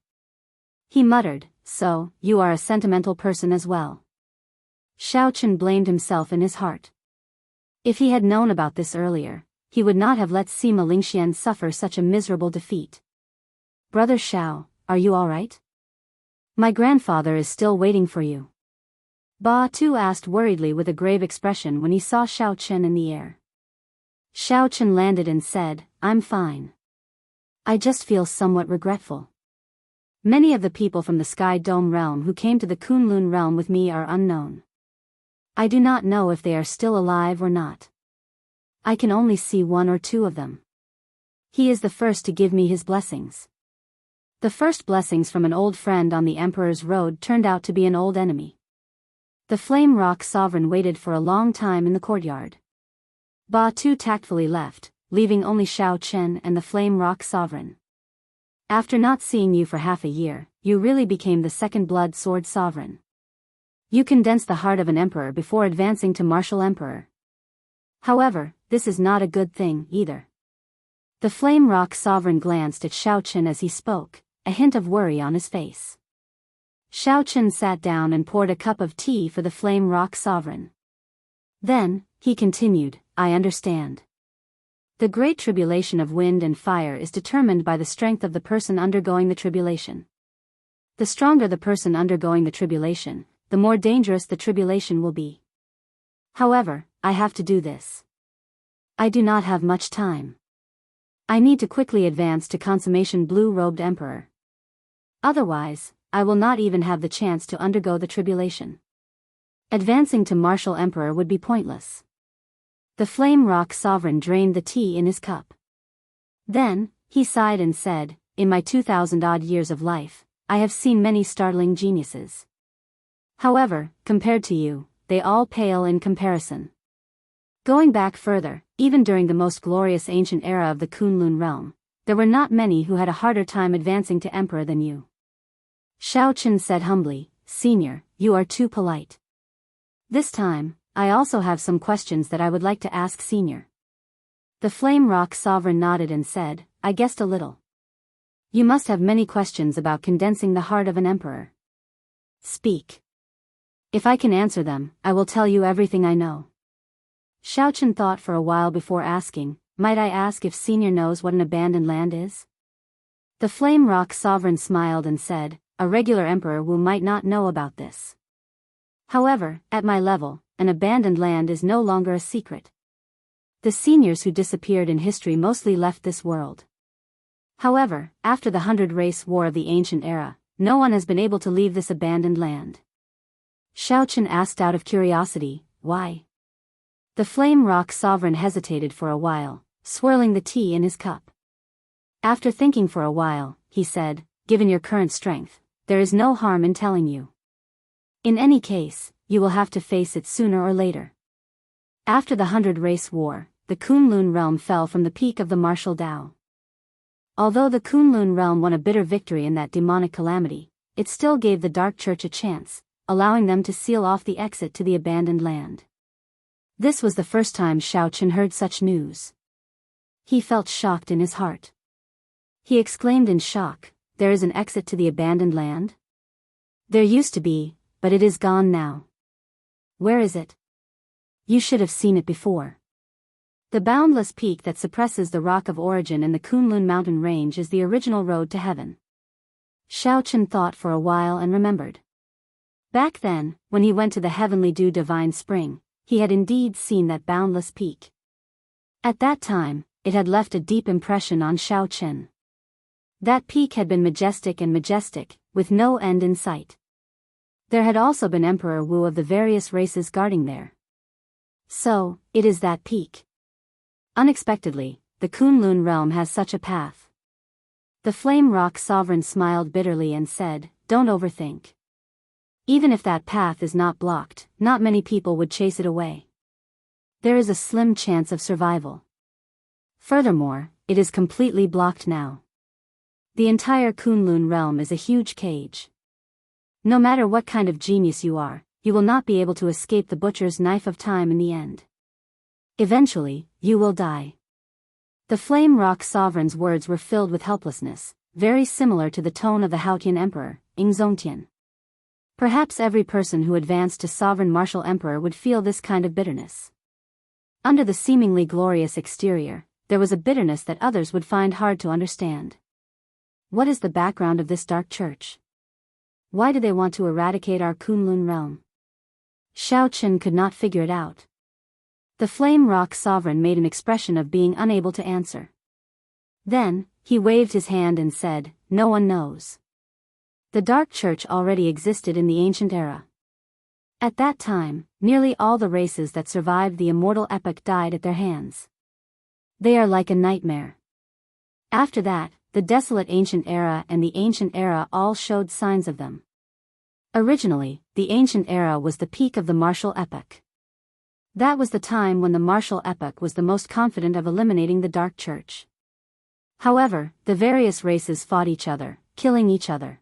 He muttered, so, you are a sentimental person as well. Xiao Chen blamed himself in his heart. If he had known about this earlier, he would not have let Sima Lingxian suffer such a miserable defeat. Brother Xiao, are you all right? My grandfather is still waiting for you. Ba Tu asked worriedly with a grave expression when he saw Xiao Chen in the air. Xiao Chen landed and said, I'm fine. I just feel somewhat regretful. Many of the people from the Sky Dome realm who came to the Kunlun realm with me are unknown. I do not know if they are still alive or not. I can only see one or two of them. He is the first to give me his blessings. The first blessings from an old friend on the Emperor's Road turned out to be an old enemy. The Flame Rock Sovereign waited for a long time in the courtyard. Ba Tu tactfully left, leaving only Xiao Chen and the Flame Rock Sovereign. After not seeing you for half a year, you really became the Second Blood Sword Sovereign. You condense the heart of an emperor before advancing to martial emperor. However, this is not a good thing, either. The Flame Rock Sovereign glanced at Xiao Chen as he spoke, a hint of worry on his face. Xiao Chen sat down and poured a cup of tea for the Flame Rock Sovereign. Then, he continued, I understand. The great tribulation of wind and fire is determined by the strength of the person undergoing the tribulation. The stronger the person undergoing the tribulation, the more dangerous the tribulation will be. However, I have to do this. I do not have much time. I need to quickly advance to consummation blue-robed emperor. Otherwise, I will not even have the chance to undergo the tribulation. Advancing to martial emperor would be pointless. The Flame Rock Sovereign drained the tea in his cup. Then, he sighed and said, in my 2,000-odd years of life, I have seen many startling geniuses. However, compared to you, they all pale in comparison. Going back further, even during the most glorious ancient era of the Kunlun realm, there were not many who had a harder time advancing to emperor than you. Xiao Chen said humbly, Senior, you are too polite. This time, I also have some questions that I would like to ask Senior. The Flame Rock Sovereign nodded and said, I guessed a little. You must have many questions about condensing the heart of an emperor. Speak. If I can answer them, I will tell you everything I know. Xiao Chen thought for a while before asking, might I ask if Senior knows what an abandoned land is? The Flame Rock Sovereign smiled and said, a regular emperor might not know about this. However, at my level, an abandoned land is no longer a secret. The seniors who disappeared in history mostly left this world. However, after the 100-race war of the ancient era, no one has been able to leave this abandoned land. Xiao Chen asked out of curiosity, why? The Flame Rock Sovereign hesitated for a while, swirling the tea in his cup. After thinking for a while, he said, given your current strength, there is no harm in telling you. In any case, you will have to face it sooner or later. After the 100-race war, the Kunlun realm fell from the peak of the martial Tao. Although the Kunlun realm won a bitter victory in that demonic calamity, it still gave the Dark Church a chance, allowing them to seal off the exit to the abandoned land. This was the first time Xiao Chen heard such news. He felt shocked in his heart. He exclaimed in shock, there is an exit to the abandoned land? There used to be, but it is gone now. Where is it? You should have seen it before. The boundless peak that suppresses the rock of origin in the Kunlun mountain range is the original road to heaven. Xiao Chen thought for a while and remembered. Back then, when he went to the heavenly dew divine spring, he had indeed seen that boundless peak. At that time, it had left a deep impression on Xiaochen. That peak had been majestic and majestic, with no end in sight. There had also been Emperor Wu of the various races guarding there. So, it is that peak. Unexpectedly, the Kunlun realm has such a path. The Flame Rock Sovereign smiled bitterly and said, "Don't overthink. Even if that path is not blocked, not many people would chase it away. There is a slim chance of survival. Furthermore, it is completely blocked now. The entire Kunlun realm is a huge cage. No matter what kind of genius you are, you will not be able to escape the butcher's knife of time in the end. Eventually, you will die." The Flame Rock Sovereign's words were filled with helplessness, very similar to the tone of the Haotian Emperor, Ingzongtian. Perhaps every person who advanced to Sovereign Martial Emperor would feel this kind of bitterness. Under the seemingly glorious exterior, there was a bitterness that others would find hard to understand. What is the background of this dark church? Why do they want to eradicate our Kunlun realm? Xiaochen could not figure it out. The Flame Rock Sovereign made an expression of being unable to answer. Then, he waved his hand and said, "No one knows." The Dark Church already existed in the ancient era. At that time, nearly all the races that survived the immortal epoch died at their hands. They are like a nightmare. After that, the desolate ancient era and the ancient era all showed signs of them. Originally, the ancient era was the peak of the martial epoch. That was the time when the martial epoch was the most confident of eliminating the Dark Church. However, the various races fought each other, killing each other.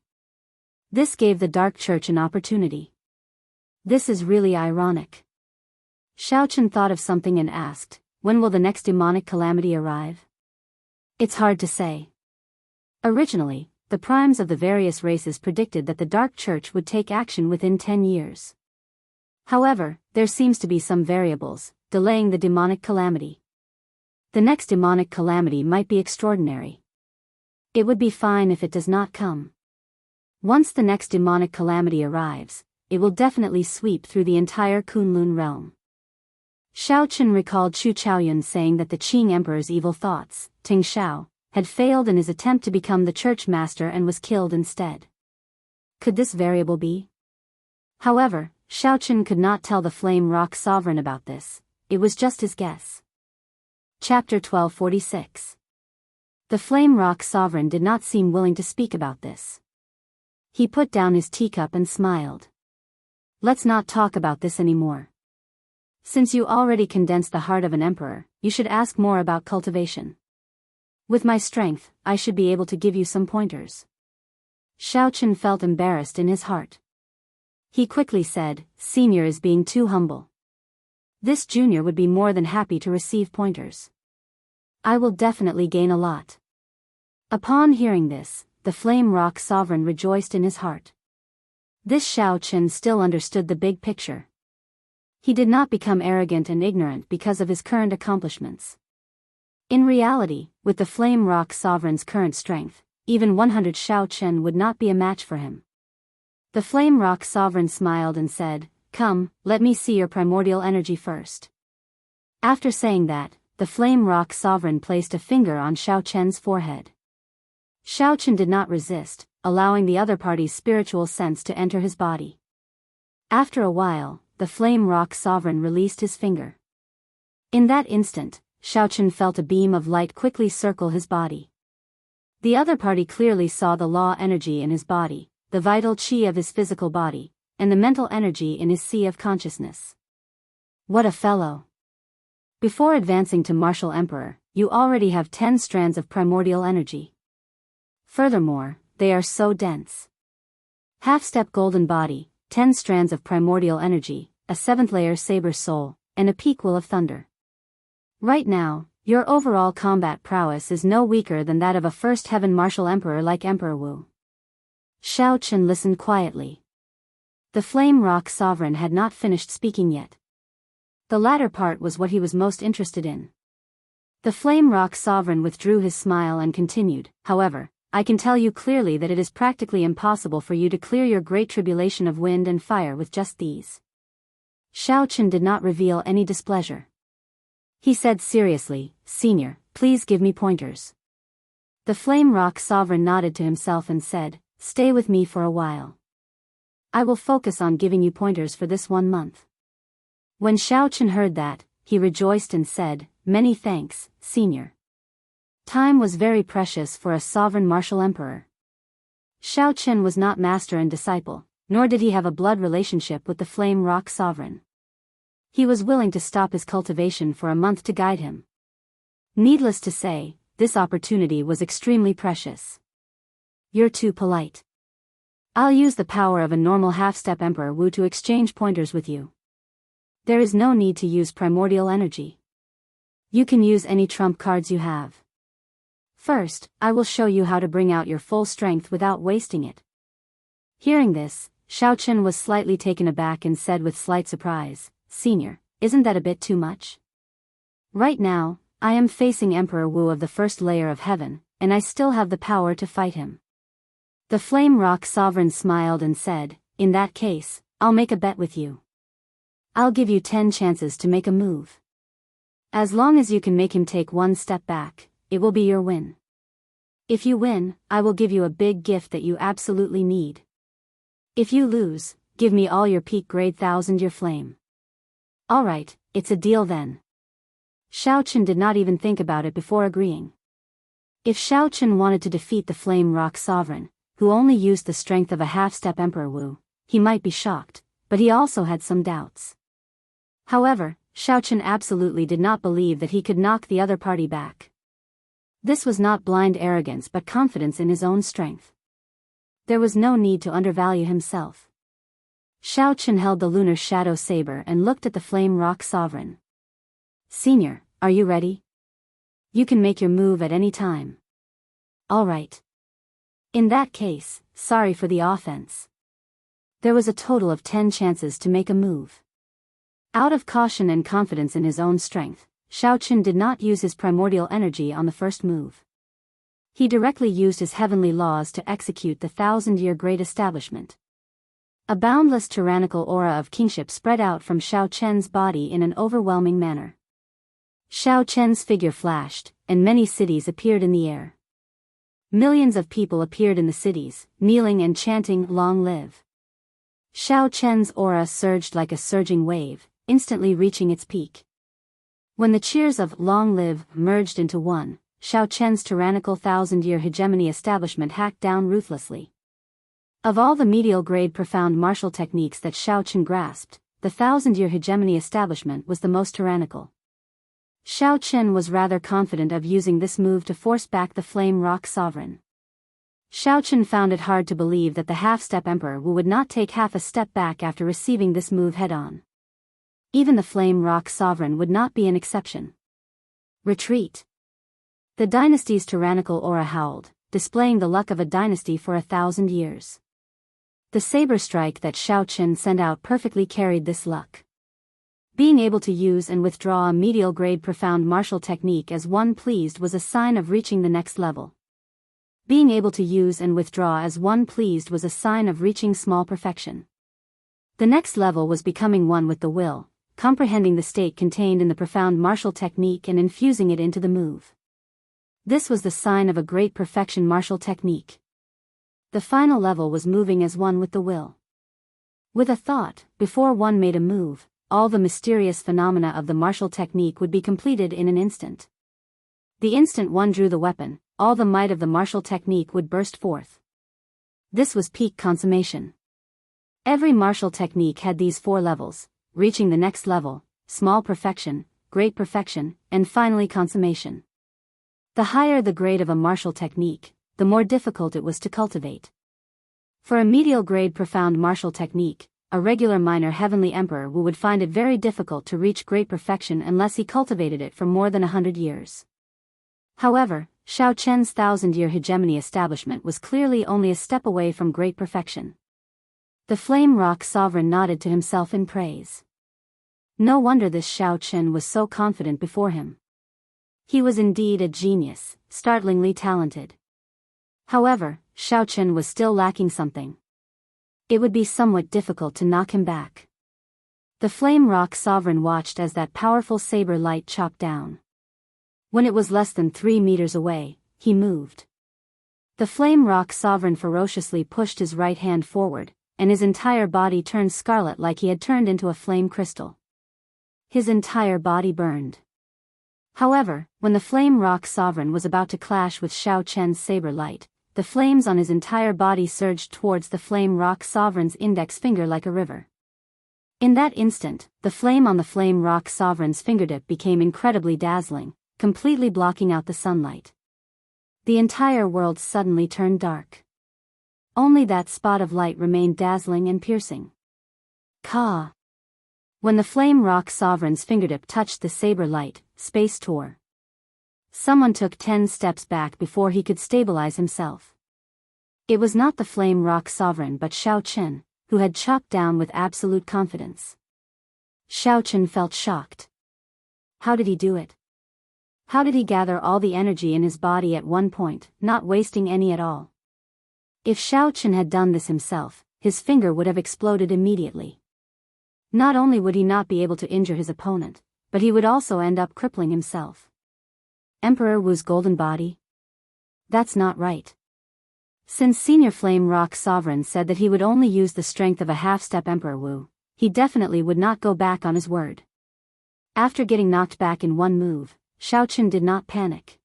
This gave the Dark Church an opportunity. This is really ironic. Xiaochen thought of something and asked, "When will the next demonic calamity arrive?" It's hard to say. Originally, the primes of the various races predicted that the Dark Church would take action within 10 years. However, there seems to be some variables, delaying the demonic calamity. The next demonic calamity might be extraordinary. It would be fine if it does not come. Once the next demonic calamity arrives, it will definitely sweep through the entire Kunlun realm. Xiaochen recalled Chu Chaoyun saying that the Qing Emperor's evil thoughts, Ting Xiao, had failed in his attempt to become the church master and was killed instead. Could this variable be? However, Xiaochen could not tell the Flame Rock Sovereign about this, it was just his guess. Chapter 1246. The Flame Rock Sovereign did not seem willing to speak about this. He put down his teacup and smiled. "Let's not talk about this anymore. Since you already condensed the heart of an emperor, you should ask more about cultivation. With my strength, I should be able to give you some pointers." Xiaochen felt embarrassed in his heart. He quickly said, "Senior is being too humble. This junior would be more than happy to receive pointers. I will definitely gain a lot." Upon hearing this, the Flame Rock Sovereign rejoiced in his heart. This Xiaochen still understood the big picture. He did not become arrogant and ignorant because of his current accomplishments. In reality, with the Flame Rock Sovereign's current strength, even 100 Xiaochen would not be a match for him. The Flame Rock Sovereign smiled and said, "Come, let me see your primordial energy first." After saying that, the Flame Rock Sovereign placed a finger on Xiaochen's forehead. Xiaochen did not resist, allowing the other party's spiritual sense to enter his body. After a while, the Flame Rock Sovereign released his finger. In that instant, Xiaochen felt a beam of light quickly circle his body. The other party clearly saw the law energy in his body, the vital qi of his physical body, and the mental energy in his sea of consciousness. What a fellow! Before advancing to Martial Emperor, you already have 10 strands of primordial energy. Furthermore, they are so dense. Half-step golden body, 10 strands of primordial energy, a 7th layer saber soul, and a peak will of thunder. Right now, your overall combat prowess is no weaker than that of a first heaven martial emperor like Emperor Wu. Xiaochen listened quietly. The Flame Rock Sovereign had not finished speaking yet. The latter part was what he was most interested in. The Flame Rock Sovereign withdrew his smile and continued, "However, I can tell you clearly that it is practically impossible for you to clear your great tribulation of wind and fire with just these. Xiao Chen did not reveal any displeasure. He said seriously, Senior, please give me pointers. The Flame Rock Sovereign nodded to himself and said, Stay with me for a while. I will focus on giving you pointers for this 1 month. When Xiao Chen heard that, he rejoiced and said, Many thanks, Senior. Time was very precious for a sovereign martial emperor. Xiao Chen was not master and disciple, nor did he have a blood relationship with the Flame Rock Sovereign. He was willing to stop his cultivation for a month to guide him. Needless to say, this opportunity was extremely precious. You're too polite. I'll use the power of a normal half-step Emperor Wu to exchange pointers with you. There is no need to use primordial energy. You can use any trump cards you have. First, I will show you how to bring out your full strength without wasting it. Hearing this, Xiao Chen was slightly taken aback and said with slight surprise, Senior, isn't that a bit too much? Right now, I am facing Emperor Wu of the first layer of heaven, and I still have the power to fight him. The Flame Rock Sovereign smiled and said, In that case, I'll make a bet with you. I'll give you 10 chances to make a move. As long as you can make him take 1 step back, it will be your win. If you win, I will give you a big gift that you absolutely need. If you lose, give me all your peak grade 1000-year flame. Alright, it's a deal then. Xiao Chen did not even think about it before agreeing. If Xiao Chen wanted to defeat the Flame Rock Sovereign, who only used the strength of a half-step Emperor Wu, he might be shocked, but he also had some doubts. However, Xiao Chen absolutely did not believe that he could knock the other party back. This was not blind arrogance but confidence in his own strength. There was no need to undervalue himself. Xiao Chen held the lunar shadow saber and looked at the Flame Rock Sovereign. Senior, are you ready? You can make your move at any time. Alright. In that case, sorry for the offense. There was a total of 10 chances to make a move. Out of caution and confidence in his own strength, Xiao Chen did not use his primordial energy on the first move. He directly used his heavenly laws to execute the 1000-year great establishment. A boundless tyrannical aura of kingship spread out from Xiao Chen's body in an overwhelming manner. Xiao Chen's figure flashed, and many cities appeared in the air. Millions of people appeared in the cities, kneeling and chanting, Long live. Xiao Chen's aura surged like a surging wave, instantly reaching its peak. When the cheers of Long live merged into one, Xiao Chen's tyrannical 1000-year hegemony establishment hacked down ruthlessly. Of all the medial grade profound martial techniques that Xiao Chen grasped, the 1000-year hegemony establishment was the most tyrannical. Xiao Chen was rather confident of using this move to force back the Flame Rock Sovereign. Xiao Chen found it hard to believe that the half-step Emperor Wu would not take half a step back after receiving this move head-on. Even the Flame Rock Sovereign would not be an exception. Retreat. The dynasty's tyrannical aura howled, displaying the luck of a dynasty for 1,000 years. The saber strike that Xiao Chen sent out perfectly carried this luck. Being able to use and withdraw a medial grade profound martial technique as one pleased was a sign of reaching the next level. Being able to use and withdraw as one pleased was a sign of reaching small perfection. The next level was becoming one with the will, comprehending the state contained in the profound martial technique and infusing it into the move. This was the sign of a great perfection martial technique. The final level was moving as one with the will. With a thought, before one made a move, all the mysterious phenomena of the martial technique would be completed in an instant. The instant one drew the weapon, all the might of the martial technique would burst forth. This was peak consummation. Every martial technique had these 4 levels, reaching the next level, small perfection, great perfection, and finally consummation. The higher the grade of a martial technique, the more difficult it was to cultivate. For a medial grade profound martial technique, a regular minor heavenly emperor would find it very difficult to reach great perfection unless he cultivated it for more than 100 years. However, Xiao Chen's 1000-year hegemony establishment was clearly only a step away from great perfection. The Flame Rock Sovereign nodded to himself in praise. No wonder this Xiao Chen was so confident before him. He was indeed a genius, startlingly talented. However, Xiao Chen was still lacking something. It would be somewhat difficult to knock him back. The Flame Rock Sovereign watched as that powerful saber light chopped down. When it was less than 3 meters away, he moved. The Flame Rock Sovereign ferociously pushed his right hand forward, and his entire body turned scarlet like he had turned into a flame crystal. His entire body burned. However, when the Flame Rock Sovereign was about to clash with Xiao Chen's saber light, the flames on his entire body surged towards the Flame Rock Sovereign's index finger like a river. In that instant, the flame on the Flame Rock Sovereign's fingertip became incredibly dazzling, completely blocking out the sunlight. The entire world suddenly turned dark. Only that spot of light remained dazzling and piercing. Ka! When the Flame Rock Sovereign's fingertip touched the saber light, space tore. Someone took 10 steps back before he could stabilize himself. It was not the Flame Rock Sovereign but Xiao Chen, who had chopped down with absolute confidence. Xiao Chen felt shocked. How did he do it? How did he gather all the energy in his body at one point, not wasting any at all? If Xiao Chen had done this himself, his finger would have exploded immediately. Not only would he not be able to injure his opponent, but he would also end up crippling himself. Emperor Wu's golden body? That's not right. Since Senior Flame Rock Sovereign said that he would only use the strength of a half-step Emperor Wu, he definitely would not go back on his word. After getting knocked back in one move, Xiao Chen did not panic.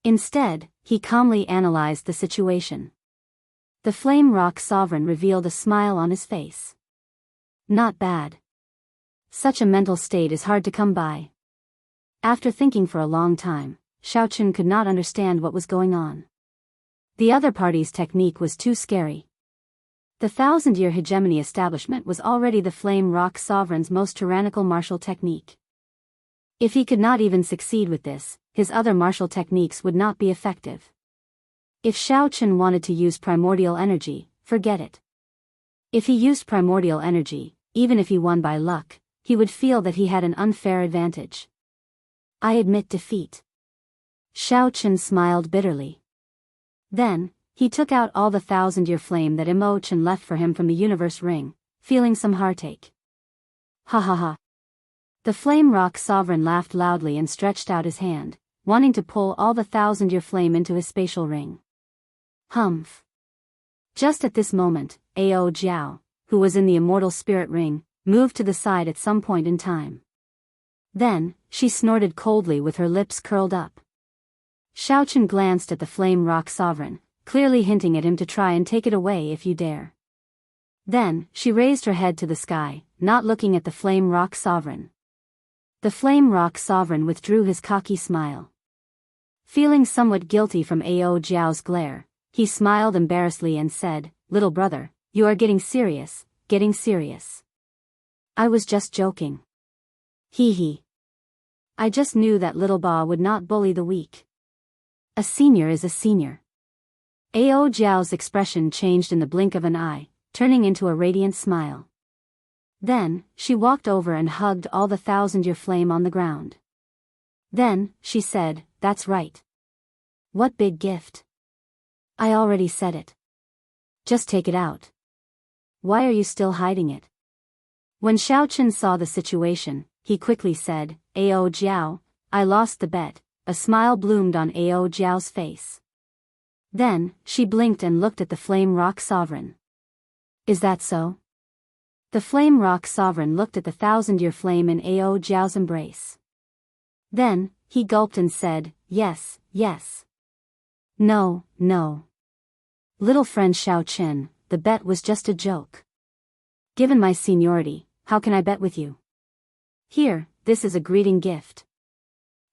Instead, he calmly analyzed the situation. The Flame Rock Sovereign revealed a smile on his face. Not bad. Such a mental state is hard to come by. After thinking for a long time, Xiao Chen could not understand what was going on. The other party's technique was too scary. The 1,000-year hegemony establishment was already the Flame Rock Sovereign's most tyrannical martial technique. If he could not even succeed with this, his other martial techniques would not be effective. If Xiao Chen wanted to use primordial energy, forget it. If he used primordial energy, even if he won by luck, he would feel that he had an unfair advantage. I admit defeat. Xiao Chen smiled bitterly. Then, he took out all the 1,000-year flame that Imo Chen left for him from the universe ring, feeling some heartache. Ha ha ha. The Flame Rock Sovereign laughed loudly and stretched out his hand, wanting to pull all the 1,000-year flame into his spatial ring. Humph. Just at this moment, Ao Jiao, who was in the immortal spirit ring, moved to the side at some point in time. Then, she snorted coldly with her lips curled up. Xiao Chen glanced at the Flame Rock Sovereign, clearly hinting at him to try and take it away if you dare. Then, she raised her head to the sky, not looking at the Flame Rock Sovereign. The Flame Rock Sovereign withdrew his cocky smile. Feeling somewhat guilty from Ao Jiao's glare, he smiled embarrassedly and said, "Little brother, you are getting serious, getting serious." I was just joking. Hee hee. I just knew that little Ba would not bully the weak. A senior is a senior. Ao Jiao's expression changed in the blink of an eye, turning into a radiant smile. Then, she walked over and hugged all the 1,000-year flame on the ground. Then, she said, "That's right. What big gift." I already said it. Just take it out. Why are you still hiding it? When Xiao Chen saw the situation, he quickly said, "Ao Jiao, I lost the bet." A smile bloomed on Ao Jiao's face. Then, she blinked and looked at the Flame Rock Sovereign. Is that so? The Flame Rock Sovereign looked at the 1,000-year flame in Ao Jiao's embrace. Then, he gulped and said, "Yes, yes. No, no. Little friend Xiao Chen, the bet was just a joke. Given my seniority, how can I bet with you? Here, this is a greeting gift."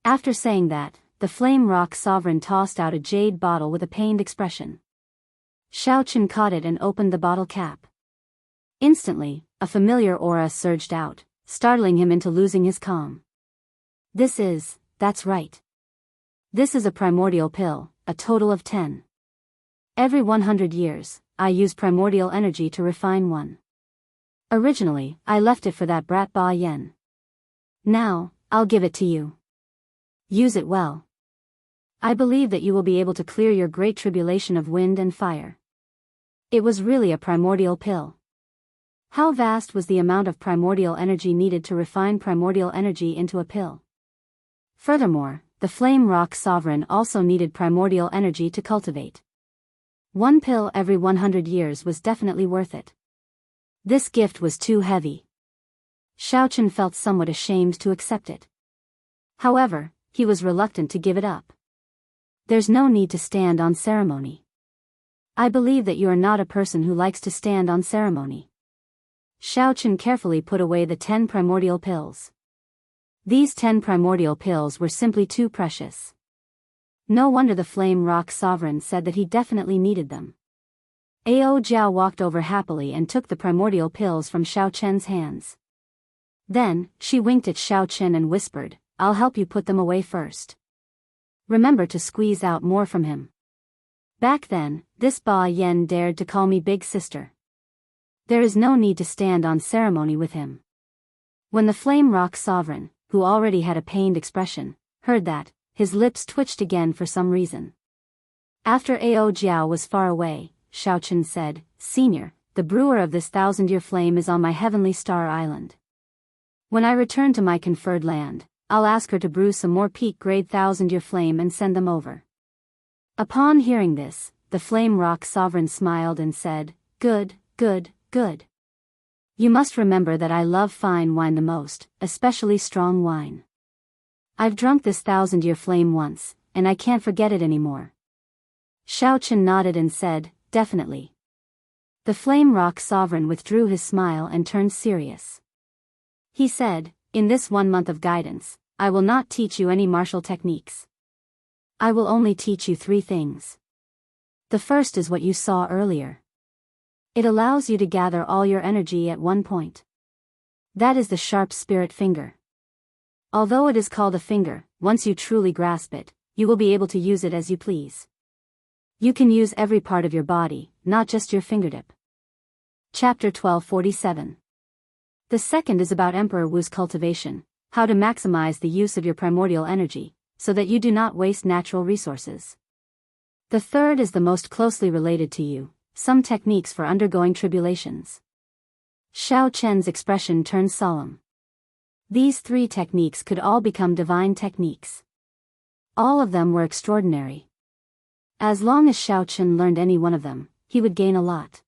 After saying that, the Flame Rock Sovereign tossed out a jade bottle with a pained expression. Xiao Chen caught it and opened the bottle cap. Instantly, a familiar aura surged out, startling him into losing his calm. That's right. This is a primordial pill, a total of 10. Every 100 years, I use primordial energy to refine one. Originally, I left it for that brat Ba Yen. Now, I'll give it to you. Use it well. I believe that you will be able to clear your great tribulation of wind and fire. It was really a primordial pill. How vast was the amount of primordial energy needed to refine primordial energy into a pill? Furthermore, the flame rock sovereign also needed primordial energy to cultivate. One pill every 100 years was definitely worth it. This gift was too heavy. Xiaochen felt somewhat ashamed to accept it. However, he was reluctant to give it up. There's no need to stand on ceremony. I believe that you are not a person who likes to stand on ceremony. Xiaochen carefully put away the 10 primordial pills. These 10 primordial pills were simply too precious. No wonder the flame rock sovereign said that he definitely needed them. Ao Jiao walked over happily and took the primordial pills from Xiaochen's hands. Then, she winked at Xiaochen and whispered, "I'll help you put them away first. Remember to squeeze out more from him." Back then, this Ba Yan dared to call me big sister. There is no need to stand on ceremony with him. When the flame rock sovereign, who already had a pained expression, heard that, his lips twitched again for some reason. After Ao Jiao was far away, Xiaochen said, "Senior, the brewer of this 1,000-year flame is on my heavenly star island. When I return to my conferred land, I'll ask her to brew some more peak-grade 1,000-year flame and send them over." Upon hearing this, the flame rock sovereign smiled and said, "Good, good, good. You must remember that I love fine wine the most, especially strong wine. I've drunk this 1,000-year flame once, and I can't forget it anymore." Xiaochen nodded and said, "Definitely." The flame rock sovereign withdrew his smile and turned serious. He said, "In this 1 month of guidance, I will not teach you any martial techniques. I will only teach you 3 things. The first is what you saw earlier. It allows you to gather all your energy at one point. That is the sharp spirit finger. Although it is called a finger, once you truly grasp it, you will be able to use it as you please. You can use every part of your body, not just your fingertip." Chapter 1247. The second is about Emperor Wu's cultivation, how to maximize the use of your primordial energy, so that you do not waste natural resources. The third is the most closely related to you, some techniques for undergoing tribulations. Xiaochen's expression turned solemn. These 3 techniques could all become divine techniques. All of them were extraordinary. As long as Xiaochen learned any one of them, he would gain a lot.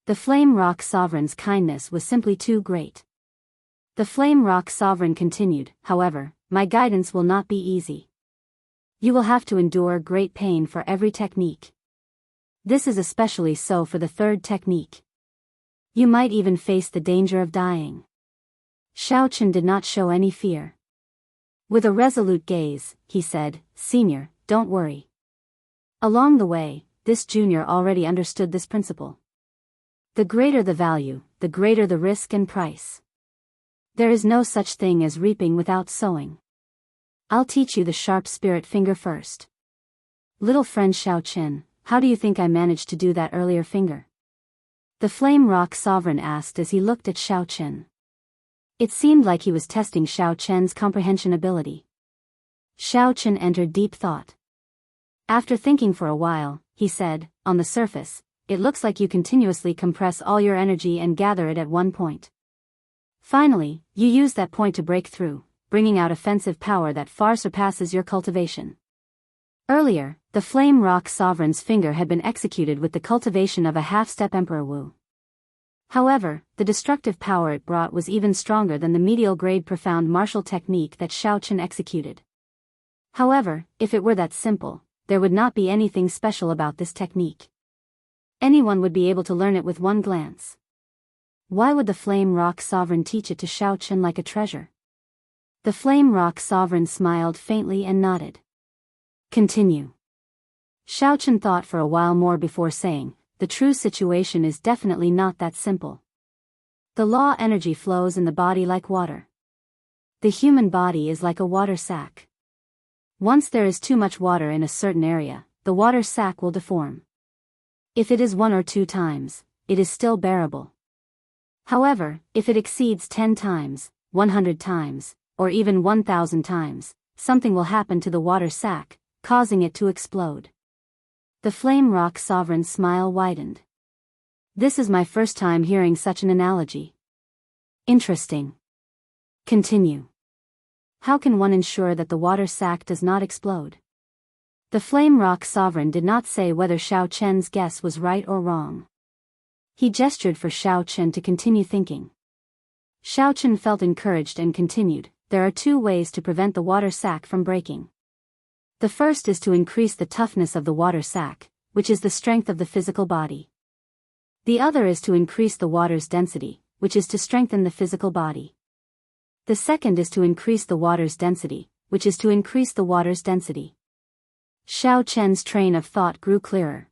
The flame rock sovereign's kindness was simply too great. The flame rock sovereign continued, "However, my guidance will not be easy. You will have to endure great pain for every technique. This is especially so for the third technique. You might even face the danger of dying." Xiaochen did not show any fear. With a resolute gaze, he said, "Senior, don't worry." Along the way, this junior already understood this principle. The greater the value, the greater the risk and price. There is no such thing as reaping without sowing. I'll teach you the sharp spirit finger first. Little friend Xiaochen, how do you think I managed to do that earlier finger? The flame rock sovereign asked as he looked at Xiaochen. It seemed like he was testing Xiaochen's comprehension ability. Xiaochen entered deep thought. After thinking for a while, he said, "On the surface, it looks like you continuously compress all your energy and gather it at one point. Finally, you use that point to break through, bringing out offensive power that far surpasses your cultivation." Earlier, the flame rock sovereign's finger had been executed with the cultivation of a half-step Emperor Wu. However, the destructive power it brought was even stronger than the medial-grade profound martial technique that Xiaochen executed. However, if it were that simple, there would not be anything special about this technique. Anyone would be able to learn it with one glance. Why would the flame rock sovereign teach it to Xiaochen like a treasure? The flame rock sovereign smiled faintly and nodded. "Continue." Xiaochen thought for a while more before saying, "The true situation is definitely not that simple. The law energy flows in the body like water. The human body is like a water sack. Once there is too much water in a certain area, the water sack will deform. If it is 1 or 2 times, it is still bearable. However, if it exceeds 10 times, 100 times, or even 1,000 times, something will happen to the water sack, causing it to explode. The Flame Rock Sovereign's smile widened. This is my first time hearing such an analogy. Interesting. Continue. How can one ensure that the water sack does not explode? The Flame Rock Sovereign did not say whether Xiao Chen's guess was right or wrong. He gestured for Xiao Chen to continue thinking. Xiao Chen felt encouraged and continued, there are two ways to prevent the water sack from breaking. The first is to increase the toughness of the water sack, which is the strength of the physical body. The other is to increase the water's density, which is to strengthen the physical body. The second is to increase the water's density, which is to increase the water's density. Xiao Chen's train of thought grew clearer.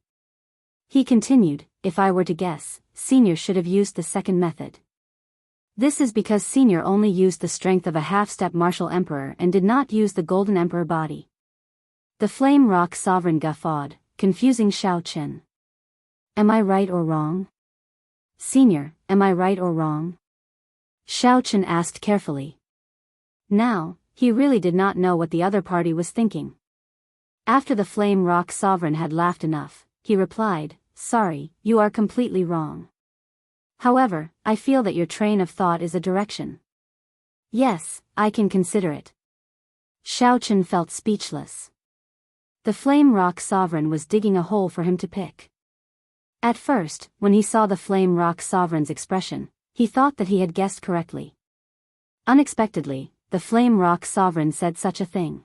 He continued, if I were to guess, Senior should have used the second method. This is because Senior only used the strength of a half-step martial emperor and did not use the golden emperor body. The Flame Rock Sovereign guffawed, confusing Xiao Chen. Am I right or wrong? Senior, am I right or wrong? Xiao Chen asked carefully. Now, he really did not know what the other party was thinking. After the Flame Rock Sovereign had laughed enough, he replied, sorry, you are completely wrong. However, I feel that your train of thought is a direction. Yes, I can consider it. Xiao Chen felt speechless. The Flame Rock Sovereign was digging a hole for him to pick. At first, when he saw the Flame Rock Sovereign's expression, he thought that he had guessed correctly. Unexpectedly, the Flame Rock Sovereign said such a thing.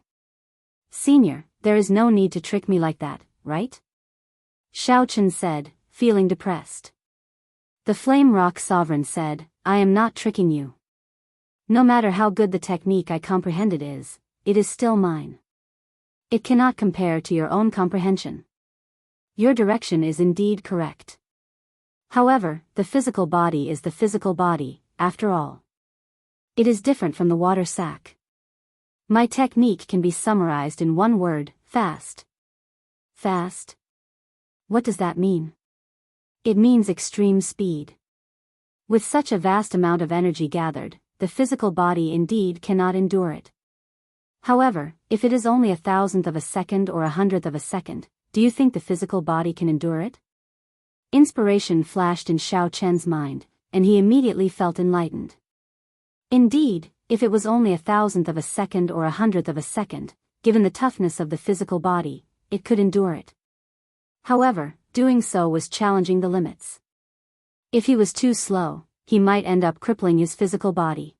Senior, there is no need to trick me like that, right? Xiao Chen said, feeling depressed. The Flame Rock Sovereign said, I am not tricking you. No matter how good the technique I comprehended is, it is still mine. It cannot compare to your own comprehension. Your direction is indeed correct. However, the physical body is the physical body, after all. It is different from the water sack. My technique can be summarized in one word, fast. Fast? What does that mean? It means extreme speed. With such a vast amount of energy gathered, the physical body indeed cannot endure it. However, if it is only 1,000th of a second or 100th of a second, do you think the physical body can endure it? Inspiration flashed in Xiao Chen's mind, and he immediately felt enlightened. Indeed, if it was only 1,000th of a second or 100th of a second, given the toughness of the physical body, it could endure it. However, doing so was challenging the limits. If he was too slow, he might end up crippling his physical body.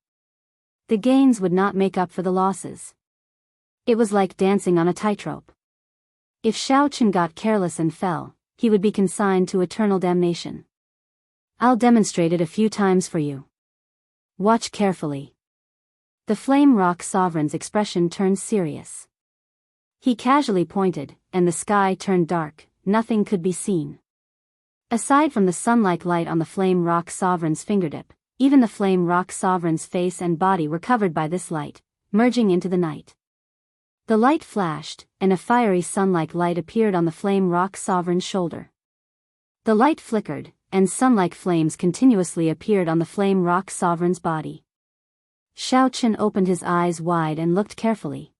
The gains would not make up for the losses. It was like dancing on a tightrope. If Xiao Chen got careless and fell, he would be consigned to eternal damnation. I'll demonstrate it a few times for you. Watch carefully. The Flame Rock Sovereign's expression turned serious. He casually pointed, and the sky turned dark, nothing could be seen. Aside from the sun-like light on the Flame Rock Sovereign's fingertip, even the Flame Rock Sovereign's face and body were covered by this light, merging into the night. The light flashed, and a fiery sun-like light appeared on the Flame Rock Sovereign's shoulder. The light flickered, and sun-like flames continuously appeared on the Flame Rock Sovereign's body. Xiao Chen opened his eyes wide and looked carefully.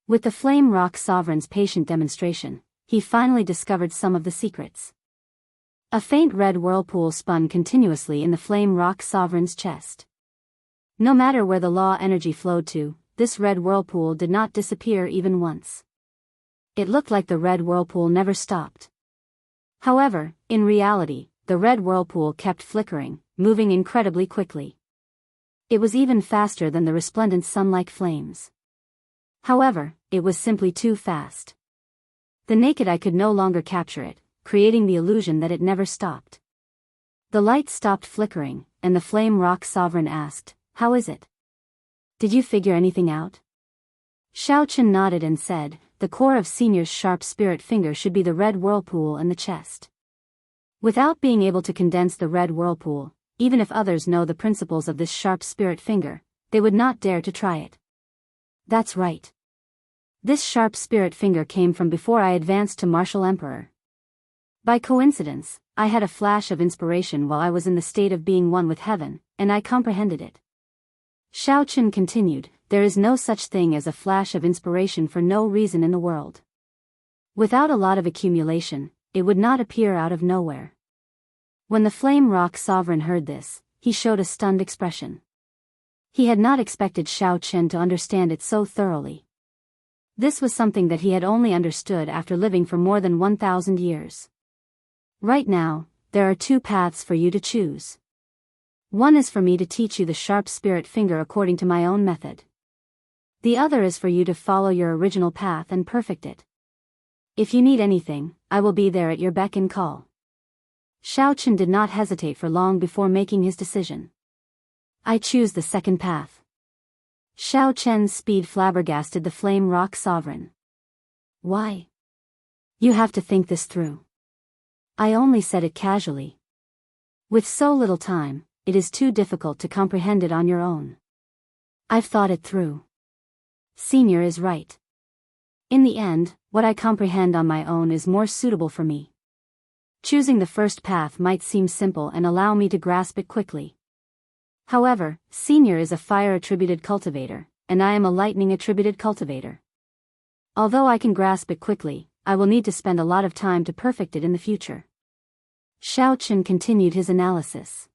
With the Flame Rock Sovereign's patient demonstration, he finally discovered some of the secrets. A faint red whirlpool spun continuously in the Flame Rock Sovereign's chest. No matter where the law energy flowed to, this red whirlpool did not disappear even once. It looked like the red whirlpool never stopped. However, in reality, the red whirlpool kept flickering, moving incredibly quickly. It was even faster than the resplendent sun-like flames. However, it was simply too fast. The naked eye could no longer capture it, creating the illusion that it never stopped. The light stopped flickering, and the Flame Rock Sovereign asked, "How is it? Did you figure anything out?" Xiao Chen nodded and said, "The core of Senior's sharp spirit finger should be the red whirlpool in the chest." Without being able to condense the red whirlpool, even if others know the principles of this sharp spirit finger, they would not dare to try it. That's right. This sharp spirit finger came from before I advanced to Martial Emperor. By coincidence, I had a flash of inspiration while I was in the state of being one with heaven, and I comprehended it. Xiao Chen continued, "There is no such thing as a flash of inspiration for no reason in the world. Without a lot of accumulation, it would not appear out of nowhere. When the Flame Rock Sovereign heard this, he showed a stunned expression. He had not expected Xiao Chen to understand it so thoroughly. This was something that he had only understood after living for more than 1,000 years. Right now, there are two paths for you to choose. One is for me to teach you the sharp spirit finger according to my own method. The other is for you to follow your original path and perfect it. If you need anything, I will be there at your beck and call. Xiao Chen did not hesitate for long before making his decision. I choose the second path. Xiao Chen's speed flabbergasted the Flame Rock Sovereign. Why? You have to think this through. I only said it casually. With so little time, it is too difficult to comprehend it on your own. I've thought it through. Senior is right. In the end, what I comprehend on my own is more suitable for me. Choosing the first path might seem simple and allow me to grasp it quickly. However, Senior is a fire-attributed cultivator, and I am a lightning-attributed cultivator. Although I can grasp it quickly, I will need to spend a lot of time to perfect it in the future. Xiao Chen continued his analysis.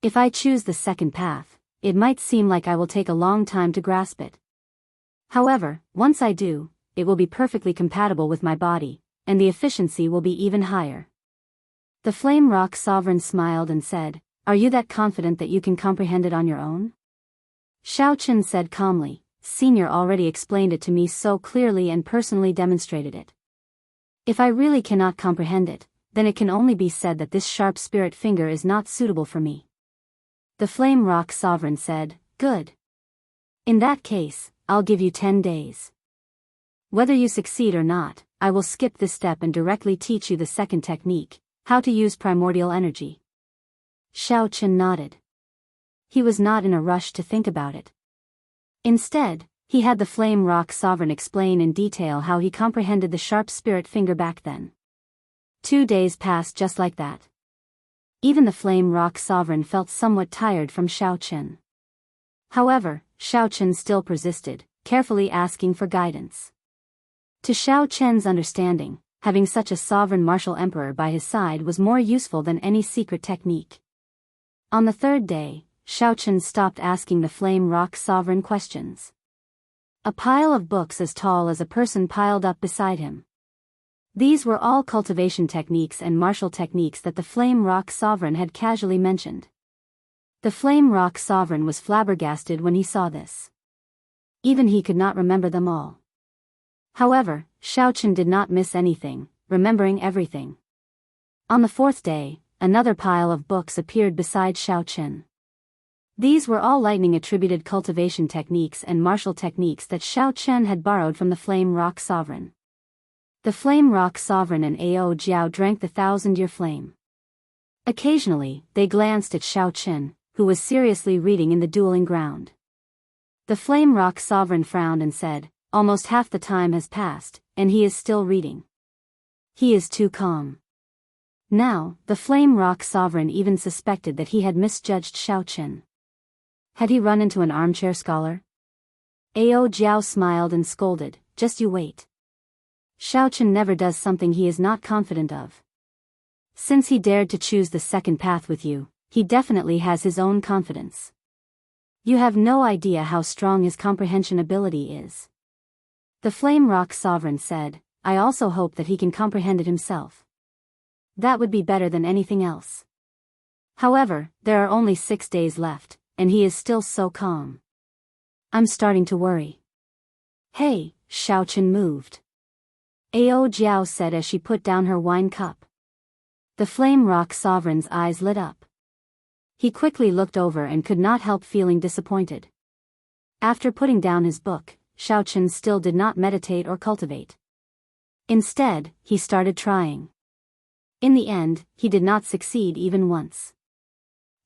If I choose the second path, it might seem like I will take a long time to grasp it. However, once I do, it will be perfectly compatible with my body, and the efficiency will be even higher. The Flame Rock Sovereign smiled and said, Are you that confident that you can comprehend it on your own? Xiao Chen said calmly, Senior already explained it to me so clearly and personally demonstrated it. If I really cannot comprehend it, then it can only be said that this sharp spirit finger is not suitable for me. The Flame Rock Sovereign said, Good. In that case, I'll give you 10 days. Whether you succeed or not, I will skip this step and directly teach you the second technique, how to use primordial energy. Xiao Chen nodded. He was not in a rush to think about it. Instead, he had the Flame Rock Sovereign explain in detail how he comprehended the sharp spirit finger back then. 2 days passed just like that. Even the Flame Rock Sovereign felt somewhat tired from Xiao Chen. However, Xiao Chen still persisted, carefully asking for guidance. To Xiao Chen's understanding, having such a sovereign martial emperor by his side was more useful than any secret technique. On the third day, Xiao Chen stopped asking the Flame Rock Sovereign questions. A pile of books as tall as a person piled up beside him. These were all cultivation techniques and martial techniques that the Flame Rock Sovereign had casually mentioned. The Flame Rock Sovereign was flabbergasted when he saw this. Even he could not remember them all. However, Xiao Chen did not miss anything, remembering everything. On the fourth day, another pile of books appeared beside Xiao Chen. These were all lightning-attributed cultivation techniques and martial techniques that Xiao Chen had borrowed from the Flame Rock Sovereign. The Flame Rock Sovereign and Ao Jiao drank the 1,000-year flame. Occasionally, they glanced at Xiao Chen, who was seriously reading in the dueling ground. The Flame Rock Sovereign frowned and said, Almost half the time has passed, and he is still reading. He is too calm. Now, the Flame Rock Sovereign even suspected that he had misjudged Xiao Chen. Had he run into an armchair scholar? Ao Jiao smiled and scolded, Just you wait. Xiao Chen never does something he is not confident of. Since he dared to choose the second path with you, he definitely has his own confidence. You have no idea how strong his comprehension ability is. The Flame Rock Sovereign said, I also hope that he can comprehend it himself. That would be better than anything else. However, there are only 6 days left, and he is still so calm. I'm starting to worry. Hey, Xiao Chen moved. Ao Jiao said as she put down her wine cup. The Flame Rock Sovereign's eyes lit up. He quickly looked over and could not help feeling disappointed. After putting down his book, Xiao Chen still did not meditate or cultivate. Instead, he started trying. In the end, he did not succeed even once.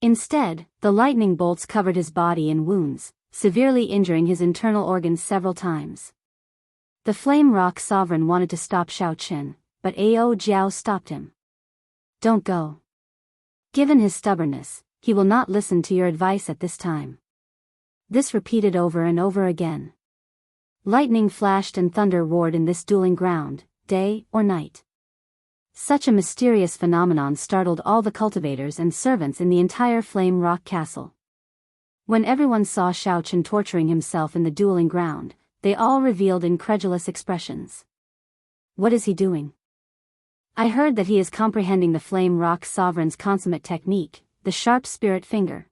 Instead, the lightning bolts covered his body in wounds, severely injuring his internal organs several times. The Flame Rock Sovereign wanted to stop Xiao Chen, but Ao Jiao stopped him. Don't go. Given his stubbornness, he will not listen to your advice at this time. This repeated over and over again. Lightning flashed and thunder roared in this dueling ground, day or night. Such a mysterious phenomenon startled all the cultivators and servants in the entire Flame Rock Castle. When everyone saw Xiao Chen torturing himself in the dueling ground, they all revealed incredulous expressions. What is he doing? I heard that he is comprehending the Flame Rock Sovereign's consummate technique, the sharp spirit finger.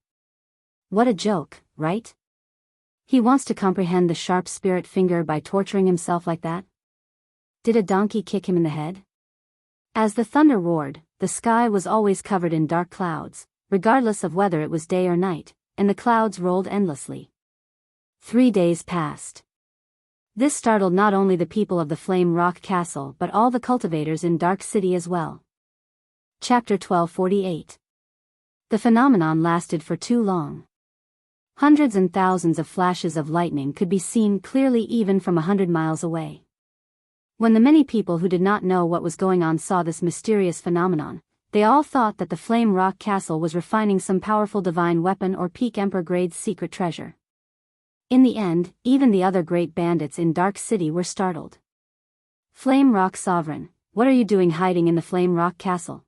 What a joke, right? He wants to comprehend the sharp spirit finger by torturing himself like that? Did a donkey kick him in the head? As the thunder roared, the sky was always covered in dark clouds, regardless of whether it was day or night, and the clouds rolled endlessly. 3 days passed. This startled not only the people of the Flame Rock Castle but all the cultivators in Dark City as well. Chapter 1248. The phenomenon lasted for too long. Hundreds and thousands of flashes of lightning could be seen clearly even from 100 miles away. When the many people who did not know what was going on saw this mysterious phenomenon, they all thought that the Flame Rock Castle was refining some powerful divine weapon or peak Emperor-grade secret treasure. In the end, even the other great bandits in Dark City were startled. Flame Rock Sovereign, what are you doing hiding in the Flame Rock Castle?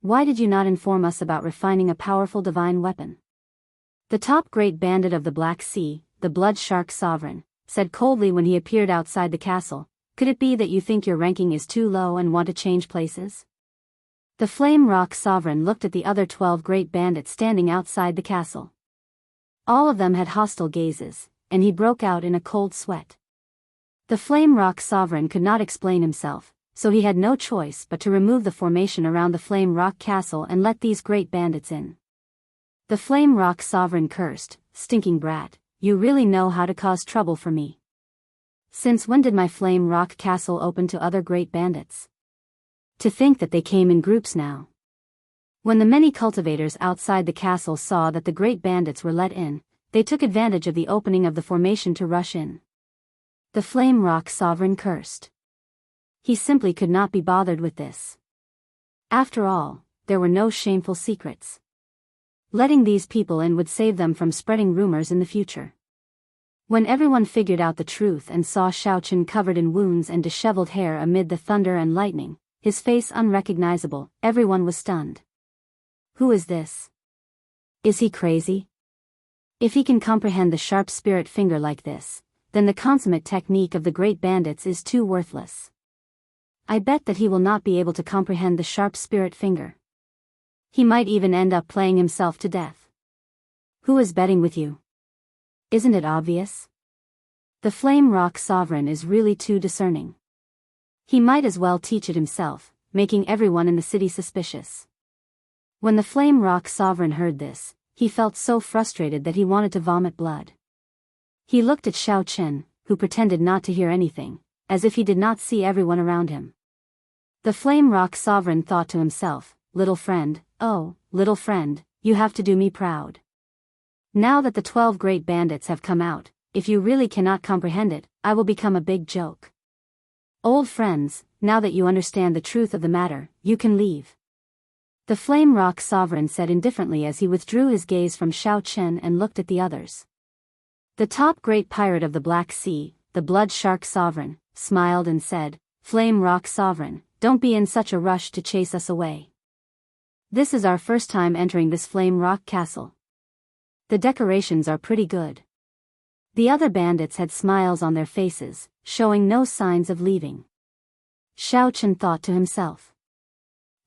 Why did you not inform us about refining a powerful divine weapon? The top great bandit of the Black Sea, the Blood Shark Sovereign, said coldly when he appeared outside the castle, could it be that you think your ranking is too low and want to change places? The Flame Rock Sovereign looked at the other 12 great bandits standing outside the castle. All of them had hostile gazes, and he broke out in a cold sweat. The Flame Rock Sovereign could not explain himself, so he had no choice but to remove the formation around the Flame Rock Castle and let these great bandits in. The Flame Rock Sovereign cursed, "Stinking brat, you really know how to cause trouble for me. Since when did my Flame Rock Castle open to other great bandits? To think that they came in groups now." When the many cultivators outside the castle saw that the great bandits were let in, they took advantage of the opening of the formation to rush in. The Flame Rock Sovereign cursed. He simply could not be bothered with this. After all, there were no shameful secrets. Letting these people in would save them from spreading rumors in the future. When everyone figured out the truth and saw Xiao Chen covered in wounds and disheveled hair amid the thunder and lightning, his face unrecognizable, everyone was stunned. Who is this? Is he crazy? If he can comprehend the sharp spirit finger like this, then the consummate technique of the great bandits is too worthless. I bet that he will not be able to comprehend the sharp spirit finger. He might even end up playing himself to death. Who is betting with you? Isn't it obvious? The Flame Rock Sovereign is really too discerning. He might as well teach it himself, making everyone in the city suspicious. When the Flame Rock Sovereign heard this, he felt so frustrated that he wanted to vomit blood. He looked at Xiao Chen, who pretended not to hear anything, as if he did not see everyone around him. The Flame Rock Sovereign thought to himself, "Little friend, oh, little friend, you have to do me proud. Now that the 12 great bandits have come out, if you really cannot comprehend it, I will become a big joke. Old friends, now that you understand the truth of the matter, you can leave." The Flame Rock Sovereign said indifferently as he withdrew his gaze from Xiao Chen and looked at the others. The top great pirate of the Black Sea, the Blood Shark Sovereign, smiled and said, "Flame Rock Sovereign, don't be in such a rush to chase us away. This is our first time entering this Flame Rock Castle. The decorations are pretty good." The other bandits had smiles on their faces, showing no signs of leaving. Xiao Chen thought to himself,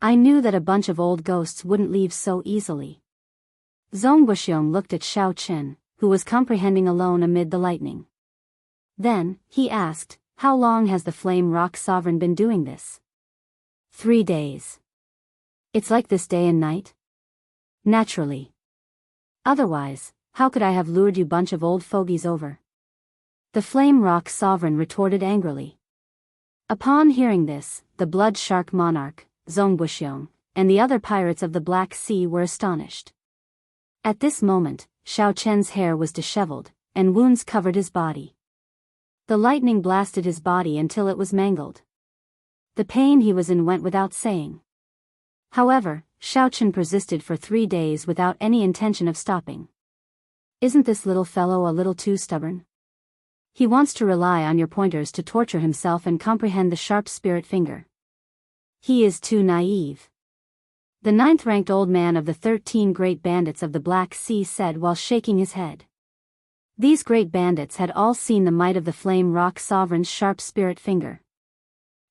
"I knew that a bunch of old ghosts wouldn't leave so easily." Zhongguoxiong looked at Xiao Chen, who was comprehending alone amid the lightning. Then, he asked, "How long has the Flame Rock Sovereign been doing this?" 3 days. It's like this day and night? Naturally. Otherwise, how could I have lured you bunch of old fogies over? The Flame Rock Sovereign retorted angrily. Upon hearing this, the Blood Shark Monarch, Zhongguoxiong, and the other pirates of the Black Sea were astonished. At this moment, Xiao Chen's hair was disheveled, and wounds covered his body. The lightning blasted his body until it was mangled. The pain he was in went without saying. However, Xiao Chen persisted for 3 days without any intention of stopping. Isn't this little fellow a little too stubborn? He wants to rely on your pointers to torture himself and comprehend the sharp spirit finger. He is too naive. The 9th-ranked old man of the 13 great bandits of the Black Sea said while shaking his head. These great bandits had all seen the might of the Flame Rock Sovereign's sharp spirit finger.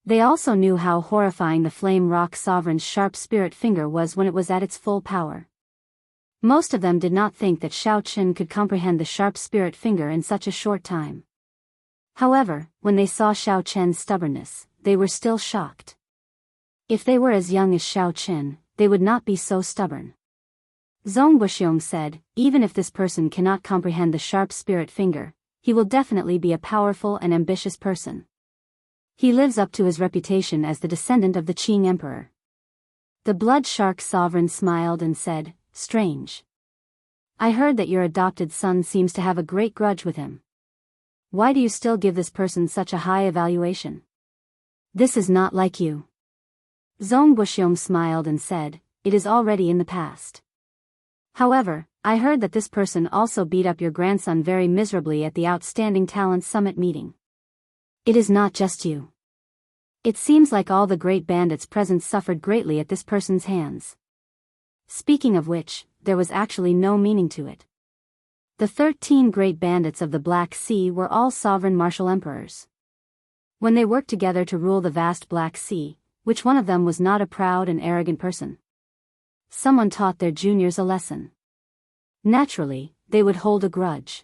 They also knew how horrifying the Flame Rock Sovereign's sharp spirit finger was when it was at its full power. Most of them did not think that Xiao Qin could comprehend the sharp spirit finger in such a short time. However, when they saw Xiao Qian's stubbornness, they were still shocked. If they were as young as Xiao Qin, they would not be so stubborn. Zhong Buxiong said, even if this person cannot comprehend the sharp spirit finger, he will definitely be a powerful and ambitious person. He lives up to his reputation as the descendant of the Qing Emperor. The Blood Shark Sovereign smiled and said, strange. I heard that your adopted son seems to have a great grudge with him. Why do you still give this person such a high evaluation? This is not like you. Zhong Buxiong smiled and said, it is already in the past. However, I heard that this person also beat up your grandson very miserably at the Outstanding Talent Summit meeting. It is not just you. It seems like all the great bandits present suffered greatly at this person's hands. Speaking of which, there was actually no meaning to it. The 13 great bandits of the Black Sea were all sovereign martial emperors. When they worked together to rule the vast Black Sea, which one of them was not a proud and arrogant person? Someone taught their juniors a lesson. Naturally, they would hold a grudge.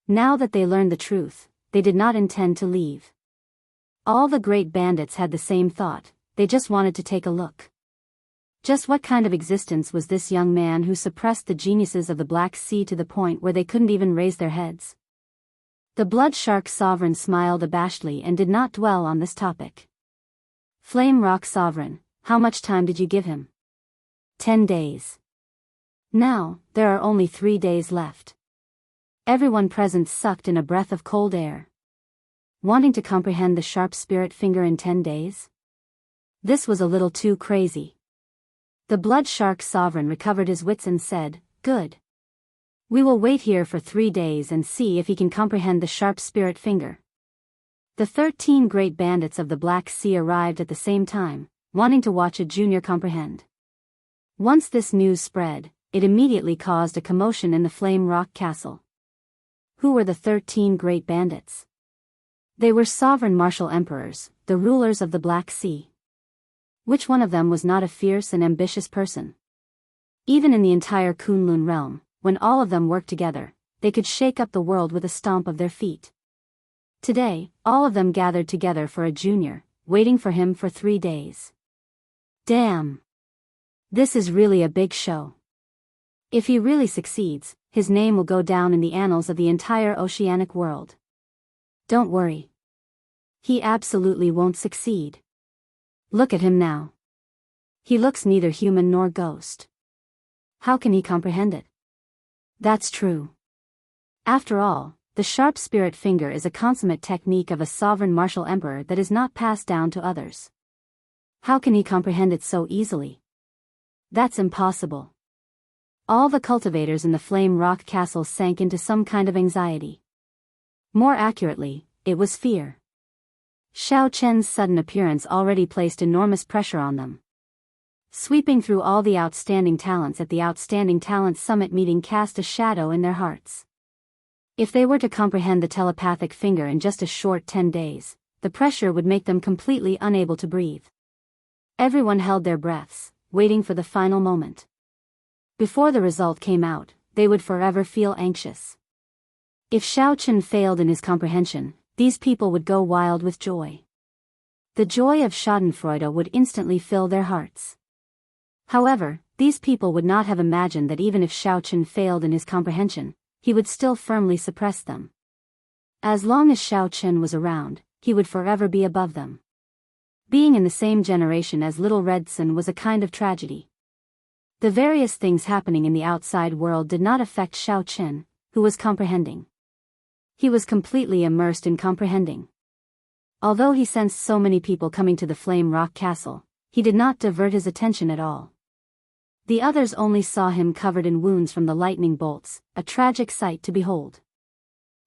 Now that they learned the truth, they did not intend to leave. All the great bandits had the same thought, they just wanted to take a look. Just what kind of existence was this young man who suppressed the geniuses of the Black Sea to the point where they couldn't even raise their heads? The Blood Shark Sovereign smiled abashedly and did not dwell on this topic. Flame Rock Sovereign, how much time did you give him? 10 days. Now, there are only 3 days left. Everyone present sucked in a breath of cold air. Wanting to comprehend the sharp spirit finger in 10 days? This was a little too crazy. The Blood Shark Sovereign recovered his wits and said, good. We will wait here for 3 days and see if he can comprehend the sharp spirit finger. The 13 great bandits of the Black Sea arrived at the same time, wanting to watch a junior comprehend. Once this news spread, it immediately caused a commotion in the Flame Rock Castle. Who were the 13 great bandits? They were sovereign martial emperors, the rulers of the Black Sea. Which one of them was not a fierce and ambitious person? Even in the entire Kunlun realm, when all of them worked together, they could shake up the world with a stomp of their feet. Today, all of them gathered together for a junior, waiting for him for 3 days. Damn! This is really a big show. If he really succeeds, his name will go down in the annals of the entire oceanic world. Don't worry. He absolutely won't succeed. Look at him now. He looks neither human nor ghost. How can he comprehend it? That's true. After all, the sharp spirit finger is a consummate technique of a sovereign martial emperor that is not passed down to others. How can he comprehend it so easily? That's impossible. All the cultivators in the Flame Rock Castle sank into some kind of anxiety. More accurately, it was fear. Xiao Qian's sudden appearance already placed enormous pressure on them. Sweeping through all the outstanding talents at the Outstanding Talent Summit meeting cast a shadow in their hearts. If they were to comprehend the telepathic finger in just a short 10 days, the pressure would make them completely unable to breathe. Everyone held their breaths, waiting for the final moment. Before the result came out, they would forever feel anxious. If Xiao Qian failed in his comprehension, these people would go wild with joy. The joy of schadenfreude would instantly fill their hearts. However, these people would not have imagined that even if Xiao Qian failed in his comprehension, he would still firmly suppress them. As long as Xiao Qian was around, he would forever be above them. Being in the same generation as Little Red Sun was a kind of tragedy. The various things happening in the outside world did not affect Xiao Qian, who was comprehending. He was completely immersed in comprehending. Although he sensed so many people coming to the Flame Rock Castle, he did not divert his attention at all. The others only saw him covered in wounds from the lightning bolts, a tragic sight to behold.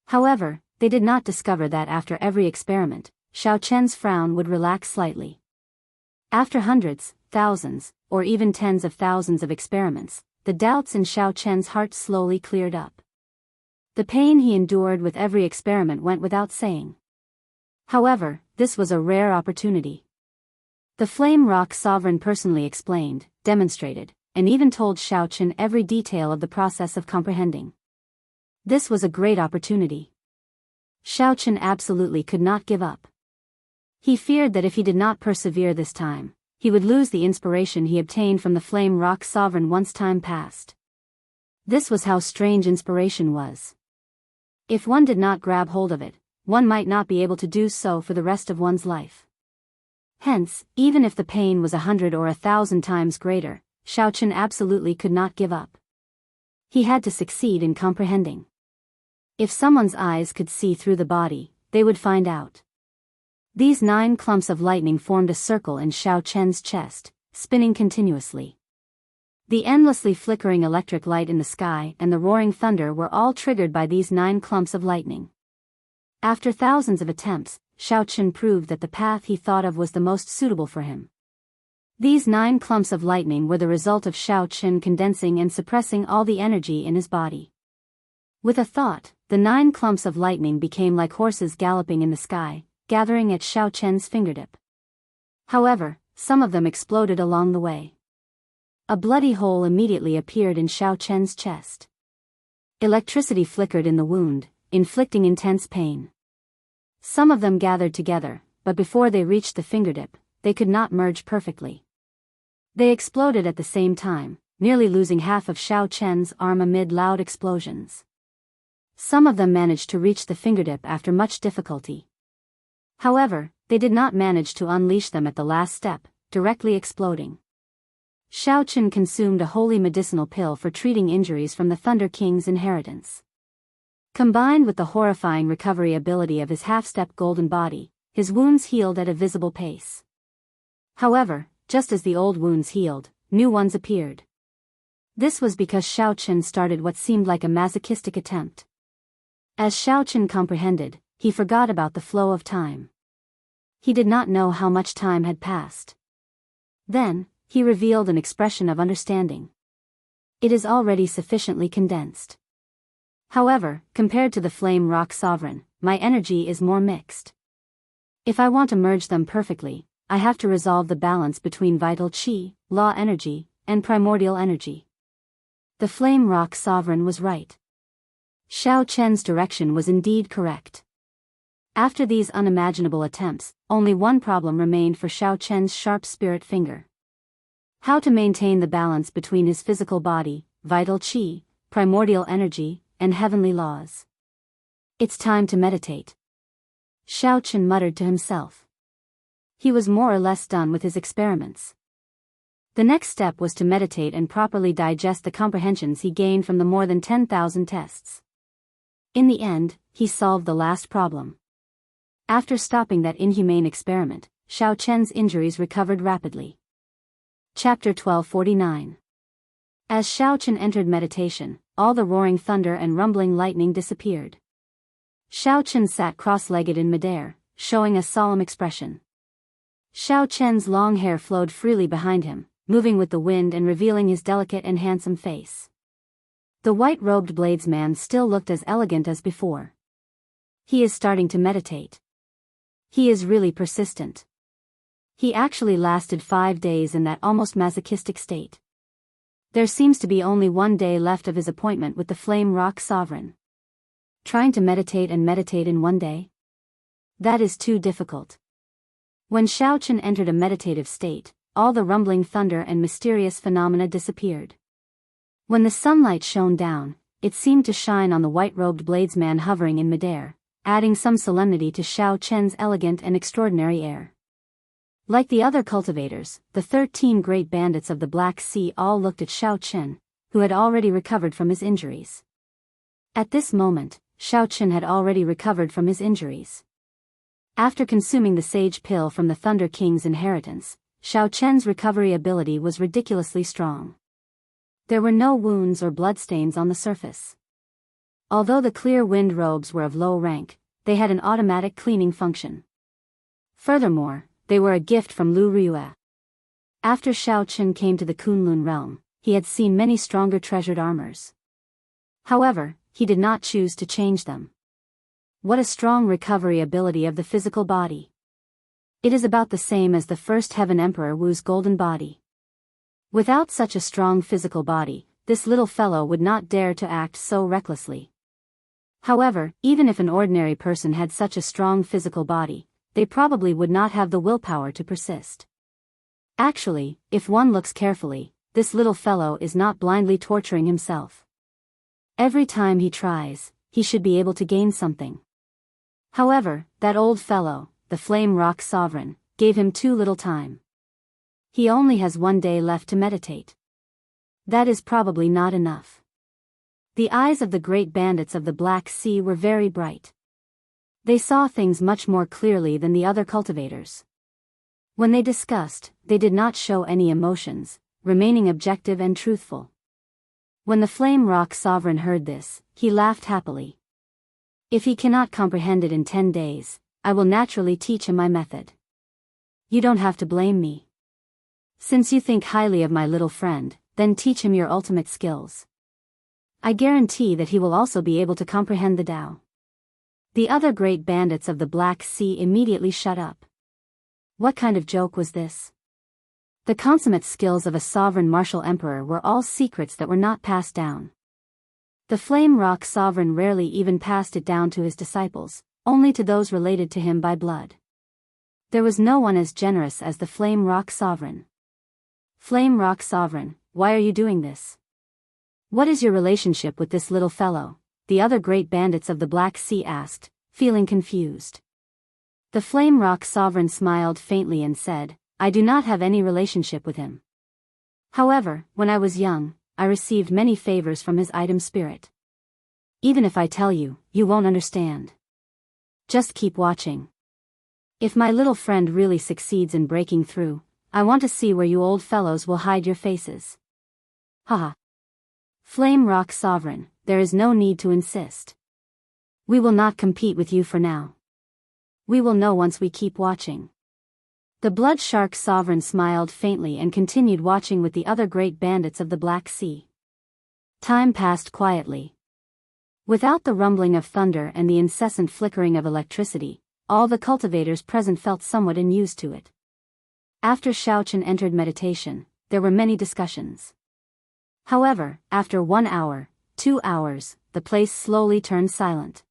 However, they did not discover that after every experiment, Xiao Chen's frown would relax slightly. After hundreds, thousands, or even tens of thousands of experiments, the doubts in Xiao Chen's heart slowly cleared up. The pain he endured with every experiment went without saying. However, this was a rare opportunity. The Flame Rock Sovereign personally explained, demonstrated, and even told Xiao Chen every detail of the process of comprehending. This was a great opportunity. Xiao Chen absolutely could not give up. He feared that if he did not persevere this time, he would lose the inspiration he obtained from the Flame Rock Sovereign once time passed. This was how strange inspiration was. If one did not grab hold of it, one might not be able to do so for the rest of one's life. Hence, even if the pain was 100 or 1,000 times greater, Xiao Chen absolutely could not give up. He had to succeed in comprehending. If someone's eyes could see through the body, they would find out. These 9 clumps of lightning formed a circle in Xiao Chen's chest, spinning continuously. The endlessly flickering electric light in the sky and the roaring thunder were all triggered by these 9 clumps of lightning. After thousands of attempts, Xiao Chen proved that the path he thought of was the most suitable for him. These 9 clumps of lightning were the result of Xiao Chen condensing and suppressing all the energy in his body. With a thought, the 9 clumps of lightning became like horses galloping in the sky, gathering at Xiao Chen's fingertip. However, some of them exploded along the way. A bloody hole immediately appeared in Xiao Chen's chest. Electricity flickered in the wound, inflicting intense pain. Some of them gathered together, but before they reached the fingertip, they could not merge perfectly. They exploded at the same time, nearly losing half of Xiao Chen's arm amid loud explosions. Some of them managed to reach the fingertip after much difficulty. However, they did not manage to unleash them at the last step, directly exploding. Xiao Chen consumed a holy medicinal pill for treating injuries from the Thunder King's inheritance. Combined with the horrifying recovery ability of his half-step golden body, his wounds healed at a visible pace. However, just as the old wounds healed, new ones appeared. This was because Xiao Chen started what seemed like a masochistic attempt. As Xiao Chen comprehended, he forgot about the flow of time. He did not know how much time had passed. Then, he revealed an expression of understanding. It is already sufficiently condensed. However, compared to the Flame Rock Sovereign, my energy is more mixed. If I want to merge them perfectly, I have to resolve the balance between vital qi, law energy, and primordial energy. The Flame Rock Sovereign was right. Xiao Chen's direction was indeed correct. After these unimaginable attempts, only one problem remained for Xiao Chen's sharp spirit finger. How to maintain the balance between his physical body, vital qi, primordial energy, and heavenly laws. It's time to meditate. Xiao Chen muttered to himself. He was more or less done with his experiments. The next step was to meditate and properly digest the comprehensions he gained from the more than 10,000 tests. In the end, he solved the last problem. After stopping that inhumane experiment, Xiao Chen's injuries recovered rapidly. Chapter 1249. As Xiao Chen entered meditation, all the roaring thunder and rumbling lightning disappeared. Xiao Chen sat cross-legged in midair, showing a solemn expression. Xiao Chen's long hair flowed freely behind him, moving with the wind and revealing his delicate and handsome face. The white-robed bladesman still looked as elegant as before. He is starting to meditate. He is really persistent. He actually lasted 5 days in that almost masochistic state. There seems to be only 1 day left of his appointment with the Flame Rock Sovereign. Trying to meditate in 1 day? That is too difficult. When Xiao Chen entered a meditative state, all the rumbling thunder and mysterious phenomena disappeared. When the sunlight shone down, it seemed to shine on the white-robed bladesman hovering in midair, adding some solemnity to Xiao Chen's elegant and extraordinary air. Like the other cultivators, the 13 great bandits of the Black Sea all looked at Xiao Chen, who had already recovered from his injuries. At this moment, Xiao Chen had already recovered from his injuries. After consuming the sage pill from the Thunder King's inheritance, Xiao Chen's recovery ability was ridiculously strong. There were no wounds or bloodstains on the surface. Although the clear wind robes were of low rank, they had an automatic cleaning function. Furthermore, they were a gift from Lu Riyue. After Shao Chen came to the Kunlun realm, he had seen many stronger treasured armors. However, he did not choose to change them. What a strong recovery ability of the physical body. It is about the same as the first Heaven Emperor Wu's golden body. Without such a strong physical body, this little fellow would not dare to act so recklessly. However, even if an ordinary person had such a strong physical body, they probably would not have the willpower to persist. Actually, if one looks carefully, this little fellow is not blindly torturing himself. Every time he tries, he should be able to gain something. However, that old fellow, the Flame Rock Sovereign, gave him too little time. He only has 1 day left to meditate. That is probably not enough. The eyes of the great bandits of the Black Sea were very bright. They saw things much more clearly than the other cultivators. When they discussed, they did not show any emotions, remaining objective and truthful. When the Flame Rock Sovereign heard this, he laughed happily. If he cannot comprehend it in 10 days, I will naturally teach him my method. You don't have to blame me. Since you think highly of my little friend, then teach him your ultimate skills. I guarantee that he will also be able to comprehend the Tao. The other great bandits of the Black Sea immediately shut up. What kind of joke was this? The consummate skills of a sovereign martial emperor were all secrets that were not passed down. The Flame Rock Sovereign rarely even passed it down to his disciples, only to those related to him by blood. There was no one as generous as the Flame Rock Sovereign. Flame Rock Sovereign, why are you doing this? What is your relationship with this little fellow? The other great bandits of the Black Sea asked, feeling confused. The Flame Rock Sovereign smiled faintly and said, I do not have any relationship with him. However, when I was young, I received many favors from his item spirit. Even if I tell you, you won't understand. Just keep watching. If my little friend really succeeds in breaking through, I want to see where you old fellows will hide your faces. Haha. Flame Rock Sovereign, there is no need to insist. We will not compete with you for now. We will know once we keep watching. The Blood Shark Sovereign smiled faintly and continued watching with the other great bandits of the Black Sea. Time passed quietly. Without the rumbling of thunder and the incessant flickering of electricity, all the cultivators present felt somewhat unused to it. After Shao Chen entered meditation, there were many discussions. However, after 1 hour, 2 hours, the place slowly turned silent.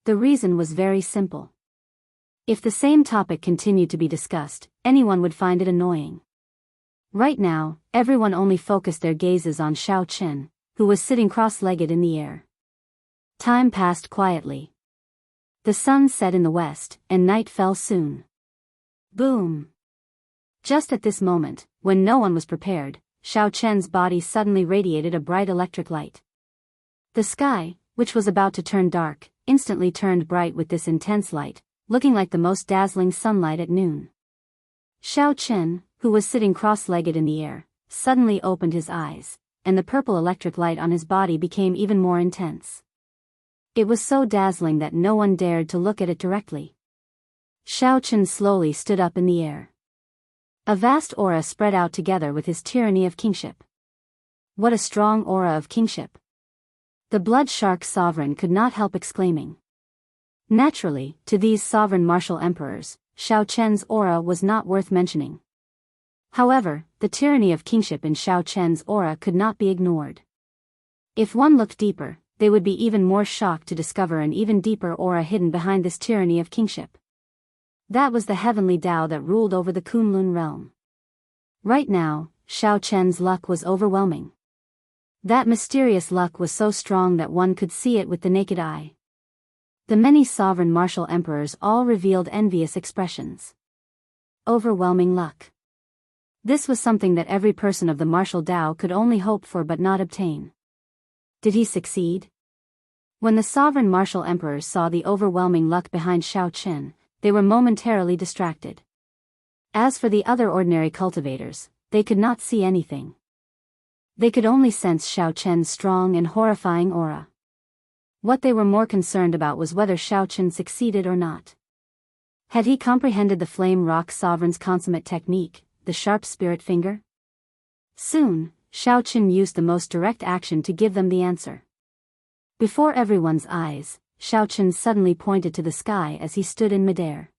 The reason was very simple. If the same topic continued to be discussed, anyone would find it annoying. Right now, everyone only focused their gazes on Shao Chen, who was sitting cross-legged in the air. Time passed quietly. The sun set in the west, and night fell soon. Boom! Just at this moment, when no one was prepared, Shao Chen's body suddenly radiated a bright electric light. The sky, which was about to turn dark, instantly turned bright with this intense light, looking like the most dazzling sunlight at noon. Shao Chen, who was sitting cross-legged in the air, suddenly opened his eyes, and the purple electric light on his body became even more intense. It was so dazzling that no one dared to look at it directly. Shao Chen slowly stood up in the air. A vast aura spread out together with his tyranny of kingship. What a strong aura of kingship! The Blood Shark Sovereign could not help exclaiming. Naturally, to these sovereign martial emperors, Shao Chen's aura was not worth mentioning. However, the tyranny of kingship in Shao Chen's aura could not be ignored. If one looked deeper, they would be even more shocked to discover an even deeper aura hidden behind this tyranny of kingship. That was the heavenly Tao that ruled over the Kunlun realm. Right now, Shao Chen's luck was overwhelming. That mysterious luck was so strong that one could see it with the naked eye. The many sovereign martial emperors all revealed envious expressions. Overwhelming luck. This was something that every person of the martial Tao could only hope for but not obtain. Did he succeed? When the sovereign martial emperors saw the overwhelming luck behind Shao Chen, they were momentarily distracted. As for the other ordinary cultivators, they could not see anything. They could only sense Shao Chen's strong and horrifying aura. What they were more concerned about was whether Xiao Chen succeeded or not. Had he comprehended the Flame Rock Sovereign's consummate technique, the sharp spirit finger? Soon, Xiao Chen used the most direct action to give them the answer. Before everyone's eyes, Xiao Chen suddenly pointed to the sky as he stood in midair.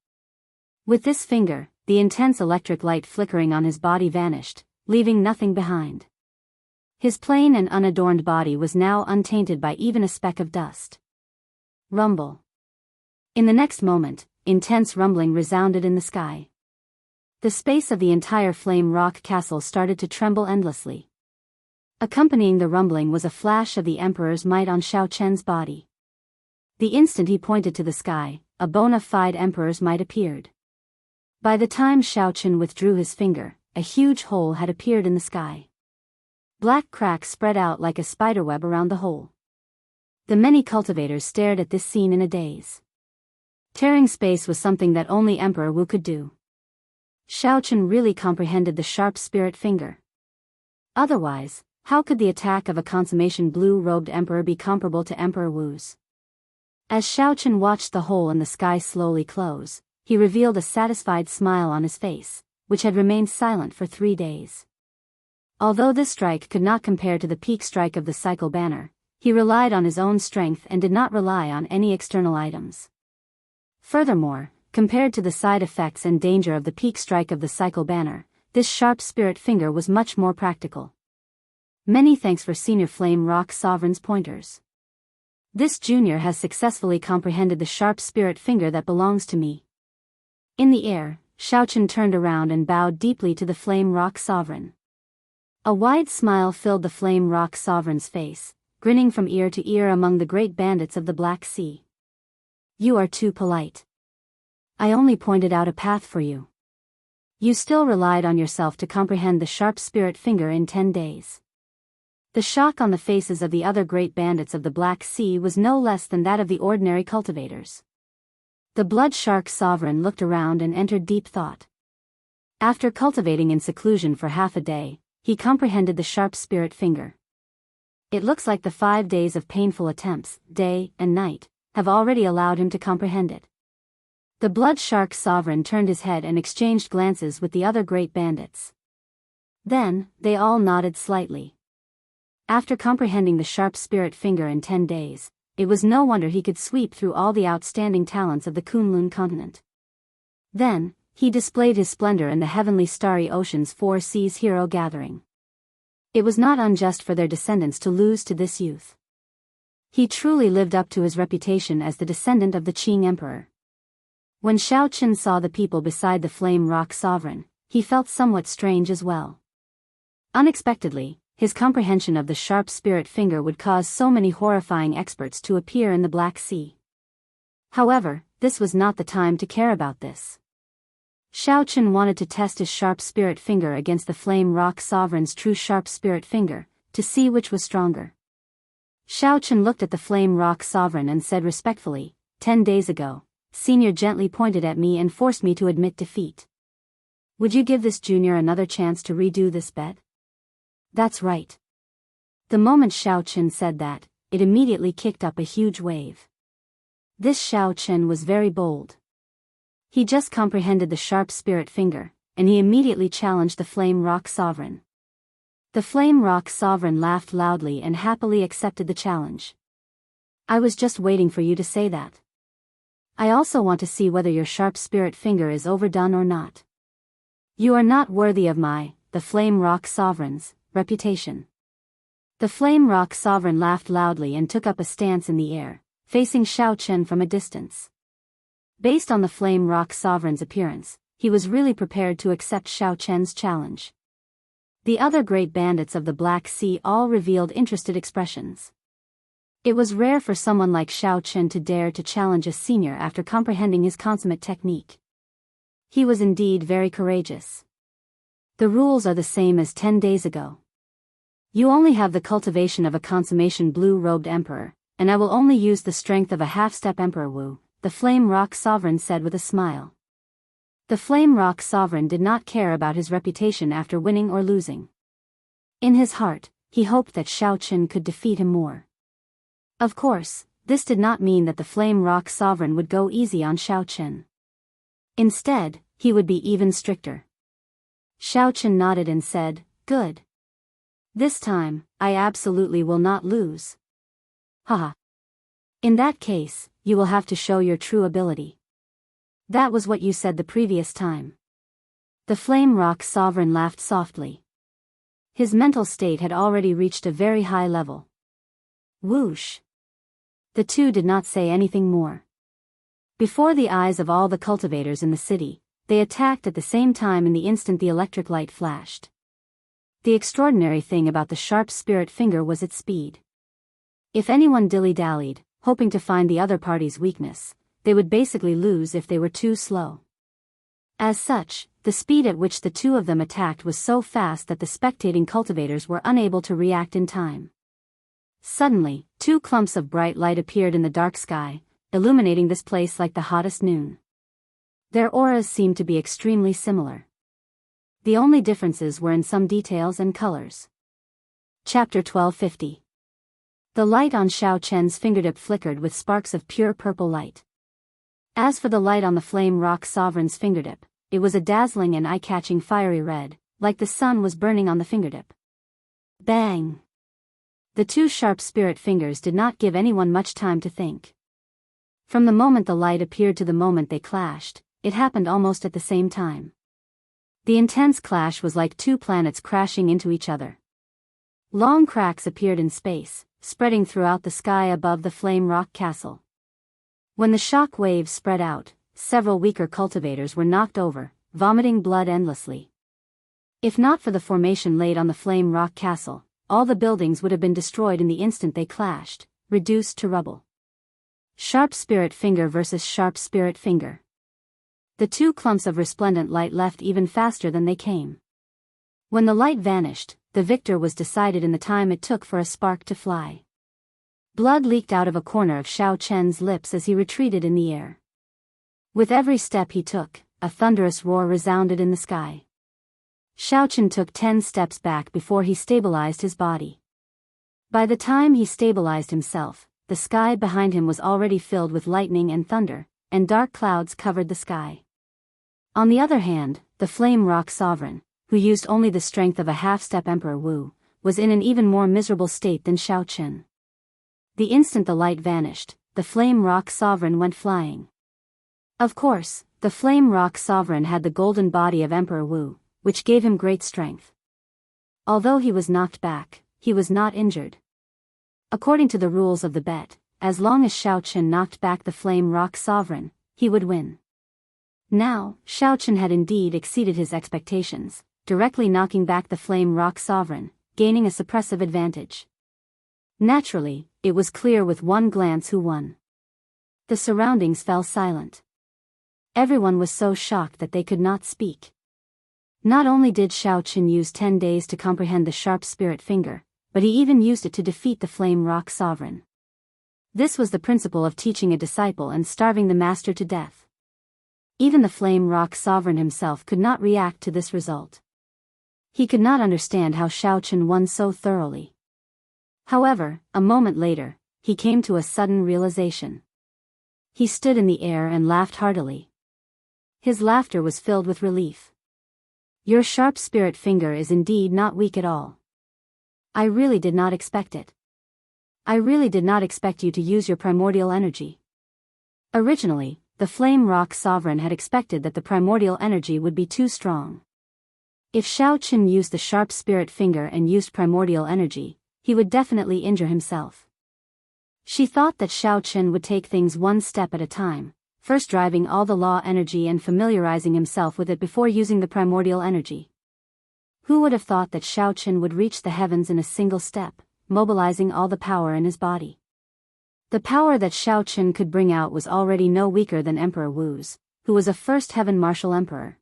With this finger, the intense electric light flickering on his body vanished, leaving nothing behind. His plain and unadorned body was now untainted by even a speck of dust. Rumble. In the next moment, intense rumbling resounded in the sky. The space of the entire Flame Rock Castle started to tremble endlessly. Accompanying the rumbling was a flash of the Emperor's might on Xiao Chen's body. The instant he pointed to the sky, a bona fide Emperor's might appeared. By the time Xiao Chen withdrew his finger, a huge hole had appeared in the sky. Black cracks spread out like a spiderweb around the hole. The many cultivators stared at this scene in a daze. Tearing space was something that only Emperor Wu could do. Xiao Chen really comprehended the sharp spirit finger. Otherwise, how could the attack of a consummation blue-robed emperor be comparable to Emperor Wu's? As Xiao Chen watched the hole in the sky slowly close, he revealed a satisfied smile on his face, which had remained silent for 3 days. Although this strike could not compare to the peak strike of the cycle banner, he relied on his own strength and did not rely on any external items. Furthermore, compared to the side effects and danger of the peak strike of the cycle banner, this sharp spirit finger was much more practical. Many thanks for Senior Flame Rock Sovereign's pointers. This junior has successfully comprehended the sharp spirit finger that belongs to me. In the air, Xiao Chen turned around and bowed deeply to the Flame Rock Sovereign. A wide smile filled the Flame Rock Sovereign's face, grinning from ear to ear among the great bandits of the Black Sea. You are too polite. I only pointed out a path for you. You still relied on yourself to comprehend the sharp spirit finger in 10 days. The shock on the faces of the other great bandits of the Black Sea was no less than that of the ordinary cultivators. The Blood Shark Sovereign looked around and entered deep thought. After cultivating in seclusion for half a day, he comprehended the sharp spirit finger. It looks like the 5 days of painful attempts, day and night, have already allowed him to comprehend it. The Blood Shark Sovereign turned his head and exchanged glances with the other great bandits. Then, they all nodded slightly. After comprehending the sharp spirit finger in 10 days, it was no wonder he could sweep through all the outstanding talents of the Kunlun continent. Then, he displayed his splendor in the heavenly starry ocean's 4 seas hero gathering. It was not unjust for their descendants to lose to this youth. He truly lived up to his reputation as the descendant of the Qing Emperor. When Xiao Chen saw the people beside the Flame Rock Sovereign, he felt somewhat strange as well. Unexpectedly, his comprehension of the sharp spirit finger would cause so many horrifying experts to appear in the Black Sea. However, this was not the time to care about this. Xiao Chen wanted to test his sharp spirit finger against the Flame Rock Sovereign's true sharp spirit finger, to see which was stronger. Xiao Chen looked at the Flame Rock Sovereign and said respectfully, 10 days ago, Senior gently pointed at me and forced me to admit defeat. Would you give this junior another chance to redo this bet? That's right. The moment Xiao Chen said that, it immediately kicked up a huge wave. This Xiao Chen was very bold. He just comprehended the sharp spirit finger, and he immediately challenged the Flame Rock Sovereign. The Flame Rock Sovereign laughed loudly and happily accepted the challenge. I was just waiting for you to say that. I also want to see whether your sharp spirit finger is overdone or not. You are not worthy of the Flame Rock Sovereign's, reputation. The Flame Rock Sovereign laughed loudly and took up a stance in the air, facing Xiao Chen from a distance. Based on the Flame Rock Sovereign's appearance, he was really prepared to accept Xiao Chen's challenge. The other great bandits of the Black Sea all revealed interested expressions. It was rare for someone like Xiao Chen to dare to challenge a senior after comprehending his consummate technique. He was indeed very courageous. The rules are the same as 10 days ago. You only have the cultivation of a consummation blue-robed emperor, and I will only use the strength of a half-step Emperor Wu, the Flame Rock Sovereign said with a smile. The Flame Rock Sovereign did not care about his reputation after winning or losing. In his heart, he hoped that Xiao Chen could defeat him more. Of course, This did not mean that the Flame Rock Sovereign would go easy on Xiaochen. Instead, he would be even stricter. Xiaochen nodded and said, "Good. This time, I absolutely will not lose." Haha. In that case, you will have to show your true ability. That was what you said the previous time. The Flame Rock Sovereign laughed softly. His mental state had already reached a very high level. Whoosh. The two did not say anything more. Before the eyes of all the cultivators in the city, they attacked at the same time in the instant the electric light flashed. The extraordinary thing about the sharp spirit finger was its speed. If anyone dilly-dallied, hoping to find the other party's weakness, they would basically lose if they were too slow. As such, the speed at which the two of them attacked was so fast that the spectating cultivators were unable to react in time. Suddenly, two clumps of bright light appeared in the dark sky, illuminating this place like the hottest noon. Their auras seemed to be extremely similar. The only differences were in some details and colors. Chapter 1250. The light on Xiaochen's fingertip flickered with sparks of pure purple light. As for the light on the Flame Rock Sovereign's fingertip, it was a dazzling and eye-catching fiery red, like the sun was burning on the fingertip. Bang! The two sharp spirit fingers did not give anyone much time to think. From the moment the light appeared to the moment they clashed, it happened almost at the same time. The intense clash was like two planets crashing into each other. Long cracks appeared in space, spreading throughout the sky above the Flame Rock Castle. When the shock waves spread out, several weaker cultivators were knocked over, vomiting blood endlessly. If not for the formation laid on the Flame Rock Castle, all the buildings would have been destroyed in the instant they clashed, reduced to rubble. Sharp spirit finger versus sharp spirit finger. The two clumps of resplendent light left even faster than they came. When the light vanished, the victor was decided in the time it took for a spark to fly. Blood leaked out of a corner of Xiaochen's lips as he retreated in the air. With every step he took, a thunderous roar resounded in the sky. Xiaochen took 10 steps back before he stabilized his body. By the time he stabilized himself, the sky behind him was already filled with lightning and thunder, and dark clouds covered the sky. On the other hand, the Flame Rock Sovereign, who used only the strength of a half-step Emperor Wu, was in an even more miserable state than Xiaochen. The instant the light vanished, the Flame Rock Sovereign went flying. Of course, the Flame Rock Sovereign had the golden body of Emperor Wu, which gave him great strength. Although he was knocked back, he was not injured. According to the rules of the bet, as long as Xiaochen knocked back the Flame Rock Sovereign, he would win. Now, Xiaochen had indeed exceeded his expectations, directly knocking back the Flame Rock Sovereign, gaining a suppressive advantage. Naturally, it was clear with one glance who won. The surroundings fell silent. Everyone was so shocked that they could not speak. Not only did Xiaochen use 10 days to comprehend the sharp spirit finger, but he even used it to defeat the Flame Rock Sovereign. This was the principle of teaching a disciple and starving the master to death. Even the Flame Rock Sovereign himself could not react to this result. He could not understand how Xiaochen won so thoroughly. However, a moment later, he came to a sudden realization. He stood in the air and laughed heartily. His laughter was filled with relief. Your sharp spirit finger is indeed not weak at all. I really did not expect it. I really did not expect you to use your primordial energy. Originally, the Flame Rock Sovereign had expected that the primordial energy would be too strong. If Xiaochen used the sharp spirit finger and used primordial energy, he would definitely injure himself. She thought that Xiaochen would take things one step at a time, first driving all the law energy and familiarizing himself with it before using the primordial energy. Who would have thought that Xiaochen would reach the heavens in a single step, mobilizing all the power in his body? The power that Xiaochen could bring out was already no weaker than Emperor Wu's, who was a first heaven martial emperor.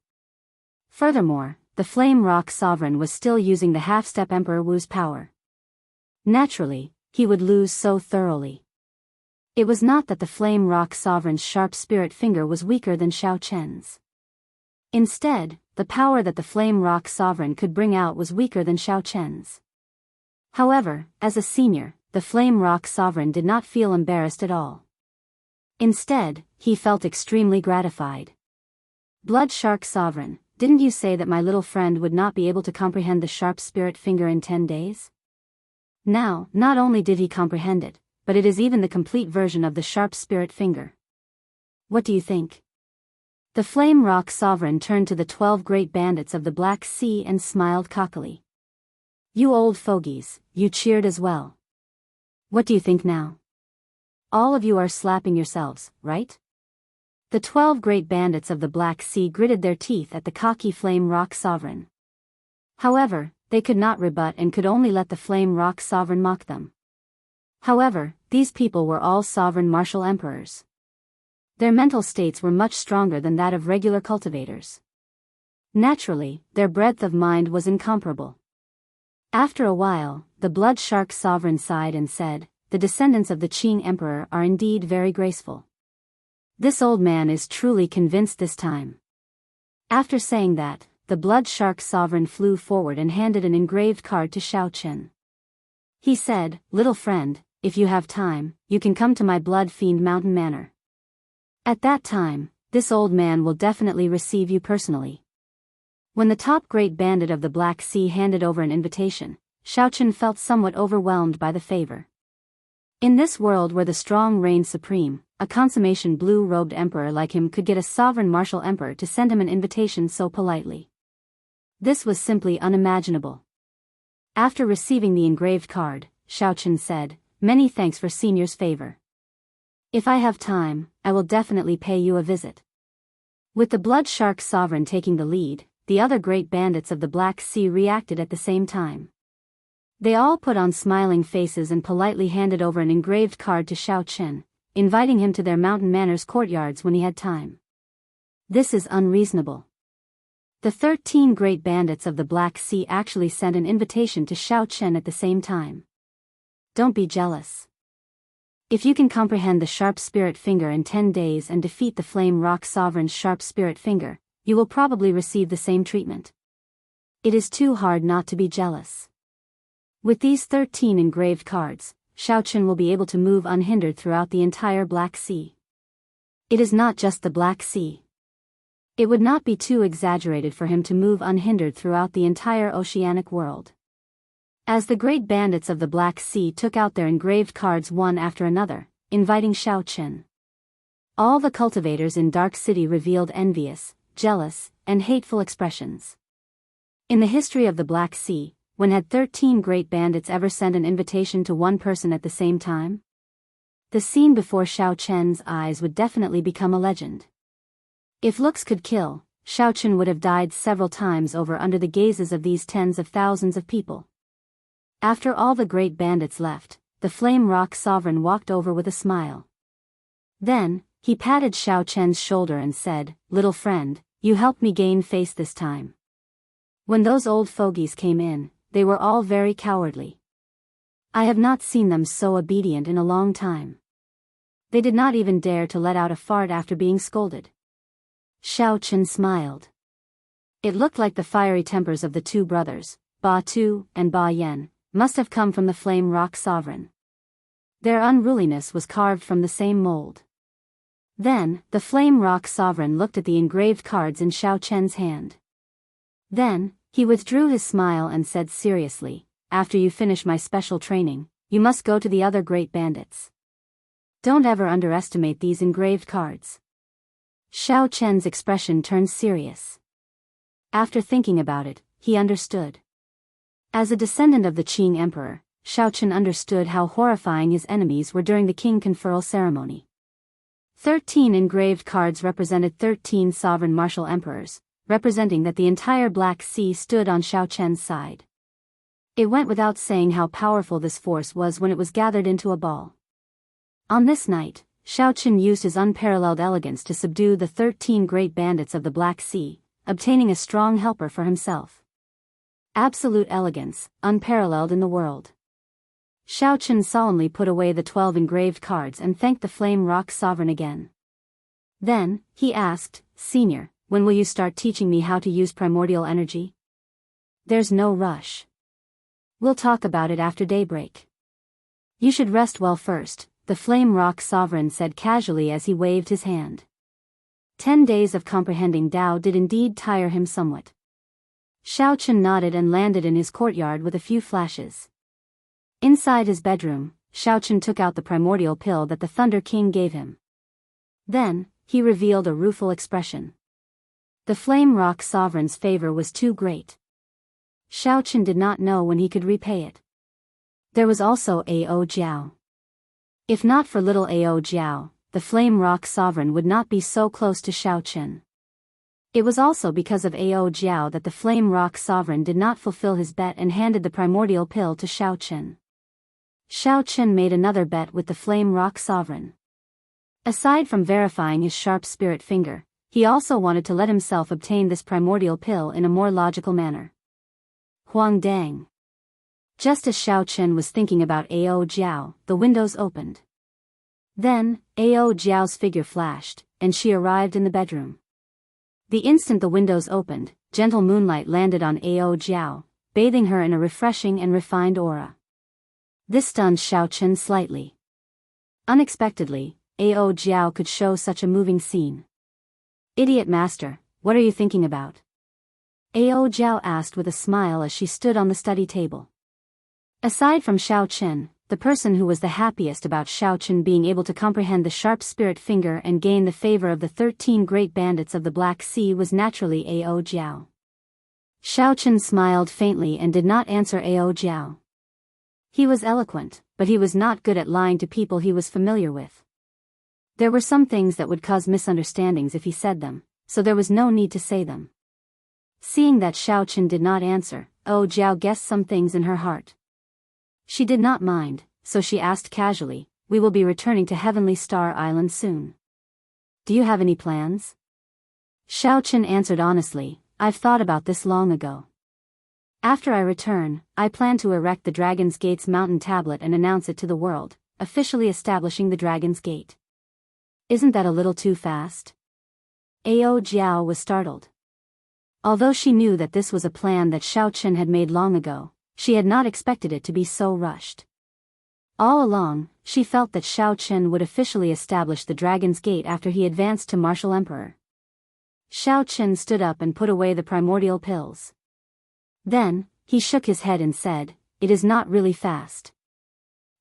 Furthermore, the Flame Rock Sovereign was still using the half-step Emperor Wu's power. Naturally, he would lose so thoroughly. It was not that the Flame Rock Sovereign's sharp spirit finger was weaker than Xiaochen's. Instead, the power that the Flame Rock Sovereign could bring out was weaker than Xiaochen's. However, as a senior, the Flame Rock Sovereign did not feel embarrassed at all. Instead, he felt extremely gratified. Blood Shark Sovereign, didn't you say that my little friend would not be able to comprehend the sharp spirit finger in 10 days? Now, not only did he comprehend it, but it is even the complete version of the sharp spirit finger. What do you think? The Flame Rock Sovereign turned to the 12 great bandits of the Black Sea and smiled cockily. You old fogies, you cheered as well. What do you think now? All of you are slapping yourselves, right? The 12 great bandits of the Black Sea gritted their teeth at the cocky Flame Rock Sovereign. However, they could not rebut and could only let the Flame Rock Sovereign mock them. However, these people were all sovereign martial emperors. Their mental states were much stronger than that of regular cultivators. Naturally, their breadth of mind was incomparable. After a while, the Blood Shark Sovereign sighed and said, "The descendants of the Qing Emperor are indeed very graceful. This old man is truly convinced this time." After saying that, the Blood Shark Sovereign flew forward and handed an engraved card to Xiao Chen. He said, "Little friend, if you have time, you can come to my Blood Fiend Mountain Manor. At that time, this old man will definitely receive you personally." When the top great bandit of the Black Sea handed over an invitation, Xiao Chen felt somewhat overwhelmed by the favor. In this world where the strong reigned supreme, a consummation blue-robed emperor like him could get a sovereign martial emperor to send him an invitation so politely. This was simply unimaginable. After receiving the engraved card, Xiao Chen said, "Many thanks for Senior's favor. If I have time, I will definitely pay you a visit." With the Blood Shark Sovereign taking the lead, the other great bandits of the Black Sea reacted at the same time. They all put on smiling faces and politely handed over an engraved card to Xiao Chen, inviting him to their mountain manor's courtyards when he had time. This is unreasonable. The 13 great bandits of the Black Sea actually sent an invitation to Xiao Chen at the same time. Don't be jealous. If you can comprehend the sharp spirit finger in 10 days and defeat the Flame Rock Sovereign's sharp spirit finger, you will probably receive the same treatment. It is too hard not to be jealous. With these 13 engraved cards, Xiao Chen will be able to move unhindered throughout the entire Black Sea. It is not just the Black Sea. It would not be too exaggerated for him to move unhindered throughout the entire oceanic world. As the great bandits of the Black Sea took out their engraved cards one after another, inviting Xiao Chen, all the cultivators in Dark City revealed envious, jealous, and hateful expressions. In the history of the Black Sea, when had 13 great bandits ever sent an invitation to one person at the same time? The scene before Xiao Chen's eyes would definitely become a legend. If looks could kill, Xiao Chen would have died several times over under the gazes of these tens of thousands of people. After all the great bandits left, the Flame Rock Sovereign walked over with a smile. Then, he patted Xiao Chen's shoulder and said, "Little friend, you helped me gain face this time." When those old fogies came in, they were all very cowardly. I have not seen them so obedient in a long time. They did not even dare to let out a fart after being scolded. Xiao Chen smiled. It looked like the fiery tempers of the two brothers, Ba Tu and Ba Yan, must have come from the Flame Rock Sovereign. Their unruliness was carved from the same mold. Then, the Flame Rock Sovereign looked at the engraved cards in Xiao Chen's hand. Then, he withdrew his smile and said seriously, "After you finish my special training, you must go to the other great bandits. Don't ever underestimate these engraved cards." Xiao Chen's expression turned serious. After thinking about it, he understood. As a descendant of the Qing Emperor, Xiao Chen understood how horrifying his enemies were during the king conferral ceremony. 13 engraved cards represented 13 sovereign martial emperors, representing that the entire Black Sea stood on Xiao Chen's side. It went without saying how powerful this force was when it was gathered into a ball. On this night, Xiao Chen used his unparalleled elegance to subdue the 13 great bandits of the Black Sea, obtaining a strong helper for himself. Absolute elegance, unparalleled in the world. Xiao Chen solemnly put away the 12 engraved cards and thanked the Flame Rock Sovereign again. Then, he asked, "Senior, when will you start teaching me how to use primordial energy?" "There's no rush. We'll talk about it after daybreak." You should rest well first, the Flame Rock Sovereign said casually as he waved his hand. 10 days of comprehending Tao did indeed tire him somewhat. Xiaochen nodded and landed in his courtyard with a few flashes. Inside his bedroom, Xiaochen took out the primordial pill that the Thunder King gave him. Then, he revealed a rueful expression. The Flame Rock Sovereign's favor was too great. Xiaochen did not know when he could repay it. There was also Ao Jiao. If not for little Ao Jiao, the Flame Rock Sovereign would not be so close to Xiaochen. It was also because of Ao Jiao that the Flame Rock Sovereign did not fulfill his bet and handed the primordial pill to Xiaochen. Xiaochen made another bet with the Flame Rock Sovereign. Aside from verifying his sharp spirit finger, he also wanted to let himself obtain this primordial pill in a more logical manner. Huang Dang. Just as Xiaochen was thinking about Ao Jiao, the windows opened. Then, Ao Jiao's figure flashed, and she arrived in the bedroom. The instant the windows opened, gentle moonlight landed on Ao Jiao, bathing her in a refreshing and refined aura. This stunned Xiaochen slightly. Unexpectedly, Ao Jiao could show such a moving scene. Idiot master, what are you thinking about? Ao Jiao asked with a smile as she stood on the study table. Aside from Xiaochen, the person who was the happiest about Xiaochen being able to comprehend the sharp spirit finger and gain the favor of the 13 great bandits of the Black Sea was naturally Ao Jiao. Xiaochen smiled faintly and did not answer Ao Jiao. He was eloquent, but he was not good at lying to people he was familiar with. There were some things that would cause misunderstandings if he said them, so there was no need to say them. Seeing that Xiaochen did not answer, Ao Jiao guessed some things in her heart. She did not mind, so she asked casually, "We will be returning to Heavenly Star Island soon. Do you have any plans?" Xiaochen answered honestly, "I've thought about this long ago. After I return, I plan to erect the Dragon's Gate's mountain tablet and announce it to the world, officially establishing the Dragon's Gate." Isn't that a little too fast? Ao Jiao was startled. Although she knew that this was a plan that Xiaochen had made long ago, she had not expected it to be so rushed. All along, she felt that Xiaochen would officially establish the Dragon's Gate after he advanced to Martial Emperor. Xiaochen stood up and put away the primordial pills. Then, he shook his head and said, "It is not really fast.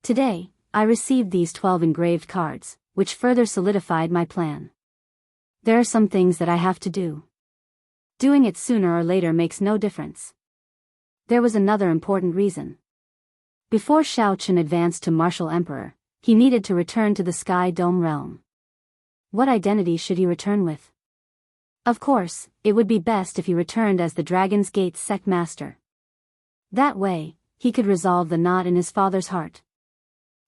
Today, I received these 12 engraved cards, which further solidified my plan. There are some things that I have to do. Doing it sooner or later makes no difference." There was another important reason. Before Xiaochen advanced to Martial Emperor, he needed to return to the Sky Dome realm. What identity should he return with? Of course, it would be best if he returned as the Dragon's Gate sect master. That way, he could resolve the knot in his father's heart.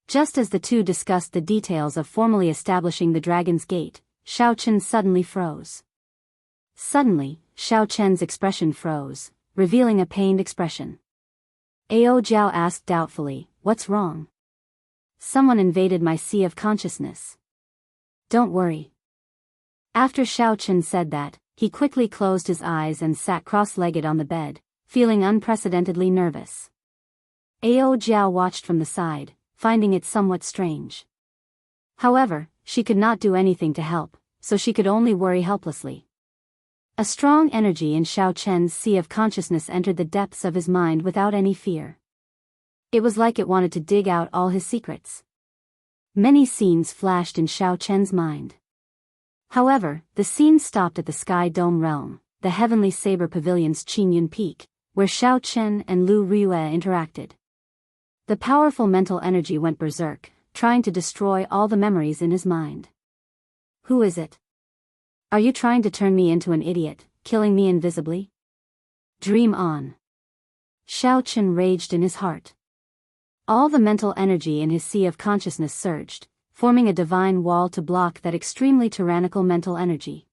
Just as the two discussed the details of formally establishing the Dragon's Gate, Xiaochen suddenly froze. Suddenly, Xiaochen's expression froze, revealing a pained expression. Ao Jiao asked doubtfully, "What's wrong?" "Someone invaded my sea of consciousness." "Don't worry." After Xiaochen said that, he quickly closed his eyes and sat cross-legged on the bed, feeling unprecedentedly nervous. Ao Jiao watched from the side, finding it somewhat strange. However, she could not do anything to help, so she could only worry helplessly. A strong energy in Xiaochen's sea of consciousness entered the depths of his mind without any fear. It was like it wanted to dig out all his secrets. Many scenes flashed in Xiaochen's mind. However, the scene stopped at the Sky Dome realm, the Heavenly Saber Pavilion's Qingyun Peak, where Xiaochen and Lu Rue interacted. The powerful mental energy went berserk, trying to destroy all the memories in his mind. "Who is it? Are you trying to turn me into an idiot, killing me invisibly? Dream on." Xiaochen raged in his heart. All the mental energy in his sea of consciousness surged, forming a divine wall to block that extremely tyrannical mental energy.